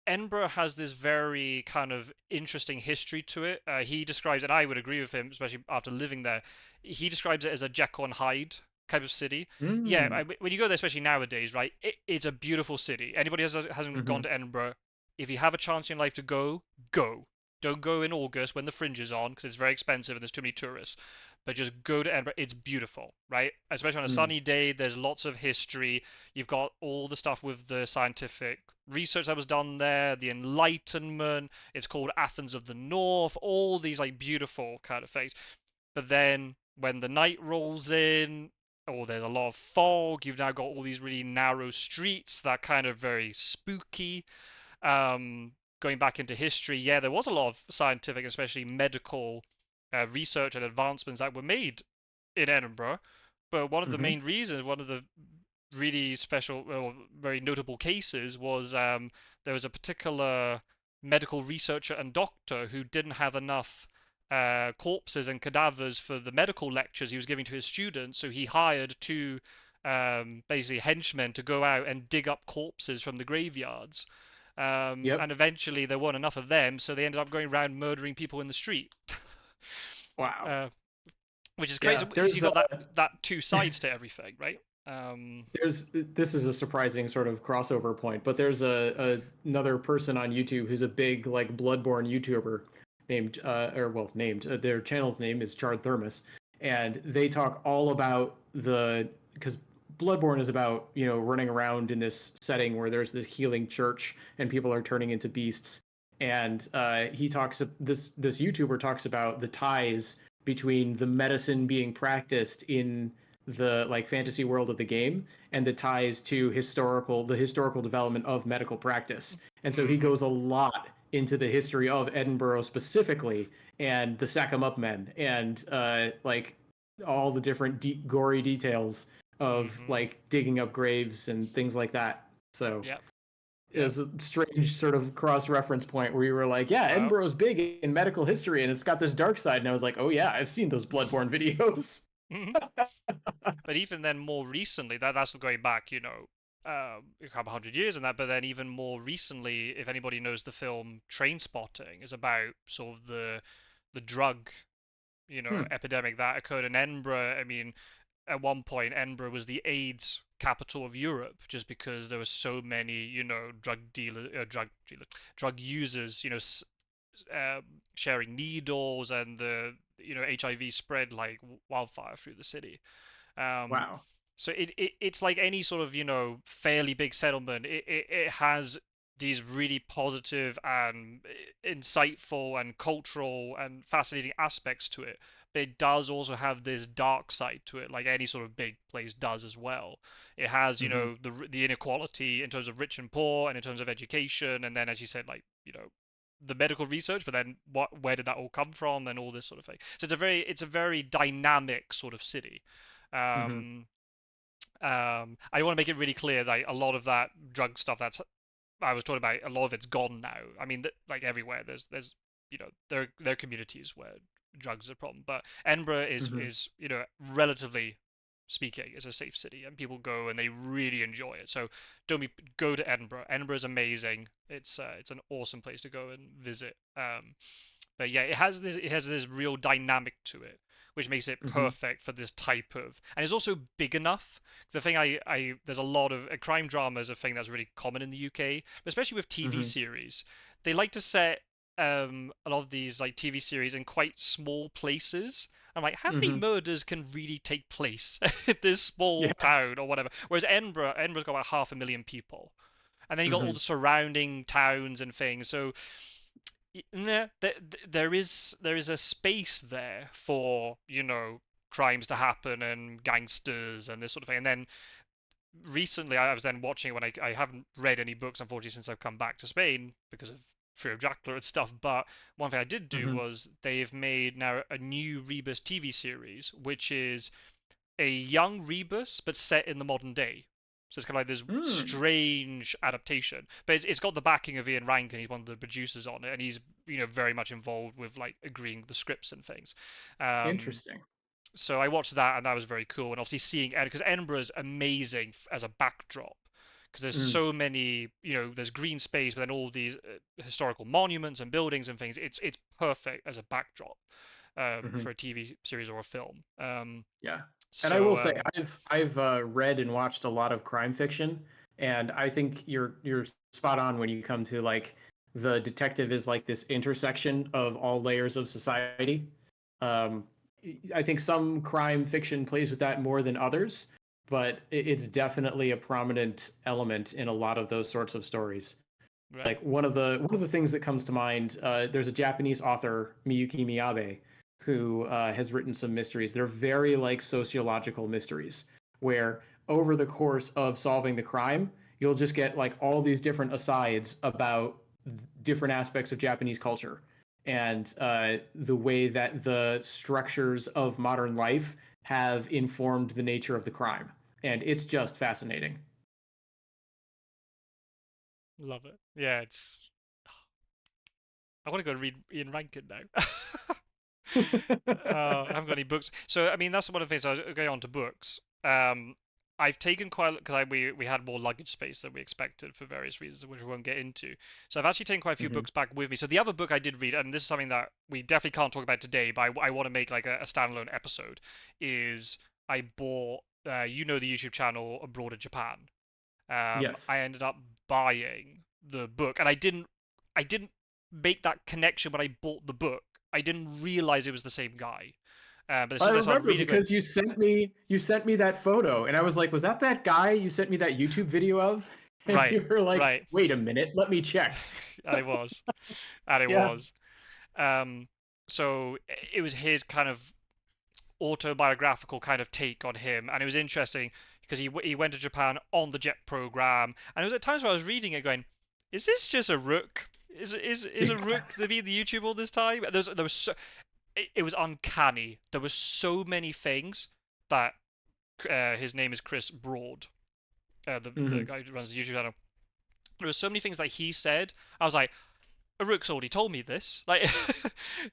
A: Edinburgh has this very kind of interesting history to it. He describes, and I would agree with him, especially after living there. He describes it as a Jekyll and Hyde type of city. Yeah,
B: Mm.
A: when you go there, especially nowadays, right? It's a beautiful city. Anybody hasn't gone
B: Hmm.
A: to Edinburgh, if you have a chance in life to go, go. Don't go in August when the fringe is on because it's very expensive and there's too many tourists. But just go to Edinburgh. It's beautiful, right? Especially on a
B: Mm.
A: sunny day. There's lots of history. You've got all the stuff with the scientific research that was done there, the Enlightenment. It's called Athens of the North. All these like beautiful kind of things. But then when the night rolls in, or there's a lot of fog, you've now got all these really narrow streets that kind of very spooky. Going back into history, yeah, there was a lot of scientific, especially medical research and advancements that were made in Edinburgh. But one of the
B: Hmm.
A: main reasons, one of the really special or very notable cases was there was a particular medical researcher and doctor who didn't have enough corpses and cadavers for the medical lectures he was giving to his students, so he hired 2 basically henchmen to go out and dig up corpses from the graveyards.
B: Yep.
A: And eventually there weren't enough of them, so they ended up going around murdering people in the street.
B: Wow.
A: which is crazy
B: Yeah,
A: because you got that two sides to everything, right?
B: there's this is a surprising sort of crossover point, but there's another person on YouTube who's a big like Bloodborne YouTuber named or well named their channel's name is Charred Thermos, and they talk all about the because Bloodborne is about running around in this setting where there's this healing church and people are turning into beasts, and he talks this YouTuber talks about the ties between the medicine being practiced in the like fantasy world of the game and the ties to the historical development of medical practice. And so he
A: Mm-hmm.
B: goes a lot into the history of Edinburgh specifically and the Sack 'em Up men and like all the different deep gory details of
A: Mm-hmm.
B: like digging up graves and things like that. So
A: Yep.
B: it
A: Yep.
B: was a strange sort of cross reference point where you were like, yeah,
A: Well.
B: Edinburgh's big in medical history and it's got this dark side. And I was like, oh yeah, I've seen those Bloodborne videos.
A: Mhm. But even then, more recently, that's going back, a couple hundred years and that. But then even more recently, if anybody knows the film Train Spotting, is about sort of the drug,
B: Hmm.
A: epidemic that occurred in Edinburgh. I mean, at one point, Edinburgh was the AIDS capital of Europe, just because there were so many, drug users, sharing needles, and the HIV spread like wildfire through the city. Um,
B: Wow.
A: so it's like any sort of fairly big settlement. It has these really positive and insightful and cultural and fascinating aspects to it. But it does also have this dark side to it, like any sort of big place does as well. It has,
B: Hmm.
A: the inequality in terms of rich and poor, and in terms of education, and then, as you said, like the medical research. But then, where did that all come from, and all this sort of thing. So it's a very dynamic sort of city.
B: Hmm.
A: Um, I want to make it really clear that a lot of that drug stuff I was talking about, a lot of it's gone now. I mean, like everywhere, there's there are communities where drugs are a problem, but Edinburgh is
B: Hmm.
A: is relatively speaking is a safe city, and people go and they really enjoy it. So don't be go to Edinburgh. Edinburgh is amazing. It's an awesome place to go and visit. But yeah, it has this real dynamic to it, which makes it
B: Hmm.
A: perfect for this type of, and it's also big enough. The thing I there's a lot of crime drama is a thing that's really common in the UK, but especially with TV
B: Hmm.
A: series. They like to set a lot of these like TV series in quite small places. I'm like, how many
B: Hmm.
A: murders can really take place in this small
B: Yeah.
A: town or whatever? Whereas Edinburgh's got about 500,000 people, and then you got all
B: Hmm.
A: the surrounding towns and things. So yeah, there is a space there for crimes to happen and gangsters and this sort of thing. And then recently, I was then watching it when I haven't read any books, unfortunately, since I've come back to Spain because of Fear of Dracula and stuff. But one thing I did do
B: Hmm.
A: was they've made now a new Rebus TV series, which is a young Rebus but set in the modern day. So it's kind of like this
B: Mm.
A: strange adaptation, but it's got the backing of Ian Rankin. He's one of the producers on it, and he's very much involved with like agreeing the scripts and things. Um,
B: Interesting.
A: so I watched that, and that was very cool. And obviously seeing because Edinburgh's amazing as a backdrop, because there's
B: Mm.
A: so many, there's green space, but then all these historical monuments and buildings and things. It's perfect as a backdrop
B: Hmm.
A: for a TV series or a film.
B: Yeah. And I will
A: So
B: say I've read and watched a lot of crime fiction, and I think you're spot on when you come to like the detective is like this intersection of all layers of society. Um, I think some crime fiction plays with that more than others, but it's definitely a prominent element in a lot of those sorts of stories.
A: right.
B: Like one of the things that comes to mind, there's a Japanese author, Miyuki Miyabe, who has written some mysteries. They're very like sociological mysteries, where over the course of solving the crime, you'll just get like all these different asides about different aspects of Japanese culture and the way that the structures of modern life have informed the nature of the crime. And it's just fascinating.
A: Love it. Yeah, I want to go and read Ian Rankin now. I haven't got any books. So, I mean, that's one of the things I was going on to books. I've taken quite because we had more luggage space than we expected for various reasons, which we won't get into. So I've actually taken quite a few
B: Hmm.
A: books back with me. So the other book I did read, and this is something that we definitely can't talk about today, but I want to make like a standalone episode. Is I bought, you know, the YouTube channel Abroad in Japan.
B: Yes.
A: I ended up buying the book, and I didn't make that connection when I bought the book. I didn't realize it was the same guy. But as
B: I
A: soon as I started
B: remember
A: reading, I went,
B: because you sent me that photo, and I was like, "Was that guy you sent me that YouTube video of?" And
A: right,
B: you were like,
A: right,
B: "Wait a minute, let me check."
A: and it was, and it
B: Yeah.
A: was. Um, so it was his kind of autobiographical kind of take on him, and it was interesting because he went to Japan on the jet program, and it was at times where I was reading it going, "Is this just a rook? Is a rook the be the YouTube all this time?" There was so it was uncanny. There was so many things that his name is Chris Broad, the
B: Hmm.
A: guy who runs the YouTube channel. There were so many things that he said. I was like, Aruk's already told me this. Like,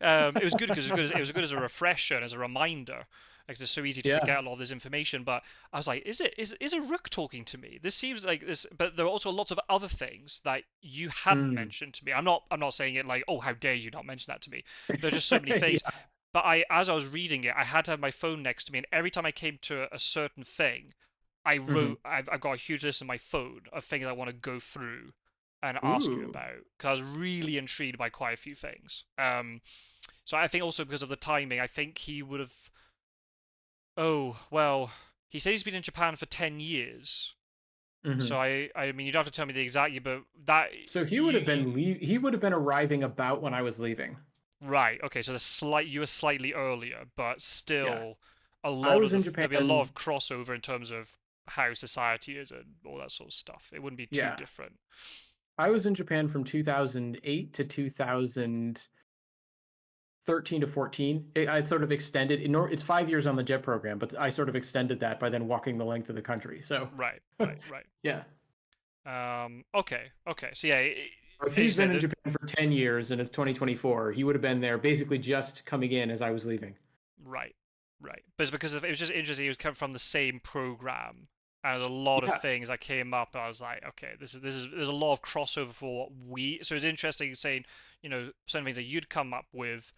A: it was good because it was good as a refresher and as a reminder. Like, it's so easy to
B: Yeah.
A: forget a lot of this information. But I was like, is Aruk talking to me? This seems like this. But there are also lots of other things that you hadn't
B: Mm.
A: mentioned to me. I'm not saying it like, oh, how dare you not mention that to me. There's just so many things.
B: Yeah.
A: But as I was reading it, I had to have my phone next to me, and every time I came to a certain thing, I
B: Hmm.
A: wrote. I've got a huge list on my phone of things I want to go through and ask you
B: Ooh.
A: about because I was really intrigued by quite a few things. So I think also because of the timing, I think he would have. Oh well, he said he's been in Japan for 10 years. So
B: Hmm.
A: I mean, you don't have to tell me the exact year, but that
B: So
A: you
B: he would have been arriving about when I was leaving.
A: right. Okay, so you were slightly earlier, but
B: Yeah.
A: still a
B: I
A: lot of
B: was in
A: there'll be a lot
B: Japan.
A: of crossover in terms of how society is and all that sort of stuff. It wouldn't be too
B: Yeah.
A: different.
B: I was in Japan from 2008 to 2013 to 14. I sort of extended. It's 5 years on the JET program, but I sort of extended that by then walking the length of the country. So,
A: Right, right, right.
B: yeah.
A: Okay, okay. So yeah,
B: If
A: as you
B: he's been
A: said,
B: in Japan for 10 years and it's 2024, he would have been there basically just coming in as I was leaving.
A: right, right. But it's because it was just interesting. He was coming from the same program, and there's a lot of
B: Yeah.
A: things that came up. And I was like, okay, there's a lot of crossover for what we. So it's interesting saying, certain things that you'd come up with,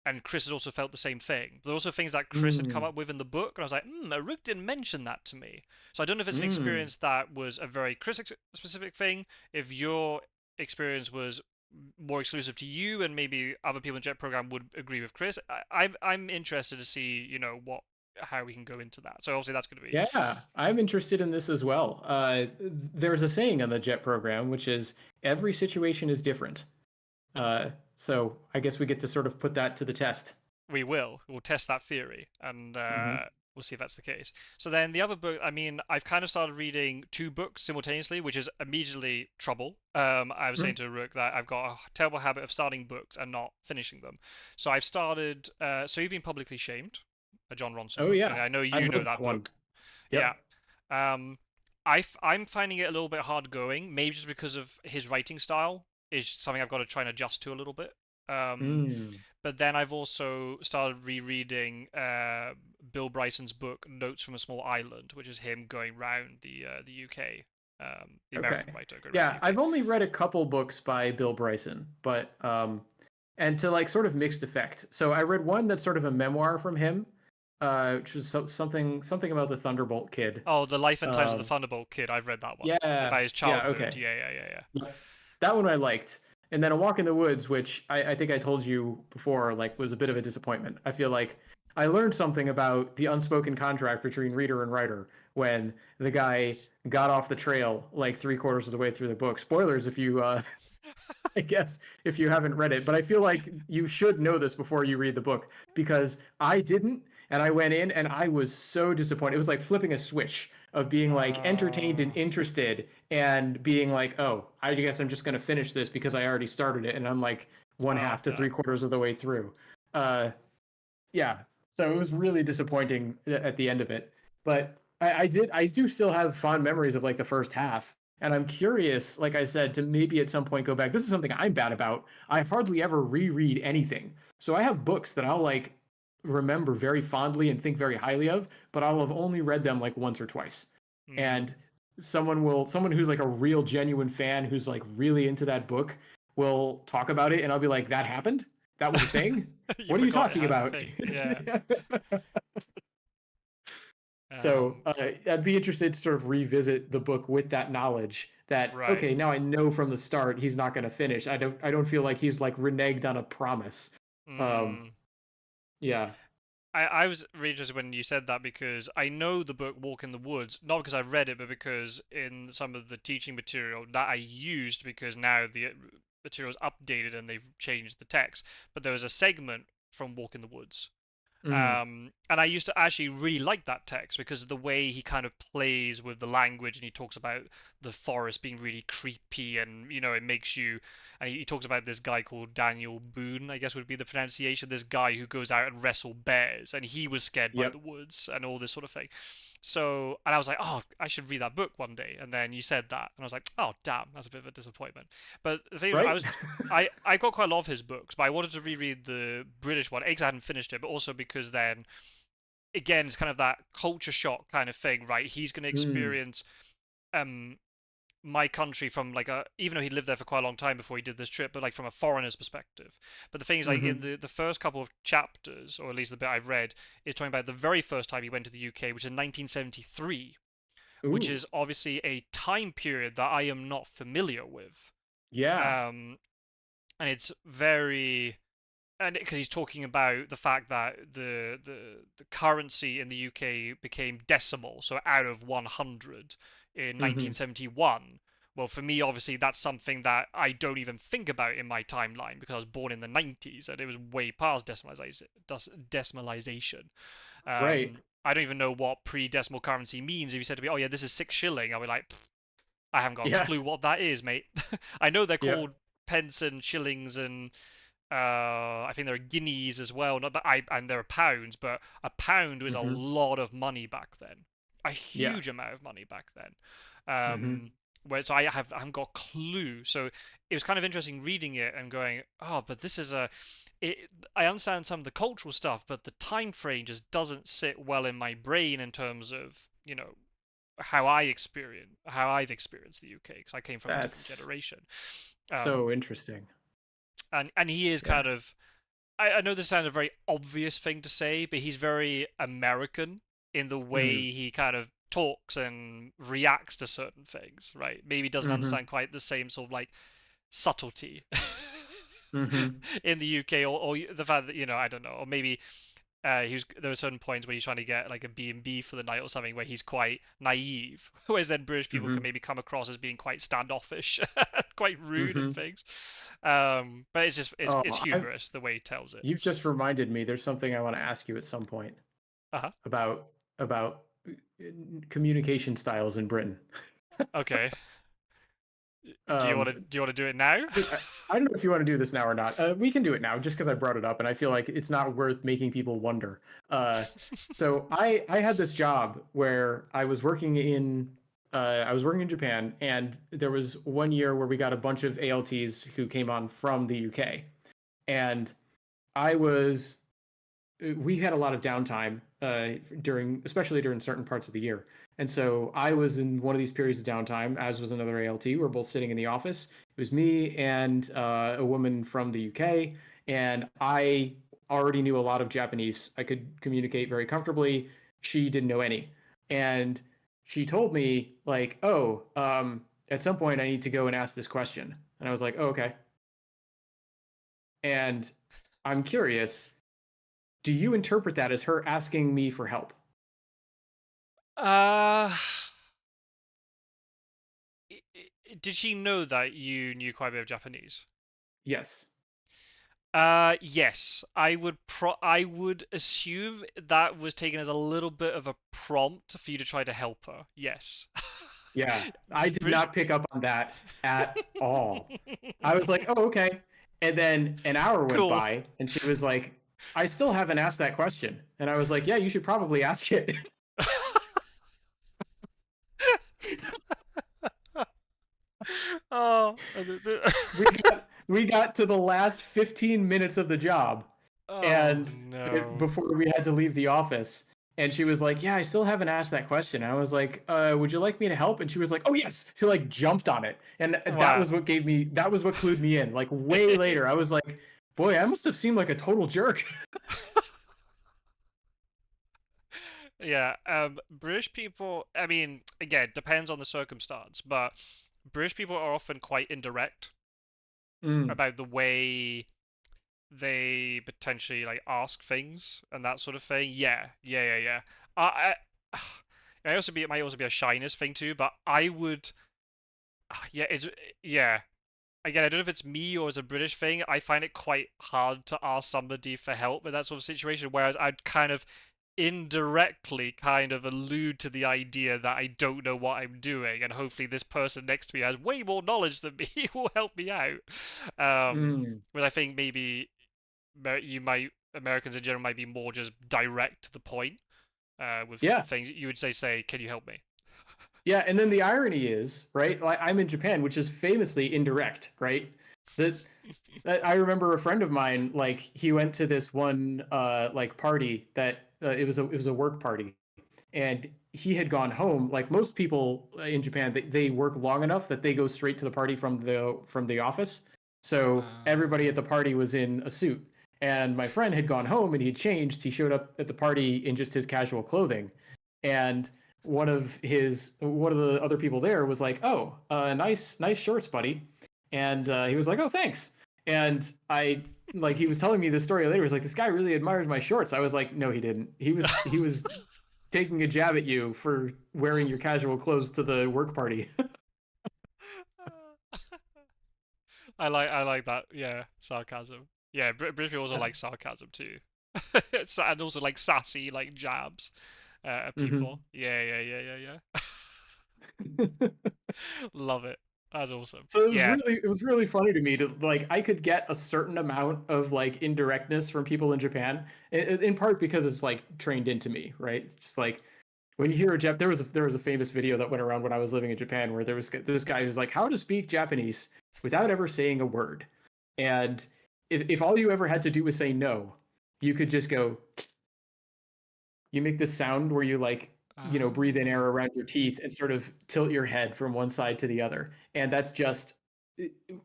A: and Chris has also felt the same thing. But also things that Chris had come
B: Mm.
A: up with in the book, and I was like, Rook didn't mention that to me. So I don't know if it's an
B: Mm.
A: experience that was a very Chris specific thing, if your experience was more exclusive to you, and maybe other people in Jet Program would agree with Chris. I'm interested to see, how we can go into that. So obviously that's going to be
B: Yeah, I'm interested in this as well. There's a saying on the JET program, which is every situation is different. So I guess we get to sort of put that to the test.
A: we will. We'll test that theory, and
B: Hmm.
A: we'll see if that's the case. So then the other book, I mean, I've kind of started reading two books simultaneously, which is immediately trouble. I was saying to Rook that I've got a terrible habit of starting books and not finishing them. So I've started. So you've been publicly shamed, a John Ronson
B: Oh
A: book, and
B: yeah,
A: I know
B: I've
A: you know
B: read that
A: that
B: one.
A: book. Yeah.
B: Yep.
A: Um, I'm finding it a little bit hard going, maybe just because of his writing style is something I've got to try and adjust to a little bit. Um,
B: Mm.
A: but then I've also started rereading Bill Bryson's book Notes from a Small Island, which is him going round the UK, the
B: Okay.
A: American writer going around the
B: Yeah,
A: UK.
B: I've only read a couple books by Bill Bryson, but and to like sort of mixed effect. So I read one that's sort of a memoir from him, which was something about the Thunderbolt kid.
A: Oh, The Life and Times of the
B: Um,
A: Thunderbolt Kid. I've read that one
B: yeah,
A: about his
B: yeah,
A: childhood.
B: okay.
A: Yeah, yeah, yeah, yeah.
B: Yep. That one I liked. And then A Walk in the Woods, which I think I told you before, like was a bit of a disappointment. I feel like I learned something about the unspoken contract between reader and writer when the guy got off the trail like three-quarters of the way through the book. Spoilers if you I guess if you haven't read it, but I feel like you should know this before you read the book because I didn't, and I went in and I was so disappointed. It was like flipping a switch of being like entertained and
A: Uh,
B: interested and being like, oh, I guess I'm just going to finish this because I already started it and I'm like one
A: oh,
B: half to three
A: damn.
B: quarters of the way through. Uh, yeah, so it was really disappointing at the end of it. But I do still have fond memories of like the first half. And I'm curious, like I said, to maybe at some point go back. This is something I'm bad about. I hardly ever reread anything. So I have books that I'll like remember very fondly and think very highly of, but I'll have only read them like once or twice. and
A: Mm.
B: someone who's like a real genuine fan who's like really into that book will talk about it, and I'll be like, that happened? That was a thing?
A: You
B: What are you
A: forgot it
B: talking
A: had a
B: about?
A: thing. Yeah.
B: So
A: Um,
B: I'd be interested to sort of revisit the book with that knowledge that
A: right.
B: okay, now I know from the start he's not going to finish. I don't feel like he's like reneged on a promise. Um,
A: Mm.
B: yeah.
A: I was really interested when you said that because I know the book Walk in the Woods, not because I've read it, but because in some of the teaching material that I used, because now the material is updated and they've changed the text, but there was a segment from Walk in the Woods.
B: Mm,
A: And I used to actually really like that text because of the way he kind of plays with the language, and he talks about the forest being really creepy, and it makes you. And he talks about this guy called Daniel Boone, I guess would be the pronunciation. This guy who goes out and wrestle bears, and he was scared by
B: yep.
A: the woods and all this sort of thing. So, and I was like, oh, I should read that book one day. And then you said that, and I was like, oh, damn, that's a bit of a disappointment. But the thing is,
B: Right.
A: I got quite a lot of his books, but I wanted to reread the British one. A, because I hadn't finished it, but also because then again it's kind of that culture shock kind of thing, right? He's going to
B: Mm,
A: experience um my country from like a, even though he lived there for quite a long time before he did this trip, but like from a foreigner's perspective. But the thing is, like in
B: mm-hmm.
A: the first couple of chapters, or at least the bit I've read, is talking about the very first time he went to the UK, which is 1973, which
B: Ooh.
A: is obviously a time period that I am not familiar with.
B: Yeah.
A: um and it's very, and because he's talking about the fact that the currency in the UK became decimal, so out of 100 in
B: Mm-hmm.
A: 1971. Well, for me, obviously, that's something that I don't even think about in my timeline because I was born in the 90s and it was way past decimalization.
B: Right.
A: I don't even know what pre-decimal currency means. If you said to me, "Oh yeah, this is 6 shilling," I'll be like, "I haven't got a
B: Yeah.
A: clue what that is, mate." I know they're
B: Yep.
A: called pence and shillings and I think there are guineas as well. Not that I and there are pounds, but a pound was a
B: Mm-hmm.
A: lot of money back then, a
B: Yeah.
A: huge amount of money back then.
B: Mm-hmm.
A: Where so I haven't got a clue. So it was kind of interesting reading it and going, oh, but this is a. I understand some of the cultural stuff, but the time frame just doesn't sit well in my brain in terms of how I've experienced the UK because I came from a different
B: That's
A: generation.
B: so
A: Um,
B: interesting.
A: and he is
B: Yeah.
A: kind of, I know this sounds a very obvious thing to say, but he's very American in the
B: Mm.
A: way he kind of talks and reacts to certain things, right? Maybe doesn't
B: Mm-hmm.
A: understand quite the same sort of like subtlety
B: Mm-hmm.
A: in the UK, or the fact that, I don't know, or maybe there were certain points where he's trying to get like a B&B for the night or something where he's quite naive, whereas then British people can
B: Mm-hmm.
A: maybe come across as being quite standoffish, quite rude and
B: Mm-hmm.
A: things. But it's just
B: Oh,
A: it's humorous the way he tells it.
B: you've just reminded me. There's something I want to ask you at some point
A: Uh-huh.
B: about about communication styles in Britain.
A: Okay. Do you want to
B: Um,
A: do it now?
B: I don't know if you want to do this now or not. We can do it now, just because I brought it up, and I feel like it's not worth making people wonder. Uh, so I had this job where I was working in Japan, and there was one year where we got a bunch of ALTs who came on from the UK, and I was we had a lot of downtime especially during certain parts of the year. And so I was in one of these periods of downtime, as was another ALT. We're both sitting in the office. It was me and a woman from the UK, and I already knew a lot of Japanese. I could communicate very comfortably. She didn't know any, and she told me like, "Oh, at some point I need to go and ask this question." And I was like, "Oh, okay." And I'm curious, do you interpret that as her asking me for help?
A: uh, did she know that you knew quite a bit of Japanese?
B: Yes.
A: Yes, I would assume that was taken as a little bit of a prompt for you to try to help her. Yes.
B: Yeah. I did
A: British.
B: not pick up on that at all. I was like, oh, okay. And then an hour went
A: Cool.
B: by and she was like, I still haven't asked that question. And I was like, yeah, you should probably ask it.
A: Oh,
B: We got to the last 15 minutes of the job
A: oh
B: and
A: no.
B: before we had to leave the office. And she was like, "Yeah, I still haven't asked that question." And I was like, "Would you like me to help?" And she was like, "Oh yes." She like jumped on it, and
A: Wow.
B: that was what clued me in. Like way later, I was like, "Boy, I must have seemed like a total jerk."
A: Yeah, British people, I mean, again, depends on the circumstance, but British people are often quite indirect
B: Mm,
A: about the way they potentially like ask things and that sort of thing. Yeah. I it might also be a shyness thing too, but I would, yeah, it's yeah. Again, I don't know if it's me or as a British thing. I find it quite hard to ask somebody for help in that sort of situation. Whereas I'd kind of indirectly kind of allude to the idea that I don't know what I'm doing, and hopefully this person next to me has way more knowledge than me will help me out.
B: mm.
A: But I think maybe you might Americans in general might be more just direct to the point with
B: Yeah,
A: things. You would say, "Can you help me?"
B: yeah. And then the irony is, right? Like I'm in Japan, which is famously indirect, right? That I remember a friend of mine, like he went to this one like party that it was a work party, and he had gone home. Like most people in Japan, they work long enough that they go straight to the party from the office. So everybody at the party was in a suit, and my friend had gone home and he changed. He showed up at the party in just his casual clothing, and one of the other people there was like, "Oh, nice shorts, buddy," and he was like, "Oh, thanks." And I like he was telling me this story later. He was like, "This guy really admires my shorts." I was like, "No, he didn't. He was taking a jab at you for wearing your casual clothes to the work party."
A: I like that. Yeah, sarcasm. Yeah, British people also like sarcasm too, and also like sassy like jabs at people.
B: Hmm.
A: Yeah. Love it. That's awesome.
B: So
A: Yeah.
B: it was really funny to me to like I could get a certain amount of like indirectness from people in Japan, in part because it's like trained into me, right? It's just like when you hear a there was a famous video that went around when I was living in Japan where there was this guy who's like how to speak Japanese without ever saying a word, and if all you ever had to do was say no, you could just go you make this sound where you like breathe in air
A: Oh.
B: around your teeth and sort of tilt your head from one side to the other, and that's just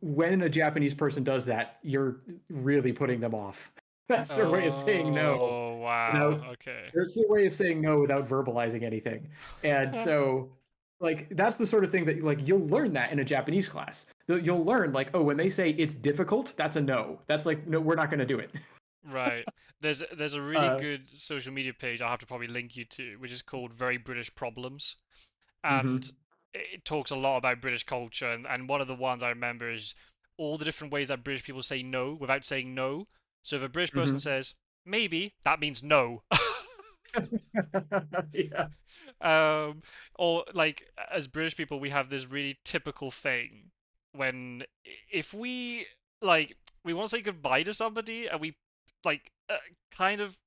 B: when a Japanese person does that, you're really putting them off. That's their way of saying no
A: Oh wow.
B: without
A: Okay.
B: there's their way of saying no without verbalizing anything. And so like that's the sort of thing that like you'll learn that in a Japanese class. You'll learn like, oh, when they say it's difficult, that's a no. That's like no, we're not going to do it.
A: Right. There's a really
B: Uh,
A: good social media page I'll have to probably link you to, which is called Very British Problems. And
B: mhm.
A: it talks a lot about British culture, and one of the ones I remember is all the different ways that British people say no without saying no. So if a British person
B: Mhm.
A: says maybe, that means no.
B: Yeah.
A: um, or like as British people, we have this really typical thing when if we like we want to say goodbye to somebody and we like kind of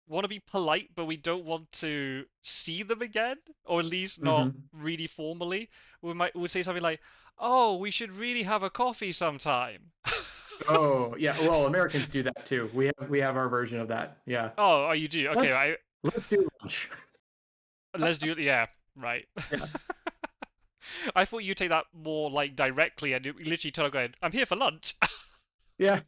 A: want to be polite, but we don't want to see them again, or at least not
B: Mhm.
A: really formally. We would say something like, "Oh, we should really have a coffee sometime."
B: Oh, yeah. Well, Americans do that too. We have our version of that. Yeah.
A: Oh, you do? Okay,
B: Let's
A: I
B: let's do lunch.
A: let's do it. Yeah, right.
B: Yeah.
A: I thought you'd take that more like directly and you literally tell going, "I'm here for lunch."
B: Yeah.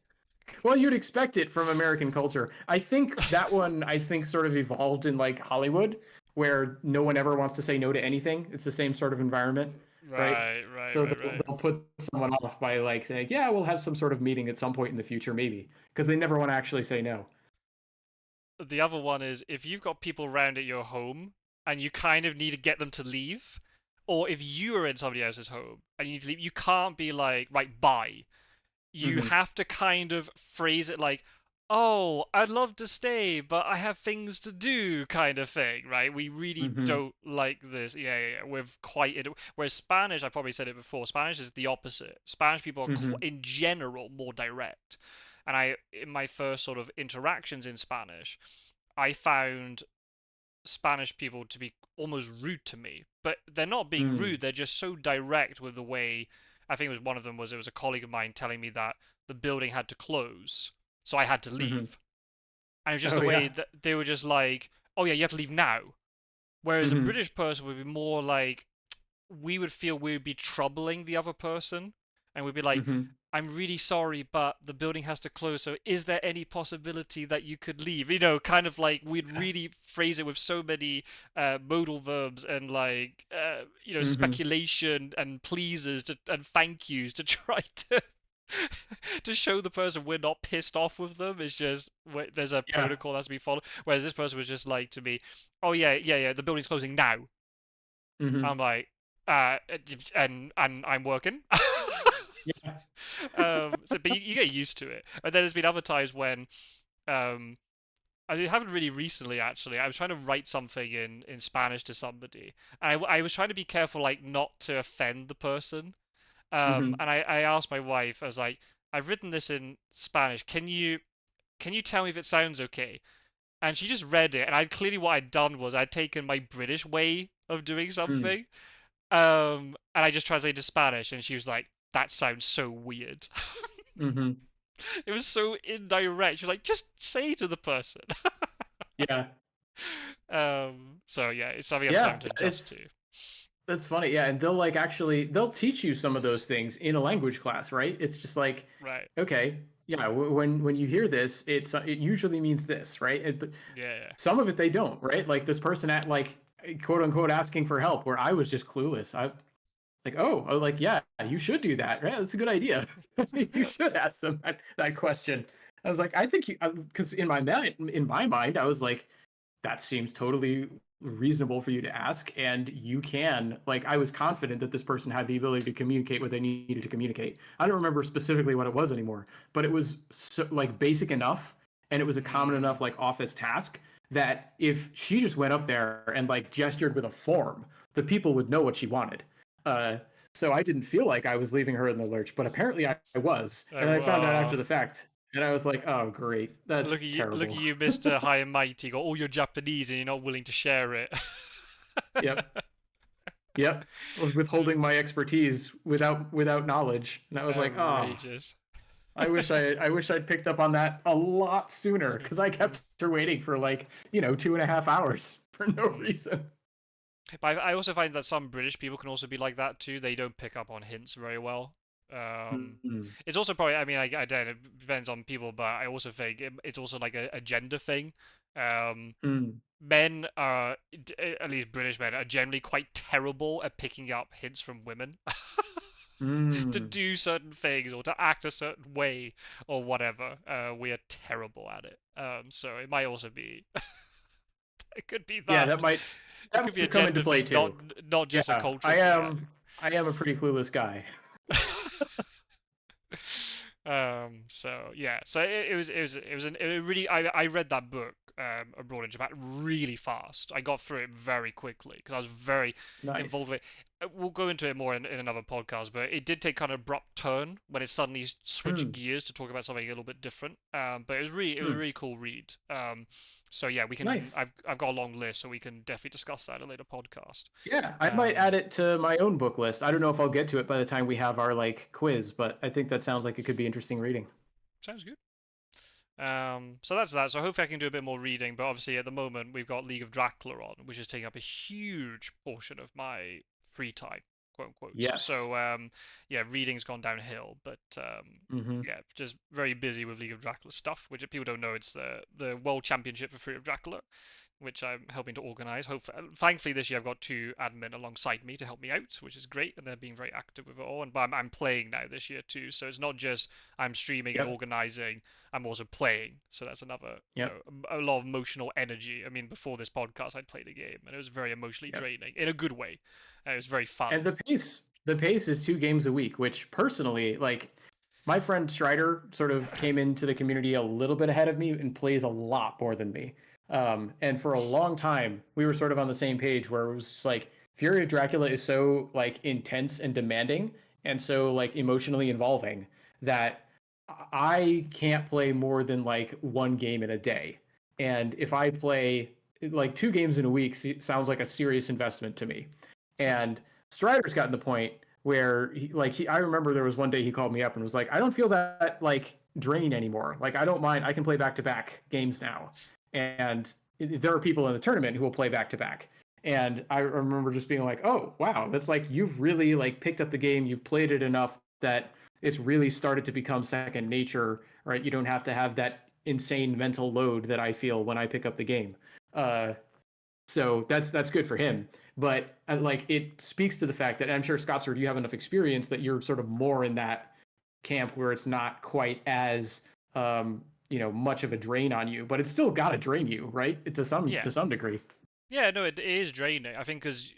B: Well, you'd expect it from American culture. I think that one, I think, sort of evolved in like Hollywood, where no one ever wants to say no to anything. It's the same sort of environment, right?
A: Right, right,
B: So
A: right, right.
B: they'll put someone off by like saying, "Yeah, we'll have some sort of meeting at some point in the future, maybe," because they never want to actually say no.
A: The other one is if you've got people around at your home and you kind of need to get them to leave, or if you are in somebody else's home and you need to leave, you can't be like, right, bye. You
B: Hmm.
A: have to kind of phrase it like, oh, I'd love to stay, but I have things to do, kind of thing, right? We really
B: Hmm.
A: don't like this. Yeah. We're quite. Whereas Spanish, I probably said it before, Spanish is the opposite. Spanish people are,
B: Hmm.
A: in general, more direct. And in my first sort of interactions in Spanish, I found Spanish people to be almost rude to me. But they're not being
B: Mm.
A: rude, they're just so direct with the way. I think it was one of them was it was a colleague of mine telling me that the building had to close, so I had to
B: Hmm.
A: leave. And it was just
B: Oh
A: the way
B: yeah.
A: that they were just like, oh yeah, you have to leave now. Whereas a
B: Mm-hmm.
A: British person would be more like, we would feel we would be troubling the other person, and we'd be like,
B: Mm-hmm.
A: I'm really sorry, but the building has to close, so is there any possibility that you could leave? You know, kind of like we'd really phrase it with so many modal verbs and like,
B: Mm-hmm.
A: speculation and pleases and thank yous to try to to show the person we're not pissed off with them. It's just there's a
B: Yeah.
A: protocol that has to be followed. Whereas this person was just like to me, oh yeah, yeah, yeah, the building's closing now.
B: Mm-hmm.
A: I'm like, and I'm working.
B: Yeah.
A: But you get used to it. And then there's been other times when, um, I haven't really recently actually. I was trying to write something in Spanish to somebody, and I was trying to be careful, like not to offend the person.
B: Mm-hmm.
A: And I asked my wife, I was like, I've written this in Spanish. Can you tell me if it sounds okay? And she just read it, and I clearly what I'd done was I'd taken my British way of doing
B: Mm.
A: something, and I just translated to Spanish, and she was like, "That sounds so weird."
B: Mm-hmm.
A: It was so indirect. She was like, "Just say to the person."
B: Yeah.
A: So yeah, it's something I'm starting
B: Yeah.
A: to adjust
B: It's
A: to.
B: That's funny. Yeah, and they'll like actually they'll teach you some of those things in a language class, right? It's just like,
A: Right?
B: okay, yeah, when you hear this, it usually means this, right? But
A: Yeah.
B: some of it they don't, right? Like this person at like quote unquote asking for help, where I was just clueless. I like, oh, like yeah, you should do that, right? That's a good idea. You should ask them that question. I was like, I think you, because in my mind, I was like, that seems totally reasonable for you to ask, and you can, like, I was confident that this person had the ability to communicate what they needed to communicate. I don't remember specifically what it was anymore, but it was so, like, basic enough, and it was a common
A: Mm,
B: enough like office task that if she just went up there and like gestured with a form, the people would know what she wanted. uh so I didn't feel like I was leaving her in the lurch, but apparently I was, and I found out after the fact, and I was like, oh great,
A: look
B: that's
A: at you, look at
B: terrible.
A: you, Mister High and Mighty. Got all your Japanese, and you're not willing to share it.
B: Yep. Yep. I was withholding my expertise without knowledge. And I was like, oh,
A: Outrageous.
B: I wish I'd picked up on that a lot sooner, because I kept her waiting for like, 2.5 hours for no
A: Mm.
B: reason.
A: But I also find that some British people can also be like that too. They don't pick up on hints very well. Um,
B: Mm-hmm.
A: it's also probably, I mean, I don't know, it depends on people, but I also think it's also like a gender thing. Um,
B: Mm.
A: Men are, at least British men, are generally quite terrible at picking up hints from women to
B: Mm.
A: do certain things or to act a certain way or whatever. We are terrible at it. So it might also be, it could be
B: Yeah,
A: that. It
B: that
A: could
B: might
A: be a
B: have come into
A: gender
B: play
A: thing,
B: too.
A: not just a
B: Yeah,
A: cultural thing.
B: I am a pretty clueless guy.
A: So yeah, so it really. I read that book abroad in Japan really fast. I got through it very quickly because I was very involved
B: Nice.
A: with it. We'll go into it more in another podcast, but it did take kind of abrupt turn when it suddenly switched
B: Mm.
A: gears to talk about something a little bit different. But it was a
B: Mm.
A: really cool read. So yeah, we can.
B: Nice.
A: I've got a long list, so we can definitely discuss that in a later podcast.
B: Yeah, I might add
A: Um,
B: it to my own book list. I don't know if I'll get to it by the time we have our like quiz, but I think that sounds like it could be interesting reading.
A: Sounds good. So that's that. So hopefully I can do a bit more reading, but obviously at the moment we've got League of Dracula on, which is taking up a huge portion of my free time, quote unquote.
B: Yes.
A: So yeah, reading's gone downhill, but
B: Mm-hmm.
A: yeah, just very busy with League of Dracula stuff. Which if people don't know, it's the World Championship for Fruit of Dracula, which I'm helping to organize. Hopefully, thankfully this year I've got two admin alongside me to help me out, which is great, and they're being very active with it all. And but I'm playing now this year too, so it's not just I'm streaming and
B: Yep.
A: organizing. I'm also playing, so that's another
B: Yep.
A: a lot of emotional energy. I mean, before this podcast, I'd played a game, and it was very emotionally
B: Yep.
A: draining in a good way. It was very
B: And
A: fun.
B: the pace is 2 games a week, which personally, like, my friend Strider sort of came into the community a little bit ahead of me and plays a lot more than me. And for a long time, we were sort of on the same page, where it was just like Fury of Dracula is so like intense and demanding and so like emotionally involving that I can't play more than like 1 game in a day. And if I play like 2 games in a week, sounds like a serious investment to me. And Strider's gotten the point where I remember there was one day he called me up and was like, I don't feel that like drain anymore. Like I don't mind. I can play back to back games now. And there are people in the tournament who will play back to back. And I remember just being like, oh wow, that's like you've really like picked up the game, you've played it enough that it's really started to become second nature, right? You don't have to have that insane mental load that I feel when I pick up the game. Uh, so that's good for him. But like it speaks to the fact that I'm sure Scott, sir, you have enough experience that you're sort of more in that camp where it's not quite as much of a drain on you, but it's still got to drain you, right?
A: Yeah.
B: To some degree.
A: Yeah, no, it is draining. I think because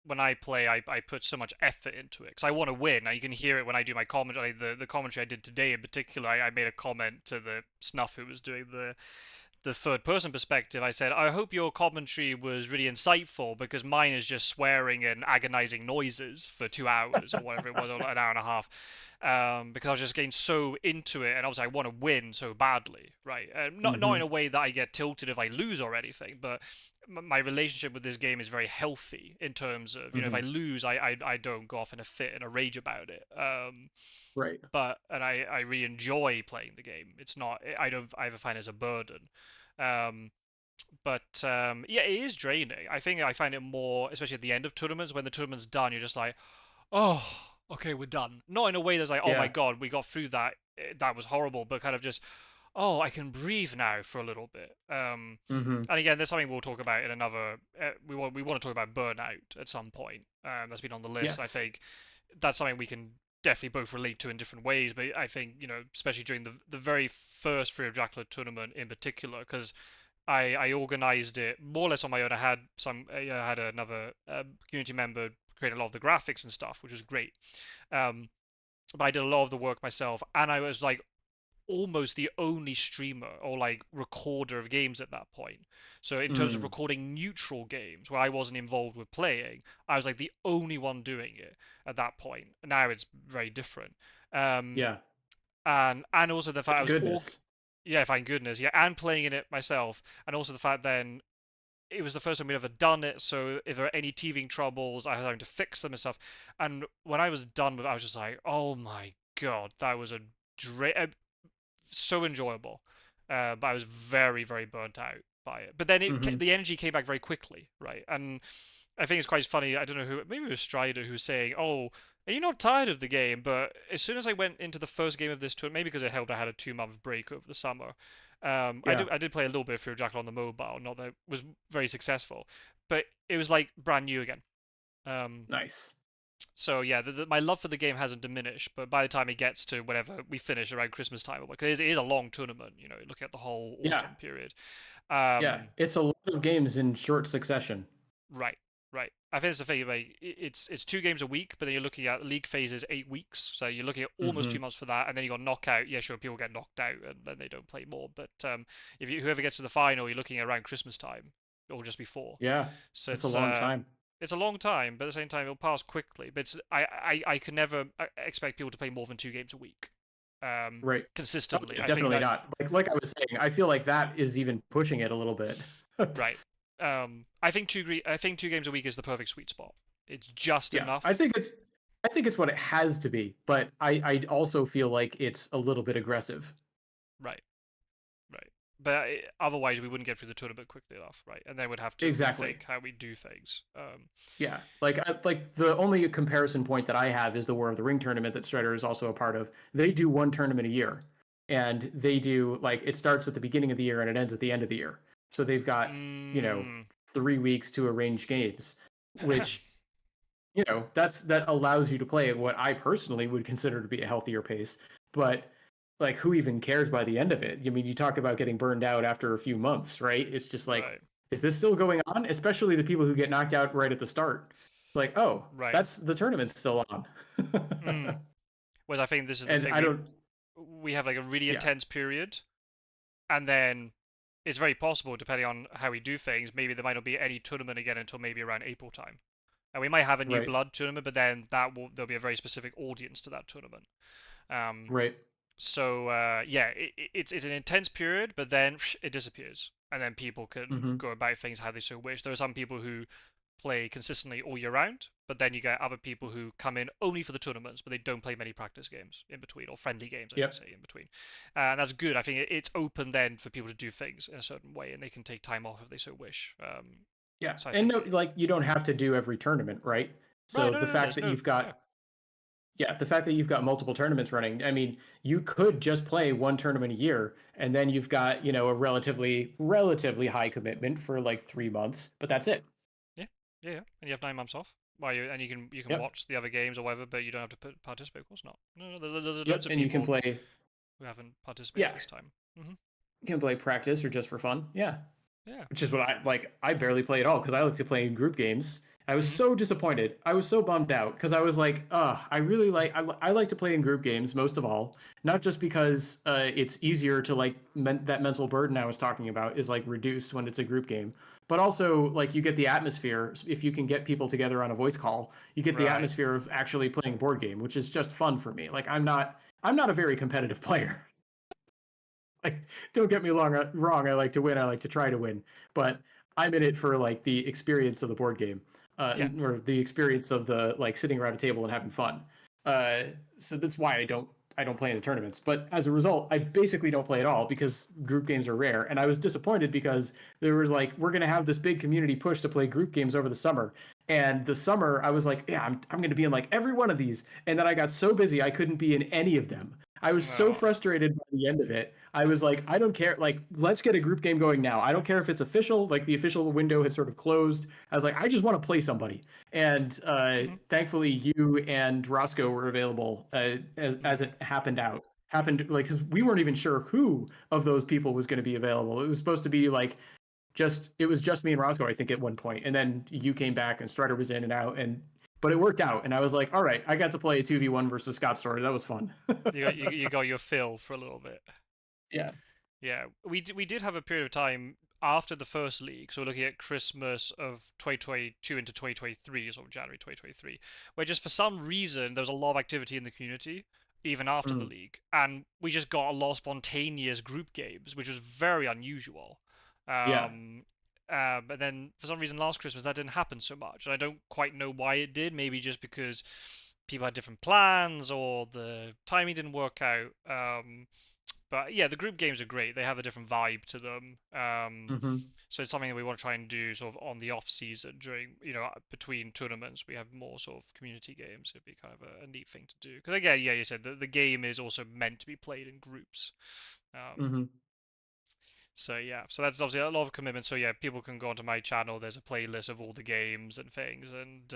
A: when I play, I put so much effort into it because I want to win. Now you can hear it when I do my commentary. The commentary I did today in particular, I made a comment to the Snuff who was doing the third person perspective. I said, I hope your commentary was really insightful because mine is just swearing and agonizing noises for 2 hours or whatever it was, or an hour and a half. Because I was just getting so into it, and obviously I want to win so badly, right? Not in
B: Mm-hmm.
A: a way that I get tilted if I lose or anything, but my relationship with this game is very healthy in terms of, if I
B: Mm-hmm.
A: lose, I don't go off in a fit and a rage about it.
B: Right.
A: But and I really enjoy playing the game. It's not, I don't I ever find it as a burden. Um, but yeah, it is draining. I think I find it more, especially at the end of tournaments, when the tournament's done, you're just like, oh, okay, we're done. Not in a way that's like, oh my
B: Yeah.
A: god, we got through that. That was horrible, but kind of just, oh, I can breathe now for a little bit.
B: Mm-hmm.
A: And again, there's something we'll talk about in another. We want to talk about burnout at some point. That's been on the list. I
B: Yes.
A: think that's something we can definitely both relate to in different ways. But I think, especially during the very first Free of Dracula tournament in particular, because I organized it more or less on my own. I had another community member create a lot of the graphics and stuff, which was great. Um, but I did a lot of the work myself, and I was like almost the only streamer or like recorder of games at that point. So in terms of
B: Mm.
A: recording neutral games where I wasn't involved with playing, I was like the only one doing it at that point. Now it's very different. Um,
B: Yeah.
A: and also the fact I
B: Thank
A: was all,
B: goodness.
A: yeah, thank goodness, yeah, and playing in it myself, and also the fact then it was the first time we'd ever done it, so if there were any teething troubles, I was having to fix them and stuff. And when I was done with it, I was just like, oh my god, that was so enjoyable. But I was very, very burnt out by it. But then
B: Mm-hmm.
A: the energy came back very quickly, right? And I think it's quite funny. I don't know who, maybe it was Strider who was saying, "Oh, are you not tired of the game?" But as soon as I went into the first game of this tour, maybe because it helped, I had a 2 month break over the summer.
B: Yeah.
A: I did play a little bit through Jackal on the mobile, not that it was very successful, but it was like brand new again. Um,
B: Nice.
A: so yeah, my love for the game hasn't diminished, but by the time it gets to whenever we finish around Christmas time, because it is a long tournament, look at the whole
B: Yeah.
A: autumn period.
B: Yeah.
A: Um,
B: It's a lot of games in short succession.
A: right, right. I think it's the thing, like it's 2 games a week, but then you're looking at league phases 8 weeks, so you're looking at almost
B: Mm-hmm.
A: 2 months for that, and then you got knockout. Yeah, sure, people get knocked out and then they don't play more, but if whoever gets to the final, you're looking at around Christmas time or just before.
B: Yeah.
A: So
B: It's a long time.
A: it's a long time, but at the same time, it'll pass quickly. But I could never expect people to play more than 2 games a week,
B: Right. Oh,
A: consistently.
B: yeah,
A: I think
B: definitely
A: that
B: not. Like I was saying, I feel like that is even pushing it a little bit.
A: right. I think 2 games a week is the perfect sweet spot. It's just
B: Yeah,
A: enough.
B: I think it's what it has to be, but I also feel like it's a little bit aggressive.
A: Right, right. But otherwise, we wouldn't get through the tournament quickly enough, right? And then we'd have to
B: Exactly.
A: rethink how we do things.
B: Yeah, like the only comparison point that I have is the War of the Ring tournament that Strider is also a part of. They do one tournament a year, and they do like it starts at the beginning of the year and it ends at the end of the year. So they've got you know
A: mm,
B: 3 weeks to arrange games, which that allows you to play at what I personally would consider to be a healthier pace. But like, who even cares by the end of it? I mean, you talk about getting burned out after a few months, right? It's just like,
A: right,
B: is this still going on? Especially the people who get knocked out right at the start. Like, oh,
A: right.
B: that's the tournament's still on.
A: Mm. Whereas I think this is the
B: And
A: thing
B: I don't,
A: we have like a really
B: yeah,
A: intense period, and then it's very possible, depending on how we do things, maybe there might not be any tournament again until maybe around April time. And we might have a new
B: right,
A: blood tournament, but then there'll be a very specific audience to that tournament. Um,
B: right.
A: so yeah, it's an intense period, but then it disappears, and then people can
B: Mm-hmm.
A: go about things how they so wish. There are some people who play consistently all year round, but then you get other people who come in only for the tournaments, but they don't play many practice games in between, or friendly games, I should
B: Yep.
A: say, in between. And that's good. I think it's open then for people to do things in a certain way, and they can take time off if they so wish.
B: Yeah.
A: So I
B: And
A: think,
B: no, like you don't have to do every tournament, right?
A: right,
B: So
A: no,
B: the
A: no, no,
B: fact
A: there's
B: that
A: no,
B: you've
A: yeah,
B: got yeah, the fact that you've got multiple tournaments running, I mean, you could just play one tournament a year and then you've got, a relatively high commitment for like 3 months, but that's it.
A: yeah, yeah, yeah. And you have 9 months off. Well, and you can
B: Yep.
A: watch the other games or whatever, but you don't have to participate. Of course not. No, no, there's loads
B: Yep.
A: of
B: And you can
A: people
B: play,
A: who haven't participated
B: yeah,
A: this time.
B: you can play practice or just for fun. Yeah.
A: Yeah.
B: Which is what I like. I barely play at all because I like to play in group games. I was
A: hmm
B: so disappointed. I was so bummed out because I was like, I really I like to play in group games most of all, not just because it's easier to like that mental burden I was talking about is like reduced when it's a group game, but also like you get the atmosphere if you can get people together on a voice call, you get the
A: Right.
B: atmosphere of actually playing a board game, which is just fun for me. Like I'm not a very competitive player. Like, don't get me wrong. I like to win. I like to try to win, but I'm in it for like the experience of the board game,
A: Yeah.
B: or the experience of the like sitting around a table and having fun. Uh, so that's why I don't play in the tournaments. But as a result, I basically don't play at all because group games are rare. And I was disappointed because there was like we're gonna have this big community push to play group games over the summer. And the summer, I was like, yeah, I'm going to be in like every one of these. And then I got so busy, I couldn't be in any of them. I was so
A: No.
B: frustrated by the end of it. I was like, I don't care. Like, let's get a group game going now. I don't care if it's official. Like, the official window had sort of closed. I was like, I just want to play somebody. And
A: hmm
B: thankfully, you and Roscoe were available as
A: hmm
B: it happened like because we weren't even sure who of those people was going to be available. It was supposed to be like it was just me and Roscoe, I think, at one point, and then you came back and Strider was in and out, and but it worked out, and I was like, all right, I got to play a 2v1 versus Scott Story. That was fun.
A: You got your fill for a little bit.
B: Yeah.
A: Yeah, we did have a period of time after the first league, so we're looking at Christmas of 2022 into 2023, sort of January 2023, where just for some reason there was a lot of activity in the community even after the
B: Mm.
A: league, and we just got a lot of spontaneous group games, which was very unusual.
B: Yeah.
A: Um, but then for some reason last Christmas that didn't happen so much, and I don't quite know why it did. Maybe just because people had different plans or the timing didn't work out. But yeah, the group games are great. They have a different vibe to them.
B: Mm-hmm.
A: So it's something that we want to try and do sort of on the off season during, between tournaments. We have more sort of community games. It'd be kind of a neat thing to do. Because again, yeah, you said the game is also meant to be played in groups. Um,
B: Mm-hmm.
A: so yeah, so that's obviously a lot of commitment. So yeah, people can go onto my channel. There's a playlist of all the games and things, and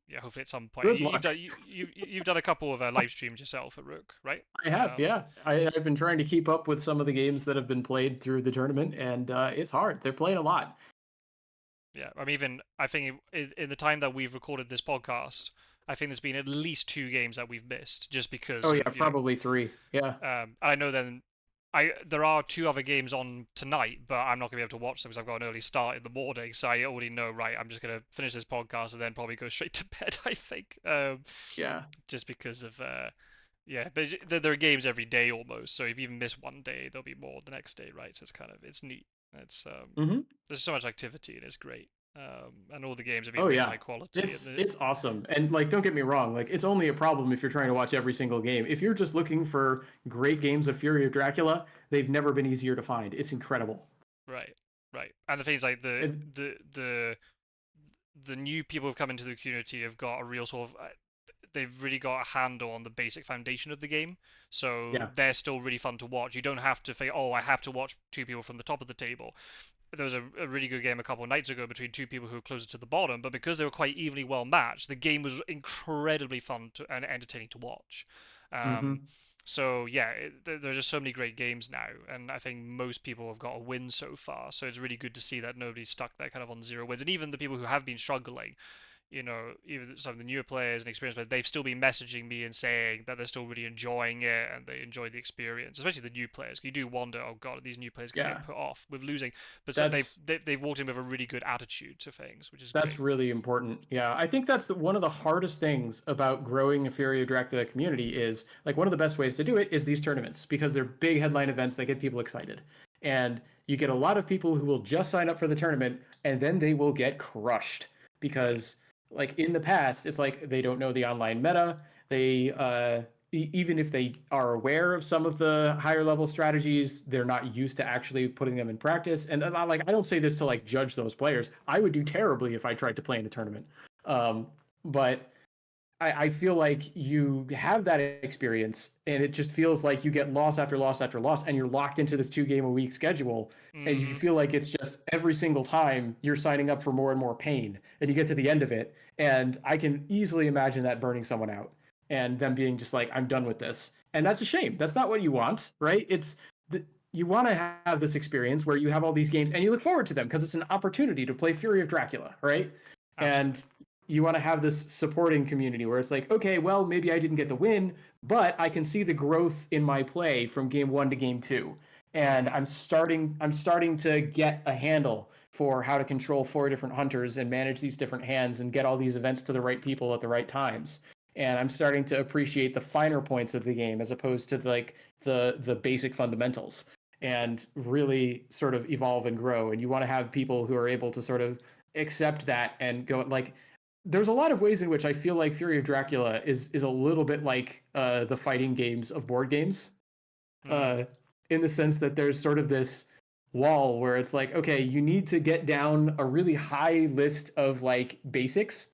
A: yeah, hopefully at some point
B: Good
A: you've
B: luck.
A: done you've done a couple of live streams yourself at Rook, right?
B: I have, yeah. I've been trying to keep up with some of the games that have been played through the tournament, and it's hard. They're playing a lot.
A: Yeah, I think in the time that we've recorded this podcast, I think there's been at least two games that we've missed just
B: Oh
A: because
B: yeah,
A: of
B: probably three. Yeah.
A: I know then there are two other games on tonight, but I'm not gonna be able to watch them because I've got an early start in the morning, so I already know, right, I'm just gonna finish this podcast and then probably go straight to bed. I think
B: Yeah.
A: just because of yeah, but there are games every day almost, so if you even miss one day, there'll be more the next day, right? So it's neat. It's
B: Mm-hmm.
A: there's so much activity and it's great. And all the games have been
B: Oh
A: really
B: yeah.
A: high quality. And
B: It's awesome. And like don't get me wrong, like it's only a problem if you're trying to watch every single game. If you're just looking for great games of Fury of Dracula, they've never been easier to find. It's incredible.
A: right, right. And the things like
B: And
A: the new people who've come into the community have got a real sort of they've really got a handle on the basic foundation of the game, so
B: yeah.
A: they're still really fun to watch. You don't have to think, oh, I have to watch two people from the top of the table. There was a really good game a couple of nights ago between two people who were closer to the bottom, but because they were quite evenly well matched, the game was incredibly fun and entertaining to watch. Um,
B: Mm-hmm.
A: so yeah, there's just so many great games now, and I think most people have got a win so far. So it's really good to see that nobody's stuck there kind of on zero wins, and even the people who have been struggling, even some of the newer players and experienced players, they've still been messaging me and saying that they're still really enjoying it and they enjoy the experience, especially the new players. You do wonder, oh god, are these new players going to get
B: Yeah.
A: put off with losing? But so
B: That's
A: they've walked in with a really good attitude to things, which is
B: That's
A: great.
B: really important. Yeah, I think that's one of the hardest things about growing a Fury of Dracula community is like one of the best ways to do it is these tournaments because they're big headline events that get people excited. And you get a lot of people who will just sign up for the tournament and then they will get crushed
A: Right.
B: because like in the past, it's like they don't know the online meta. They even if they are aware of some of the higher level strategies, they're not used to actually putting them in practice. And like I don't say this to like judge those players. I would do terribly if I tried to play in a tournament. But I feel like you have that experience and it just feels like you get loss after loss after loss and you're locked into this 2 game a week schedule and you
A: Mm-hmm.
B: feel like it's just every single time you're signing up for more and more pain and you get to the end of it and I can easily imagine that burning someone out and them being just like I'm done with this. And that's a shame. That's not what you want, right? You want to have this experience where you have all these games and you look forward to them because it's an opportunity to play Fury of Dracula, right?
A: Absolutely.
B: And you want to have this supporting community where it's like, okay, well, maybe I didn't get the win, but I can see the growth in my play from game 1 to game 2. And
A: Mm-hmm.
B: I'm starting to get a handle for how to control 4 different hunters and manage these different hands and get all these events to the right people at the right times. And I'm starting to appreciate the finer points of the game as opposed to like the basic fundamentals and really sort of evolve and grow. And you want to have people who are able to sort of accept that and go like there's a lot of ways in which I feel like Fury of Dracula is a little bit like the fighting games of board games,
A: Mm.
B: uh, in the sense that there's sort of this wall where it's like, okay, you need to get down a really high list of like basics,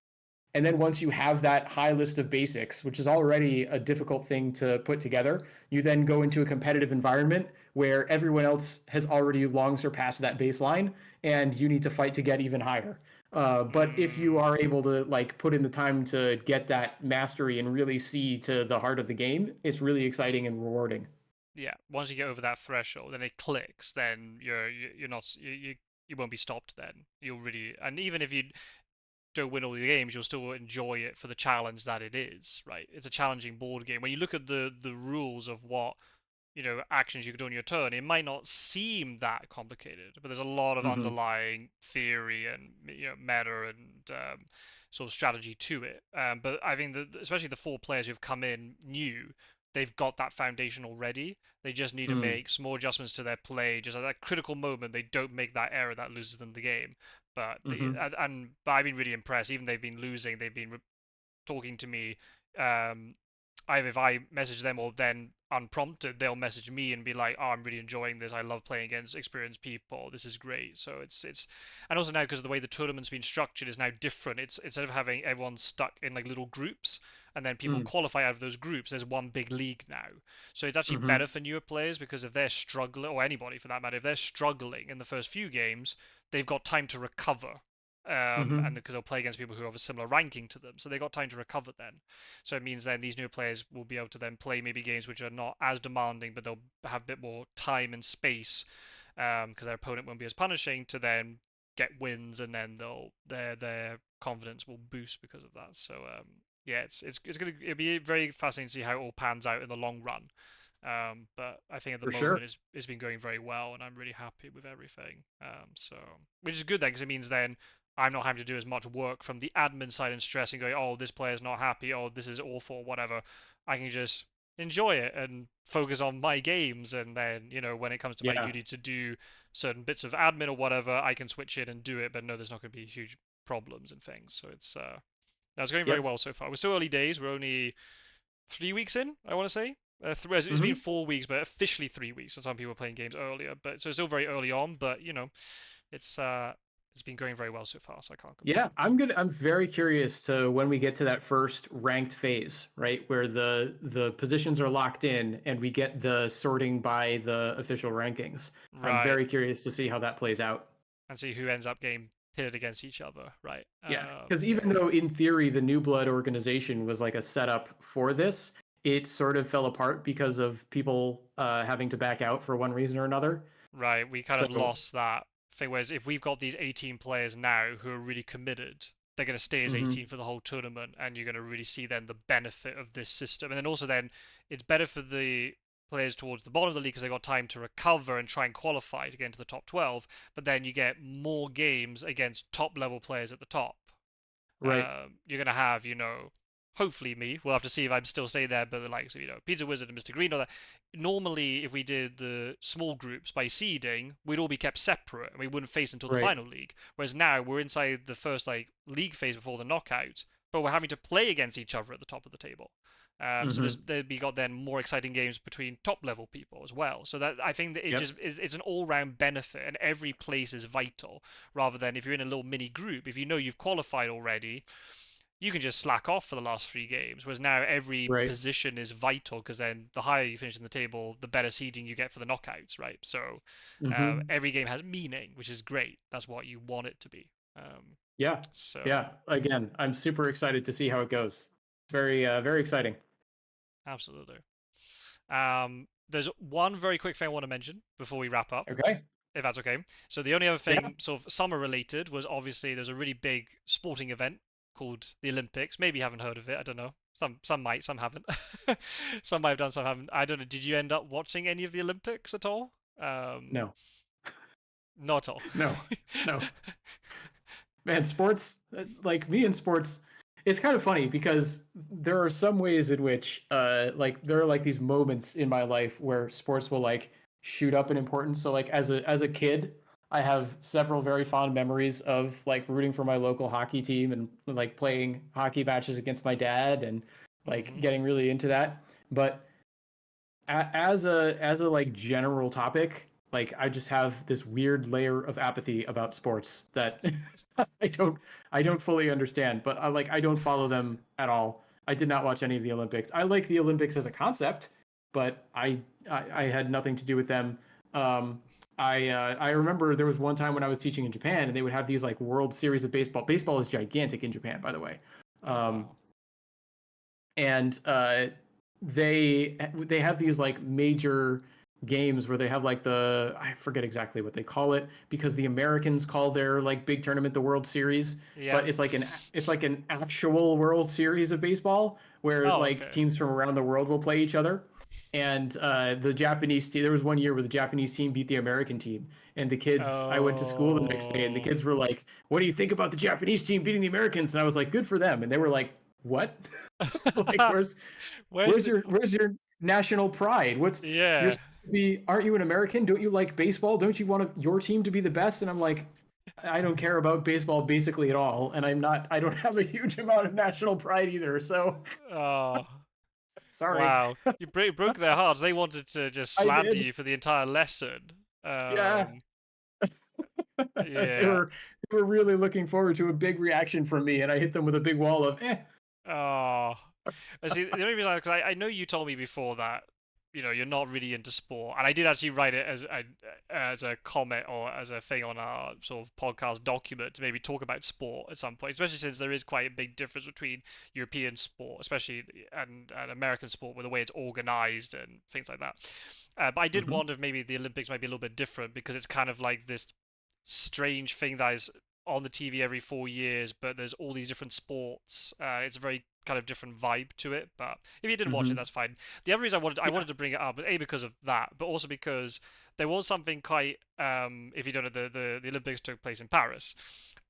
B: and then once you have that high list of basics, which is already a difficult thing to put together, you then go into a competitive environment where everyone else has already long surpassed that baseline and you need to fight to get even higher. But if you
A: Mm.
B: are able to like put in the time to get that mastery and really see to the heart of the game, it's really exciting and rewarding.
A: Yeah, once you get over that threshold and it clicks, then you're not you won't be stopped. Then you'll really, and even if you don't win all the games, you'll still enjoy it for the challenge that it is. Right? It's a challenging board game. When you look at the rules of what actions you could do on your turn, it might not seem that complicated, but there's a lot of
B: Mm-hmm.
A: underlying theory and meta and sort of strategy to it. But I think that especially the 4 players who've come in new, they've got that foundation already. They just need to
B: Mm.
A: make small adjustments to their play. Just at that critical moment, they don't make that error that loses them the game. But
B: Mm-hmm.
A: but I've been really impressed. Even they've been losing, they've been talking to me. Um, Either if I message them or then unprompted, they'll message me and be like, "Oh, I'm really enjoying this. I love playing against experienced people. This is great." So and also now because the way the tournament's been structured is now different. It's instead of having everyone stuck in like little groups and then people
B: Mm.
A: qualify out of those groups, there's one big league now. So it's actually
B: Mm-hmm.
A: better for newer players because if they're struggling, or anybody for that matter, if they're struggling in the first few games, they've got time to recover. And
B: Mm-hmm.
A: because they'll play against people who have a similar ranking to them, so they got time to recover then. So it means then these new players will be able to then play maybe games which are not as demanding, but they'll have a bit more time and space because their opponent won't be as punishing to then get wins, and then their confidence will boost because of that. So yeah, it'll be very fascinating to see how it all pans out in the long run. But I think at the
B: For sure.
A: moment it's been going very well, and I'm really happy with everything. So which is good then, because it means then I'm not having to do as much work from the admin side and stressing, going, oh, this player's not happy, oh, this is awful, whatever. I can just enjoy it and focus on my games, and then when it comes to my
B: Yeah.
A: duty to do certain bits of admin or whatever, I can switch in and do it. But no, there's not going to be huge problems and things. So that's going very
B: Yep.
A: well so far. We're still early days. We're only 3 weeks in, I want to say. It's been
B: Mm-hmm.
A: 4 weeks, but officially 3 weeks. So some people are playing games earlier, but so it's still very early on. But it's uh, it's been going very well so far, so I can't
B: Yeah,
A: complain.
B: I'm very curious to when we get to that first ranked phase, right? Where the positions are locked in and we get the sorting by the official rankings. I'm
A: Right,
B: very curious to see how that plays out.
A: and see who ends up getting pitted against each other. Right.
B: Yeah, because
A: Yeah.
B: even though in theory the New Blood organization was like a setup for this, it sort of fell apart because of people having to back out for one reason or another.
A: Right, we kind
B: So,
A: of lost that thing. Whereas if we've got these 18 players now who are really committed, they're going to stay as
B: hmm
A: 18 for the whole tournament, and you're going to really see then the benefit of this system. And then also then it's better for the players towards the bottom of the league because they got time to recover and try and qualify to get into the top 12. But then you get more games against top level players at the top.
B: right.
A: You're going to have, hopefully me. We'll have to see if I'm still staying there. But the likes of Pizza Wizard and Mr. Green, all that. Normally, if we did the small groups by seeding, we'd all be kept separate and we wouldn't face until the
B: Right.
A: final league. Whereas now we're inside the first like league phase before the knockout, but we're having to play against each other at the top of the table. So
B: Hmm.
A: there'd be got then more exciting games between top level people as well. So that I think that it
B: Yep.
A: just it's an all round benefit, and every place is vital. Rather than if you're in a little mini group, if you know you've qualified already, you can just slack off for the last 3 games. Whereas now every
B: Right.
A: position is vital because then the higher you finish in the table, the better seeding you get for the knockouts, right? So
B: Hmm.
A: every game has meaning, which is great. That's what you want it to be. Um,
B: Yeah.
A: so
B: Yeah. Again, I'm super excited to see how it goes. Very, very exciting.
A: absolutely. There's one very quick thing I want to mention before we wrap up,
B: Okay.
A: if that's okay. So the only other
B: Yeah.
A: thing, sort of summer related, was obviously there's a really big sporting event called the Olympics. Maybe you haven't heard of it. I don't know. Some might, some haven't. Some might have done, some haven't. I don't know. Did you end up watching any of the Olympics at all?
B: No.
A: Not at all.
B: No. No. Man, sports, like me in sports, it's kind of funny because there are some ways in which like there are like these moments in my life where sports will like shoot up in importance. So like as a kid, I have several very fond memories of like rooting for my local hockey team and like playing hockey matches against my dad and like
A: Hmm.
B: getting really into that. But as a like general topic, like I just have this weird layer of apathy about sports that I don't I don't fully understand, but I don't follow them at all. I did not watch any of the Olympics. I like the Olympics as a concept, but I had nothing to do with them. Um, I remember there was one time when I was teaching in Japan, and they would have these like World Series of baseball. Baseball is gigantic in Japan, by the way.
A: Oh
B: Um,
A: wow.
B: and they have these like major games where they have like the I forget exactly what they call it because the Americans call their like big tournament the World Series,
A: Yep.
B: but it's like an actual World Series of baseball where
A: Oh
B: like
A: okay.
B: teams from around the world will play each other. And the Japanese team, there was one year where the Japanese team beat the American team, and the kids, I went to school the next day, and the
A: Oh.
B: kids were like, "What do you think about the Japanese team beating the Americans?" And I was like, "Good for them." And they were like, "What?" Like
A: Where's the?
B: where's your national pride? What's you're
A: Yeah.
B: supposed to be? Aren't you an American? Don't you like baseball? Don't you want your team to be the best? And I'm like, I don't care about baseball basically at all, and I don't have a huge amount of national pride either. So
A: Oh.
B: sorry,
A: Wow, you broke their hearts. They wanted to just
B: I
A: slander
B: did.
A: you for the entire lesson.
B: Yeah, they
A: Yeah.
B: were they were really looking forward to a big reaction from me, and I hit them with a big wall of eh.
A: Oh, I see. The only reason, because I know you told me before that you're not really into sport, and I did actually write it as a comment or as a thing on our sort of podcast document to maybe talk about sport at some point, especially since there is quite a big difference between European sport, especially and American sport, with the way it's organized and things like that. But I did
B: Mm-hmm.
A: wonder if maybe the Olympics might be a little bit different because it's kind of like this strange thing that is on the TV every 4 years, but there's all these different sports. It's a very kind of different vibe to it. But if you didn't watch it,
B: Mm-hmm.
A: that's fine. The other reason I
B: Yeah.
A: wanted to bring it up, A, because of that, but also because there was something quite if you don't know, the Olympics took place in Paris.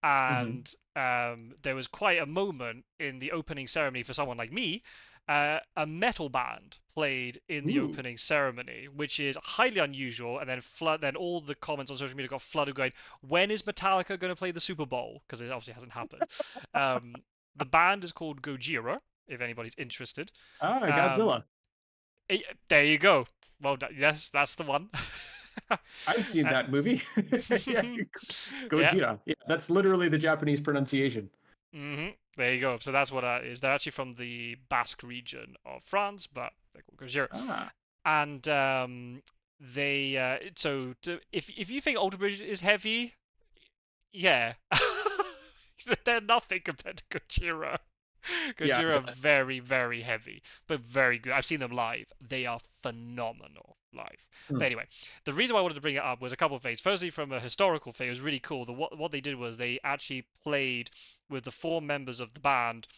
B: Mm-hmm.
A: And there was quite a moment in the opening ceremony for someone like me. A metal band played in the
B: Ooh.
A: opening ceremony, which is highly unusual. And then all the comments on social media got flooded, going, "When is Metallica going to play the Super Bowl?" Because it obviously hasn't happened. The band is called Gojira, if anybody's interested.
B: Ah,
A: Um,
B: Godzilla.
A: there you go. Well, yes, that's the one.
B: I've seen
A: uh,
B: that movie. Yeah,
A: yeah.
B: Gojira. Yeah, that's literally the Japanese pronunciation.
A: There you go. So that's what that is. They're actually from the Basque region of France, but they're called Gojira.
B: Ah.
A: And they if you think Alter Bridge is heavy, yeah, they're nothing compared to Gojira.
B: Yeah, I
A: Gojira are
B: bet.
A: very, very heavy, but very good. I've seen them live. They are phenomenal live. But
B: Hmm.
A: anyway, the reason why I wanted to bring it up was a couple of things. Firstly, from a historical thing, it was really cool. What they did was they actually played with the four members of the band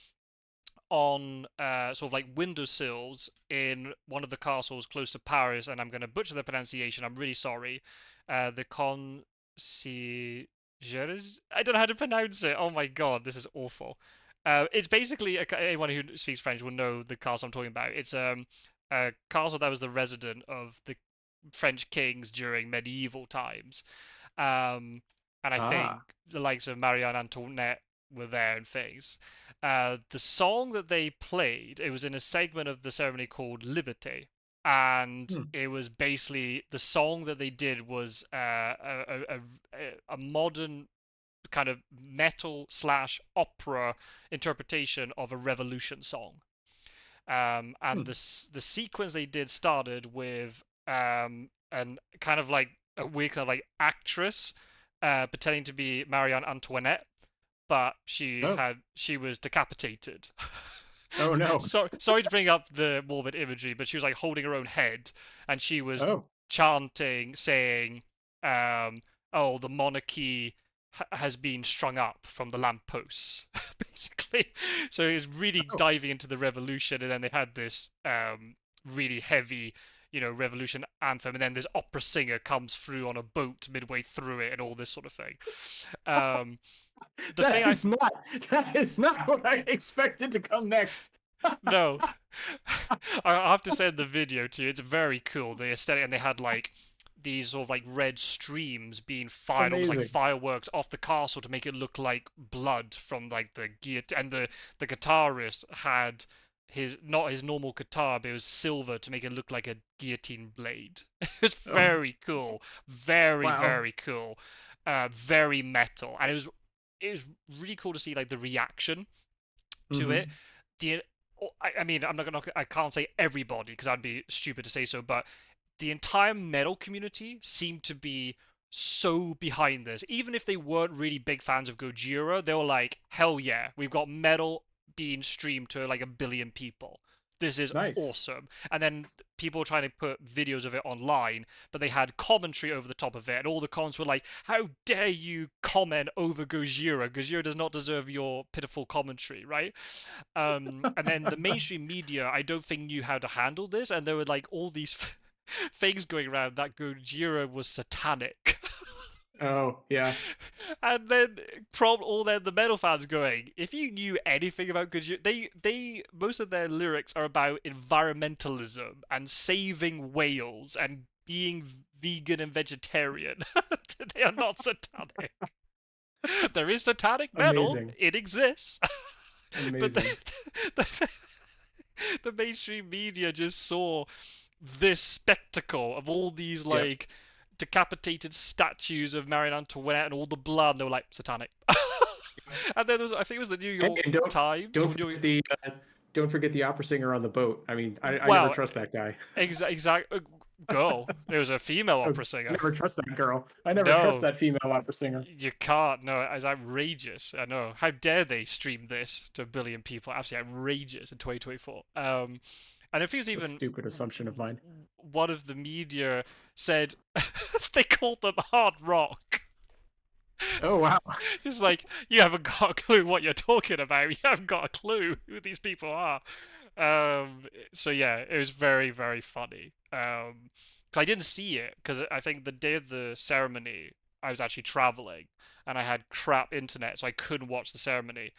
A: on sort of like windowsills in one of the castles close to Paris, and I'm going to butcher the pronunciation. I'm really sorry. The concierges. I don't know how to pronounce it. Oh my god, this is awful. It's basically anyone who speaks French will know the castle I'm talking about. It's a castle that was the resident of the French kings during medieval times. Um, and I think
B: Ah.
A: the likes of Marie Antoinette were there and things. The song that they played, it was in a segment of the ceremony called Liberté, and
B: Hmm.
A: it was basically the song that they did was a modern kind of metal slash opera interpretation of a revolution song. And
B: Hmm.
A: the sequence they did started with and kind of like a weird kind of like actress pretending to be Marianne Antoinette, but
B: Oh.
A: she was decapitated.
B: Oh no.
A: Sorry to bring up the morbid imagery, but she was like holding her own head, and she was
B: Oh.
A: chanting, saying, "Oh, the monarchy has been strung up from the lampposts," basically. So it's really
B: Oh.
A: diving into the revolution, and then they had this really heavy, revolution anthem, and then this opera singer comes through on a boat midway through it, and all this sort of thing. Um, the thing
B: That
A: I
B: is not that is not what I expected to come next.
A: No, I have to send the video to you. It's very cool. The aesthetic, and they had like these sort of like red streams being fired, almost like
B: Amazing.
A: fireworks, off the castle to make it look like blood from like the guillotine. And the guitarist had his not his normal guitar, but it was silver to make it look like a guillotine blade. It's
B: Oh,
A: very cool, very
B: wow.
A: very cool, very metal, and it was really cool to see like the reaction to it.
B: Hmm.
A: The I mean, I can't say everybody because that'd be stupid to say so, but the entire metal community seemed to be so behind this. Even if they weren't really big fans of Gojira, they were like, hell yeah, we've got metal being streamed to like 1 billion people. This is
B: Nice.
A: awesome. And then people were trying to put videos of it online, but they had commentary over the top of it, and all the comments were like, how dare you comment over Gojira? Gojira does not deserve your pitiful commentary, right? And then the mainstream media, I don't think knew how to handle this, and there were like all these things going around that Gojira was satanic.
B: Oh, yeah.
A: And then all the metal fans going, if you knew anything about Gojira, they most of their lyrics are about environmentalism and saving whales and being vegan and vegetarian. They are not satanic. There is satanic metal,
B: Amazing.
A: it exists. But
B: Amazing.
A: the, the mainstream media just saw this spectacle of all these
B: Yep.
A: like decapitated statues of Marie Antoinette and all the blood, and they were like satanic. And then I think it was the New
B: Hey,
A: York
B: and
A: Times
B: don't
A: or New.
B: forget the don't forget the opera singer on the boat. I mean, I never
A: Well,
B: trust that guy.
A: exact girl. It was a female
B: I
A: opera singer.
B: never trust that girl. I never trust
A: No,
B: that female opera singer.
A: you can't. No, it's outrageous. I know. How dare they stream this to 1 billion people? Absolutely outrageous in 2024. And if he was
B: It's a
A: even
B: stupid assumption of mine.
A: one of the media said they called them hard rock.
B: Oh wow.
A: Just like you haven't got a clue what you're talking about. You haven't got a clue who these people are. So yeah, it was very very funny. Because I didn't see it because I think the day of the ceremony I was actually traveling and I had crap internet, so I couldn't watch the ceremony.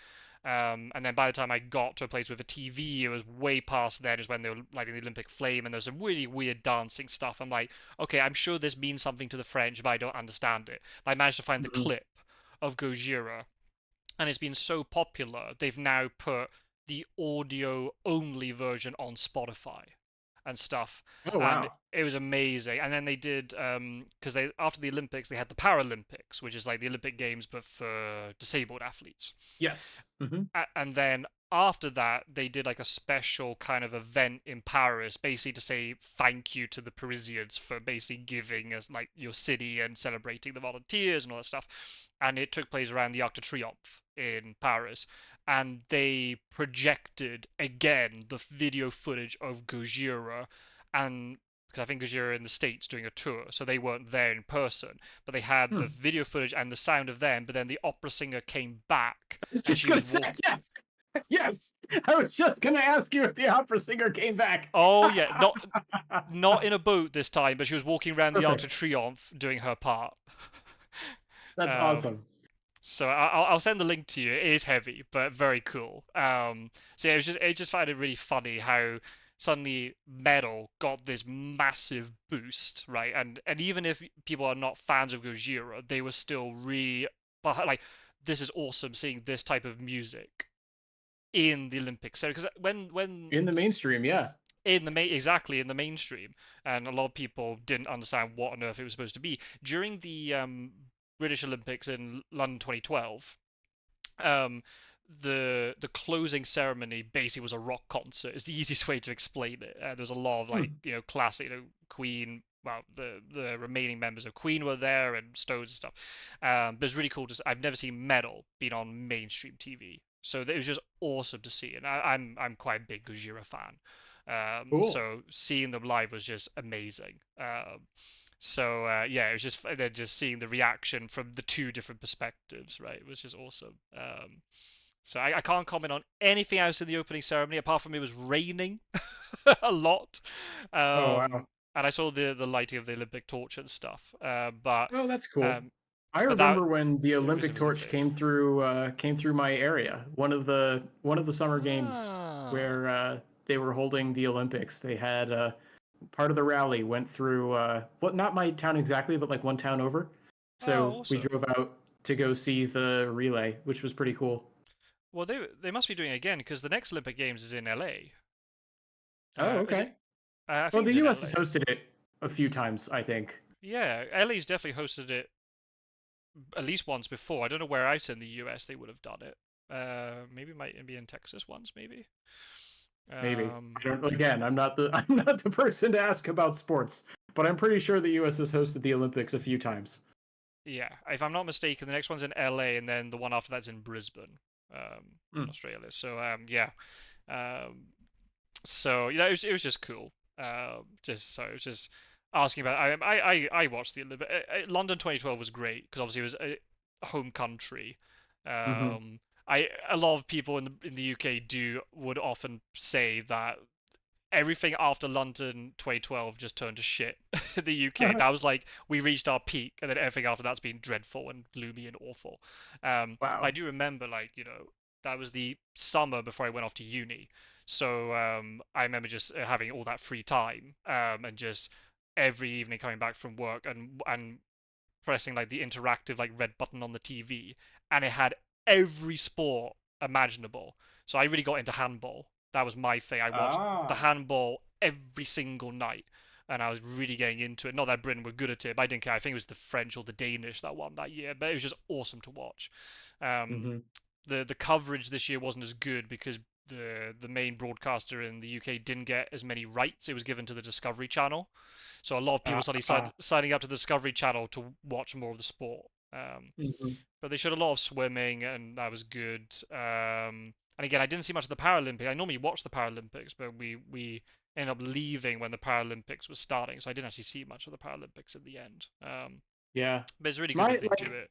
A: And then by the time I got to a place with a TV, it was way past then, is when they were lighting the Olympic flame, and there's some really weird dancing stuff. I'm like, okay, I'm sure this means something to the French, but I don't understand it. But I managed to find the
B: Mhm.
A: clip of Gojira, and it's been so popular, they've now put the audio only version on Spotify and stuff,
B: Oh
A: and
B: wow.
A: it was amazing. And then they did because they after the Olympics they had the Paralympics, which is like the Olympic Games but for disabled athletes.
B: Yes. Hmm.
A: And then after that they did like a special kind of event in Paris, basically to say thank you to the Parisians for basically giving us like your city and celebrating the volunteers and all that stuff. And it took place around the Arc de Triomphe in Paris, and they projected again the video footage of Gojira, and because I think Gojira in the States doing a tour, so they weren't there in person, but they had the
B: Hmm.
A: video footage and the sound of them. But then the opera singer came back,
B: I was
A: and
B: just
A: she
B: gonna
A: was
B: say
A: walk.
B: yes. Yes. I was just gonna ask you if the opera singer came back.
A: Oh yeah, not in a boat this time, but she was walking around the Arc de
B: Perfect.
A: Triomphe doing her part.
B: That's
A: Um,
B: awesome.
A: So I'll send the link to you. It is heavy, but very cool. So yeah, it just found it really funny how suddenly metal got this massive boost, right? And even if people are not fans of Gojira, they were still really like this is awesome seeing this type of music in the Olympics. So because when
B: In the mainstream, yeah.
A: in the exactly in the mainstream, and a lot of people didn't understand what on earth it was supposed to be during the British Olympics in London 2012. um, the closing ceremony basically was a rock concert. Is the easiest way to explain it. There was a lot of like
B: Hmm.
A: classic, Queen. Well, the remaining members of Queen were there and Stones and stuff. But it's really cool to. I've never seen metal being on mainstream TV, so it was just awesome to see. And I'm quite a big Gojira fan.
B: Cool.
A: So seeing them live was just amazing. So yeah, it was just then just seeing the reaction from the two different perspectives, right? It was just awesome. So I can't comment on anything else in the opening ceremony apart from it was raining a lot,
B: Oh wow.
A: and I saw the lighting of the Olympic torch and stuff.
B: Oh, that's cool.
A: Um,
B: I
A: but that
B: remember when the
A: it
B: Olympic
A: was a
B: torch
A: bit.
B: came through my area. One of the summer games
A: Ah,
B: where they were holding the Olympics. They had part of the rally went through well, not my town exactly, but like one town over. So
A: oh,
B: we
A: awesome.
B: drove out to go see the relay, which was pretty cool.
A: Well, they must be doing it again because the next Olympic Games is in LA.
B: Oh,
A: Is it?
B: okay.
A: I
B: Well,
A: think it's
B: the
A: in
B: U.S. has
A: LA.
B: hosted it a few times, I think.
A: Yeah, LA's definitely hosted it at least once before. I don't know where else in the US they would have done it. Maybe it might be in Texas once, maybe.
B: Maybe.
A: Um,
B: I don't. Again, I'm not the I'm not the person to ask about sports, but I'm pretty sure the U.S. has hosted the Olympics a few times.
A: yeah, if I'm not mistaken, the next one's in LA, and then the one after that's in Brisbane, in
B: Mm.
A: Australia. So yeah, um, so it was just cool. Just so it was just asking about. I watched the Olympic. London 2012 was great because obviously it was a home country.
B: Hmm.
A: A lot of people in the UK do would often say that everything after London 2012 just turned to shit. The UK, that was like we reached our peak, and then everything after that's been dreadful and gloomy and awful. I
B: Wow.
A: do remember, like that was the summer before I went off to uni, so I remember just having all that free time, and just every evening coming back from work and pressing like the interactive like red button on the TV, and it had every sport imaginable. So I really got into handball. That was my thing. I watched the
B: Ah.
A: handball every single night, and I was really getting into it. Not that Britain were good at it, but I didn't care. I think it was the French or the Danish that won that year, but it was just awesome to watch. Um,
B: Hmm.
A: the coverage this year wasn't as good because the main broadcaster in the UK didn't get as many rights. It was given to the Discovery Channel, so a lot of people suddenly
B: Ah.
A: signing up to the Discovery Channel to watch more of the sport.
B: Hmm.
A: But they showed a lot of swimming, and that was good. And again, I didn't see much of the Paralympics. I normally watch the Paralympics, but we ended up leaving when the Paralympics was starting, so I didn't actually see much of the Paralympics in the end.
B: Yeah.
A: But it's really good
B: My
A: that they do
B: like
A: it.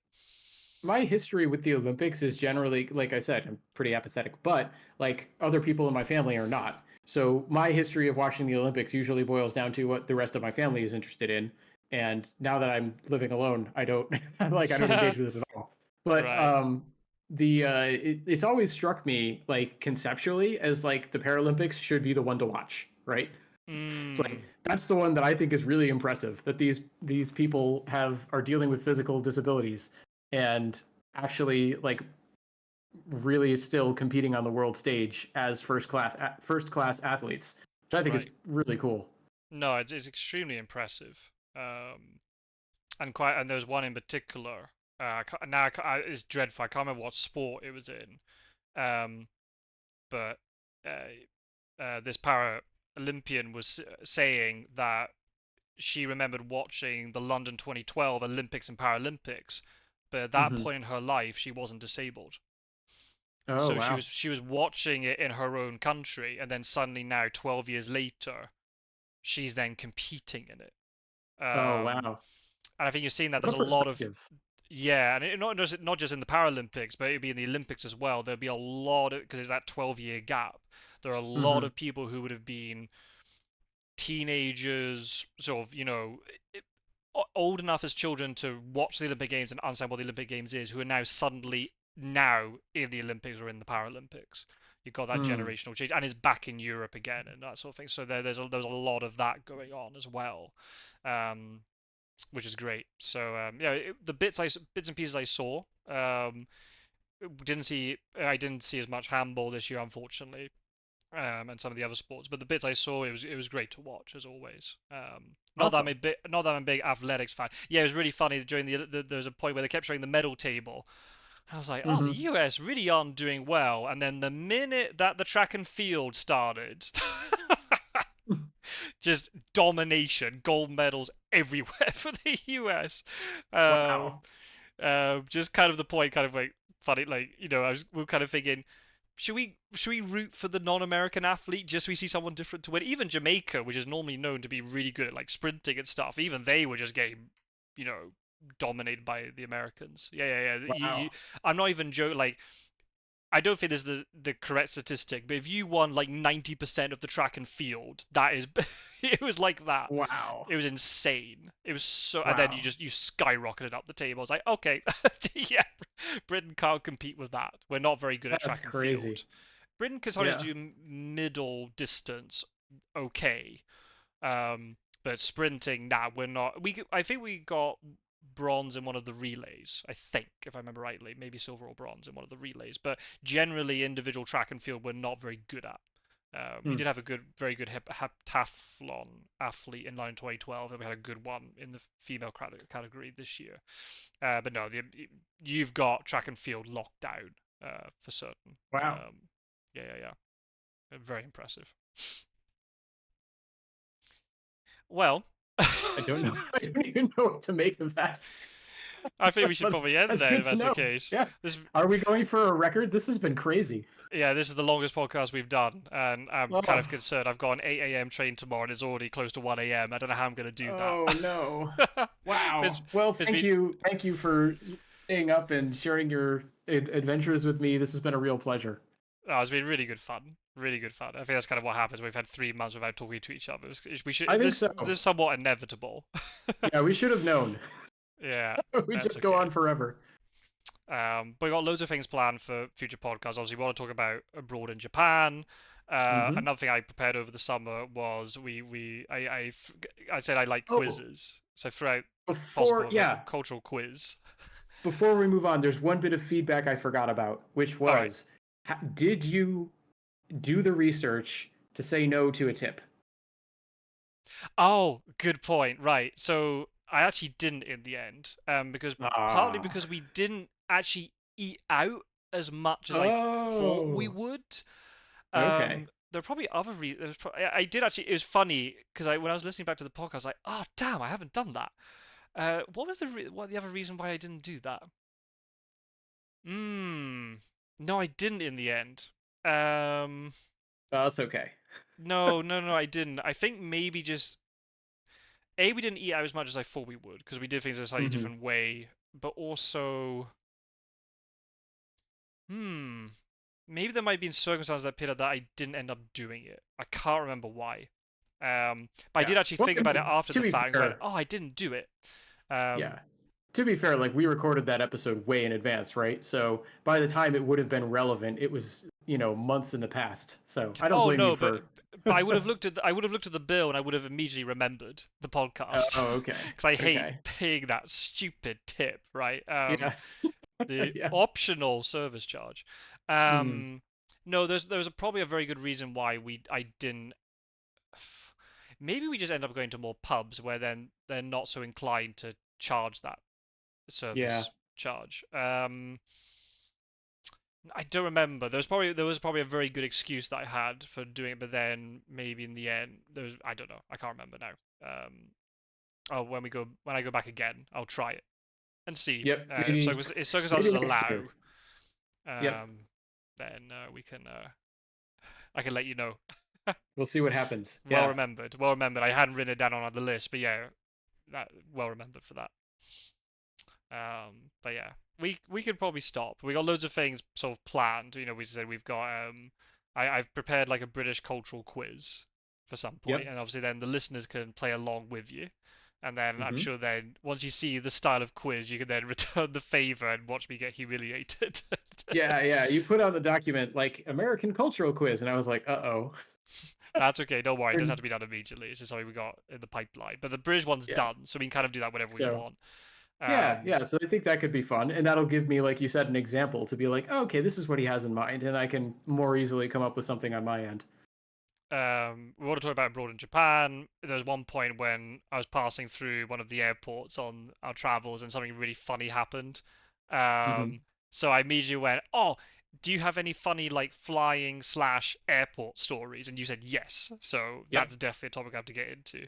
B: my history with the Olympics is generally, like I said, I'm pretty apathetic, but like other people in my family are not. So my history of watching the Olympics usually boils down to what the rest of my family is interested in. And now that I'm living alone, I don't I don't engage with it at all. But
A: Right.
B: it's always struck me like conceptually as like the Paralympics should be the one to watch, right? It's like
A: Mm,
B: that's the one that I think is really impressive that these people have are dealing with physical disabilities and actually like really still competing on the world stage as first class athletes, which I think is
A: right.
B: really cool.
A: No, it's extremely impressive. And there's one in particular. Now it's dreadful. I can't remember what sport it was in. Um, but this para Olympian was saying that she remembered watching the London 2012 Olympics and Paralympics, but at that
B: Hmm.
A: point in her life, she wasn't disabled.
B: Oh
A: So
B: wow.
A: she was watching it in her own country, and then suddenly now, 12 years later, she's then competing in it.
B: Oh
A: Um,
B: wow.
A: and I think you're seeing that
B: What
A: there's
B: a
A: a lot of
B: perspective.
A: yeah, and not just in the Paralympics, but it'd be in the Olympics as well. There'd be a lot of because there's that 12-year gap. There are a lot
B: Hmm.
A: of people who would have been teenagers, sort of old enough as children to watch the Olympic Games and understand what the Olympic Games is, who are now suddenly now in the Olympics or in the Paralympics. You've got that
B: Hmm.
A: generational change, and it's back in Europe again and that sort of thing. So there's a lot of that going on as well, um, which is great. So yeah, the bits and pieces I saw, I didn't see as much handball this year, unfortunately, and some of the other sports. But the bits I saw, it was great to watch as always.
B: Awesome.
A: Not that I'm a big athletics fan. Yeah, it was really funny during there was a point where they kept showing the medal table. And I was like, oh, the
B: Hmm.
A: US really aren't doing well. And then the minute that the track and field started, just domination, gold medals everywhere for the US. Um,
B: Wow.
A: just kind of the point, kind of like funny, like we were kind of thinking, should we root for the non-American athlete just so we see someone different to win? Even Jamaica, which is normally known to be really good at like sprinting and stuff, even they were just getting, you know, dominated by the Americans. Yeah, yeah, yeah.
B: Wow.
A: I'm not even joking. Like, I don't think this is the correct statistic, but if you won like 90% of the track and field, that is, it was like that.
B: Wow.
A: It was insane. It was so, and then
B: Wow.
A: you skyrocketed up the table. I was like, okay, yeah, Britain can't compete with that. We're not very good at
B: That's
A: track and
B: crazy.
A: field. Britain can sometimes
B: Yeah.
A: do middle distance, okay, but sprinting, nah, we're not. I think we got bronze in one of the relays. I think, if I remember rightly, maybe silver or bronze in one of the relays. But generally, individual track and field, we're not very good at. We
B: Hmm.
A: did have a very good heptathlon athlete in line 2012, and we had a good one in the female category this year. But no, you've got track and field locked down for certain.
B: Wow.
A: Um, yeah, yeah, yeah. Very impressive. Well,
B: I don't know. I don't even know what to make of that.
A: I think we should
B: But
A: probably end
B: that's
A: there
B: good
A: if
B: to
A: that's the
B: know.
A: case.
B: Yeah.
A: This,
B: Are we going for a record? This has been crazy.
A: yeah, this is the longest podcast we've done, and I'm kind
B: Oh,
A: of concerned. I've got an 8 a.m. train tomorrow, and it's already close to 1 a.m. I don't know how I'm going to do
B: oh no.
A: that. it's,
B: Wow. Well,
A: it's
B: thank
A: been,
B: you. Thank you for staying up and sharing your adventures with me. This has been a real pleasure.
A: oh, it's been really good fun. Really good fun. I think that's kind of what happens. We've had 3 months without talking to each other. We
B: I
A: should
B: think so.
A: this is somewhat inevitable.
B: Yeah, we should have known.
A: Yeah,
B: We
A: that's
B: just go
A: okay.
B: on forever.
A: But we got loads of things planned for future podcasts. Obviously, we want to talk about abroad in Japan.
B: Hmm.
A: Another thing I prepared over the summer was I said I like
B: Oh,
A: quizzes, so throughout
B: before,
A: possible of a
B: yeah,
A: cultural quiz.
B: before we move on, there's one bit of feedback I forgot about, which
A: All right.
B: was, did you do the research to say no to a tip?
A: Oh, good point. Right. So I actually didn't in the end, because partly
B: Ah.
A: because we didn't actually eat out as much as I thought we
B: Oh.
A: would.
B: Okay.
A: There are probably other reasons. I did actually. It was funny because when I was listening back to the podcast, I was like, "Oh, damn! I haven't done that." What was the other reason why I didn't do that? Hmm. No, I didn't in the end. Um.
B: Oh, that's okay.
A: No, no, no, I didn't. I think maybe just we didn't eat out as much as I thought we would because we did things in a slightly
B: Hmm.
A: different way. But also, hmm. Maybe there might have been circumstances that appeared that I didn't end up doing it. I can't remember why. But I
B: Yeah.
A: did actually
B: Well,
A: think about it after
B: to
A: the
B: be
A: fact. I was like,
B: fair,
A: oh, I didn't do it.
B: yeah.
A: Um,
B: To be fair, like we recorded that episode way in advance, right? So by the time it would have been relevant, it was, months in the past. So I don't
A: oh
B: blame you
A: no,
B: for.
A: but I would have looked at the bill and I would have immediately remembered the podcast
B: Oh, okay.
A: because I hate
B: Okay.
A: paying that stupid tip, right?
B: Yeah.
A: The
B: Yeah.
A: optional service charge.
B: Mm.
A: Um, no, there's probably a very good reason why I didn't. Maybe we just end up going to more pubs where then they're not so inclined to charge that
B: Yeah.
A: service charge. I don't remember. There was probably a very good excuse that I had for doing it, but then maybe in the end I don't know. I can't remember now. Oh, when I go back again, I'll try it and see
B: Yep.
A: if
B: Maybe
A: circumstances
B: next
A: allow.
B: year. Yep.
A: Um, then we can I can let you know.
B: We'll see what happens.
A: Well
B: Yeah.
A: remembered. Well remembered. I hadn't written it down on the list, but yeah, that well remembered for that. But yeah, we could probably stop. We got loads of things sort of planned. We said we've got I've prepared like a British cultural quiz for some point,
B: Yep.
A: and obviously then the listeners can play along with you. And then I'm
B: Hmm.
A: sure then once you see the style of quiz, you can then return the favor and watch me get humiliated.
B: Yeah, yeah. You put on the document like American cultural quiz, and I was like, uh-oh.
A: That's okay, don't worry, it doesn't have
B: And
A: to be done immediately. It's just something we got in the pipeline. But the British one's
B: yeah.
A: done, so we can kind of do that whenever we
B: So
A: want.
B: yeah,
A: Um,
B: yeah. So I think that could be fun, and that'll give me, like you said, an example to be like, oh, okay, this is what he has in mind, and I can more easily come up with something on my end.
A: we want to talk about abroad in Japan. There was one point when I was passing through one of the airports on our travels, and something really funny happened.
B: Hmm.
A: Um, so I immediately went, "Oh, do you have any funny like flying slash airport stories?" And you said yes. So
B: Yep.
A: that's definitely a topic I have to get into.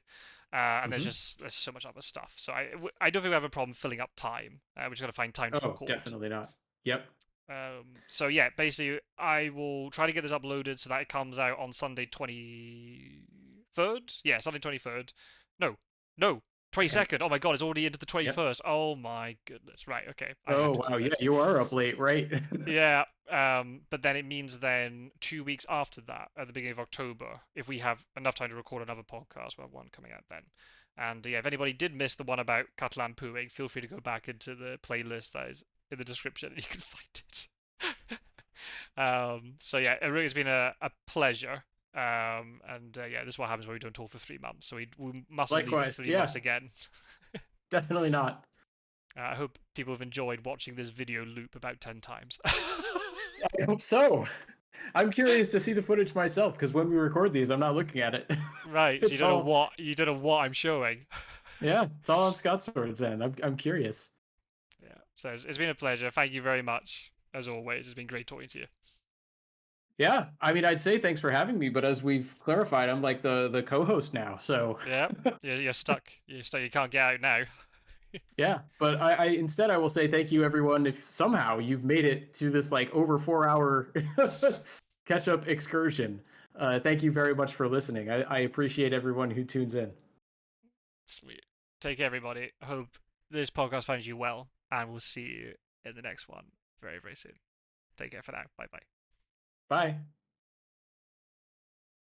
A: And
B: Hmm.
A: there's so much other stuff. So I don't think we have a problem filling up time. We're just gonna find time to
B: Oh,
A: record.
B: definitely not. Yep.
A: So yeah, basically, I will try to get this uploaded so that it comes out on Sunday 23rd. Yeah, Sunday 23rd. No, no,
B: Okay.
A: 22nd. Oh my God, it's already into the
B: Yep.
A: 21st. Oh my goodness. Right, okay, I have
B: Oh
A: to go to
B: wow, yeah,
A: bed.
B: you are up late, right?
A: Yeah, but then it means then 2 weeks after that, at the beginning of October, if we have enough time to record another podcast, we'll have one coming out then. And yeah, if anybody did miss the one about Catalan pooing, feel free to go back into the playlist that is in the description and you can find it. So yeah, it really has been a pleasure. And yeah, this is what happens when we don't talk for 3 months. So we mustn't leave it
B: Likewise,
A: 3 months
B: yeah,
A: again.
B: definitely not.
A: I hope people have enjoyed watching this video loop about 10 times.
B: I hope so. I'm curious to see the footage myself because when we record these, I'm not looking at it.
A: Right, so
B: It's all
A: you don't know what I'm showing.
B: yeah, it's all on Scott's Swords end. I'm curious.
A: Yeah, so it's been a pleasure. Thank you very much as always. It's been great talking to you.
B: Yeah, I mean, I'd say thanks for having me, but as we've clarified, I'm like the co-host now. So
A: Yeah, you're stuck. You're stuck. You can't get out now.
B: yeah, but I instead I will say thank you everyone if somehow you've made it to this like over 4 hour catch up excursion. Thank you very much for listening. I appreciate everyone who tunes in.
A: Sweet. Take care, everybody. I hope this podcast finds you well, and we'll see you in the next one very, very soon. Take care for now. Bye bye.
B: Bye.